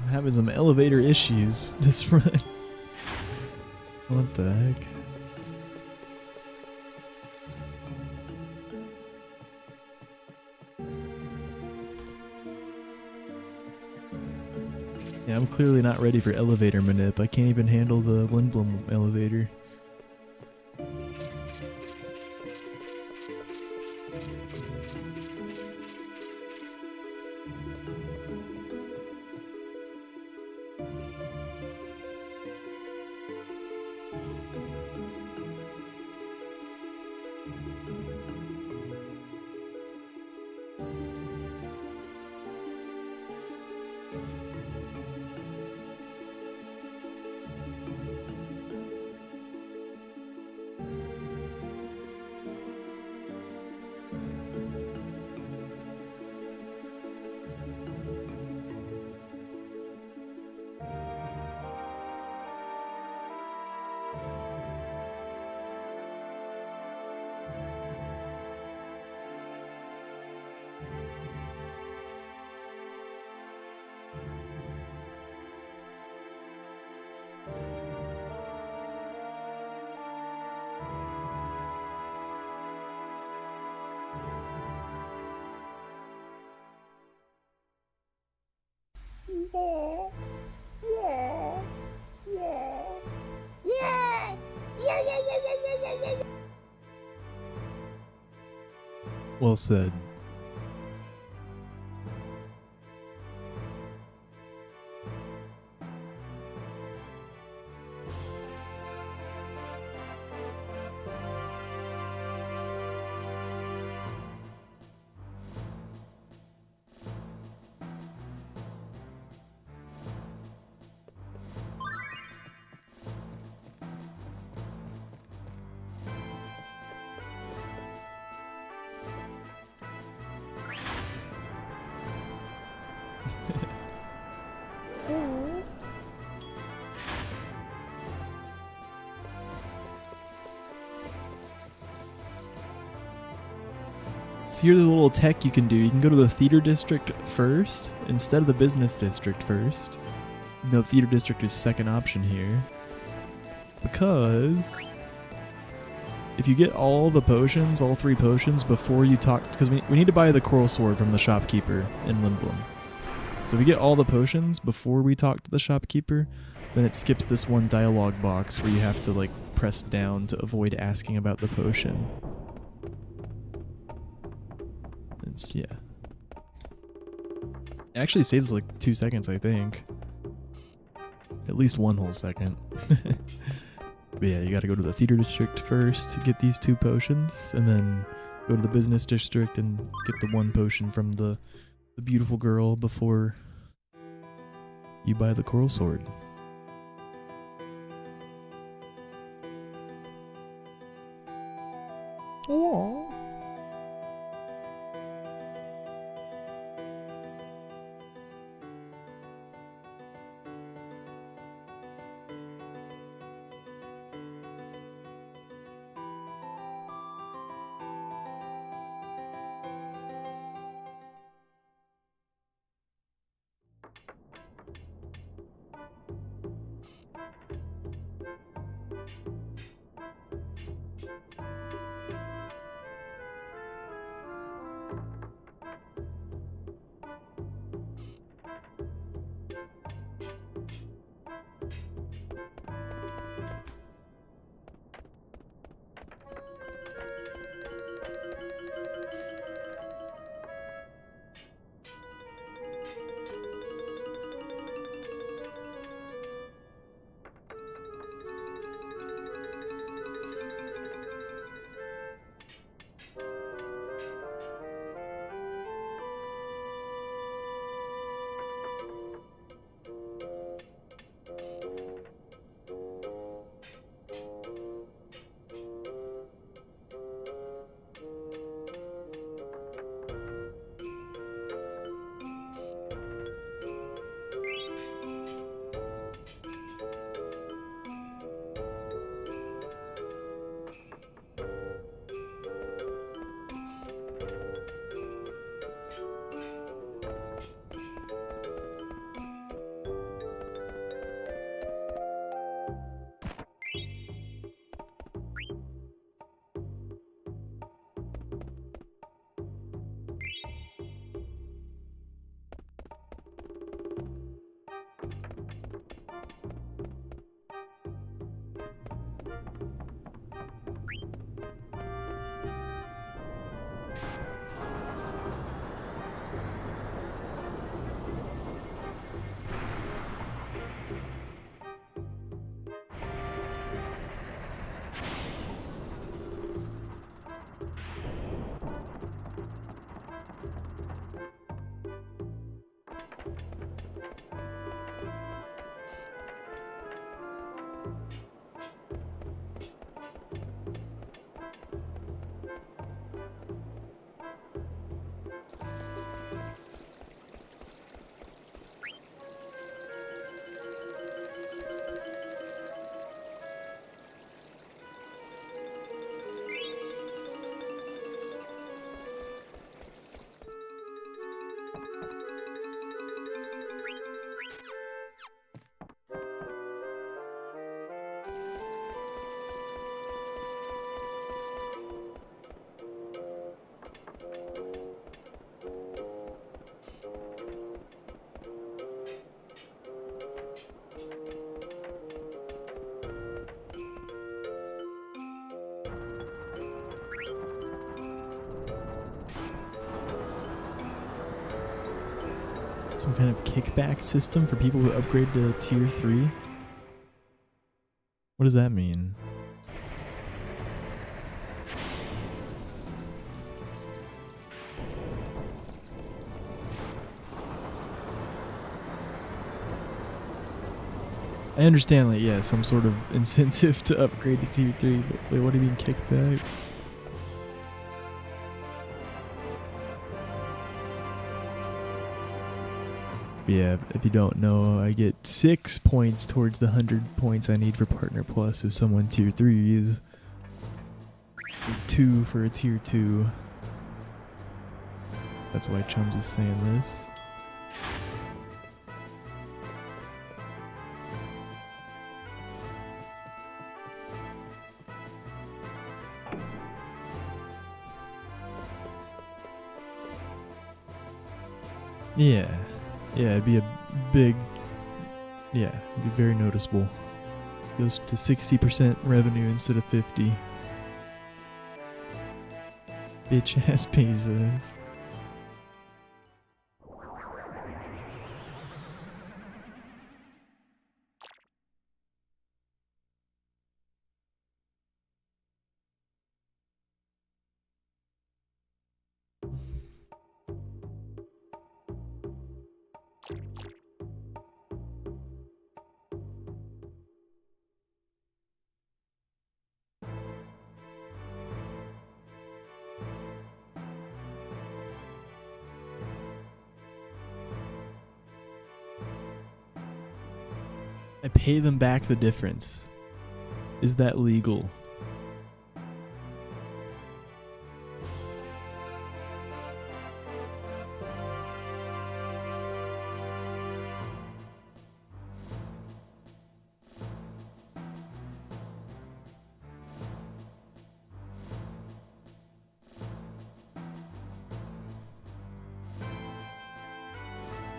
[SPEAKER 4] I'm having some elevator issues this run. What the heck? Yeah, I'm clearly not ready for elevator manip. I can't even handle the Lindblom elevator. Well said. So here's a little tech you can do. You can go to the theater district first instead of the business district first. No, theater district is second option here. Because if you get all the potions, all 3 potions, before you talk... Because we need to buy the coral sword from the shopkeeper in Limblum. So if you get all the potions before we talk to the shopkeeper, then it skips this one dialogue box where you have to, like, press down to avoid asking about the potion. Yeah. It actually saves like 2 seconds, I think. At least 1 whole second. But yeah, you gotta go to the theater district first to get these 2 potions, and then go to the business district and get the 1 potion from the beautiful girl before you buy the coral sword. Aww. Some kind of kickback system for people who upgrade to tier 3? What does that mean? I understand, like, yeah, some sort of incentive to upgrade to tier 3, but wait, what do you mean kickback? Yeah, if you don't know, I get 6 points towards the 100 points I need for Partner Plus if someone tier 3s. 2 for a tier 2. That's why Chums is saying this. Yeah. Yeah, it'd be a big... Yeah, it'd be very noticeable. Goes to 60% revenue instead of 50. Bitch ass Bezos. I pay them back the difference. Is that legal?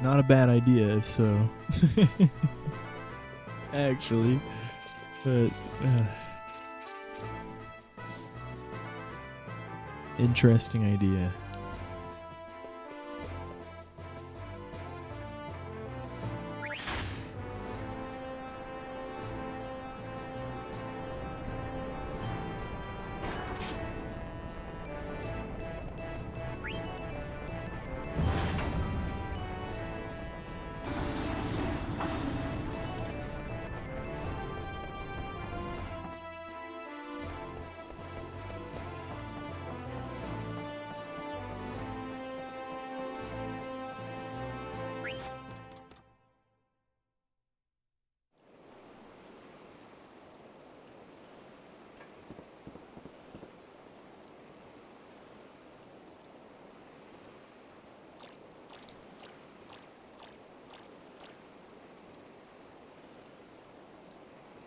[SPEAKER 4] Not a bad idea if so. Actually, but interesting idea.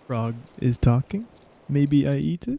[SPEAKER 4] Frog is talking. Maybe I eat it?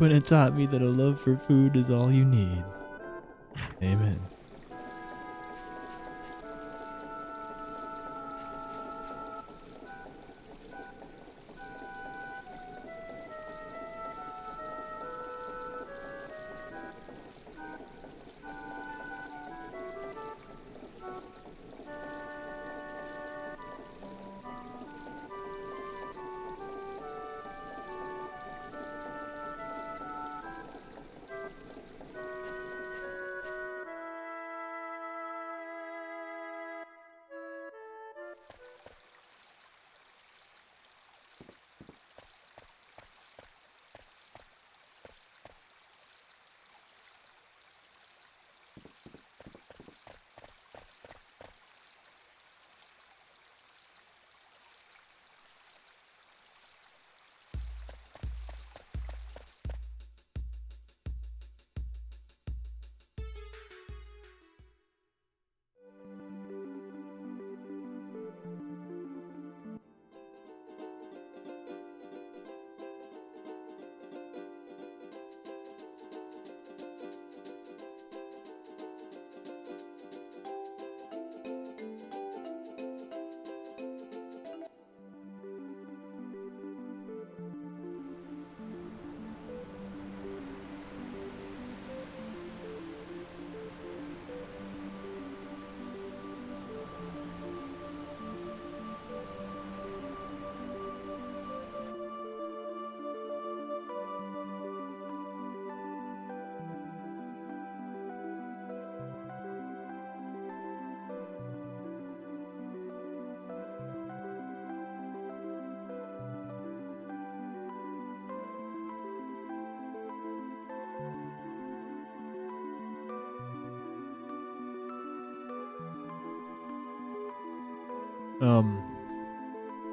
[SPEAKER 4] when it taught me that a love for food is all you need. Amen.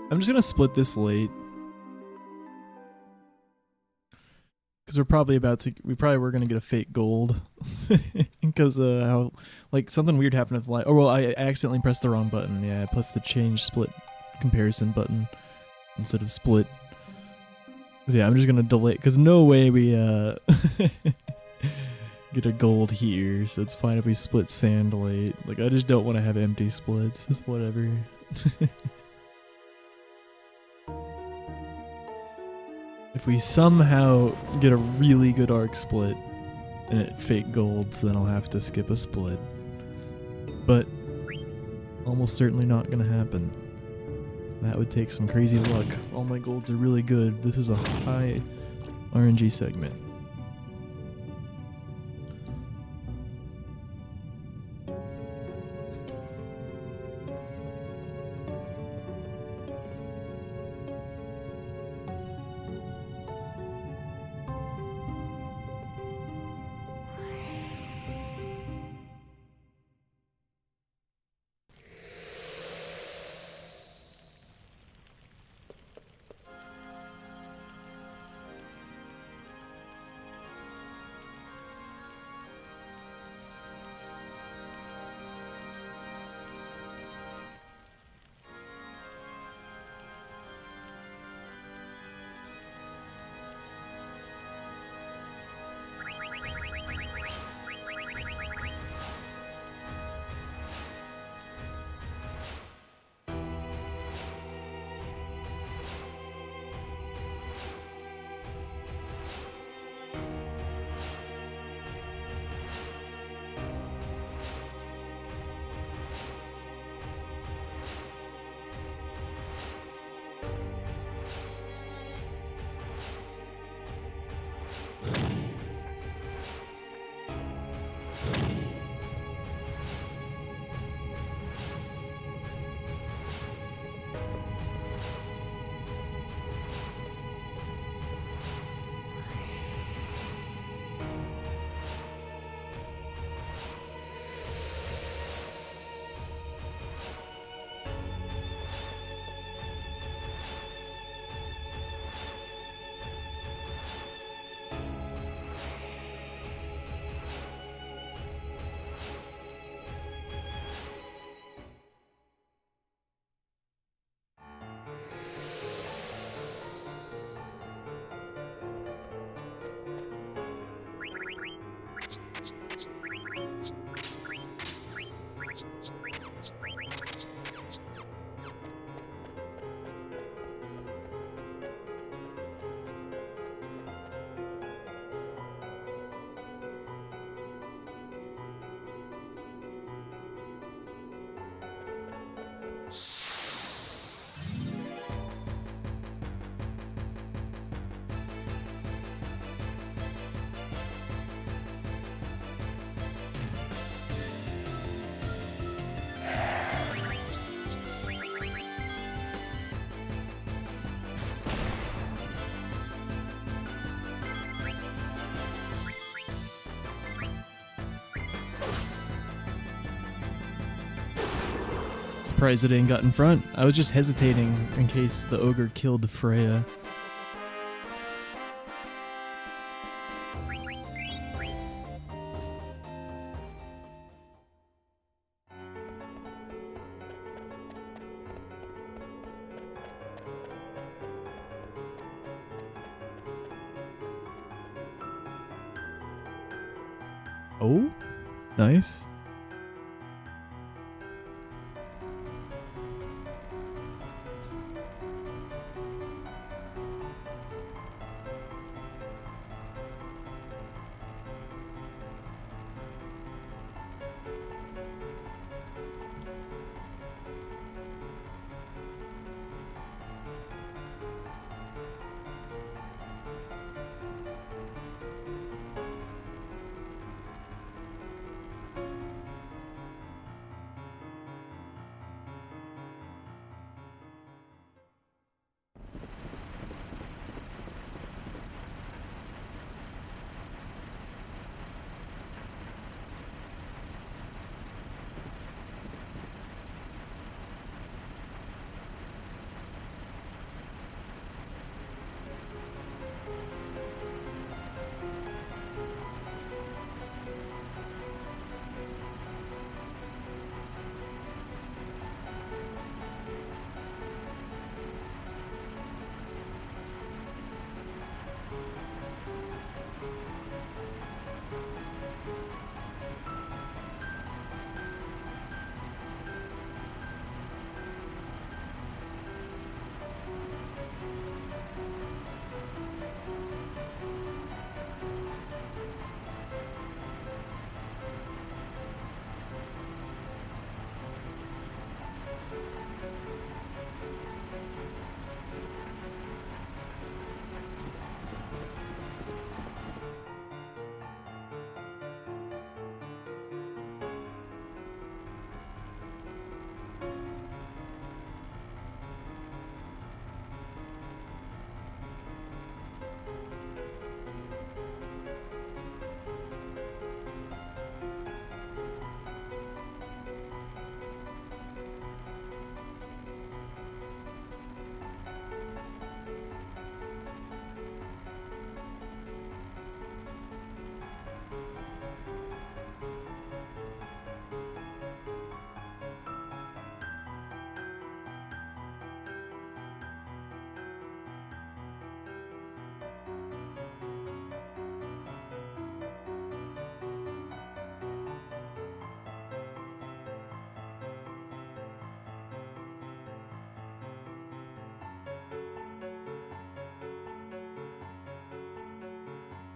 [SPEAKER 4] I'm just gonna split this late. Because we probably were gonna get a fake gold. Because how, like, something weird happened with light. Oh, well, I accidentally pressed the wrong button. Yeah, I pressed the change split comparison button instead of split. So yeah, I'm just gonna delay, because no way we get a gold here, so it's fine if we split sand late. Like, I just don't want to have empty splits. Just whatever. If we somehow get a really good arc split and it fake golds, then I'll have to skip a split. But almost certainly not gonna happen. That would take some crazy luck. All my golds are really good. This is a high RNG segment. Surprised it ain't got in front. I was just hesitating in case the ogre killed Freya. Oh, nice.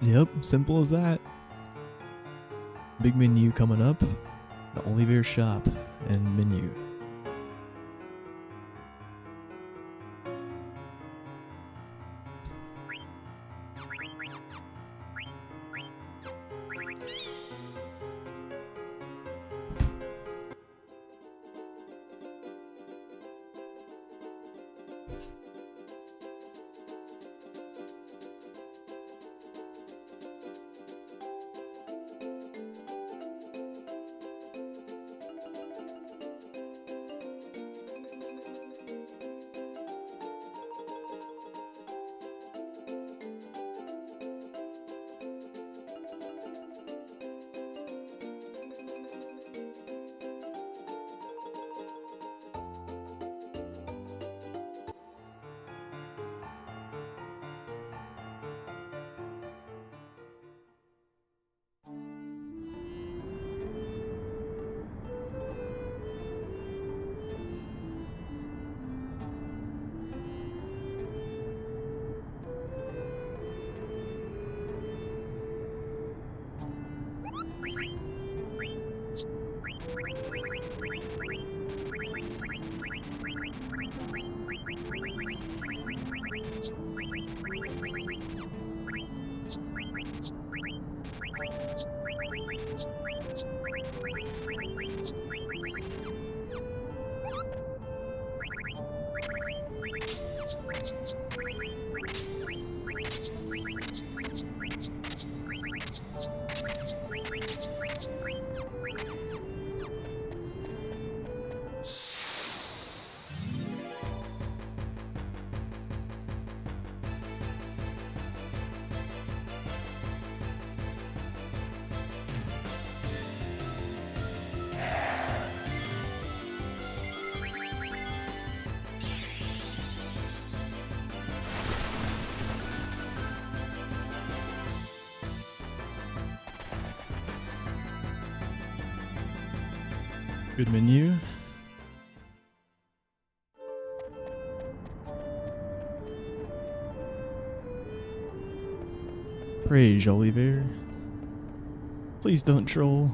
[SPEAKER 4] Yep, simple as that. Big menu coming up. The Olivier shop and menu. Good menu. Praise Oliver. Please don't troll.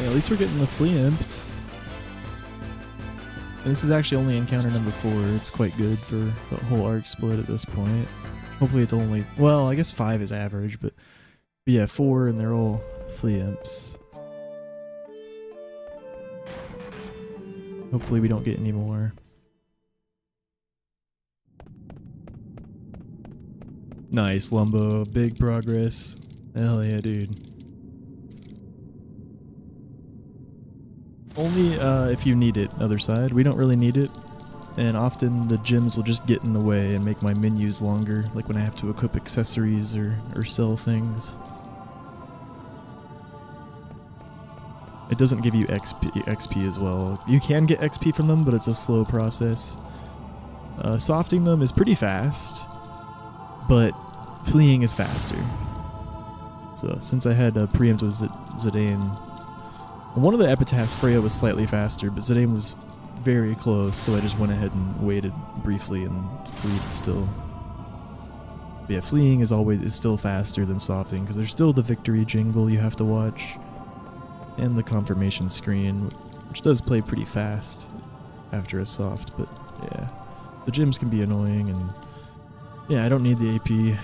[SPEAKER 4] Yeah, at least we're getting the flea imps. And this is actually only encounter number 4. It's quite good for the whole arc split at this point. Hopefully it's only... Well, I guess 5 is average, but yeah, 4 and they're all flea imps. Hopefully we don't get any more. Nice, Lumbo. Big progress. Hell yeah, dude. Only if you need it, other side. We don't really need it. and often the gyms will just get in the way and make my menus longer, like when I have to equip accessories or sell things. It doesn't give you XP as well. You can get XP from them, but it's a slow process. Softing them is pretty fast, but fleeing is faster. So since I had preempt with Zidane, one of the epitaphs, Freya, was slightly faster, but Zidane was very close, so I just went ahead and waited briefly and fleed still. But yeah, fleeing is still faster than softing, because there's still the victory jingle you have to watch, and the confirmation screen, which does play pretty fast after a soft, but yeah. The gyms can be annoying, and yeah, I don't need the AP.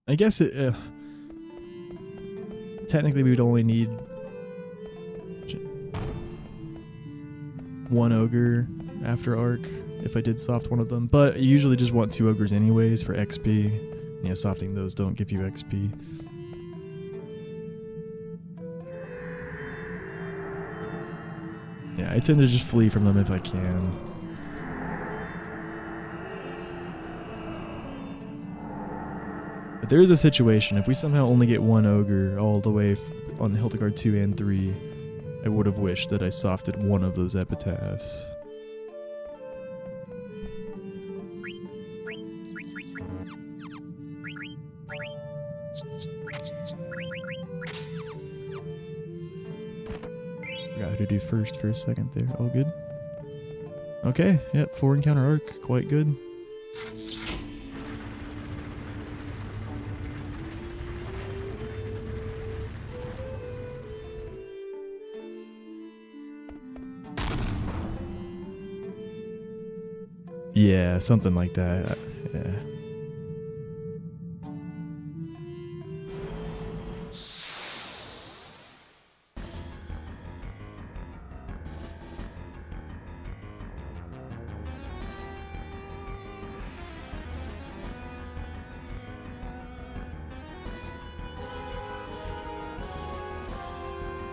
[SPEAKER 4] I guess technically we would only need one ogre after arc if I did soft one of them, but you usually just want 2 ogres anyways for XP. Yeah, softing those don't give you XP. Yeah, I tend to just flee from them if I can. But there is a situation, if we somehow only get 1 ogre all the way on Hildegard 2 and 3, I would have wished that I softed one of those epitaphs. Forgot who to do first for a second there. All good. Okay, yep, 4 encounter arc, quite good. Yeah, something like that. Yeah.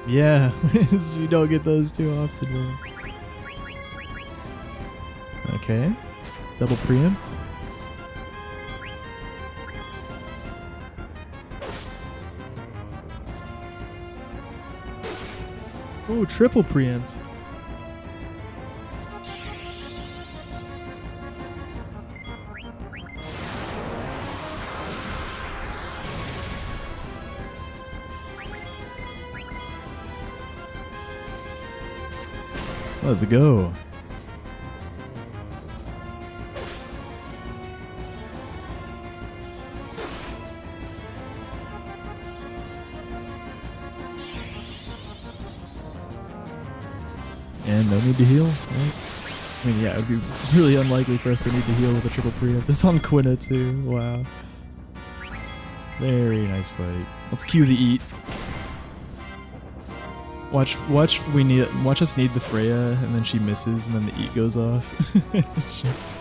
[SPEAKER 4] Yeah, we don't get those too often, man. Okay. Double preempt. Oh, triple preempt. Let's go. And no need to heal, right? I mean, yeah, it would be really unlikely for us to need to heal with a triple preempt. It's on Quina too. Wow. Very nice fight. Let's cue the eat. Watch us need the Freya, and then she misses, and then the eat goes off.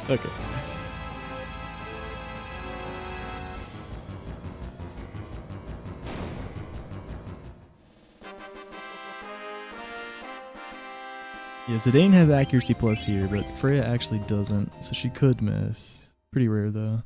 [SPEAKER 4] Okay. Yeah, Zidane has accuracy plus here, but Freya actually doesn't, so she could miss. Pretty rare though.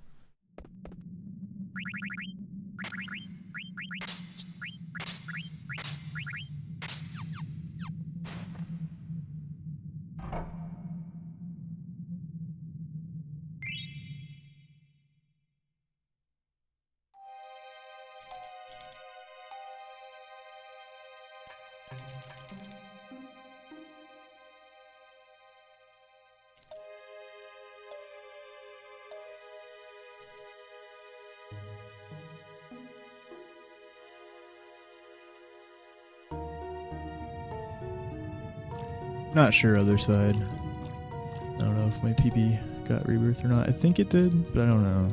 [SPEAKER 4] Not sure other side. I don't know if my PB got rebirth or not. I think it did, but I don't know.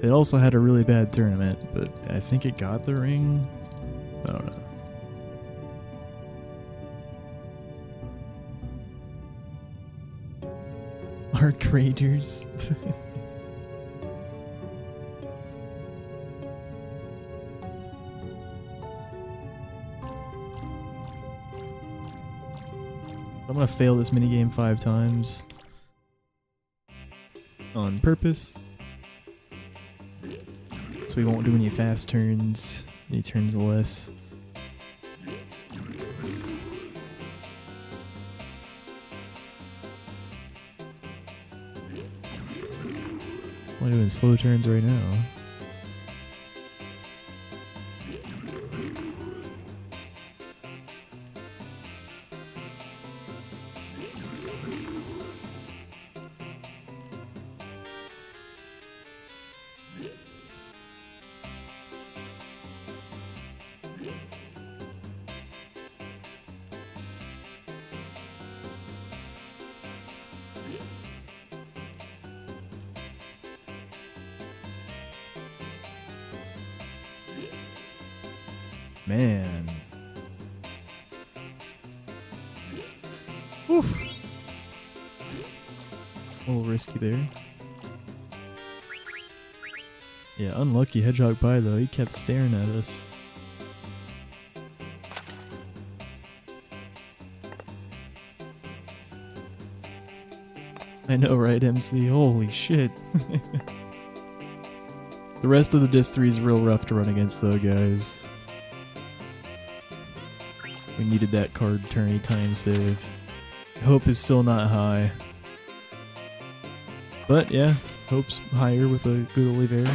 [SPEAKER 4] It also had a really bad tournament, but I think it got the ring. I don't know. Arc Rangers. I'm gonna fail this minigame 5 times. On purpose. So we won't do any fast turns. Any turns less. Why am I doing slow turns right now? Man. Oof. A little risky there. Yeah, unlucky Hedgehog Pie though. He kept staring at us. I know, right, MC? Holy shit. The rest of the Disc 3 is real rough to run against though, guys. We needed that card turny time save. Hope is still not high. But yeah, hope's higher with a good Oliveira.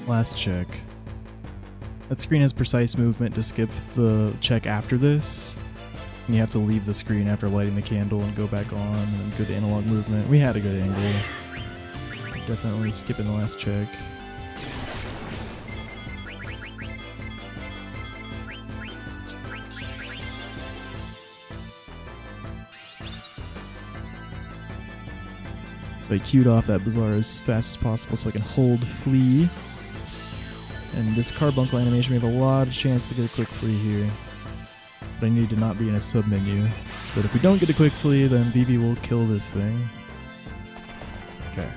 [SPEAKER 4] Last check. That screen has precise movement to skip the check after this. And you have to leave the screen after lighting the candle and go back on, and good analog movement. We had a good angle. Definitely skipping the last check. I queued off that Bazaar as fast as possible so I can hold Flea. And this carbuncle animation, we have a lot of chance to get a quick Flea here. But I need to not be in a sub-menu. But if we don't get a quick Flea, then Vivi will kill this thing. Okay.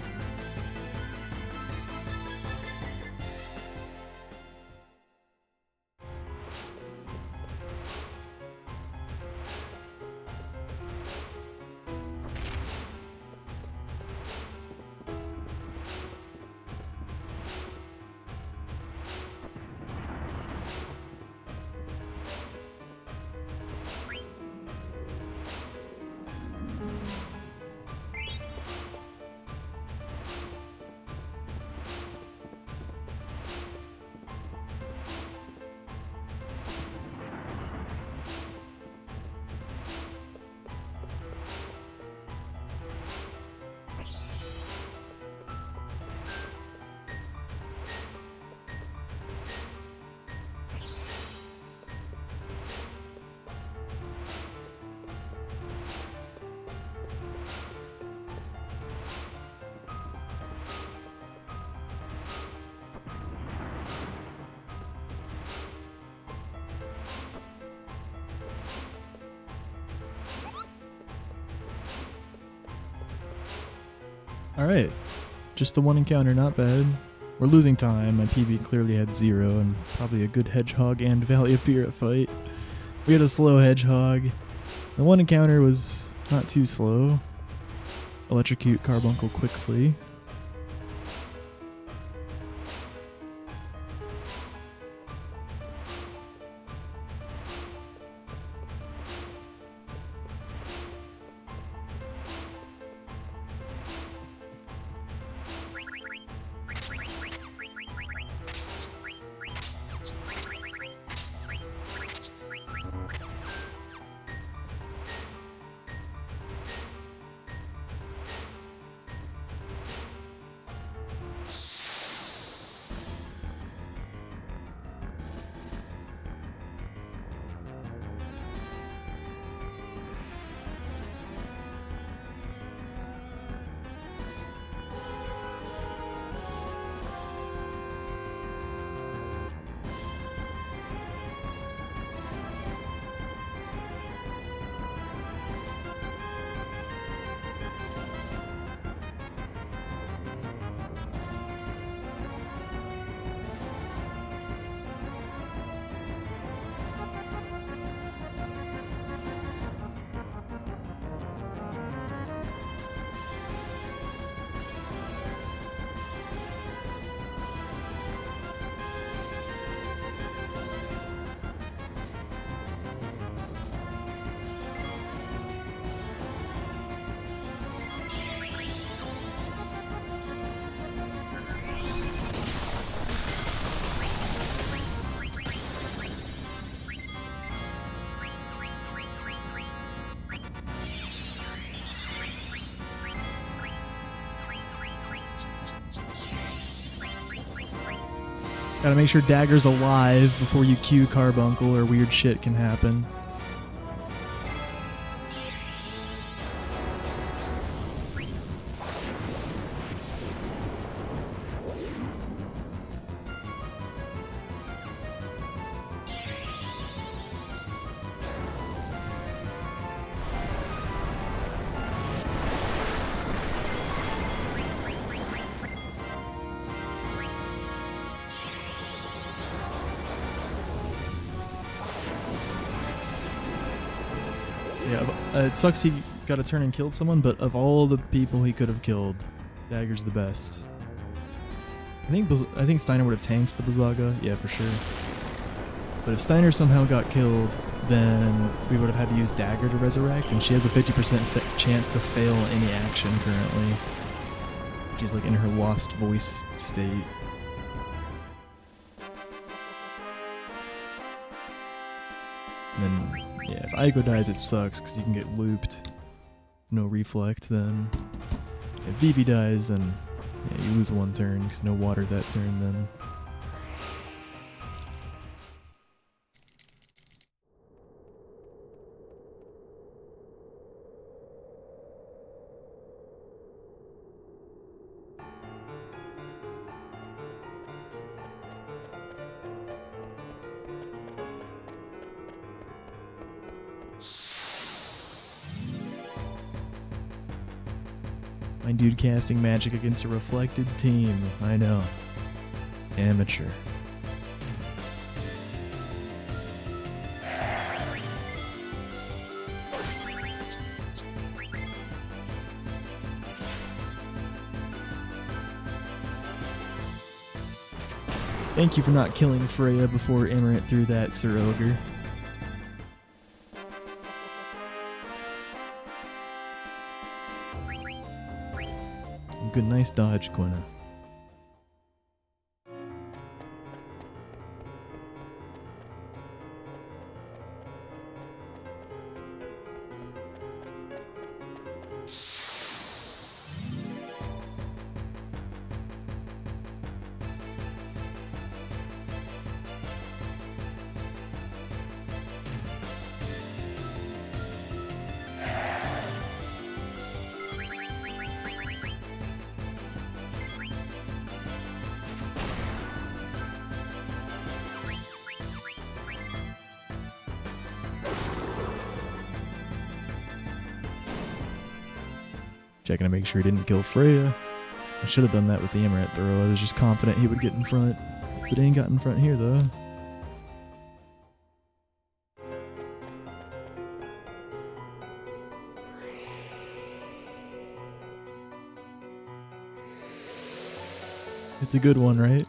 [SPEAKER 4] Alright. Just the one encounter, not bad. We're losing time. My PB clearly had 0 and probably a good hedgehog and Valley of Pirate fight. We had a slow hedgehog. The one encounter was not too slow. Electrocute Carbuncle quickly. Gotta make sure Dagger's alive before you cue Carbuncle or weird shit can happen. Yeah, it sucks he got a turn and killed someone, but of all the people he could have killed, Dagger's the best. I think Steiner would have tanked the Blizzaga, yeah, for sure. But if Steiner somehow got killed, then we would have had to use Dagger to resurrect, and she has a 50% chance to fail any action currently. She's like in her lost voice state. And then, yeah, if Aiko dies, it sucks because you can get looped. There's no reflect then. If Vivi dies, then yeah, you lose one turn because no water that turn then. My dude casting magic against a reflected team. I know. Amateur. Thank you for not killing Freya before Amaranth threw that, Sir Ogre. Good, nice dodge, Quina. Checking to make sure he didn't kill Freya. I should have done that with the Amaranth throw. I was just confident he would get in front. So they ain't got in front here, though. It's a good one, right?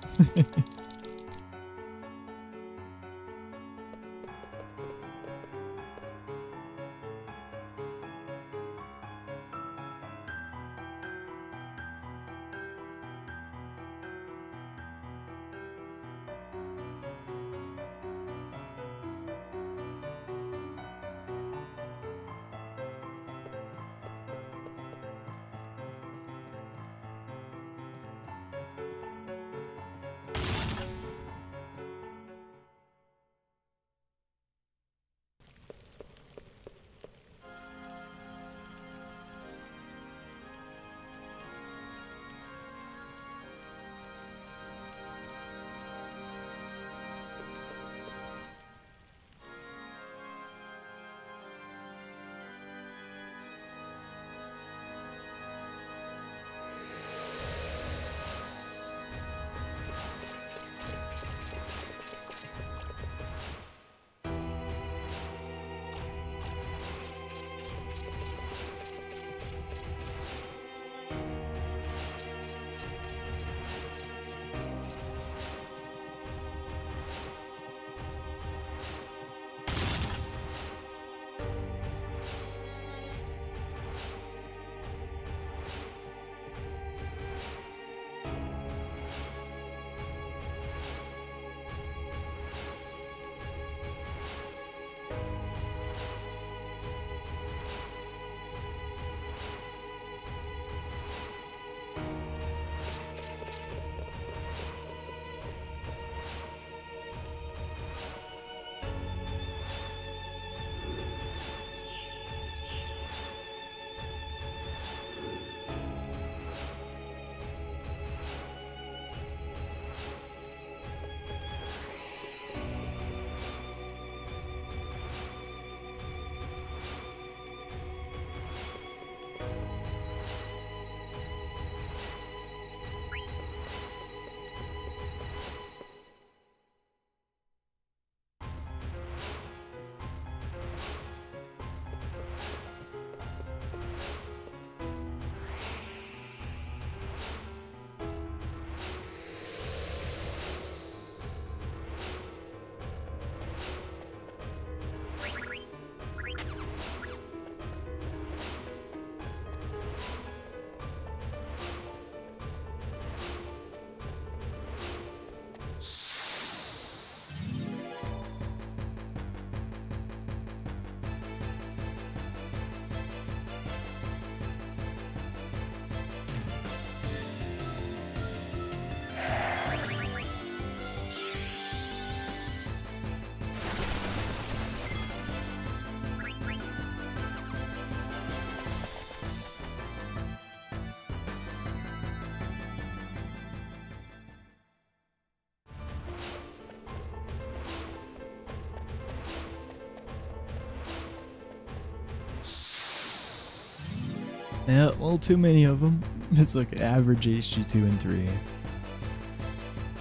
[SPEAKER 4] Yeah, well, too many of them. It's like average HG2 and 3.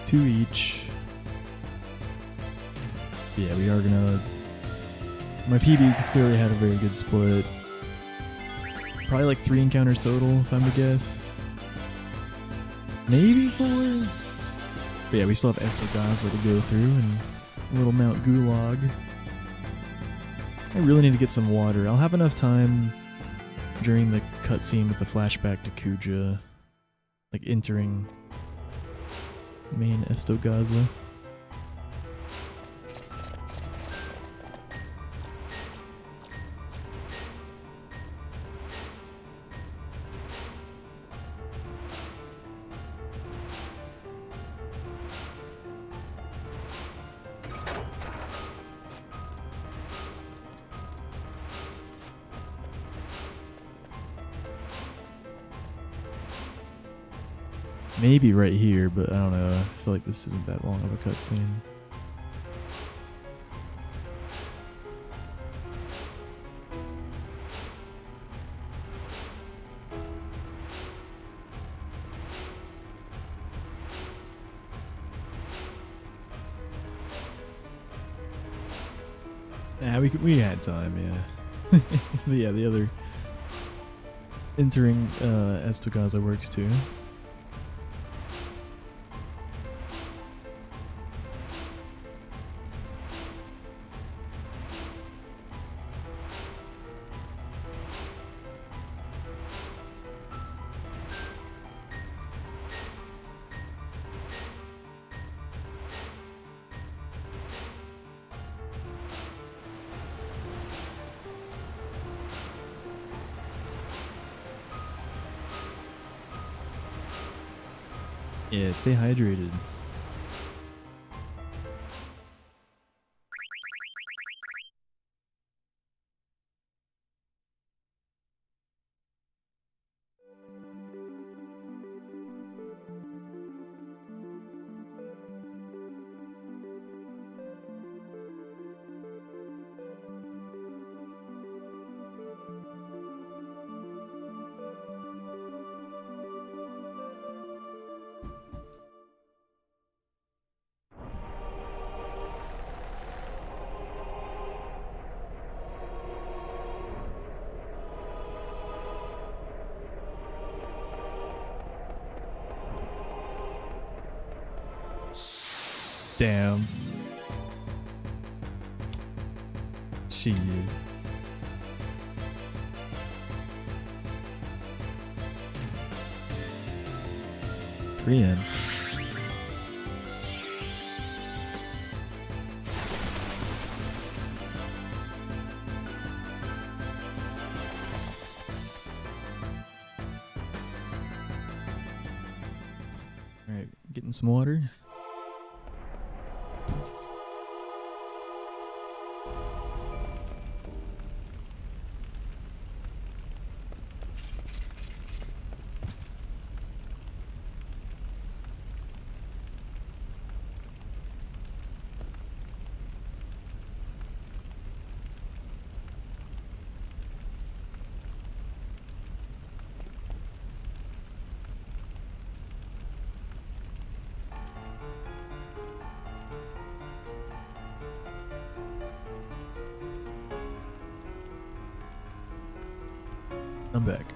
[SPEAKER 4] 2 each. Yeah, we are gonna... My PB clearly had a very good split. Probably like 3 encounters total, if I'm to guess. Maybe 4? But yeah, we still have Estogazla to go through and Little Mount Gulag. I really need to get some water. I'll have enough time during the cutscene with the flashback to Kuja, like entering main Estogazla. Maybe right here, but I don't know. I feel like this isn't that long of a cutscene. Yeah, we had time, yeah. But yeah, the other entering Estagaza works too. Yeah, stay hydrated. Damn. Shit. Preempt. Alright, getting some water. I'm back.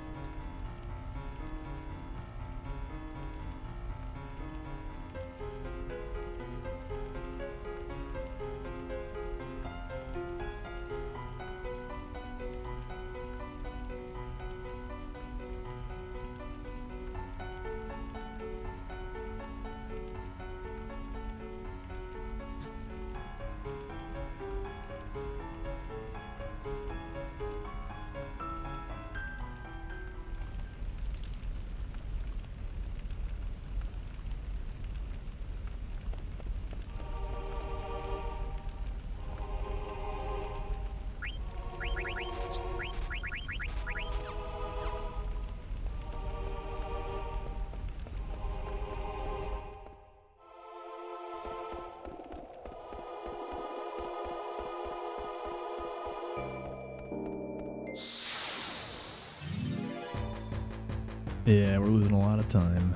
[SPEAKER 4] Yeah, we're losing a lot of time.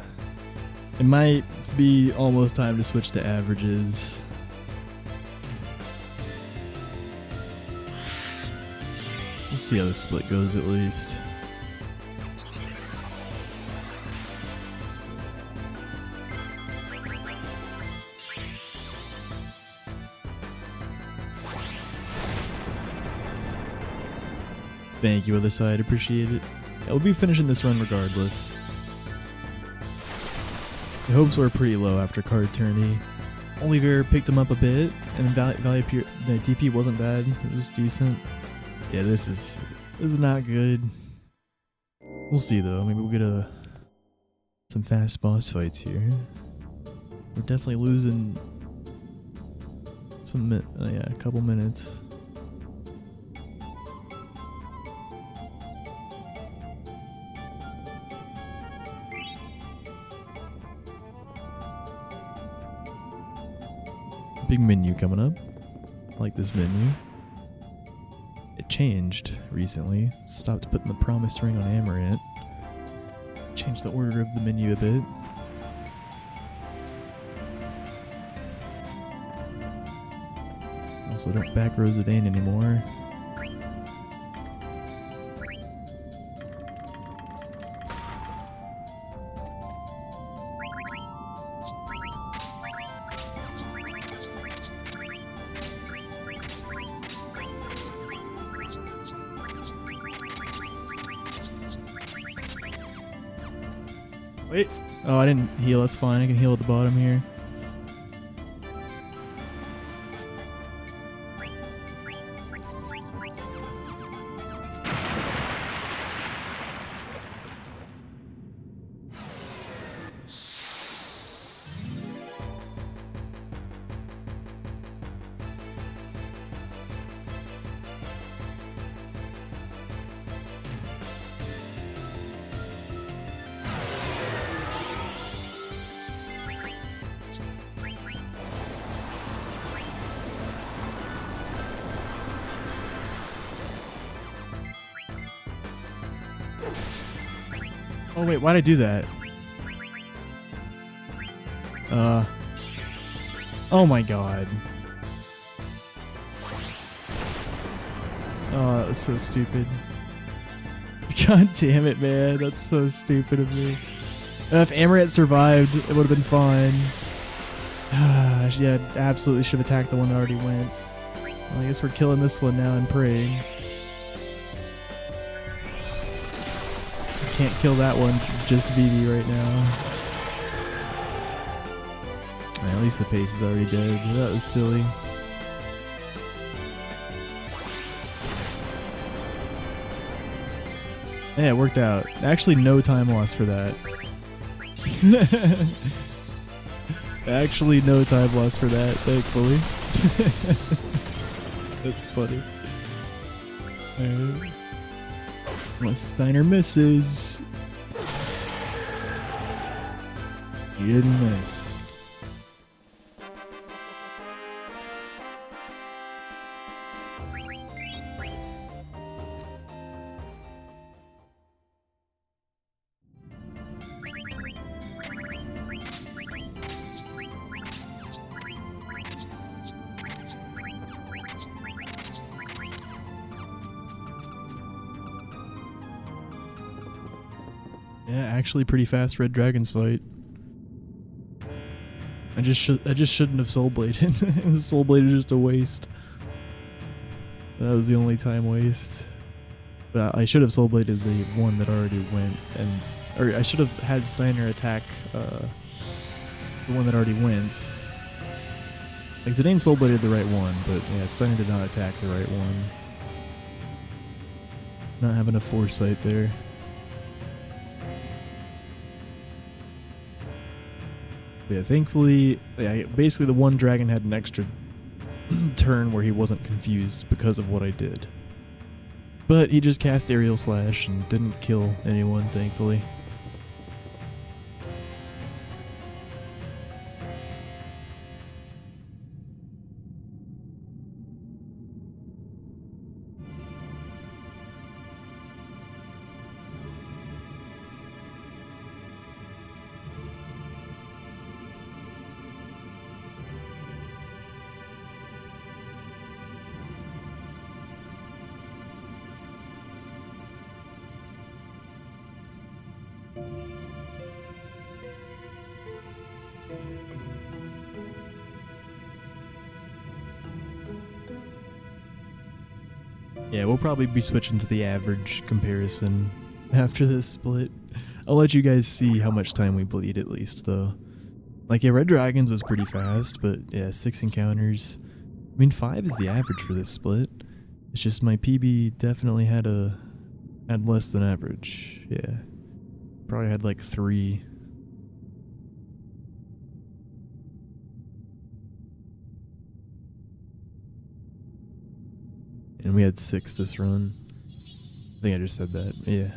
[SPEAKER 4] It might be almost time to switch to averages. We'll see how this split goes at least. Thank you, other side. Appreciate it. Yeah, we'll be finishing this run regardless. The hopes were pretty low after card tourney. Oliver picked him up a bit, and the DP wasn't bad. It was decent. Yeah, this is not good. We'll see though. Maybe we'll get some fast boss fights here. We're definitely losing a couple minutes. Big menu coming up. I like this menu. It changed recently. Stopped putting the promised ring on Amaranth. Changed the order of the menu a bit. Also, don't back rows it in anymore. Wait. Oh, I didn't heal. That's fine. I can heal at the bottom here. Oh wait, why'd I do that? Oh my god. Oh, that was so stupid. God damn it, man. That's so stupid of me. If Amaret survived, it would have been fine. Yeah, absolutely should have attacked the one that already went. Well, I guess we're killing this one now and praying. Can't kill that one, just BB right now. At least the pace is already dead. That was silly. Yeah, it worked out. Actually, no time loss for that. Actually, no time loss for that, thankfully. That's funny. Alright. Unless Steiner misses. He didn't miss. Yeah, actually pretty fast Red Dragons fight. I just shouldn't have Soul Bladed. The Soul Blade is just a waste. That was the only time waste. But I should have Soul Bladed the one that already went, or I should have had Steiner attack the one that already went. Like Zidane Soul Bladed the right one, but yeah, Steiner did not attack the right one. Not having a foresight there. Yeah, thankfully, basically the one dragon had an extra turn where he wasn't confused because of what I did. But he just cast Aerial Slash and didn't kill anyone, thankfully. Yeah, we'll probably be switching to the average comparison after this split. I'll let you guys see how much time we bleed at least, though. Like, yeah, Red Dragons was pretty fast, but yeah, 6 encounters. I mean, 5 is the average for this split. It's just my PB definitely had less than average. Yeah. Probably had like 3. And we had 6 this run. I think I just said that. Yeah.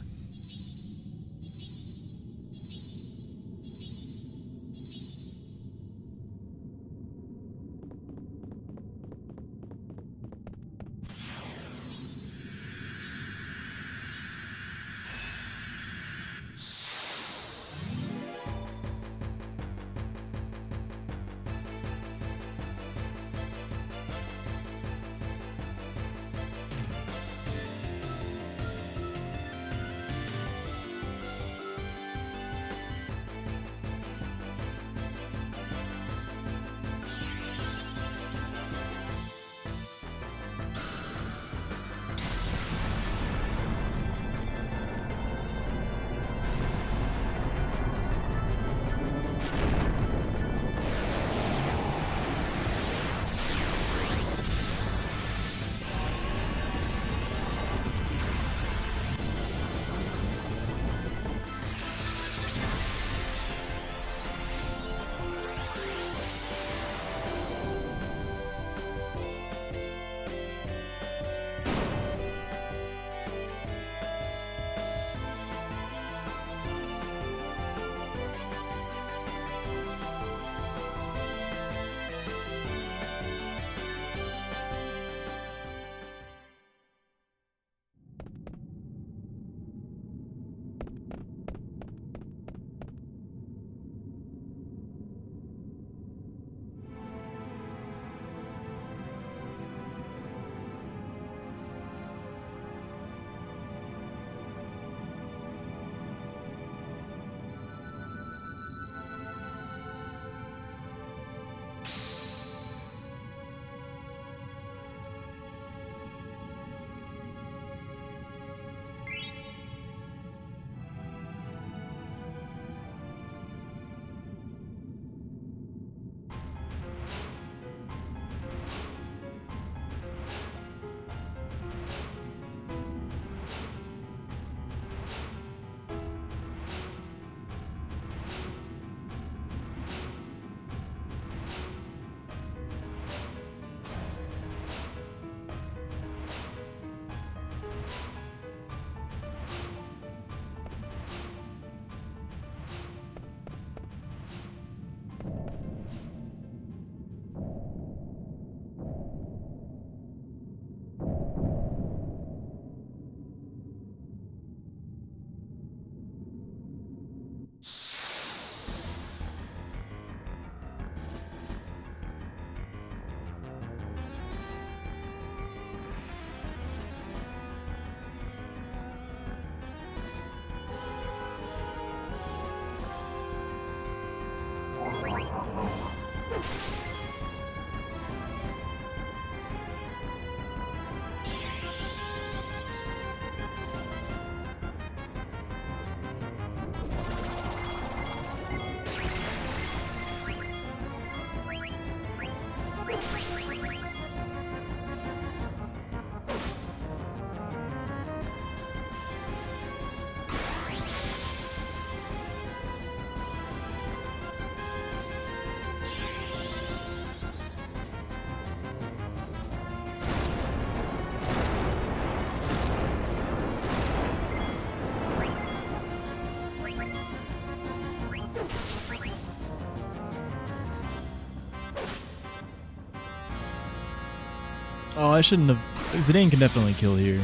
[SPEAKER 4] Oh, I shouldn't have. Zidane can definitely kill here.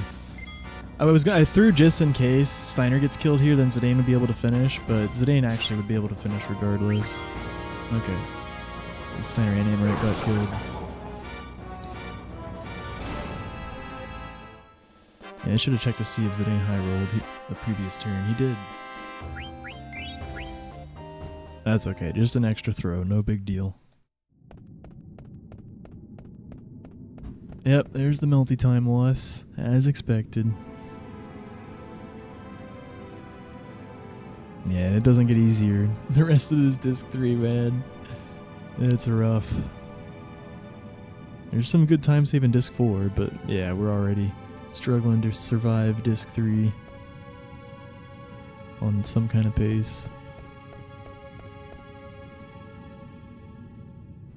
[SPEAKER 4] I threw just in case Steiner gets killed here, then Zidane would be able to finish, but Zidane actually would be able to finish regardless. Okay. Steiner and Enright got killed. Yeah, I should have checked to see if Zidane high rolled the previous turn. He did. That's okay. Just an extra throw. No big deal. Yep, there's the multi-time loss, as expected. Yeah, and it doesn't get easier. The rest of this disc 3, man. It's rough. There's some good time save in disc 4, but yeah, we're already struggling to survive disc 3 on some kind of pace.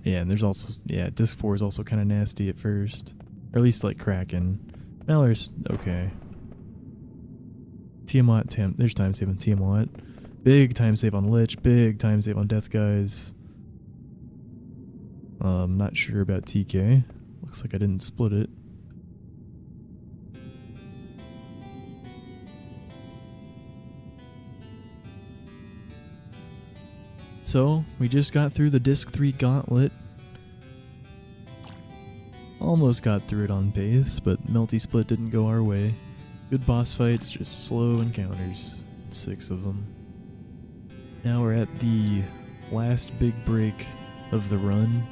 [SPEAKER 4] Yeah, and there's also, yeah, disc 4 is also kind of nasty at first. Or at least like Kraken. Mallory's okay. Tiamat, there's time save on Tiamat. Big time save on Lich, big time save on Death Guys. Not sure about TK. Looks like I didn't split it. So, we just got through the disc 3 gauntlet. Almost got through it on pace, but Melty Split didn't go our way. Good boss fights, just slow encounters. 6 of them. Now we're at the last big break of the run.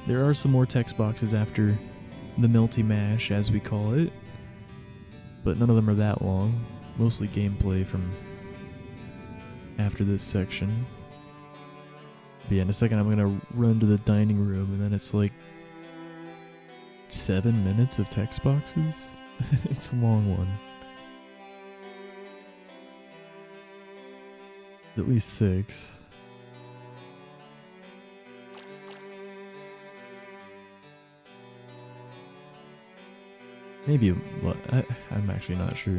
[SPEAKER 4] There are some more text boxes after the Melty Mash, as we call it, but none of them are that long. Mostly gameplay from after this section. But yeah, in a second I'm gonna run to the dining room, and then it's like 7 minutes of text boxes. It's a long one. At least 6. Maybe, I'm actually not sure.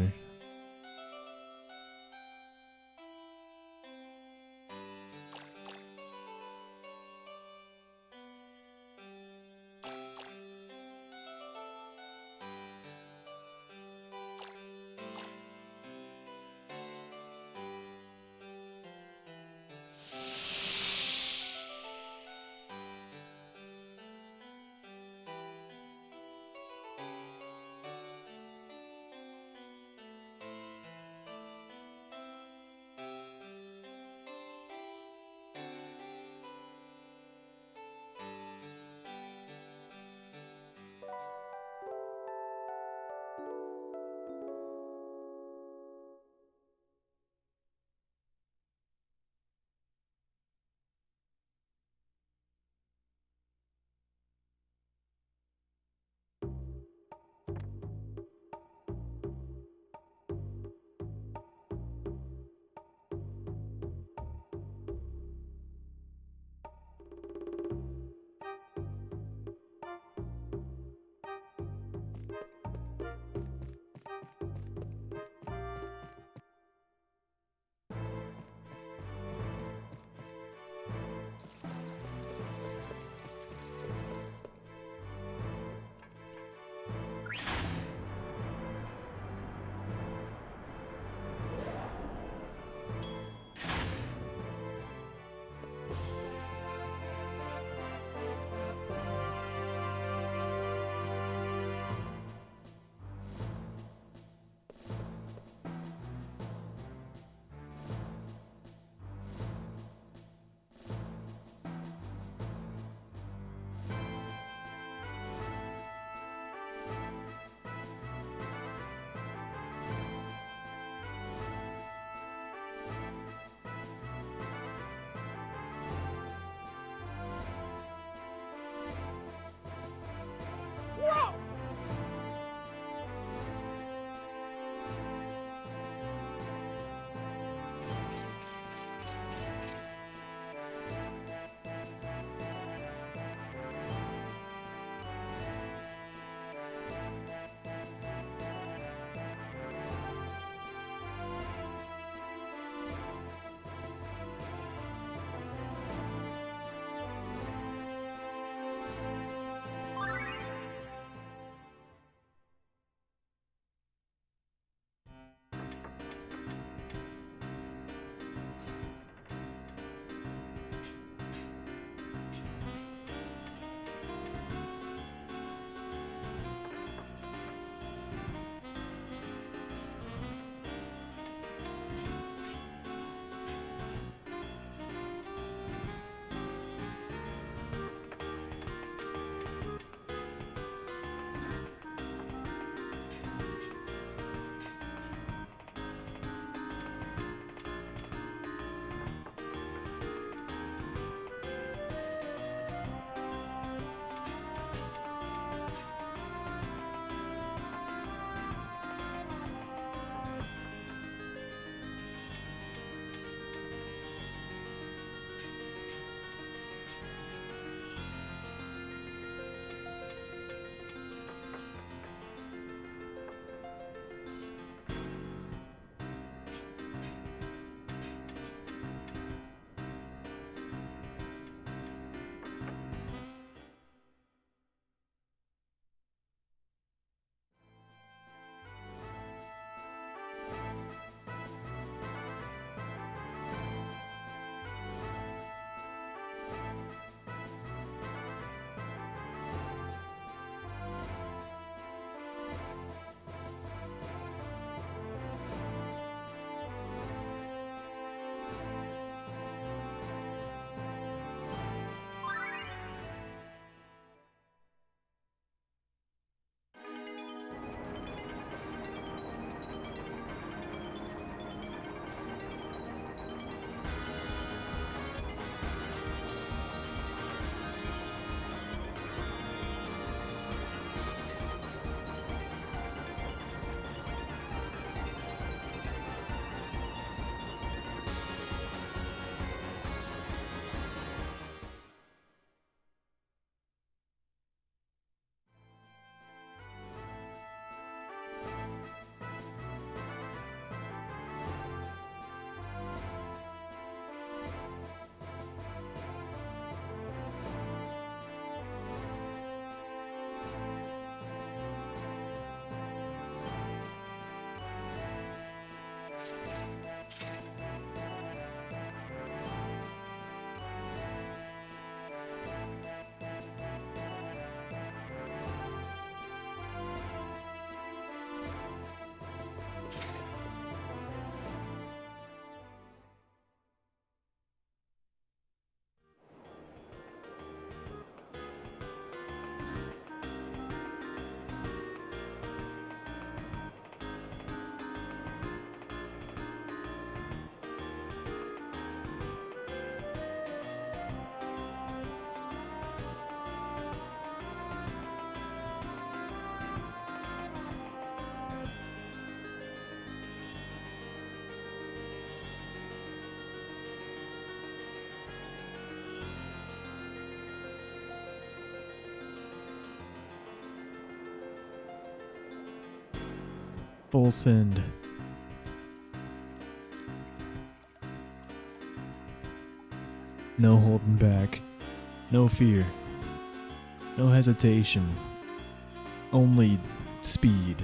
[SPEAKER 4] Full send. No holding back. No fear. No hesitation. Only speed.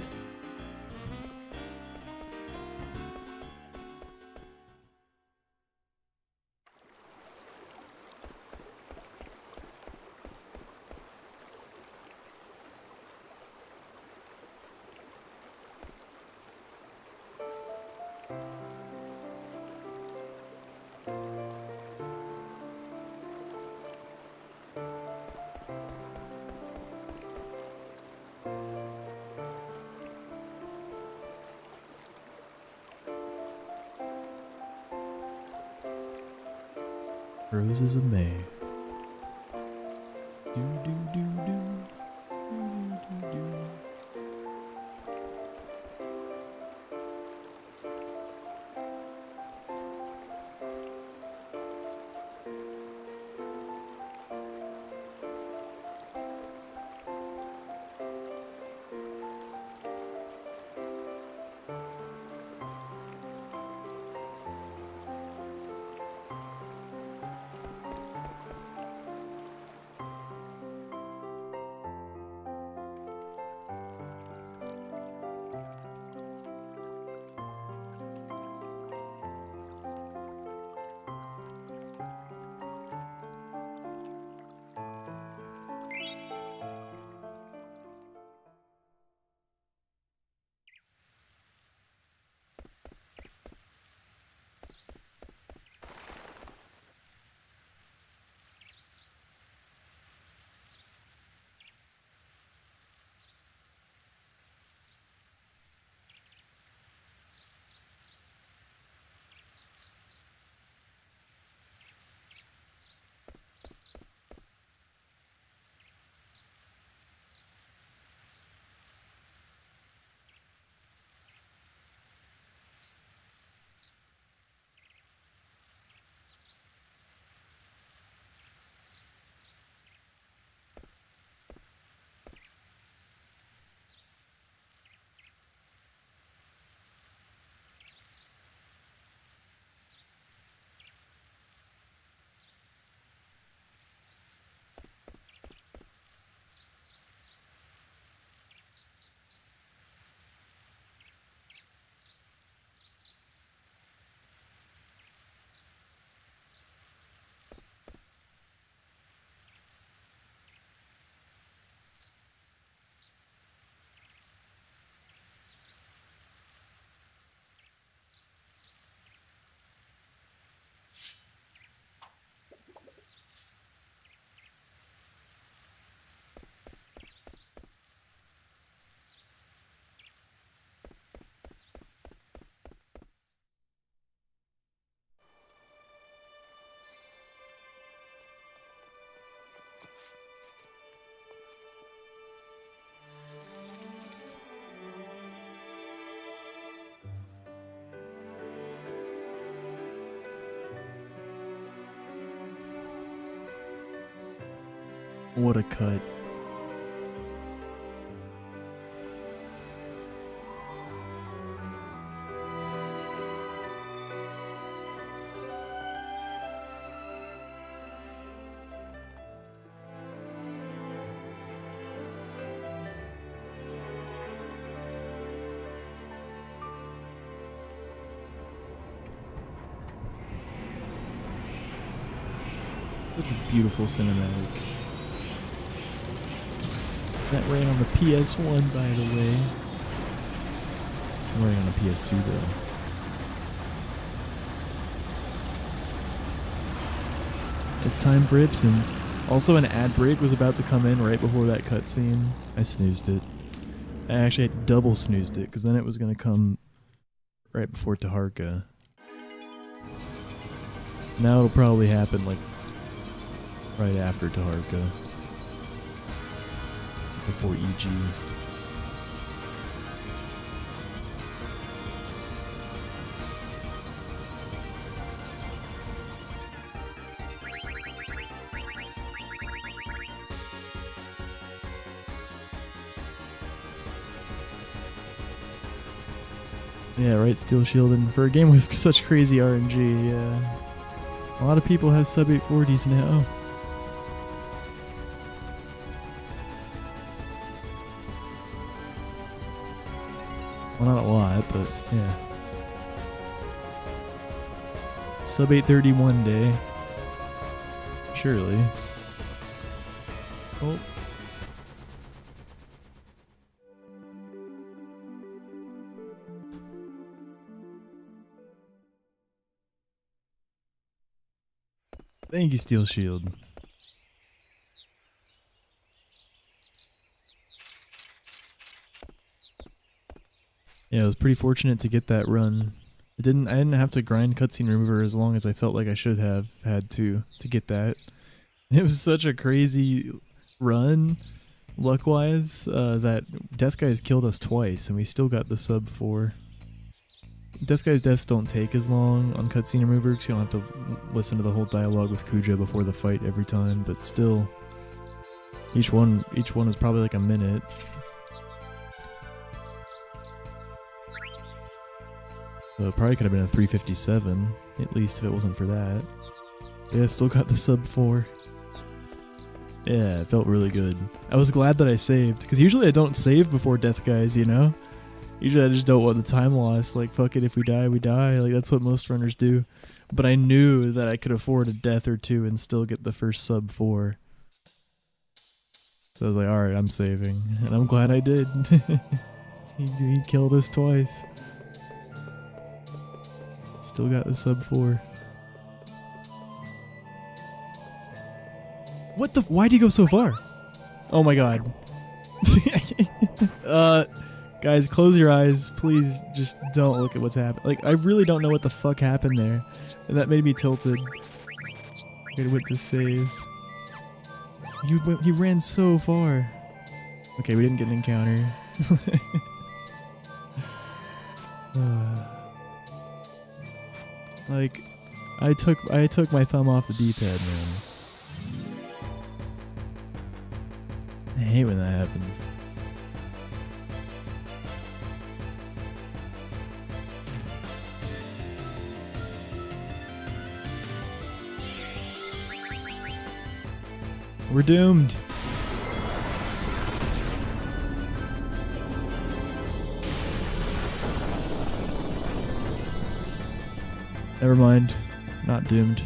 [SPEAKER 4] Roses of May. Do do do do. Do do do. What a cut. Such a beautiful cinematic. That ran on the PS1, by the way. I'm running on a PS2, though. It's time for Ibsen's. Also, an ad break was about to come in right before that cutscene. I snoozed it. I actually double snoozed it, because then it was going to come right before Taharka. Now it'll probably happen, like, right after Taharka. Before EG. Yeah, right, Steel Shield. And for a game with such crazy RNG, yeah. A lot of people have sub 840s now. Well, not a lot, but yeah. Sub 830 one day. Surely. Oh. Thank you, Steel Shield. Yeah, I was pretty fortunate to get that run. I didn't have to grind cutscene remover as long as I felt like I should have had to get that. It was such a crazy run, luck-wise, that Death Guys killed us twice, and we still got the sub 4. Death Guy's deaths don't take as long on cutscene remover because you don't have to listen to the whole dialogue with Kuja before the fight every time, but still, each one is probably like a minute. So it probably could have been a 357, at least if it wasn't for that. Yeah, still got the sub 4. Yeah, it felt really good. I was glad that I saved, because usually I don't save before Death Guys, you know? Usually I just don't want the time loss, like fuck it, if we die, we die, like that's what most runners do. But I knew that I could afford a death or two and still get the first sub 4. So I was like, alright, I'm saving. And I'm glad I did. he killed us twice. Still got the sub 4. What the why'd he go so far? Oh my god. Guys, close your eyes. Please just don't look at what's happening. Like, I really don't know what the fuck happened there. And that made me tilted. I went to save. He ran so far. Okay, we didn't get an encounter. Like, I took my thumb off the D-pad, man. I hate when that happens. We're doomed. Never mind. Not doomed.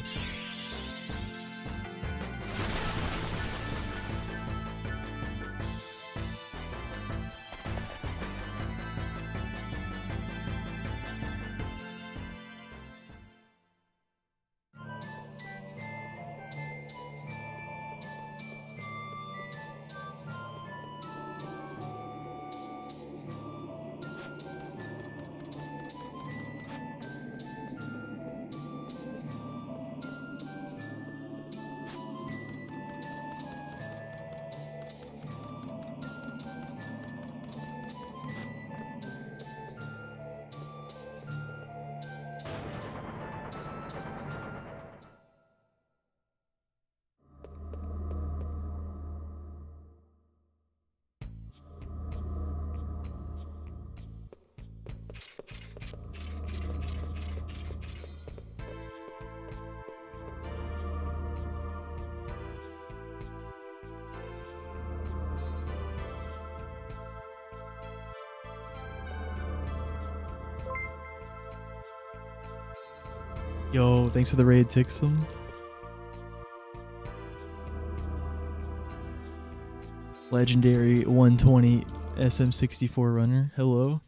[SPEAKER 4] Yo, thanks for the raid, Tixum. Legendary 120 SM64 runner. Hello.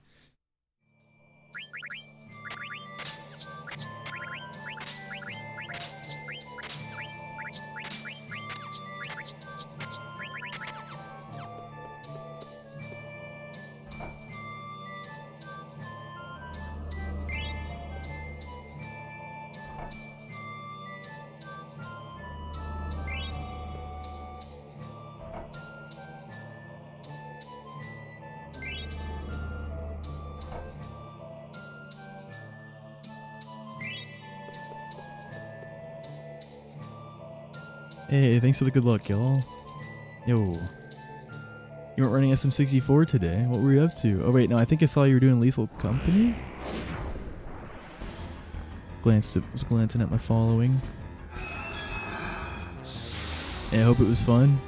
[SPEAKER 4] Hey, thanks for the good luck, y'all. Yo. You weren't running SM64 today. What were you up to? Oh, wait, no, I think I saw you were doing Lethal Company? Was glancing at my following. Yeah, I hope it was fun.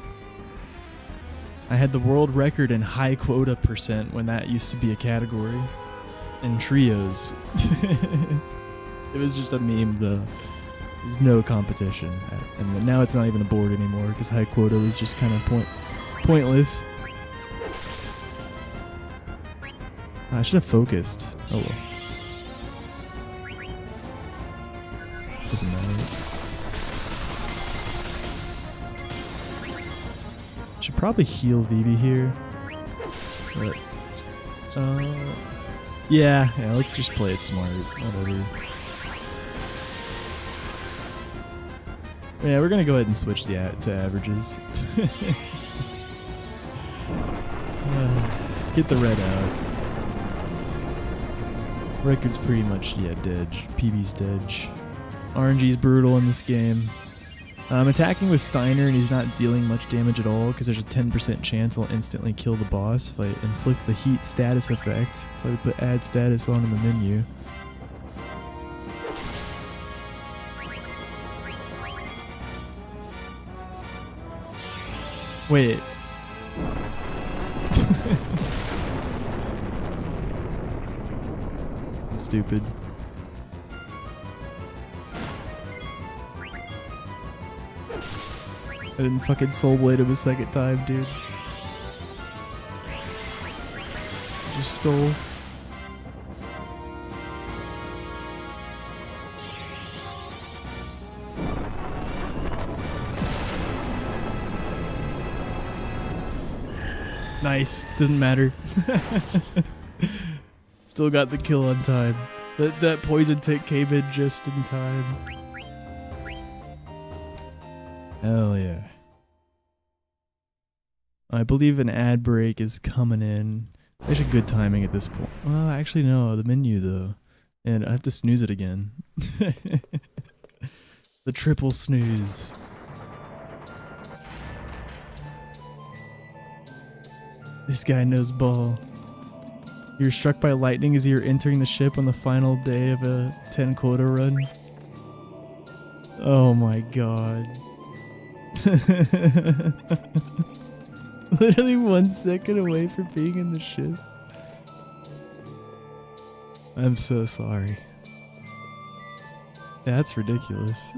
[SPEAKER 4] I had the world record in high quota percent when that used to be a category. In trios. It was just a meme though. There's no competition. And now it's not even a board anymore because high quota was just kind of pointless. I should have focused. Oh well. Doesn't matter. Should probably heal Vivi here. But, yeah, let's just play it smart. Whatever. Yeah, we're gonna go ahead and switch to averages. Get the red out. Record's pretty much, dead. PB's dead. RNG's brutal in this game. I'm attacking with Steiner and he's not dealing much damage at all because there's a 10% chance I'll instantly kill the boss if I inflict the heat status effect. So I put add status on in the menu. Wait. I'm stupid. I didn't fucking soul blade him a second time, dude. Just stole. Nice. Doesn't matter. Still got the kill on time. That poison tick came in just in time. Hell yeah. I believe an ad break is coming in. Actually good timing at this point. Well, actually no, the menu though. And I have to snooze it again. The triple snooze. This guy knows ball. You're struck by lightning as you're entering the ship on the final day of a 10 quota run. Oh my god. Literally 1 second away from being in the ship. I'm so sorry. That's ridiculous.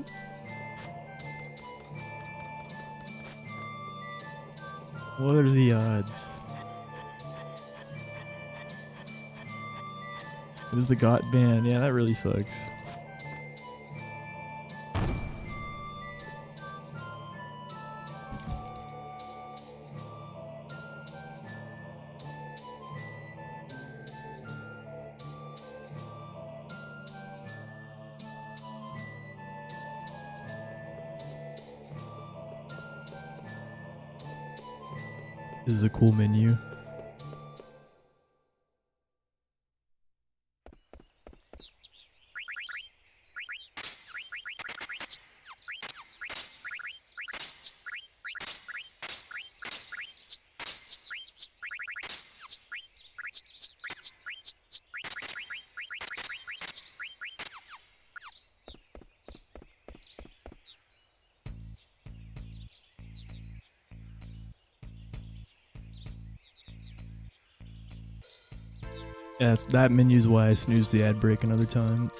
[SPEAKER 4] What are the odds? It was the GOT ban. Yeah, that really sucks. This is a cool menu. Yeah, that menu's why I snoozed the ad break another time.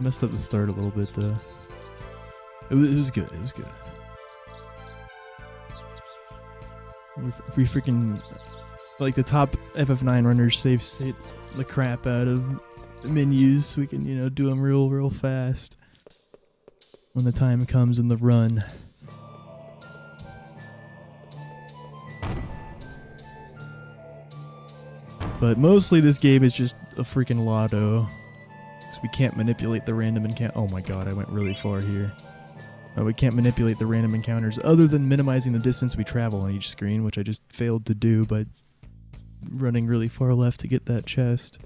[SPEAKER 4] Messed up the start a little bit though. It was good. It was good. We freaking like the top FF9 runners save state the crap out of menus so we can do them real fast when the time comes in the run. But mostly this game is just a freaking lotto. Because we can't manipulate the random encounter. Oh my god, I went really far here. We can't manipulate the random encounters other than minimizing the distance we travel on each screen, which I just failed to do by running really far left to get that chest.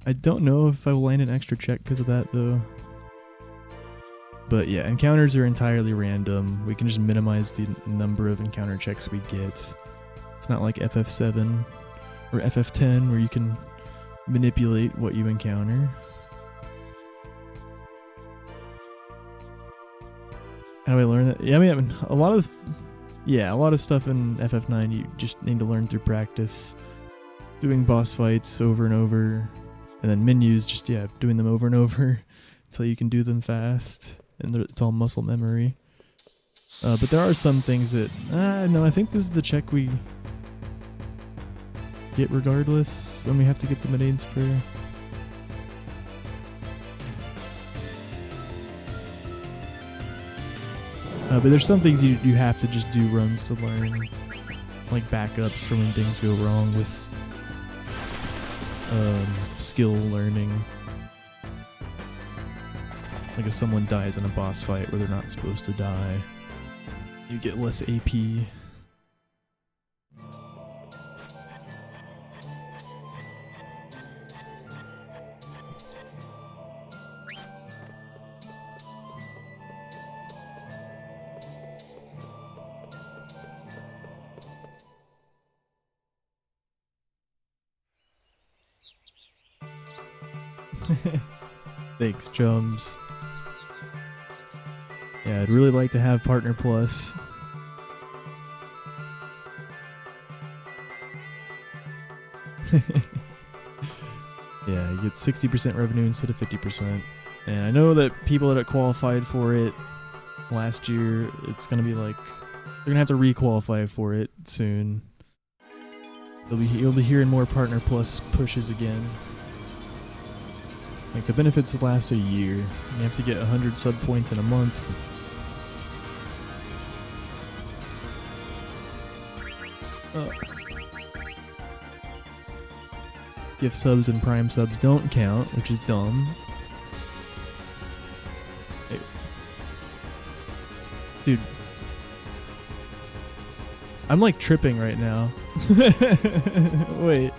[SPEAKER 4] I don't know if I will land an extra check because of that though. But yeah, encounters are entirely random. We can just minimize the number of encounter checks we get. It's not like FF7 or FF10 where you can manipulate what you encounter. How do I learn that? Yeah, I mean, a lot of stuff in FF9 you just need to learn through practice. Doing boss fights over and over, and then menus, just, doing them over and over until you can do them fast, and it's all muscle memory. But there are some things that, no, I think this is the check we get regardless when we have to get the Medane's Prayer. But there's some things you have to just do runs to learn, like backups for when things go wrong with skill learning. Like if someone dies in a boss fight where they're not supposed to die, you get less AP. Thanks, chums. Yeah, I'd really like to have Partner Plus. Yeah, you get 60% revenue instead of 50%. And I know that people that qualified for it last year, it's gonna be like, they're gonna have to re-qualify for it soon. You'll be hearing more Partner Plus pushes again. Like, the benefits last a year. You have to get 100 sub points in a month. Gift subs and Prime subs don't count, which is dumb. Hey. Dude. I'm like tripping right now. Wait.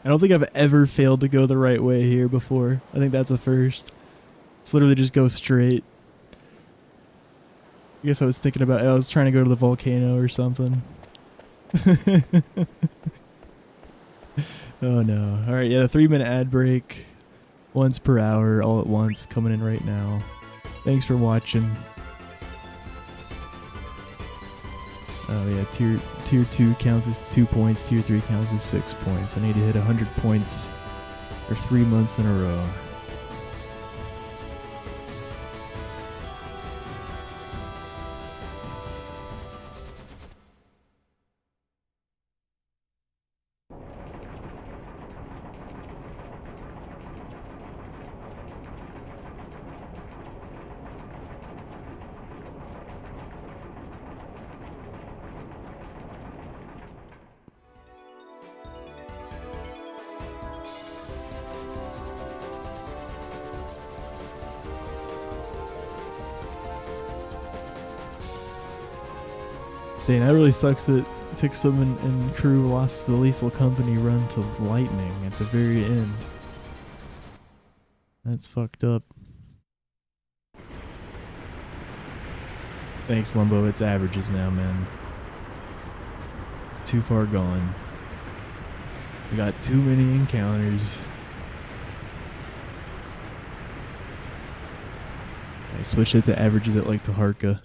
[SPEAKER 4] I don't think I've ever failed to go the right way here before. I think that's a first. It's literally just go straight. I guess I was thinking about, I was trying to go to the volcano or something. Oh no. Alright, yeah, the 3-minute ad break. Once per hour, all at once, coming in right now. Thanks for watching. Oh yeah, tier 2 counts as 2 points, tier 3 counts as 6 points. I need to hit 100 points for 3 months in a row. Dang, that really sucks that Tixum and crew lost the Lethal Company run to Lightning at the very end. That's fucked up. Thanks, Lumbo. It's averages now, man. It's too far gone. We got too many encounters. I switched it to averages at like Taharka.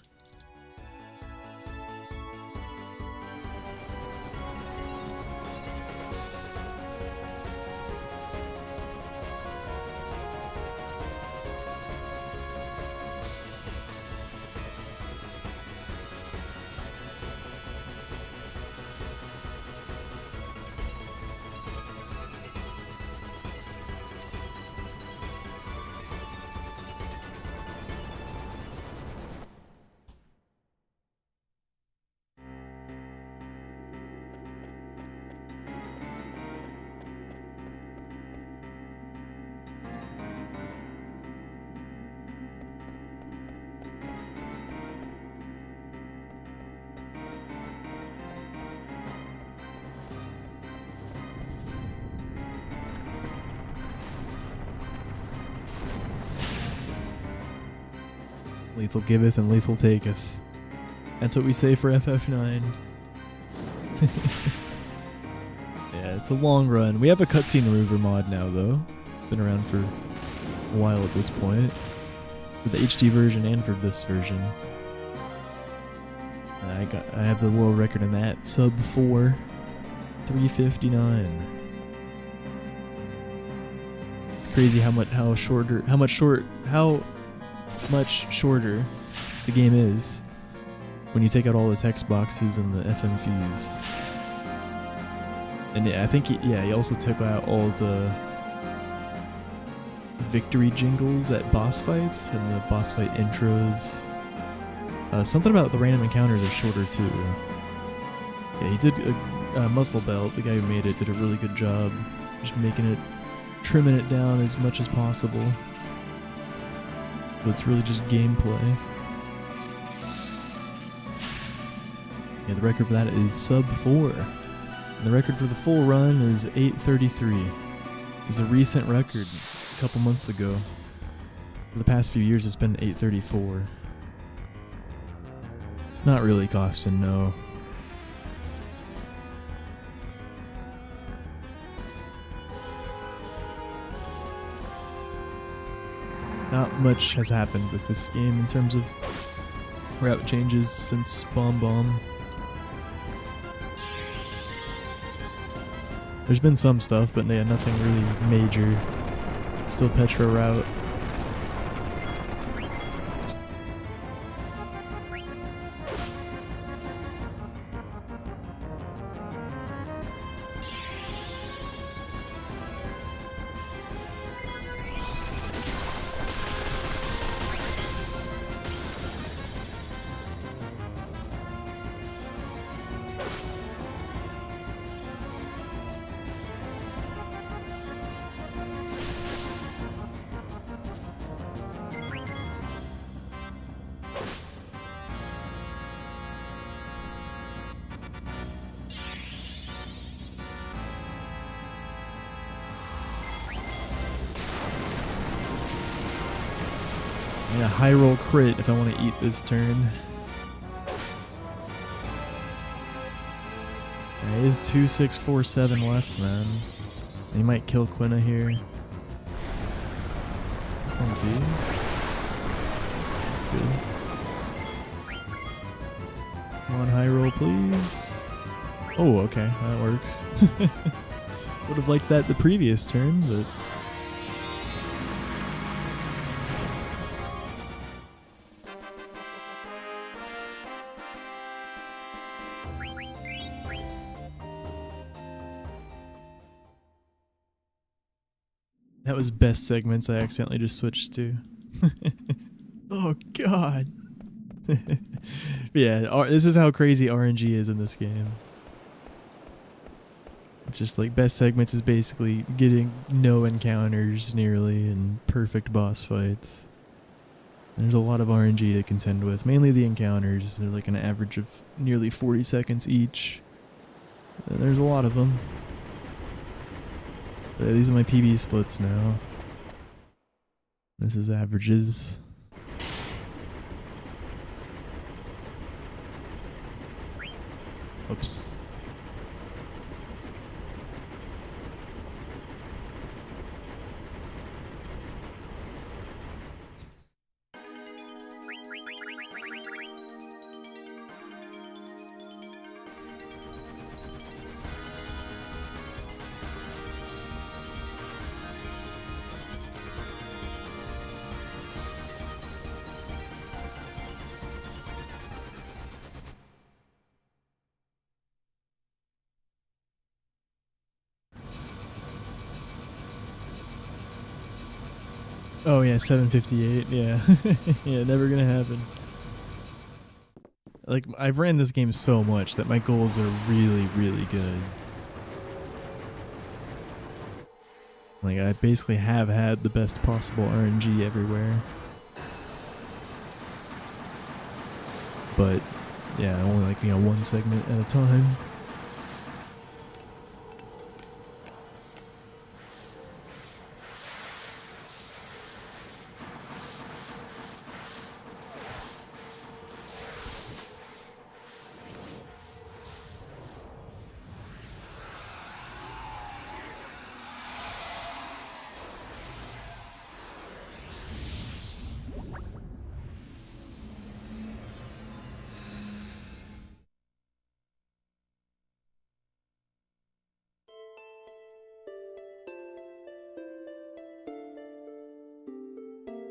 [SPEAKER 4] Lethal giveth and lethal taketh. That's what we say for FF9. Yeah, it's a long run. We have a cutscene remover mod now, though. It's been around for a while at this point. For the HD version and for this version. And I have the world record in that. Sub 4. 3:59. It's crazy how much shorter the game is when you take out all the text boxes and the FMVs. And yeah, I think he also took out all the victory jingles at boss fights and the boss fight intros. Something about the random encounters are shorter too. Yeah, he did Muscle Belt, the guy who made it, did a really good job just trimming it down as much as possible. But it's really just gameplay. Yeah, the record for that is sub 4. And the record for the full run is 8:33. It was a recent record a couple months ago. For the past few years, it's been 8:34. Not really costing, no. Not much has happened with this game in terms of route changes since Bomb Bomb. There's been some stuff, but yeah, nothing really major. Still Petra route. Yeah, high roll crit if I want to eat this turn. There is 2, 6, 4, 7 left, man. He might kill Quina here. Let's see. That's good. Come on, high roll, please. Oh, okay, that works. Would have liked that the previous turn, but. That was best segments I accidentally just switched to. Oh god. Yeah, this is how crazy RNG is in this game. Just like best segments is basically getting no encounters nearly and perfect boss fights. There's a lot of RNG to contend with, mainly the encounters. They're like an average of nearly 40 seconds each. And there's a lot of them. These are my PB splits now. This is averages. Oops. Oh yeah, 758, yeah. Yeah, never gonna happen. Like, I've ran this game so much that my goals are really, really good. Like, I basically have had the best possible RNG everywhere. But, yeah, only like, one segment at a time.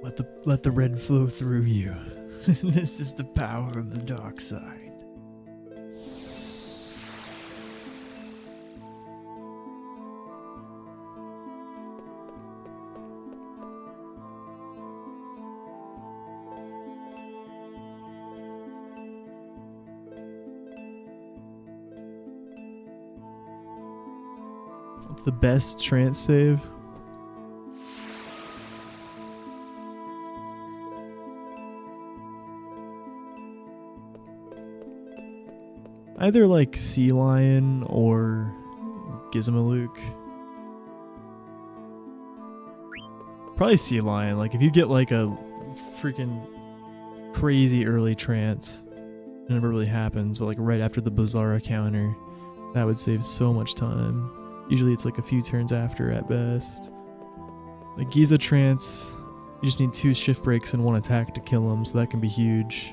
[SPEAKER 4] Let the red flow through you. This is the power of the dark side. What's the best trance save? Either like Sea Lion or Gizmaluke. Probably Sea Lion. Like if you get like a freaking crazy early trance, it never really happens, but like right after the Bizarra counter, that would save so much time. Usually it's like a few turns after at best. Like Giza trance, you just need 2 shift breaks and 1 attack to kill him, so that can be huge.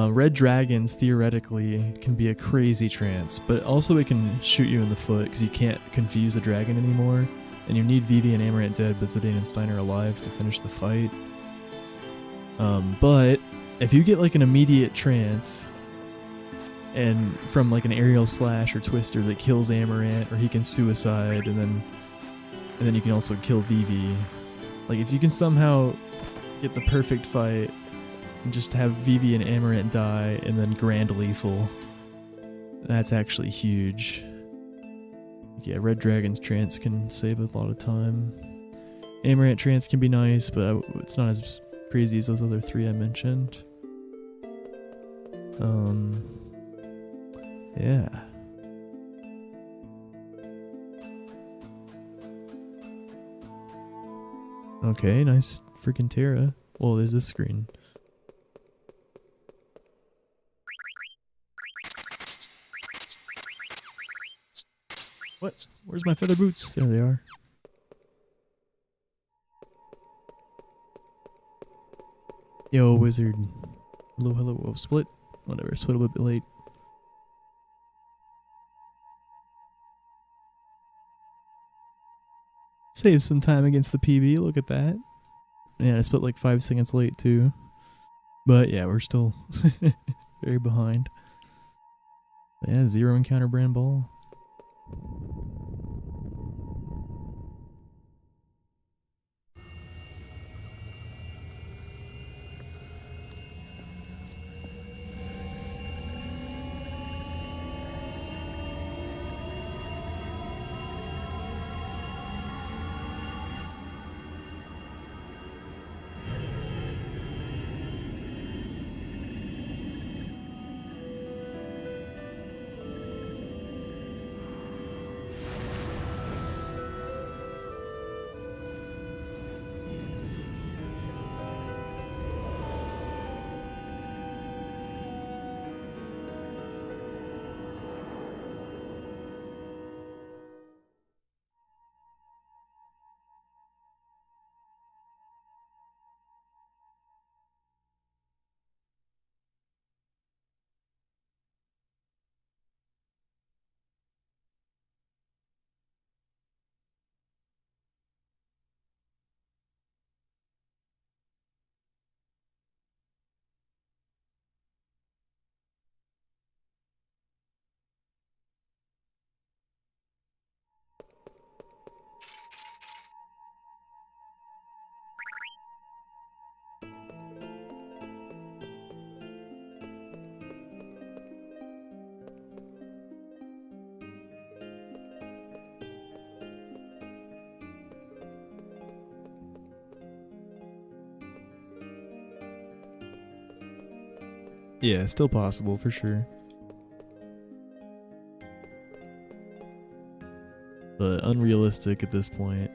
[SPEAKER 4] Red Dragons theoretically can be a crazy trance, but also it can shoot you in the foot because you can't confuse the dragon anymore, and you need Vivi and Amaranth dead but Zidane and Steiner alive to finish the fight. But if you get like an immediate trance and from like an aerial slash or twister that kills Amaranth, or he can suicide and then you can also kill Vivi. Like if you can somehow get the perfect fight and just have Vivi and Amaranth die and then grand lethal, that's actually huge. Yeah, Red Dragon's trance can save a lot of time. Amaranth trance can be nice, but it's not as crazy as those other 3 I mentioned. Yeah. Okay, nice freaking Terra. Well, there's this screen. What? Where's my feather boots? There they are. Yo, wizard. Hello, hello. Oh, split. Whatever, split a little bit late. Save some time against the PB, look at that. Yeah, I split like 5 seconds late too. But yeah, we're still very behind. Yeah, 0 encounter brand ball. Yeah, still possible for sure. But unrealistic at this point.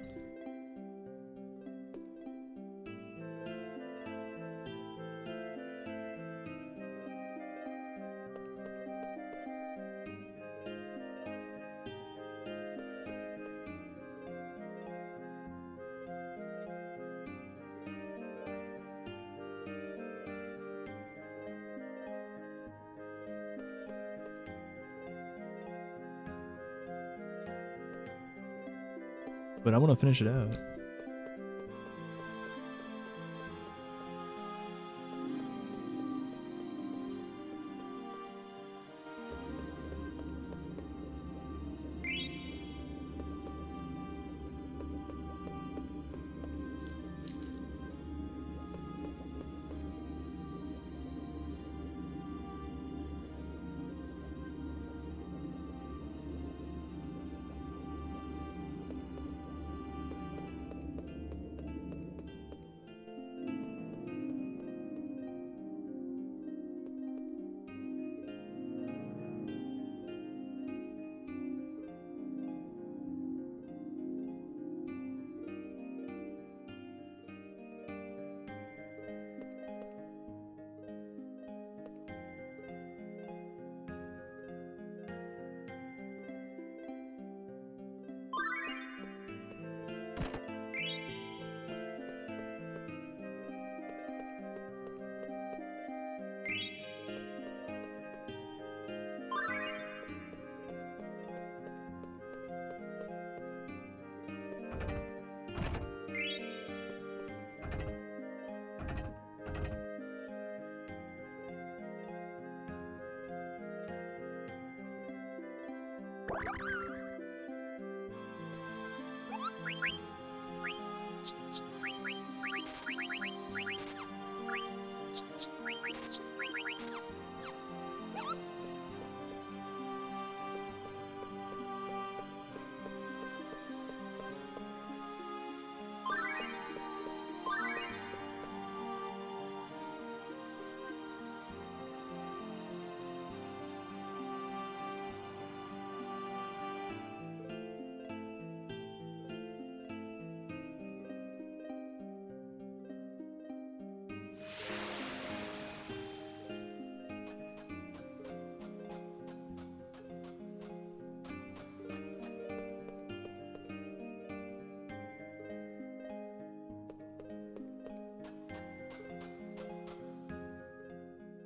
[SPEAKER 4] but I want to finish it out.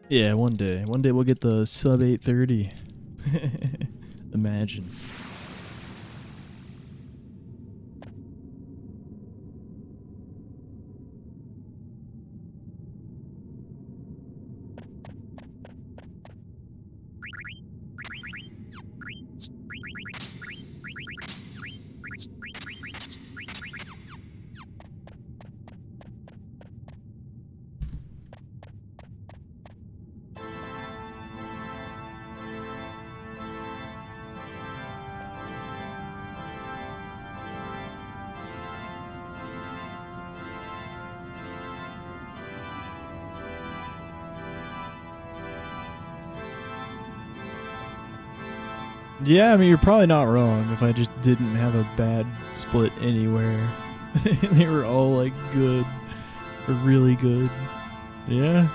[SPEAKER 4] Yeah, one day. One day we'll get the sub 830. Imagine. Yeah, I mean, you're probably not wrong if I just didn't have a bad split anywhere. They were all, like, good. Or really good. Yeah.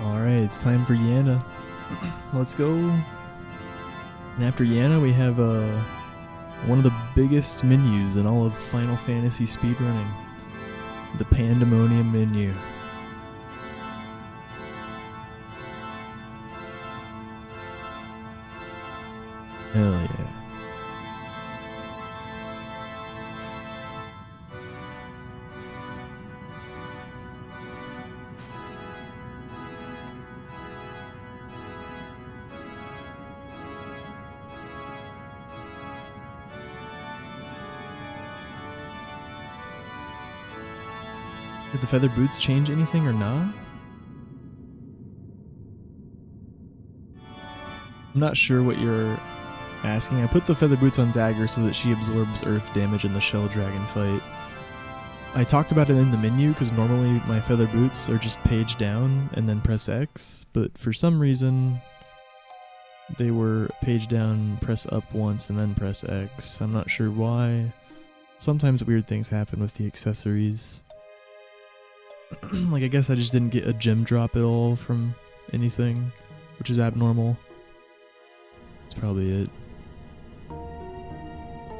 [SPEAKER 4] Alright, it's time for Yana. Let's go. And after Yana, we have one of the biggest menus in all of Final Fantasy speedrunning. The Pandemonium menu. Hell yeah. Did the feather boots change anything or not? I'm not sure what you're asking. I put the feather boots on Dagger so that she absorbs earth damage in the shell dragon fight. I talked about it in the menu because normally my feather boots are just page down and then press X, but for some reason they were page down, press up once, and then press X. I'm not sure why. Sometimes weird things happen with the accessories. Like, I guess I just didn't get a gem drop at all from anything, which is abnormal. That's probably it.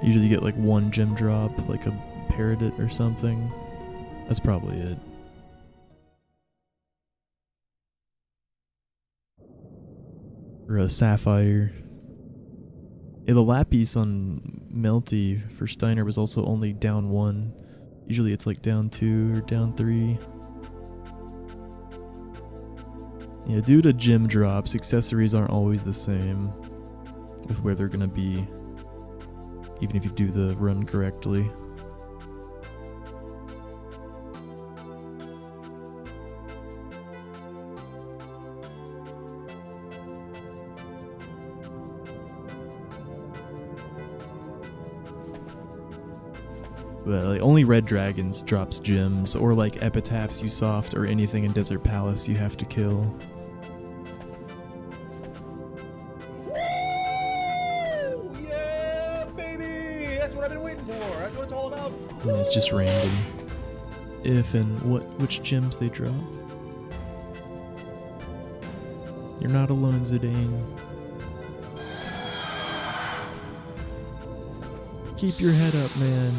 [SPEAKER 4] Usually you get like one gem drop, like a Paradit or something. That's probably it. Or a Sapphire. Yeah, the Lapis on Melty for Steiner was also only down 1. Usually it's like down 2 or down 3. Yeah, due to gem drops, accessories aren't always the same with where they're gonna be, even if you do the run correctly. But like, only Red Dragons drops gems, or like Epitaphs you soft, or anything in Desert Palace you have to kill.
[SPEAKER 3] Woo! Yeah, baby! That's what I've been waiting for. That's what it's all about.
[SPEAKER 4] And it's just random. If and which gems they drop. You're not alone, Zidane. Keep your head up, man.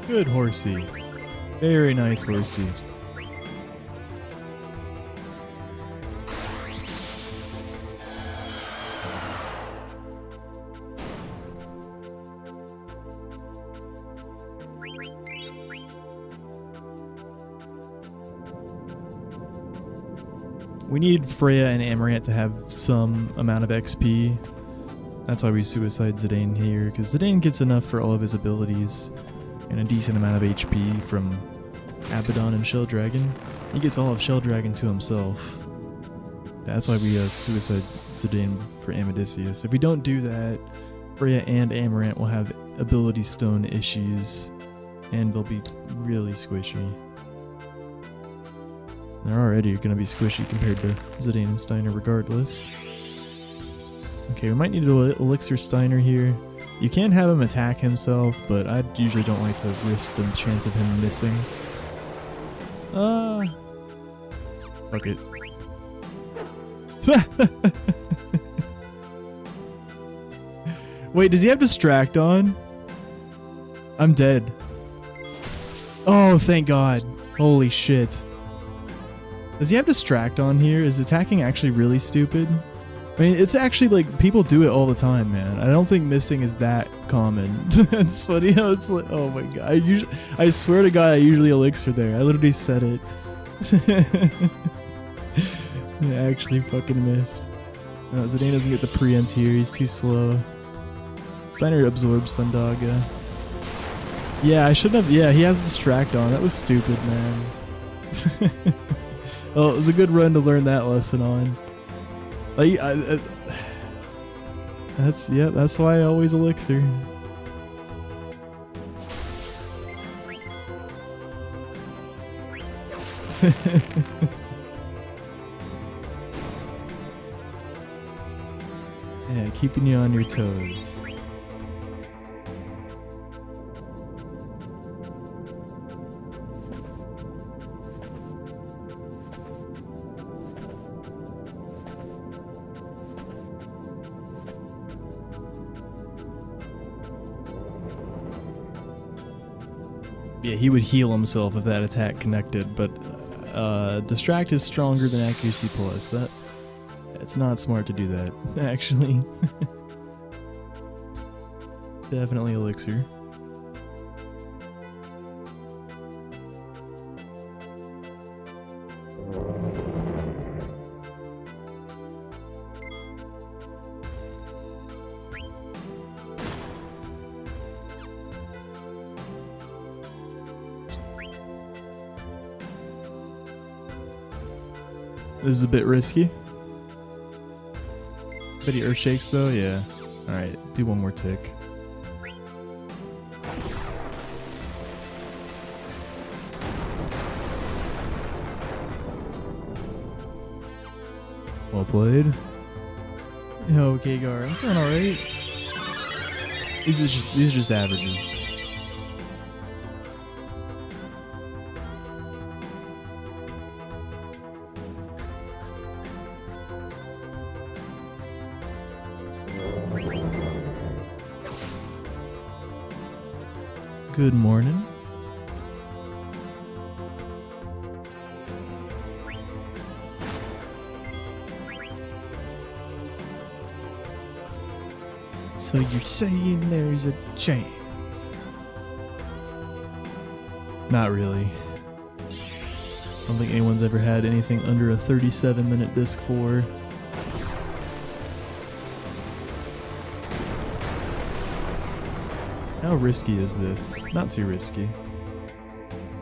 [SPEAKER 4] Good horsey. Very nice horsey. We need Freya and Amaranth to have some amount of XP. That's why we suicide Zidane here, because Zidane gets enough for all of his abilities and a decent amount of HP from Abaddon and Shell Dragon. He gets all of Shell Dragon to himself. That's why we suicide Zidane for Amadisius. If we don't do that, Freya and Amaranth will have ability stone issues, and they'll be really squishy. They're already going to be squishy compared to Zidane and Steiner regardless. Okay, we might need an Elixir Steiner here. You can have him attack himself, but I usually don't like to risk the chance of him missing. Fuck it. Wait, does he have Distract on? I'm dead. Oh, thank God. Holy shit. Does he have Distract on here? Is attacking actually really stupid? I mean, it's actually like, people do it all the time, man. I don't think missing is that common. It's funny how it's like, oh my God. I swear to God, I usually Elixir there. I literally said it. I actually fucking missed. No, Zidane doesn't get the preempt here. He's too slow. Steiner absorbs Thundaga. Yeah, I shouldn't have. Yeah, he has Distract on. That was stupid, man. Well, it was a good run to learn that lesson on. Like, that's why I always Elixir. Yeah, keeping you on your toes. Yeah, he would heal himself if that attack connected, but distract is stronger than accuracy plus. It's not smart to do that, actually. Definitely elixir. This is a bit risky. Bet he earth shakes though, yeah. Alright, do one more tick. Well played. Okay, Gar, I'm doing alright. These are just averages. Good morning. So you're saying there's a chance? Not really. I don't think anyone's ever had anything under a 37-minute disc 4. How risky is this? Not too risky.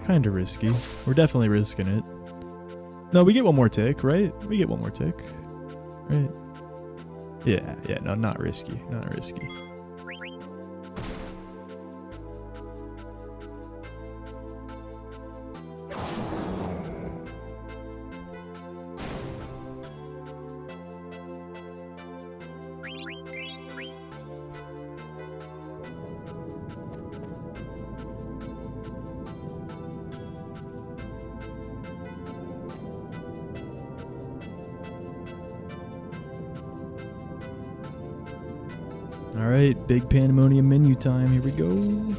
[SPEAKER 4] Kinda risky. We're definitely risking it. No, we get one more tick, right? We get one more tick. Right? Yeah, no, not risky. Not risky. Alright, big pandemonium menu time. Here we go.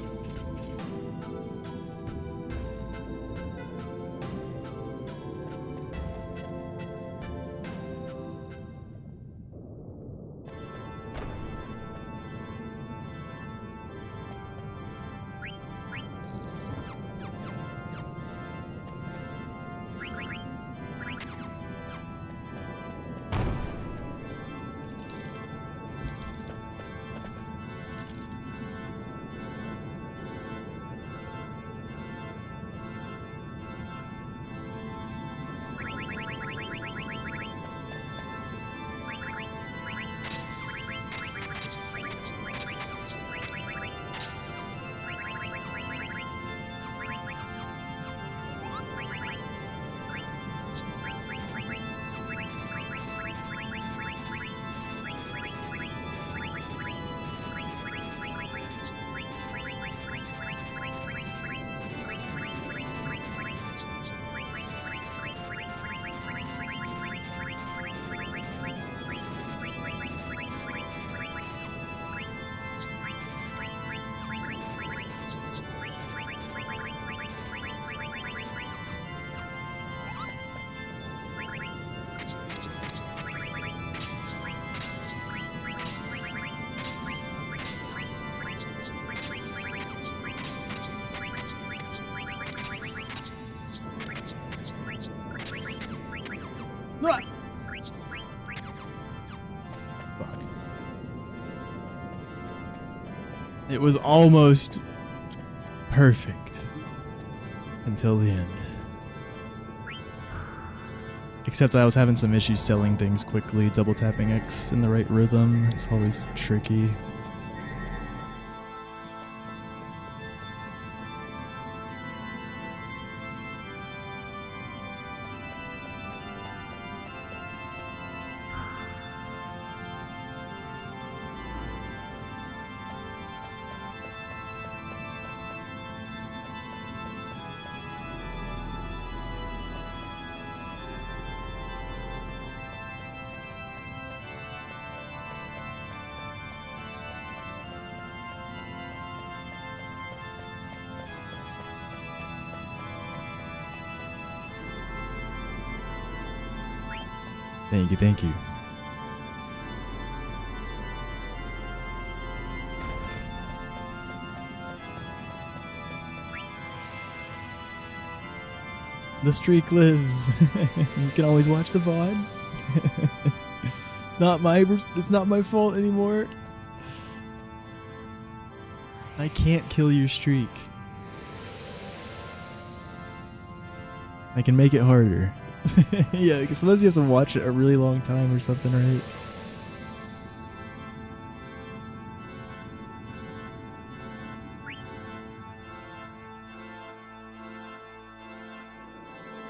[SPEAKER 4] Fuck. It was almost perfect until the end. Except I was having some issues selling things quickly, double tapping X in the right rhythm. It's always tricky. Thank you, thank you. The streak lives. You can always watch the VOD. It's not my fault anymore. I can't kill your streak. I can make it harder. Yeah, because sometimes you have to watch it a really long time or something, right?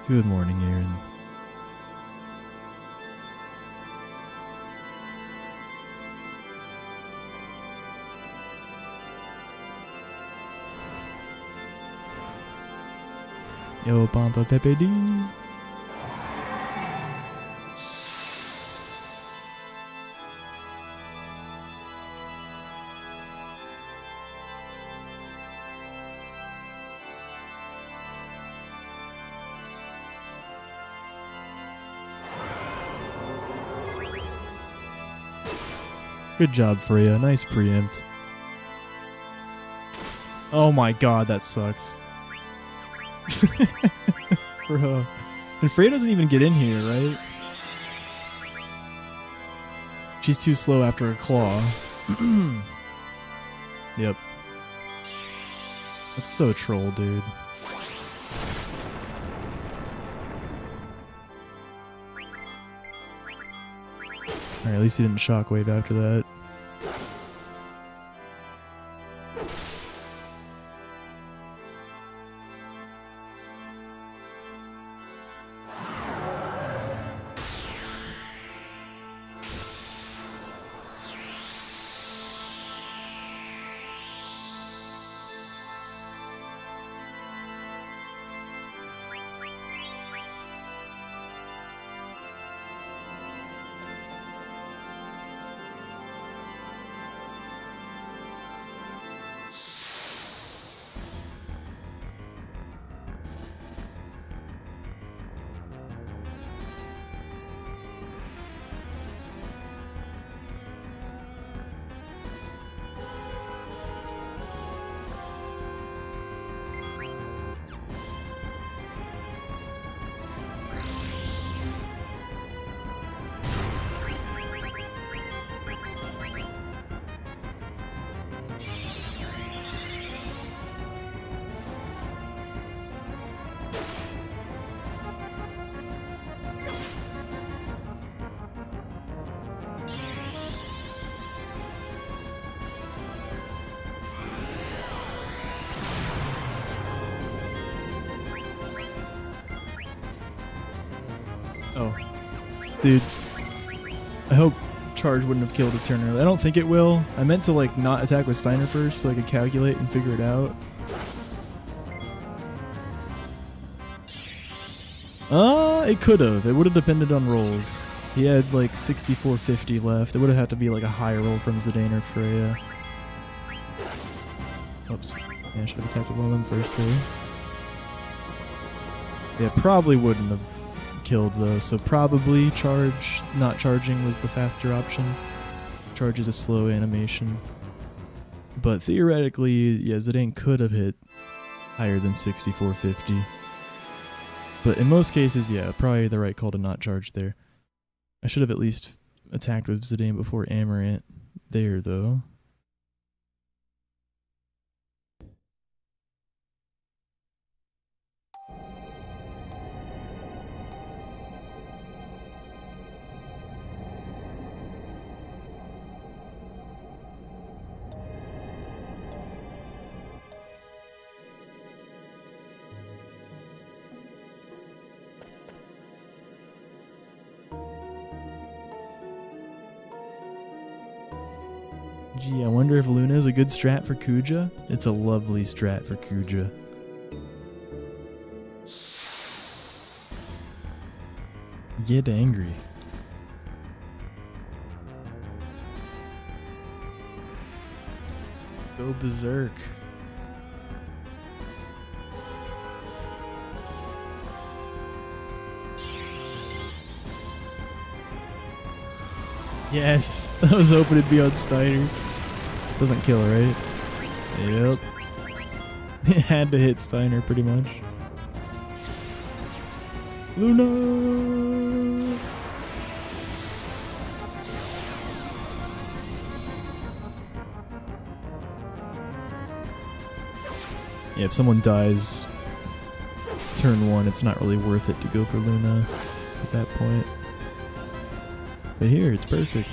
[SPEAKER 4] Good morning, Aaron. Yo, Pampa Pepe D. Good job, Freya. Nice preempt. Oh my god, that sucks. Bro. And Freya doesn't even get in here, right? She's too slow after a claw. Yep. That's so troll, dude. Alright, at least he didn't shockwave after that. Oh. Dude. I hope charge wouldn't have killed a turn early. I don't think it will. I meant to like not attack with Steiner first so I could calculate and figure it out. It could have. It would have depended on rolls. He had like 6450 left. It would have had to be like a high roll from Zidane or Freya. Oops. Yeah, I should have attacked one of them first there. Yeah, probably wouldn't have killed though, so probably charge. Not charging was the faster option. Charge is a slow animation. But theoretically, yeah, Zidane could have hit higher than 6450. But in most cases, yeah, probably the right call to not charge there. I should have at least attacked with Zidane before Amarant there, though. Gee, I wonder if Luna is a good strat for Kuja? It's a lovely strat for Kuja. Get angry. Go berserk. Yes, I was hoping it'd be on Steiner. Doesn't kill, right? Yep. It had to hit Steiner pretty much. Luna! Yeah, if someone dies turn 1, it's not really worth it to go for Luna at that point. But here, it's perfect.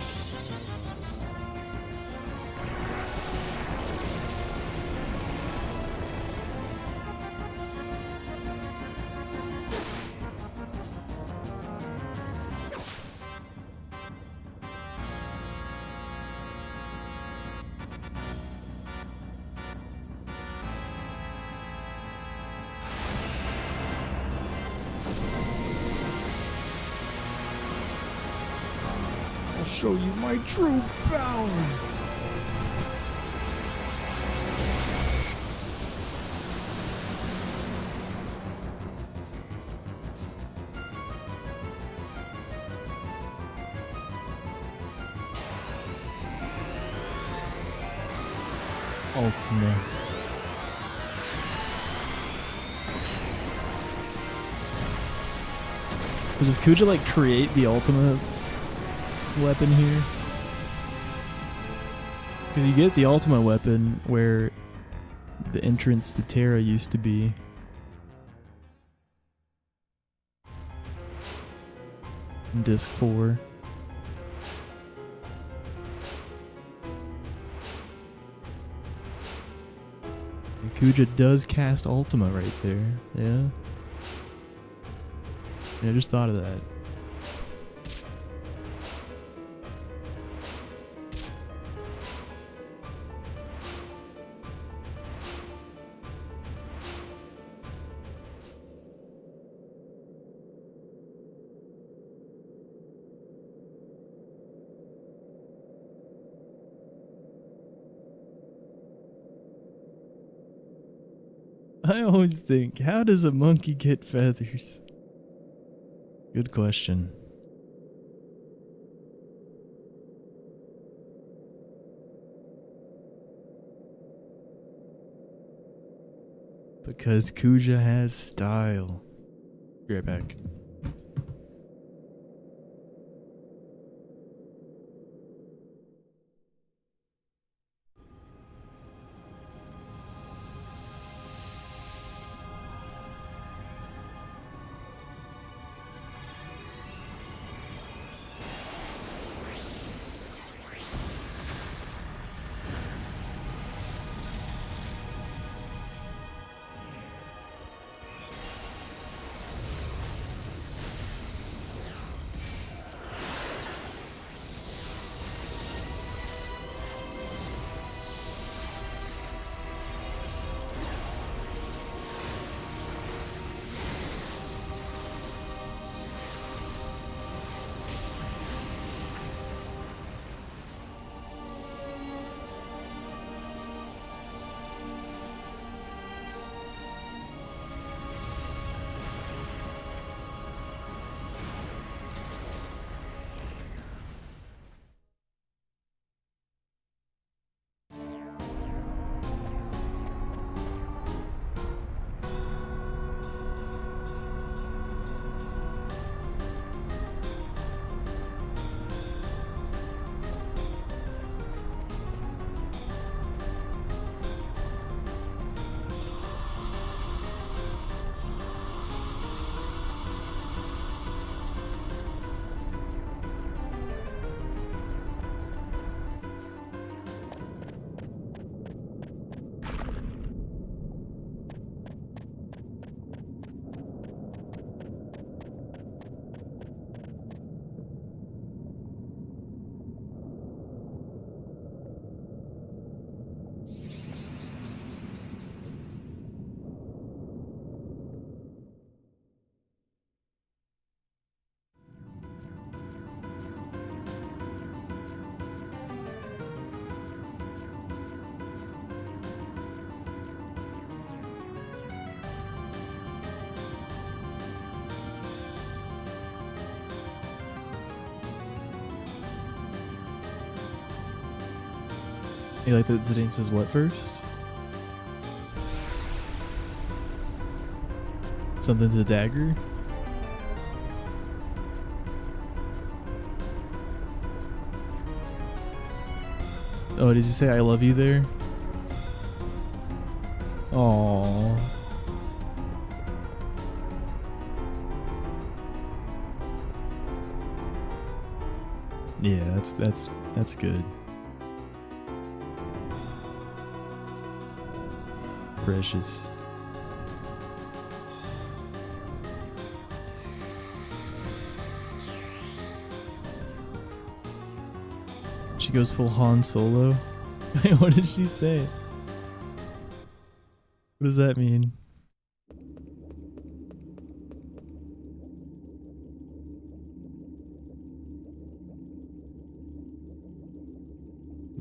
[SPEAKER 4] I'll show you my true power. Ultima. So does Kuja like create the ultimate weapon here? Because you get the ultimate weapon where the entrance to Terra used to be. In Disc 4. And Kuja does cast Ultima right there, yeah? Yeah, I just thought of that. I always think, how does a monkey get feathers? Good question. Because Kuja has style. Be right back. You like that Zidane says what first? Something to the dagger? Oh, does he say I love you there? Aww. Yeah, that's good. Precious. She goes full Han Solo. What did she say? What does that mean?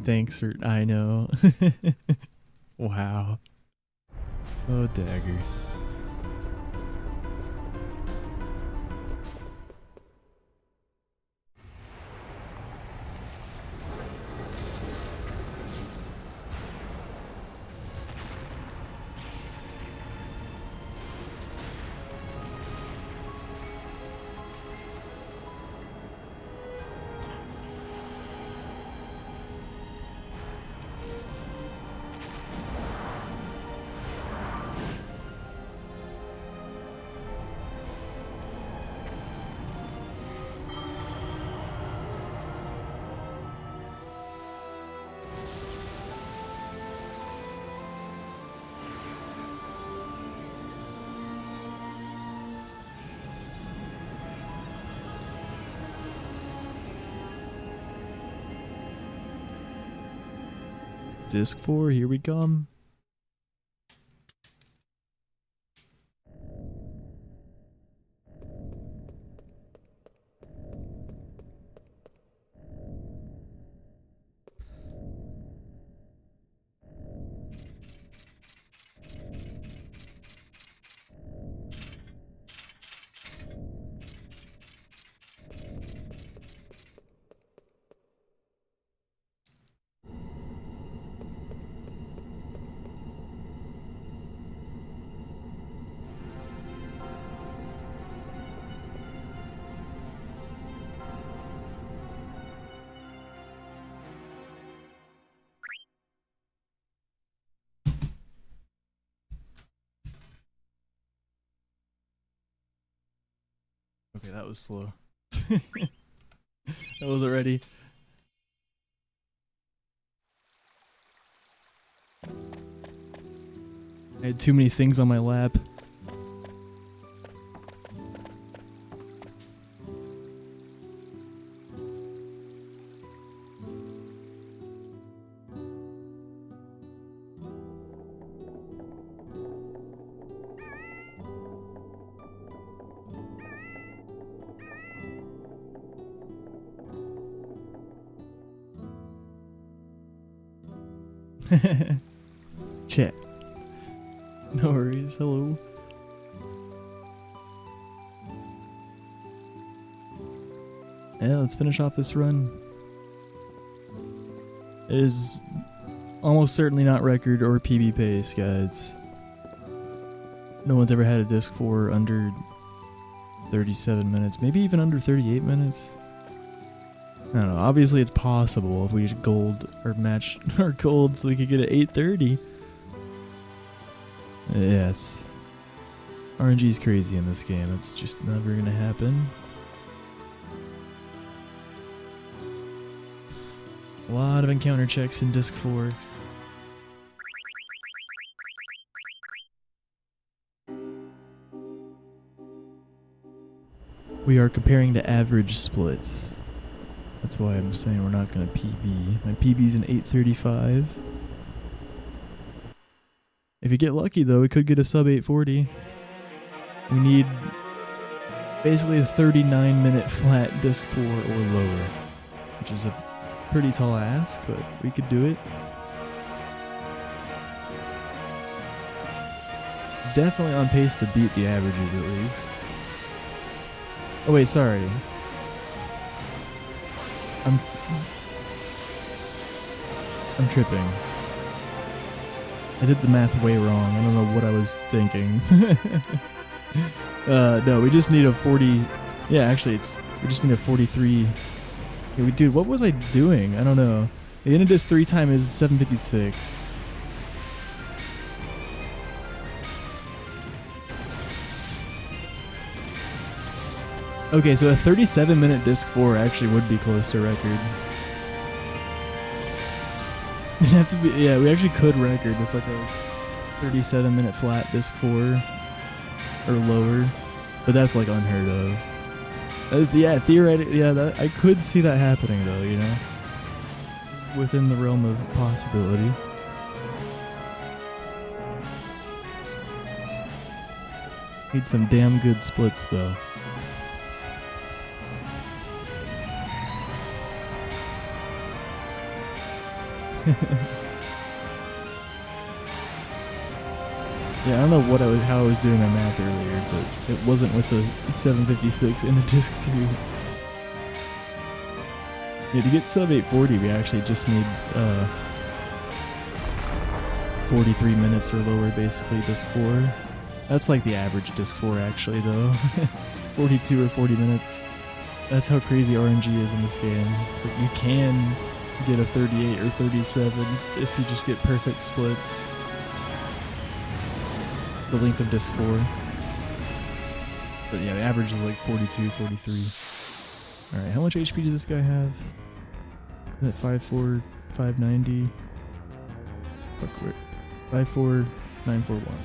[SPEAKER 4] Thanks, or I know. Wow. Oh, dagger. Disc 4, here we come. Okay, that was slow. That wasn't ready. I had too many things on my lap. Chat. No worries. Hello. Yeah, let's finish off this run. It is almost certainly not record or PB pace, guys. No one's ever had a disc 4 under 37 minutes, maybe even under 38 minutes. I don't know. Obviously, it's possible if we just gold or match our gold so we could get it 8:30. Yes. RNG's crazy in this game. It's just never gonna happen. A lot of encounter checks in disc 4. We are comparing to average splits. That's why I'm saying we're not going to PB. My PB's an 8:35. If you get lucky, though, we could get a sub 8:40. We need basically a 39-minute flat disc 4 or lower, which is a pretty tall ask, but we could do it. Definitely on pace to beat the averages, at least. Oh, wait, sorry. I'm tripping. I did the math way wrong. I don't know what I was thinking. No, we just need a 40. Yeah, actually, we just need a 43. Yeah, dude, what was I doing? I don't know. The end of disc 3 time is 7:56. Okay, so a 37-minute disc 4 actually would be close to record. It'd have to be, yeah, we actually could record with like a 37-minute flat disc 4 or lower, but that's like unheard of. Yeah, theoretically, yeah, I could see that happening though, you know, within the realm of possibility. Need some damn good splits though. Yeah, I don't know how I was doing my math earlier, but it wasn't with a 756 in a disc 3. Yeah, to get sub 840, we actually just need 43 minutes or lower, basically, disc 4. That's like the average disc 4, actually, though. 42 or 40 minutes. That's how crazy RNG is in this game. It's like you can get a 38 or 37 if you just get perfect splits. The length of disc 4. But yeah, the average is like 42, 43. Alright, how much HP does this guy have? Is it 5'4", 590? Fuck, wait. 5'4", 941.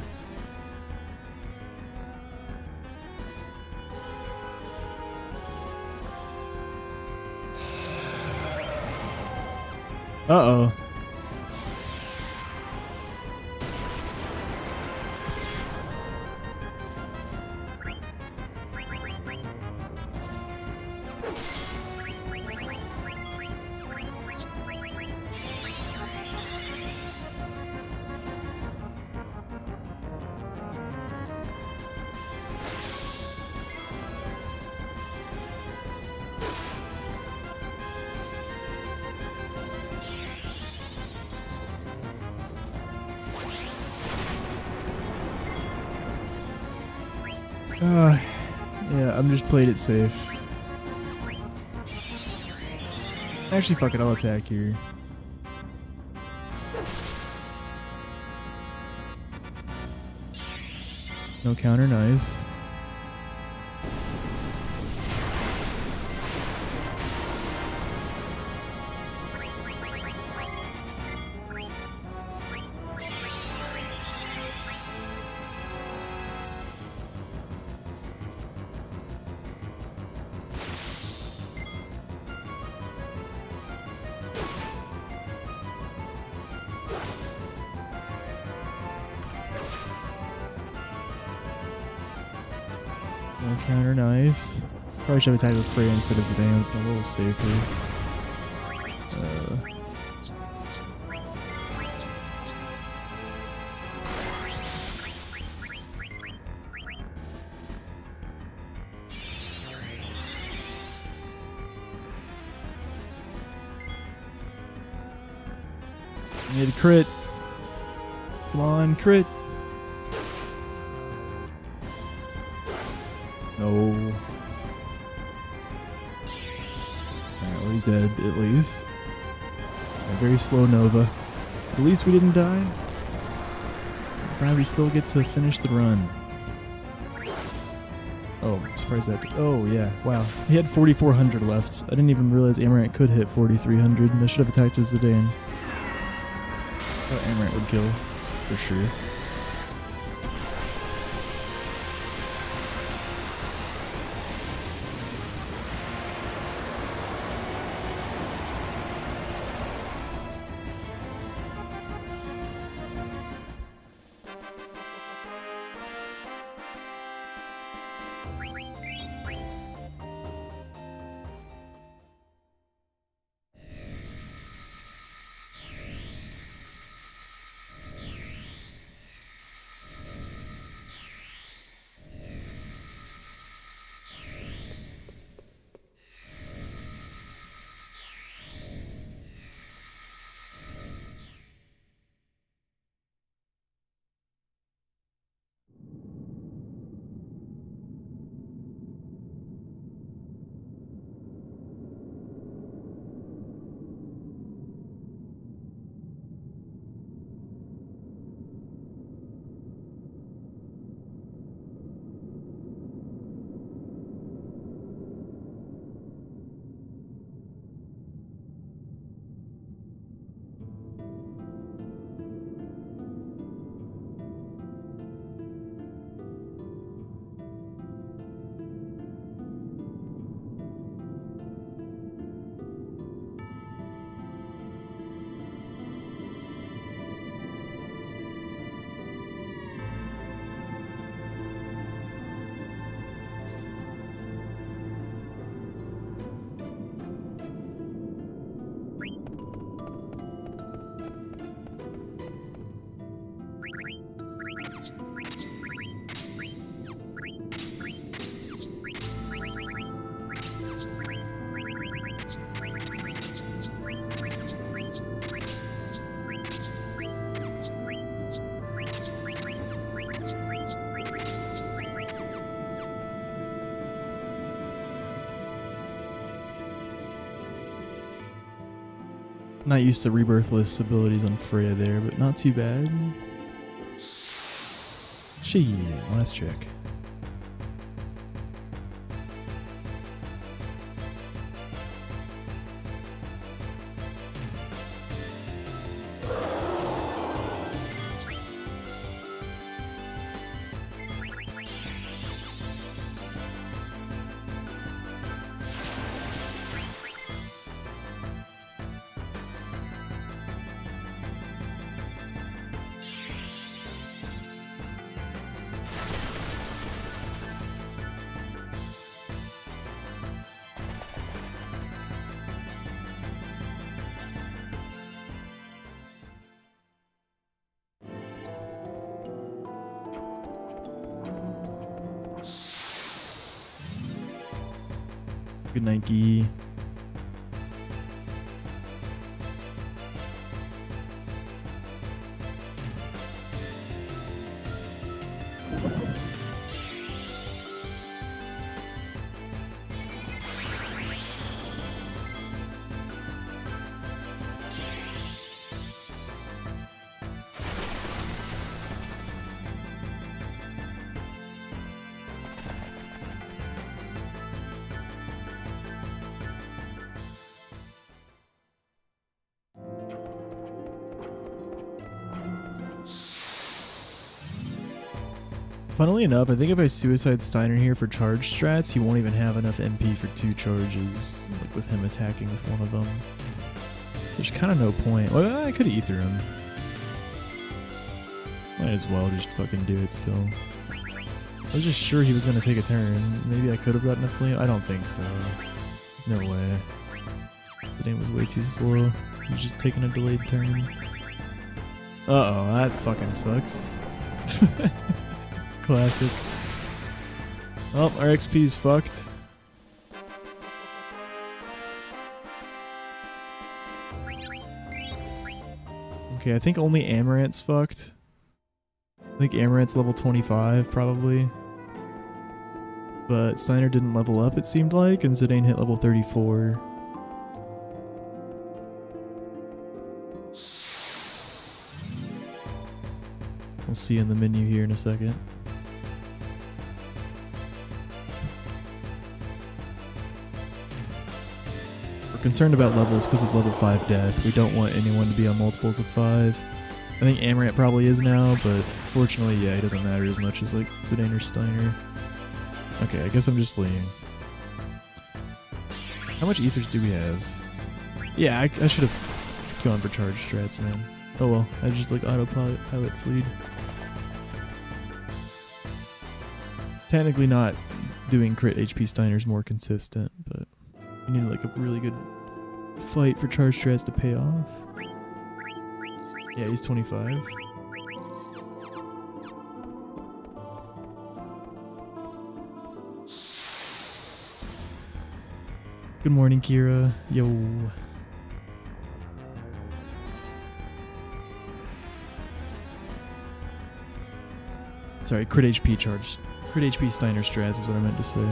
[SPEAKER 4] Uh-oh. Yeah, I'm just playing it safe. Actually, fuck it, I'll attack here. No counter, nice. No counter, nice. Probably should have attacked with Freya instead of Zidane, a little safer. I need a crit. Come on, crit. No. Alright, well, he's dead, at least. A very slow Nova. At least we didn't die. Glad we still get to finish the run. Oh, I'm surprised that... Oh, yeah. Wow. He had 4,400 left. I didn't even realize Amaranth could hit 4,300. I should have attacked with Zidane. I thought Amaranth would kill, for sure. Not used to rebirthless abilities on Freya there, but not too bad. Shit, last check. Good night, Gee. Funnily enough, I think if I suicide Steiner here for charge strats, he won't even have enough MP for 2 charges, like with him attacking with one of them. So there's kind of no point. Well, I could ether him. Might as well just fucking do it still. I was just sure he was going to take a turn. Maybe I could have gotten a flame. I don't think so. There's no way. The game was way too slow. He was just taking a delayed turn. Uh-oh, that fucking sucks. Classic. Oh, our XP's fucked. Okay, I think only Amarant's fucked. I think Amarant's level 25, probably. But Steiner didn't level up, it seemed like, and Zidane hit level 34. We'll see in the menu here in a second. We're concerned about levels because of level 5 death. We don't want anyone to be on multiples of 5. I think Amarant probably is now, but fortunately, yeah, he doesn't matter as much as like Zidane or Steiner. Okay, I guess I'm just fleeing. How much ethers do we have? Yeah, I should have gone for charge strats, man. Oh well, I just like autopilot fleed. Technically not doing crit HP Steiner's more consistent, but you need like a really good fight for charge strats to pay off. Yeah, he's 25. Good morning, Kira. Yo. Sorry, crit HP charge. Crit HP Steiner strats is what I meant to say.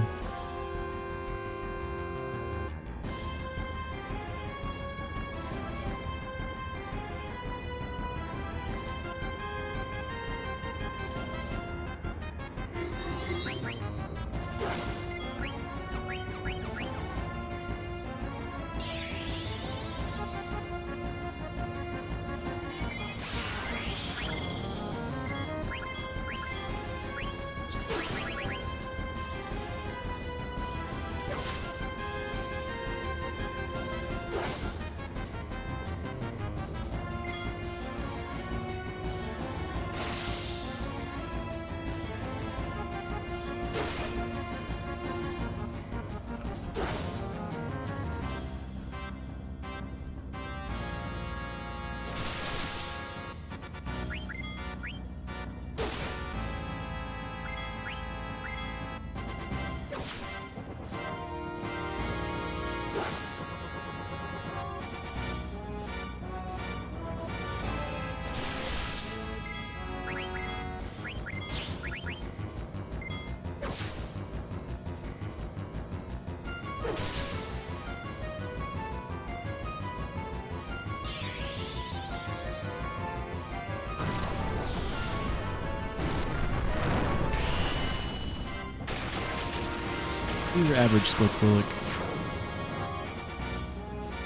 [SPEAKER 4] These are average splits to look.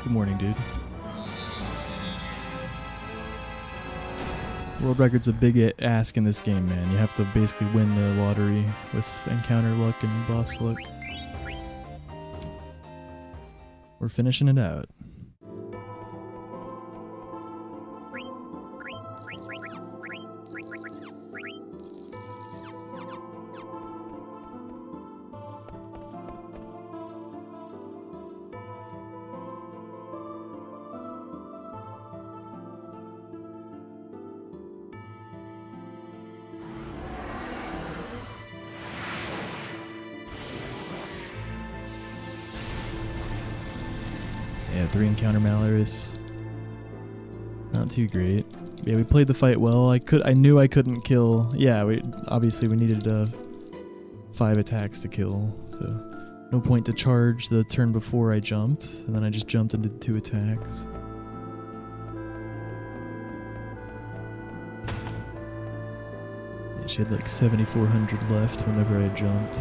[SPEAKER 4] Good morning, dude. World record's a big ask in this game, man. You have to basically win the lottery with encounter luck and boss luck. We're finishing it out. Yeah, 3 encounter Malorus. Not too great. Yeah, we played the fight well. I knew I couldn't kill. Yeah, obviously we needed 5 attacks to kill, so no point to charge the turn before I jumped, and then I just jumped and did 2 attacks. Yeah, she had like 7,400 left whenever I jumped.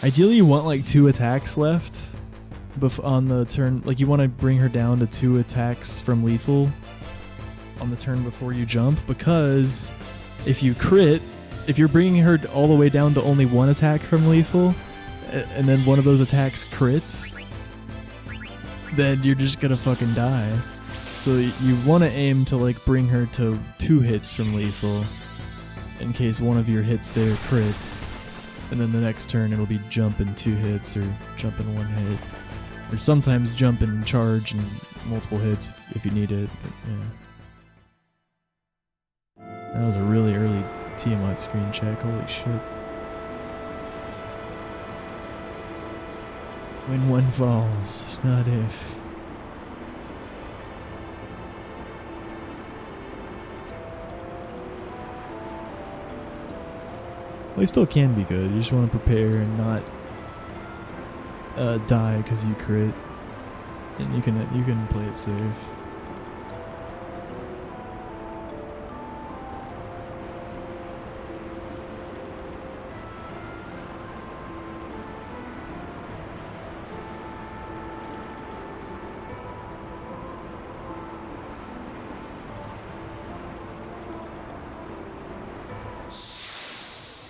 [SPEAKER 4] Ideally, you want like 2 attacks left on the turn. Like, you want to bring her down to 2 attacks from lethal on the turn before you jump, because if you crit, if you're bringing her all the way down to only 1 attack from lethal, and then one of those attacks crits, then you're just gonna fucking die. So you want to aim to like bring her to 2 hits from lethal, in case one of your hits there crits. And then the next turn it'll be jump in 2 hits or jump in 1 hit. Or sometimes jump and charge and multiple hits if you need it. But yeah. That was a really early Tiamat screen check. Holy shit. When one falls, not if. Well, you still can be good. You just want to prepare and not die because you crit, and you can play it safe.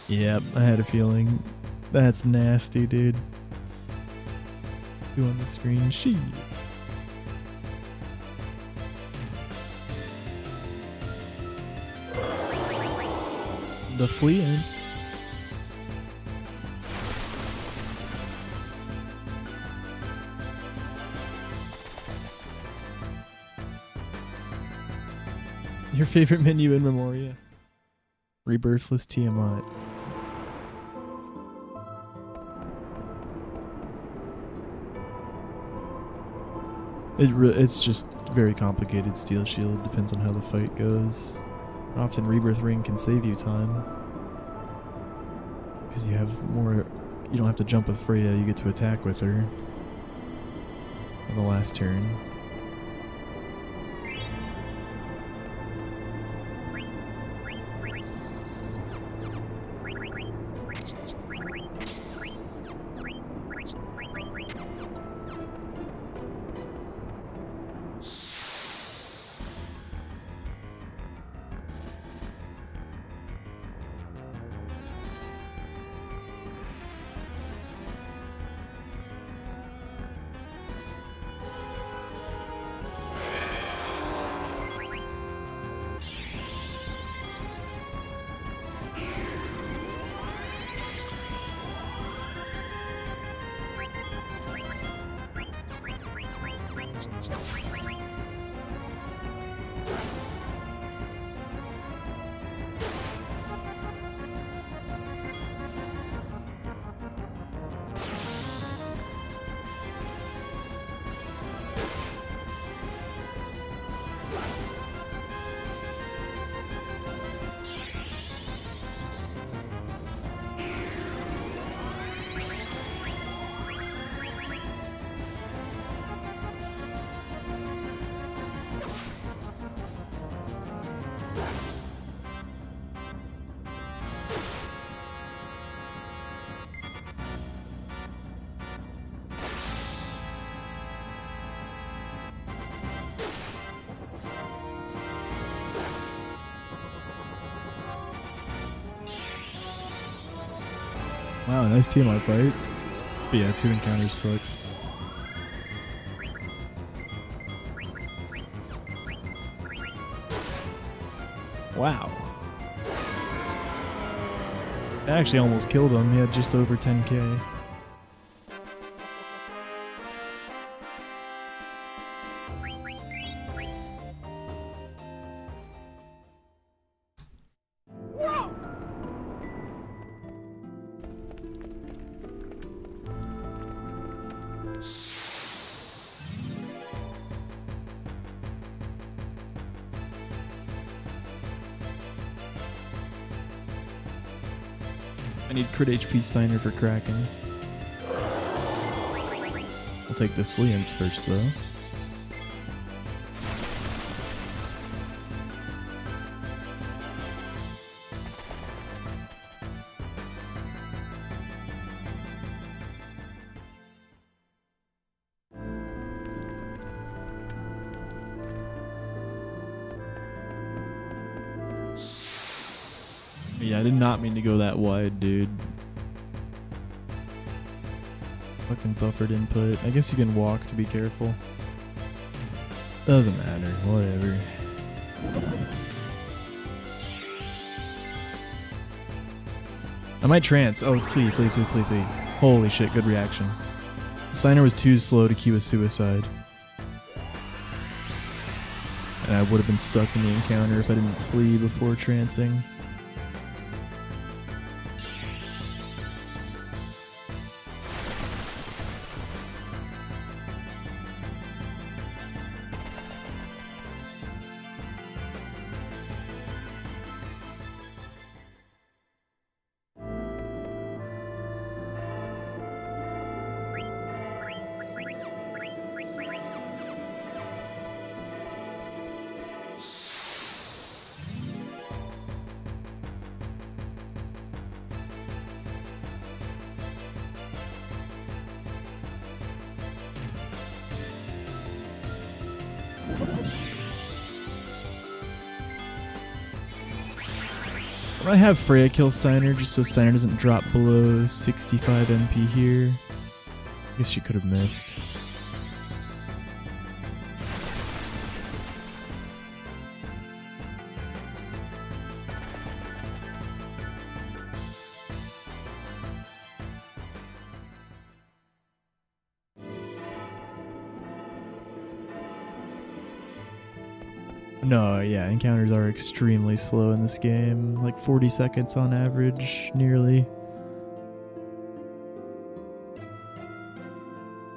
[SPEAKER 4] Yep, I had a feeling. That's nasty, dude. On the screen sheet. The Fleet. Your favorite menu in Memoria? Rebirthless Tiamat. It's just very complicated. Steel Shield depends on how the fight goes. Often Rebirth Ring can save you time, because you have more. You don't have to jump with Freya. You get to attack with her on the last turn. Wow, nice TMI fight. But yeah, 2 encounters sucks. Wow. That actually almost killed him. He had just over 10k. I need crit HP Steiner for Kraken. I'll take this Fleant first though. Yeah, I did not mean to go that wide, dude. Fucking buffered input. I guess you can walk to be careful. Doesn't matter, whatever. I might trance. Oh, flee. Holy shit, good reaction. Steiner was too slow to cue a suicide. And I would have been stuck in the encounter if I didn't flee before trancing. I'm gonna have Freya kill Steiner just so Steiner doesn't drop below 65 MP here. I guess she could have missed. No, yeah, encounters are extremely slow in this game, like 40 seconds on average, nearly.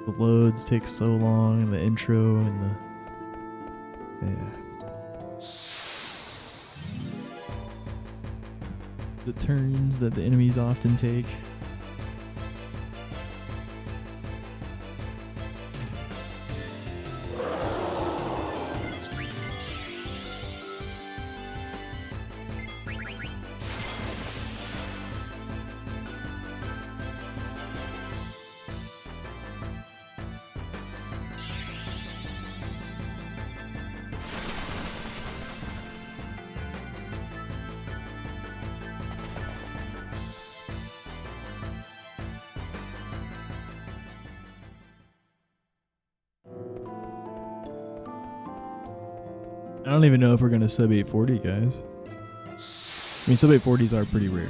[SPEAKER 4] The loads take so long, and the intro, and the... yeah. The turns that the enemies often take. I don't even know if we're gonna sub 840, guys. I mean, sub 840s are pretty rare.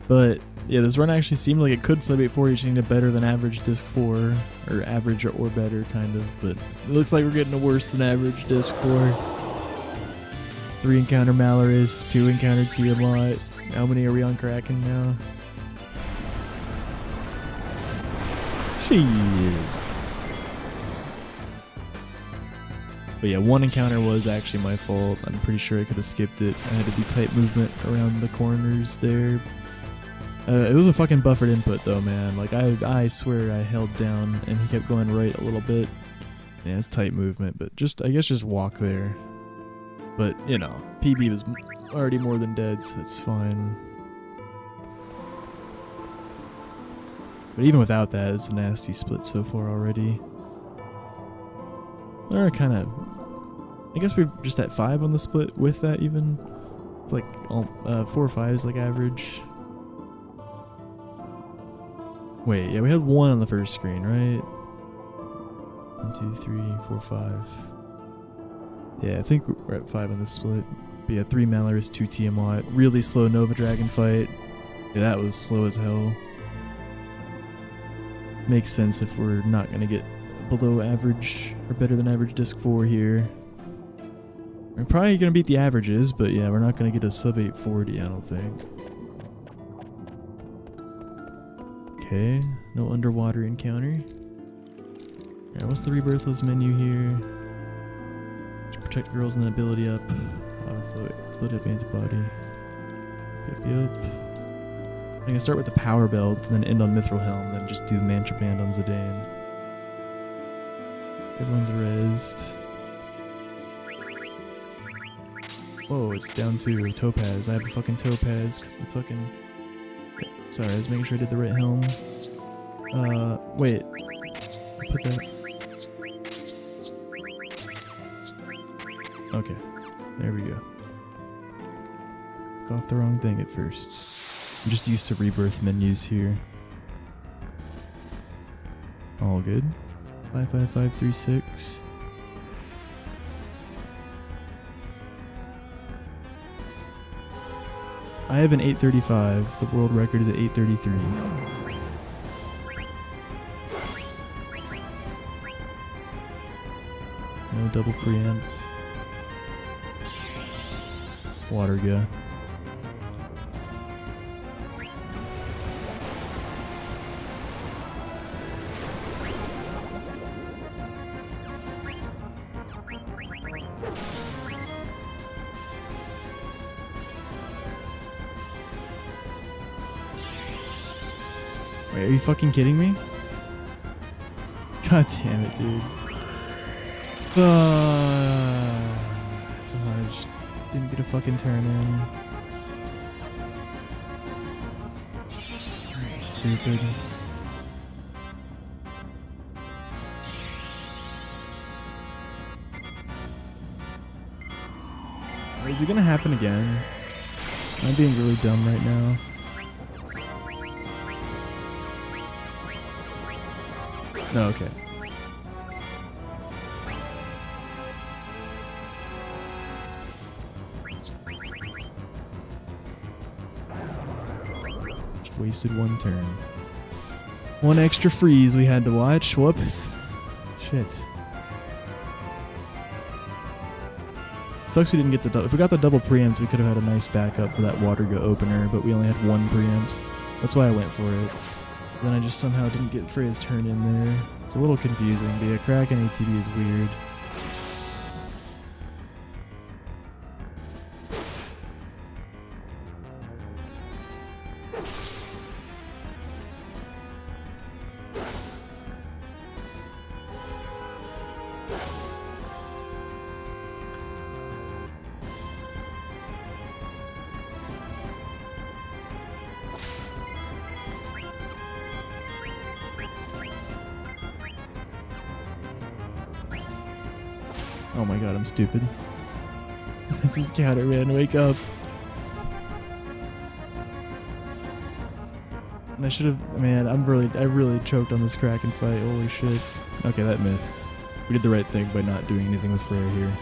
[SPEAKER 4] But yeah, this run actually seemed like it could sub 840, just need a better than average disc 4, or average or better, kind of. But it looks like we're getting a worse than average disc 4. 3 encounter Malaris, 2 encounter Tiamat. How many are we on Kraken now? Shit. But yeah, 1 encounter was actually my fault. I'm pretty sure I could have skipped it. I had to do tight movement around the corners there. It was a fucking buffered input though, man. Like, I swear I held down and he kept going right a little bit. Yeah, it's tight movement, but I guess just walk there. But, you know, PB was already more than dead, so it's fine. But even without that, it's a nasty split so far already. Or kind of... I guess we're just at 5 on the split with that even. It's like 4 or 5 is like average. Wait, yeah, we had 1 on the first screen, right? 1, 2, 3, 4, 5. Yeah, I think we're at 5 on this split. But yeah, 3 Malorus, 2 Tiamat. Really slow Nova Dragon fight. Yeah, that was slow as hell. Makes sense if we're not gonna get below average or better than average disc 4 here. We're probably gonna beat the averages, but yeah, we're not gonna get a sub 840, I don't think. Okay, no underwater encounter. Yeah, what's the Rebirthless menu here? Protect girls and ability up. Ability up antibody. Yep. I'm gonna start with the power belt and then end on Mithril Helm, then just do the Mantra Band on Zidane. Everyone's rezzed. Whoa, it's down to Topaz. I have a fucking Topaz because the fucking... Sorry, I was making sure I did the right helm. Wait. Put that... Okay, there we go. Took off the wrong thing at first. I'm just used to rebirth menus here. All good. 55536. I have an 835. The world record is at 833. No double preempt. Water go. Wait, are you fucking kidding me? God damn it, dude. Somehow I just didn't get a fucking turn in. Stupid. Wait, is it gonna happen again? I'm being really dumb right now. No, okay. Just wasted 1 turn. 1 extra freeze we had to watch. Whoops. Shit. Sucks we didn't get the double. If we got the double preempt, we could have had a nice backup for that water go opener, but we only had 1 preempt. That's why I went for it. Then I just somehow didn't get Freya's turn in there. It's a little confusing, but yeah, Kraken ATB is weird. Oh my god, I'm stupid. It's a scouter, man. Wake up. And I should have... Man, I really choked on this Kraken fight. Holy shit. Okay, that missed. We did the right thing by not doing anything with Freyr here.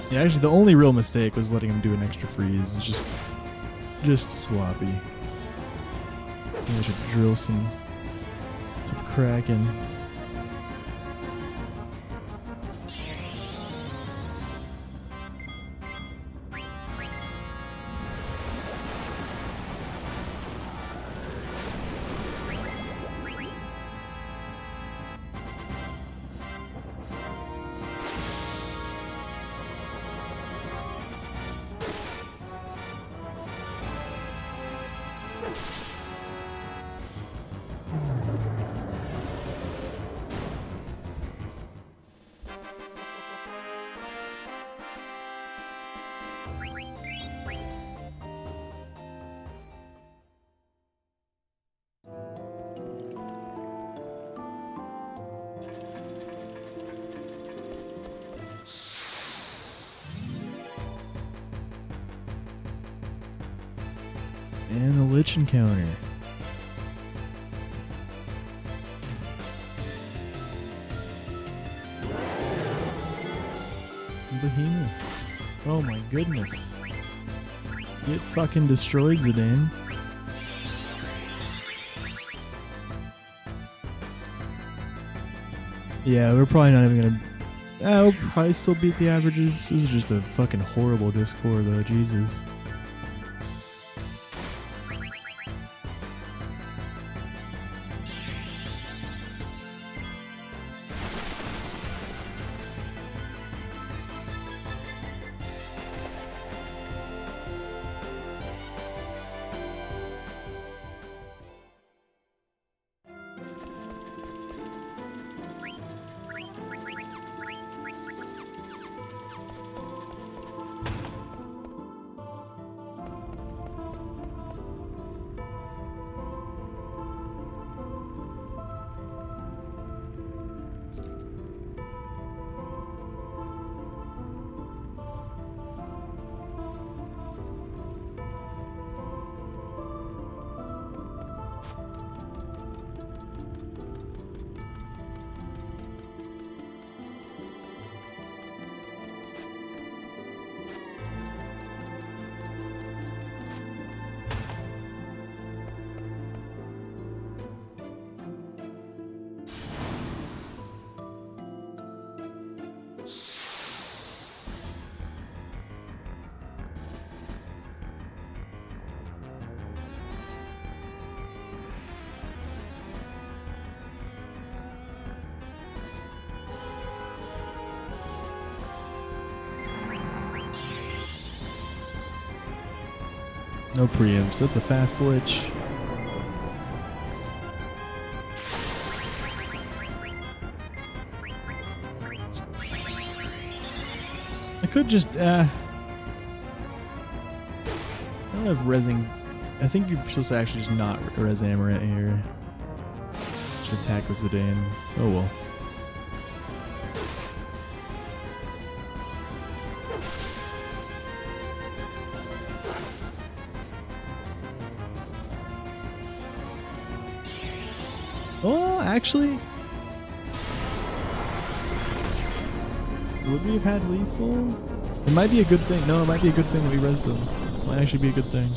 [SPEAKER 4] Yeah, actually, the only real mistake was letting him do an extra freeze. It's just sloppy. Maybe I should drill some Kraken. And a Lich encounter. Behemoth. Oh my goodness. Get fucking destroyed, Zidane. Yeah, we're probably not even gonna... we'll probably still beat the averages. This is just a fucking horrible Discord though, Jesus. No preamps, that's a fast glitch. I could just, I don't have resing. I think you're supposed to actually just not res Amaranth here. Just attack with Zidane. Oh well. Oh, actually, would we have had lethal? It might be a good thing. No, it might be a good thing that we resed him. It might actually be a good thing.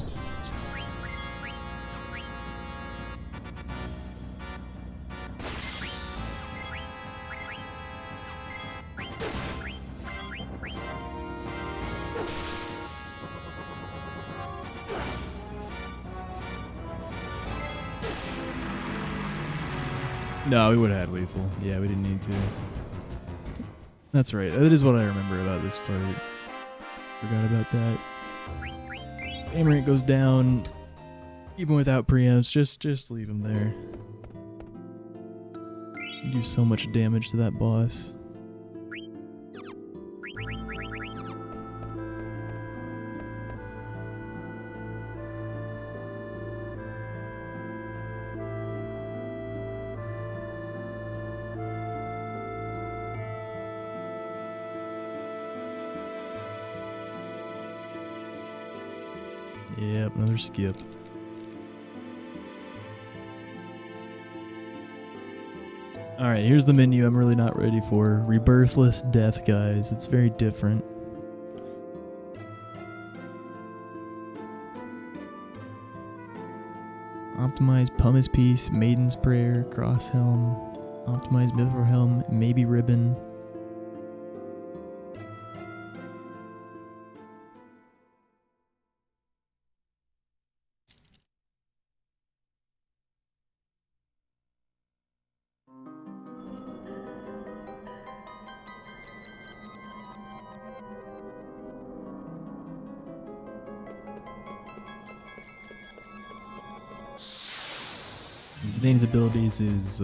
[SPEAKER 4] No, we would have had lethal. Yeah, we didn't need to. That's right. That is what I remember about this fight. Forgot about that. Amaranth goes down, even without preamps. Just leave him there. You do so much damage to that boss. Yep, another skip. Alright, here's the menu I'm really not ready for. Rebirthless Death, guys. It's very different. Optimize Pumice Piece, Maiden's Prayer, Cross Helm. Optimize Mithril Helm, maybe Ribbon. Zidane's abilities is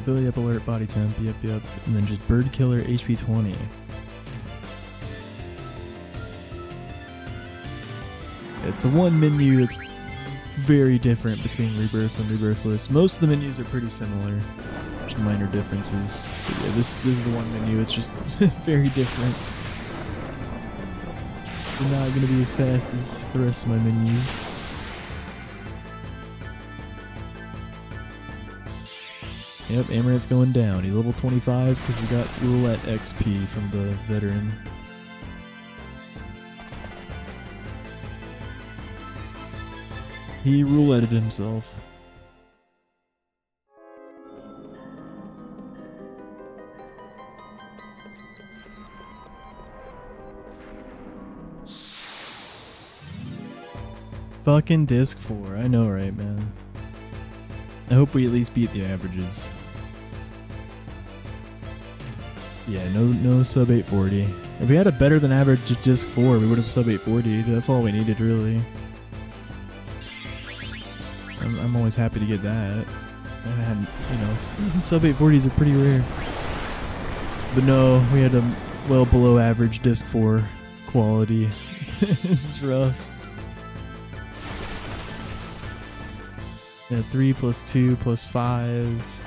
[SPEAKER 4] ability up alert, body temp, yep, and then just bird killer, HP 20. It's the one menu that's very different between Rebirth and Rebirthless. Most of the menus are pretty similar, just minor differences. But yeah, this is the one menu. It's just very different. They're not going to be as fast as the rest of my menus. Yep, Amaranth's going down. He's level 25 because we got roulette XP from the veteran. He rouletted himself. Fucking disc 4. I know, right, man? I hope we at least beat the averages. Yeah, no sub 840. If we had a better than average disc 4, we would have sub 840. That's all we needed, really. I'm always happy to get that. And, you know, sub 840s are pretty rare. But no, we had a well below average disc 4 quality. This is rough. Yeah, 3 plus 2 plus 5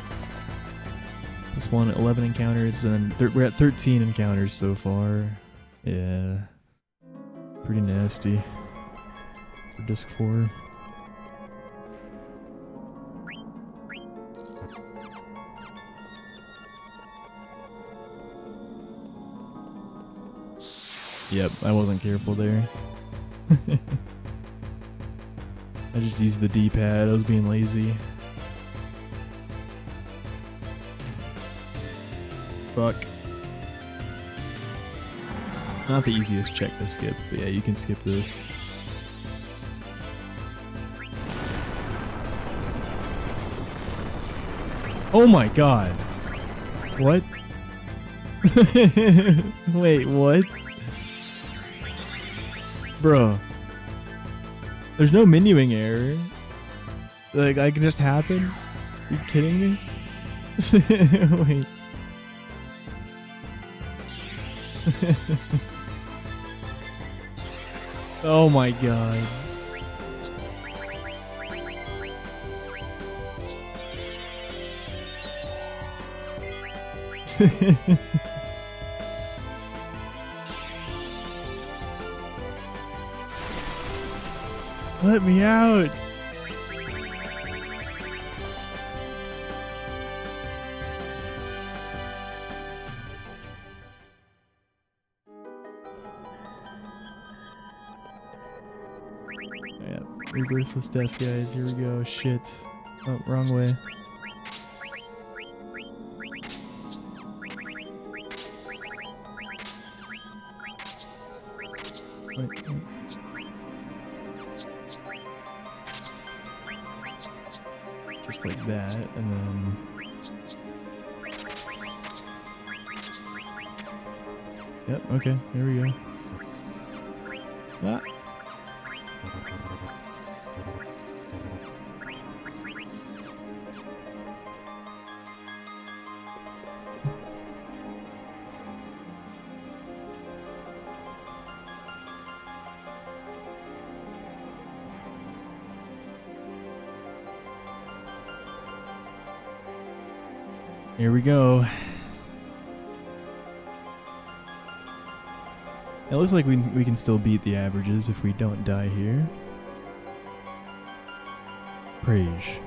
[SPEAKER 4] plus 1, 11 encounters, and then we're at 13 encounters so far. Yeah. Pretty nasty for disc 4. Yep, I wasn't careful there. I just used the D-pad, I was being lazy. Fuck. Not the easiest check to skip, but yeah, you can skip this. Oh my god. What? Wait, what? Bro. There's no menuing error. Like, that can just happen? Are you kidding me? Wait. Oh my god. Let me out. Yeah, rebirthless death, guys. Here we go. Shit. Oh, wrong way. Wait. Just like that, and then... Yep, okay, here we go. Ah! Here we go. It looks like we can still beat the averages if we don't die here. Praise.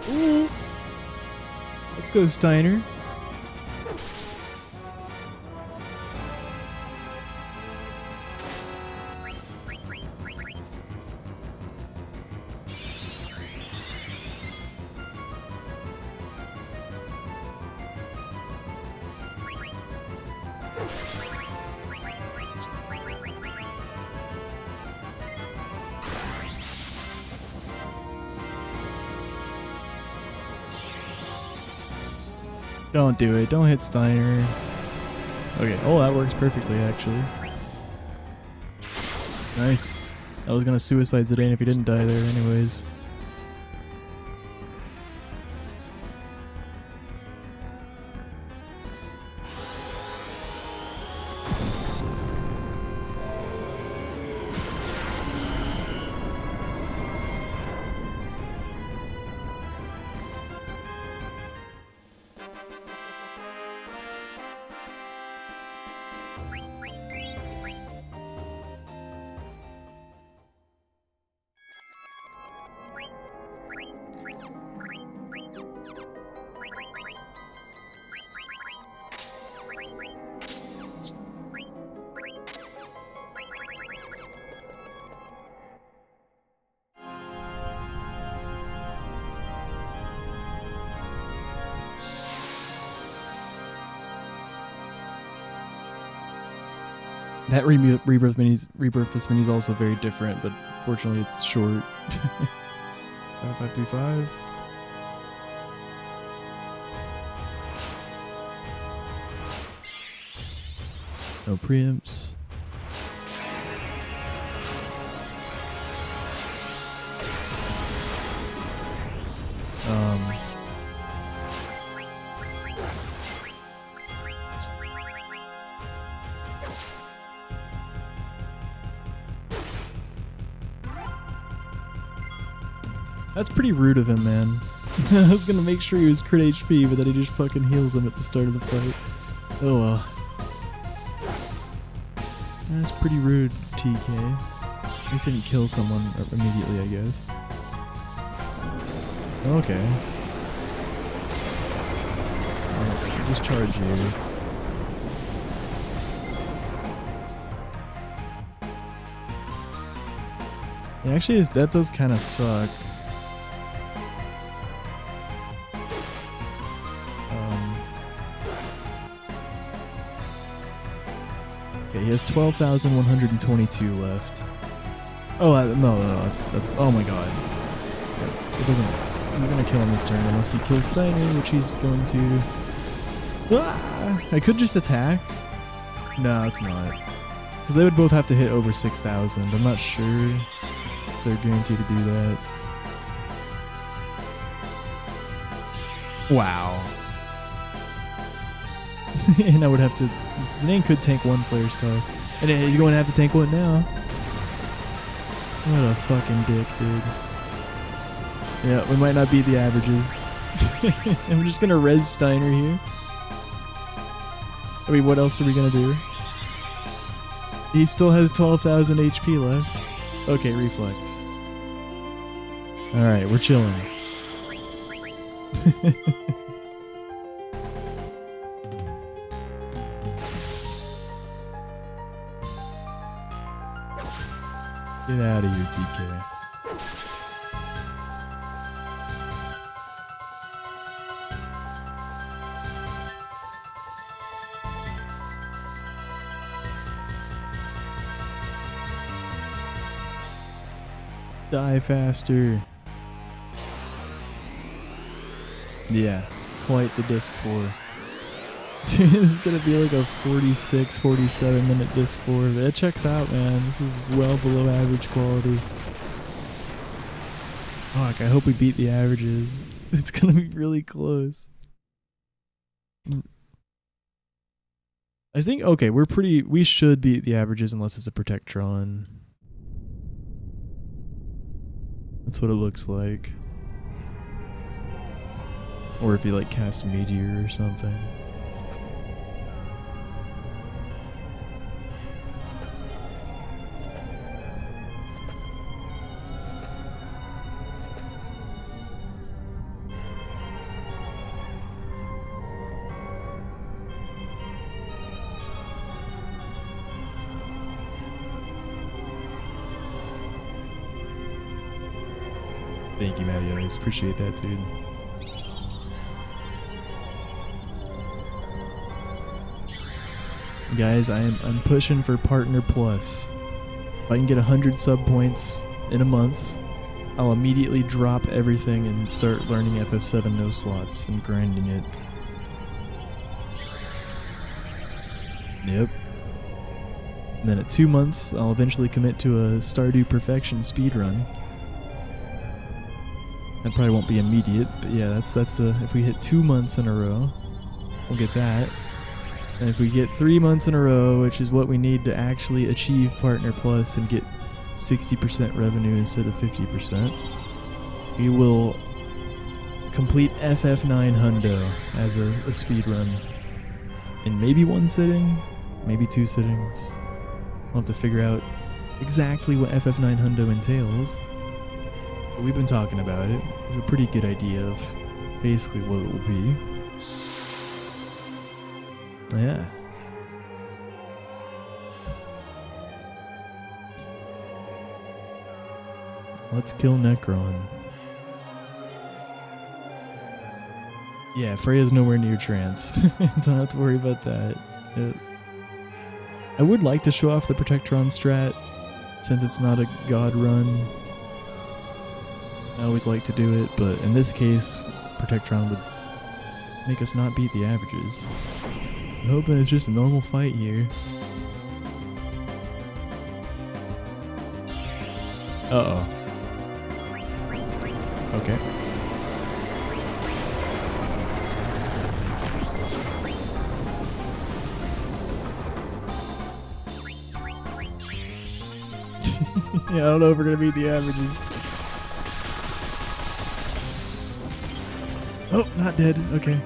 [SPEAKER 4] Ooh. Let's go, Steiner. Don't do it. Don't hit Steiner. Okay. Oh, that works perfectly, actually. Nice. I was gonna suicide Zidane if he didn't die there anyways. That rebirth this mini is also very different, but fortunately it's short. 535. No preamps. That's pretty rude of him, man. I was gonna make sure he was crit HP, but then he just fucking heals him at the start of the fight. Oh well. That's pretty rude, TK. At least he didn't kill someone immediately, I guess. Okay. I'll just charge you. Yeah, actually, that does kind of suck. Okay, he has 12,122 left. Oh, no, that's. Oh my god. It doesn't. I'm gonna kill him this turn unless he kills Steiner, which he's going to. Ah, I could just attack. No, it's not. Because they would both have to hit over 6,000. I'm not sure if they're guaranteed to do that. Wow. And I would have to. Zidane could tank one flare star. And he's going to have to tank one now. What a fucking dick, dude. Yeah, we might not beat the averages. And we're just gonna res Steiner here. I mean, what else are we gonna do? He still has 12,000 HP left. Okay, reflect. Alright, we're chilling. Get out of here, TK. Die faster. Yeah, quite the disc 4. This is gonna be like a 46, 47 minute disc 4. That checks out, man. This is well below average quality. Fuck, I hope we beat the averages. It's gonna be really close. I think, okay, we should beat the averages unless it's a Protectron. That's what it looks like. Or if you like cast a meteor or something. Thank you, Matty Ice. Appreciate that, dude. Guys, I'm pushing for Partner Plus. If I can get 100 sub points in a month, I'll immediately drop everything and start learning FF7 no slots and grinding it. Yep. And then at 2 months, I'll eventually commit to a Stardew Perfection speedrun. That probably won't be immediate, but yeah, that's the, if we hit 2 months in a row, we'll get that. And if we get 3 months in a row, which is what we need to actually achieve Partner Plus and get 60% revenue instead of 50%, we will complete FF9 Hundo as a speedrun in maybe 1 sitting, maybe 2 sittings. We'll have to figure out exactly what FF9 Hundo entails. But we've been talking about it. We have a pretty good idea of basically what it will be. Yeah. Let's kill Necron. Yeah, Freya's nowhere near trance. Don't have to worry about that. I would like to show off the Protectron strat, since it's not a god run. I always like to do it, but in this case, Protectron would make us not beat the averages. I'm hoping it's just a normal fight here. Uh-oh. Okay. Yeah, I don't know if we're gonna beat the averages. Oh, not dead. Okay.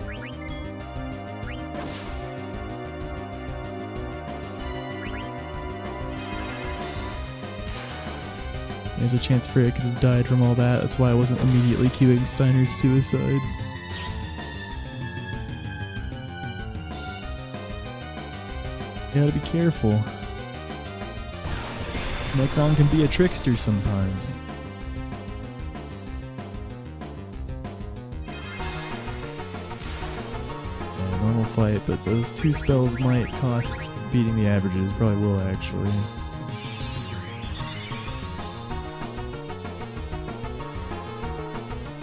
[SPEAKER 4] There's a chance Freya could have died from all that. That's why I wasn't immediately queuing Steiner's suicide. You gotta be careful. Necron can be a trickster sometimes. Yeah, normal fight, but those 2 spells might cost beating the averages. Probably will, actually.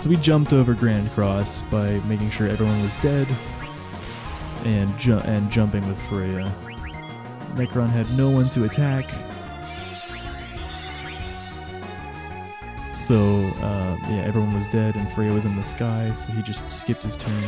[SPEAKER 4] So we jumped over Grand Cross by making sure everyone was dead and jumping with Freya. Necron had no one to attack. So, yeah, everyone was dead and Freya was in the sky, so he just skipped his turn.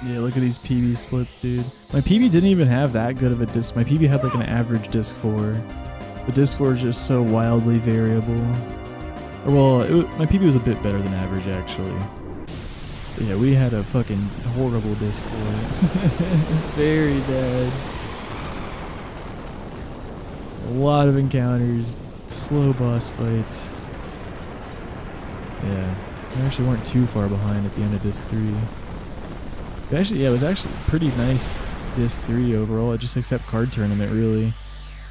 [SPEAKER 4] Yeah, look at these PB splits, dude. My PB didn't even have that good of a disc. My PB had like an average disc 4. The disc 4 is just so wildly variable. Or, well, my PB was a bit better than average, actually. But yeah, we had a fucking horrible disc 4. Very bad. A lot of encounters, slow boss fights. Yeah, we actually weren't too far behind at the end of disc 3. Actually, yeah, it was actually pretty nice disc 3 overall, just except card tournament, really.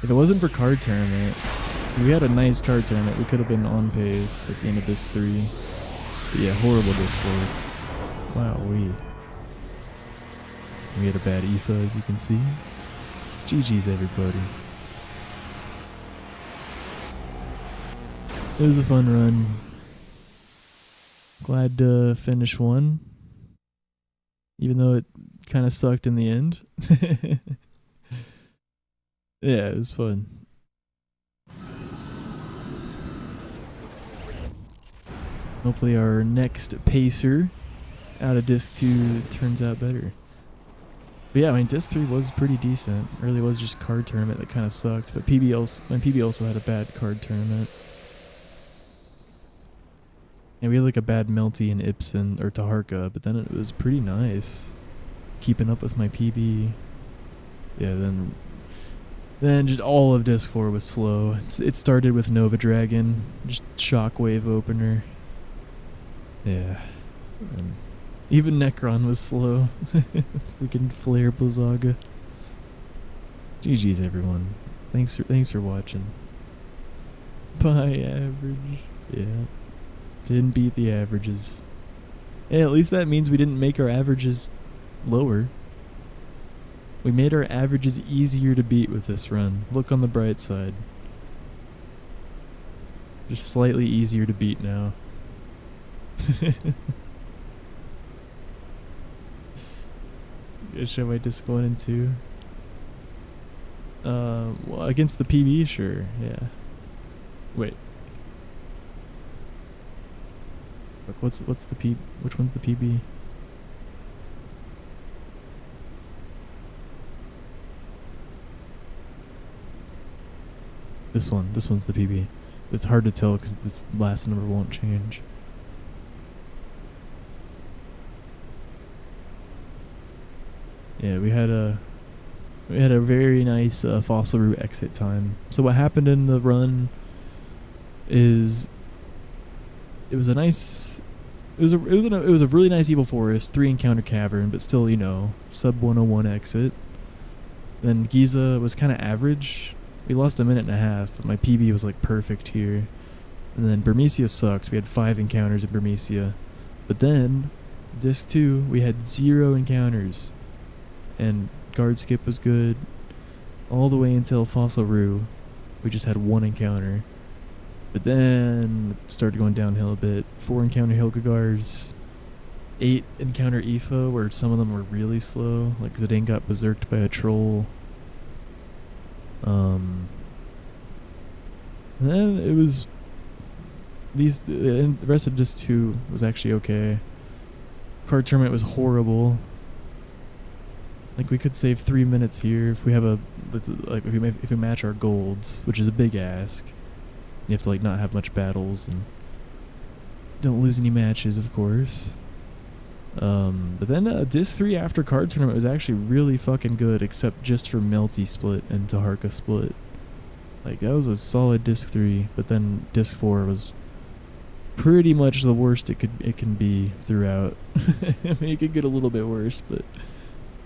[SPEAKER 4] If it wasn't for card tournament, if we had a nice card tournament, we could have been on pace at the end of disc 3. But yeah, horrible disc 4. Wow, we had a bad IFA, as you can see. GG's, everybody. It was a fun run. Glad to finish one. Even though it kind of sucked in the end. Yeah, it was fun. Hopefully our next pacer out of disc 2 turns out better. But yeah, I mean, disc 3 was pretty decent. Really was just card tournament that kind of sucked. But my PB also had a bad card tournament. And we had like a bad Melty and Ibsen or Taharka, but then it was pretty nice. Keeping up with my PB. Yeah, then just all of disc 4 was slow. It started with Nova Dragon, just shockwave opener. Yeah. And even Necron was slow. Freaking Flare Blizzaga. GG's everyone. Thanks for watching. By average. Yeah. Didn't beat the averages. Hey, at least that means we didn't make our averages lower. We made our averages easier to beat with this run. Look on the bright side. Just slightly easier to beat now. Show my disc 1 and 2. Well, against the PB, sure, yeah. Wait. Look, what's the P? Which one's the PB? This one. This one's the PB. It's hard to tell because this last number won't change. Yeah, we had a very nice fossil root exit time. So what happened in the run is it was a really nice Evil Forest 3 encounter cavern, but still, you know, sub 101 exit. Then Giza was kind of average. We lost a minute and a half, but my PB was like perfect here. And then Burmecia sucked. We had 5 encounters at Burmecia. But then disc 2 we had 0 encounters. And guard skip was good all the way until Fossil Roo. We just had 1 encounter. But then it started going downhill a bit. 4 encounter Hilgagars, 8 encounter Ifo, where some of them were really slow, like Zidane got berserked by a troll. Then it was the rest of disc 2 was actually okay. Card tournament was horrible. Like, we could save 3 minutes here if we have if we match our golds, which is a big ask. You have to like not have much battles and don't lose any matches, of course. But then disc 3 after card tournament was actually really fucking good, except just for Melty split and Taharka split. Like, that was a solid disc 3, but then disc 4 was pretty much the worst it can be throughout. I mean, it could get a little bit worse, but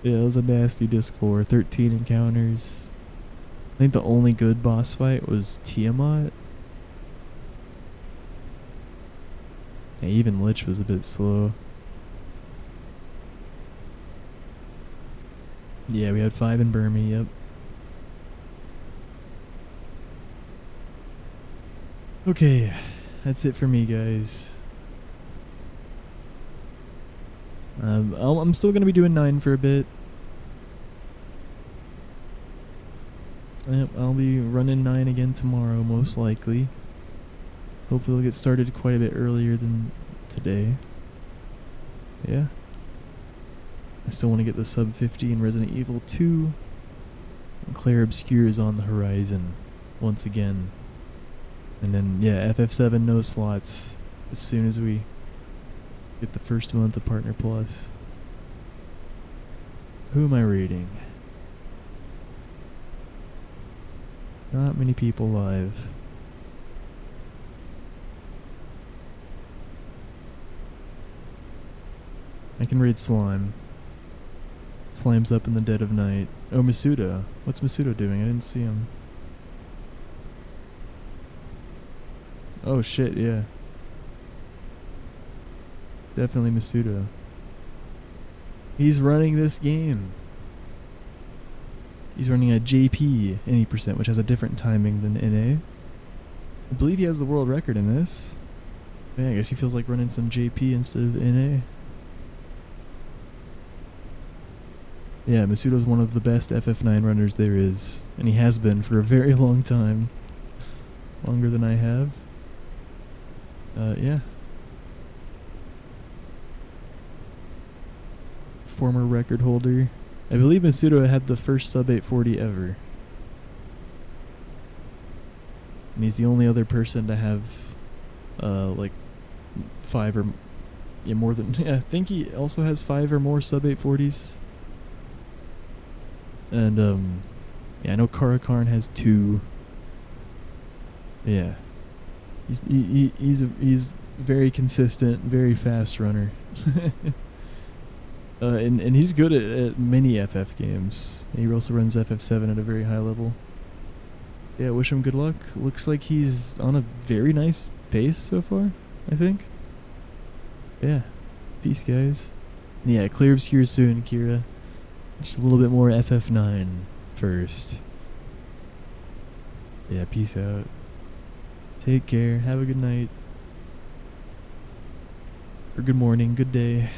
[SPEAKER 4] yeah, it was a nasty disc 4. 13 encounters. I think the only good boss fight was Tiamat. Yeah, even Lich was a bit slow. Yeah, we had 5 in Burmy, yep. Okay, that's it for me, guys. I'm still gonna be doing 9 for a bit. Yep, I'll be running 9 again tomorrow, most likely. Hopefully we'll get started quite a bit earlier than today. Yeah. I still want to get the sub 50 in Resident Evil 2. And Claire Obscure is on the horizon once again. And then, yeah, FF7 no slots as soon as we get the first month of Partner Plus. Who am I rating? Not many people live. I can read Slime. Slime's up in the dead of night. Oh, Masuda. What's Masuda doing? I didn't see him. Oh shit, yeah. Definitely Masuda. He's running this game. He's running a JP any percent, which has a different timing than NA. I believe he has the world record in this. Yeah, I guess he feels like running some JP instead of NA. Yeah, Masuda's one of the best FF9 runners there is, and he has been for a very long time. Longer than I have. Yeah. former record holder. I believe Masuda had the first sub 840 ever. And he's the only other person to have, like, 5 or... Yeah, more than... Yeah, I think he also has 5 or more sub 840s. And, yeah, I know Karakarn has 2. Yeah. He's very consistent, very fast runner. And he's good at many FF games. He also runs FF7 at a very high level. Yeah, wish him good luck. Looks like he's on a very nice pace so far, I think. Yeah. Peace, guys. And yeah, clear obscure soon, Kira. Just a little bit more FF9 first. Yeah, peace out. Take care. Have a good night. Or good morning, good day.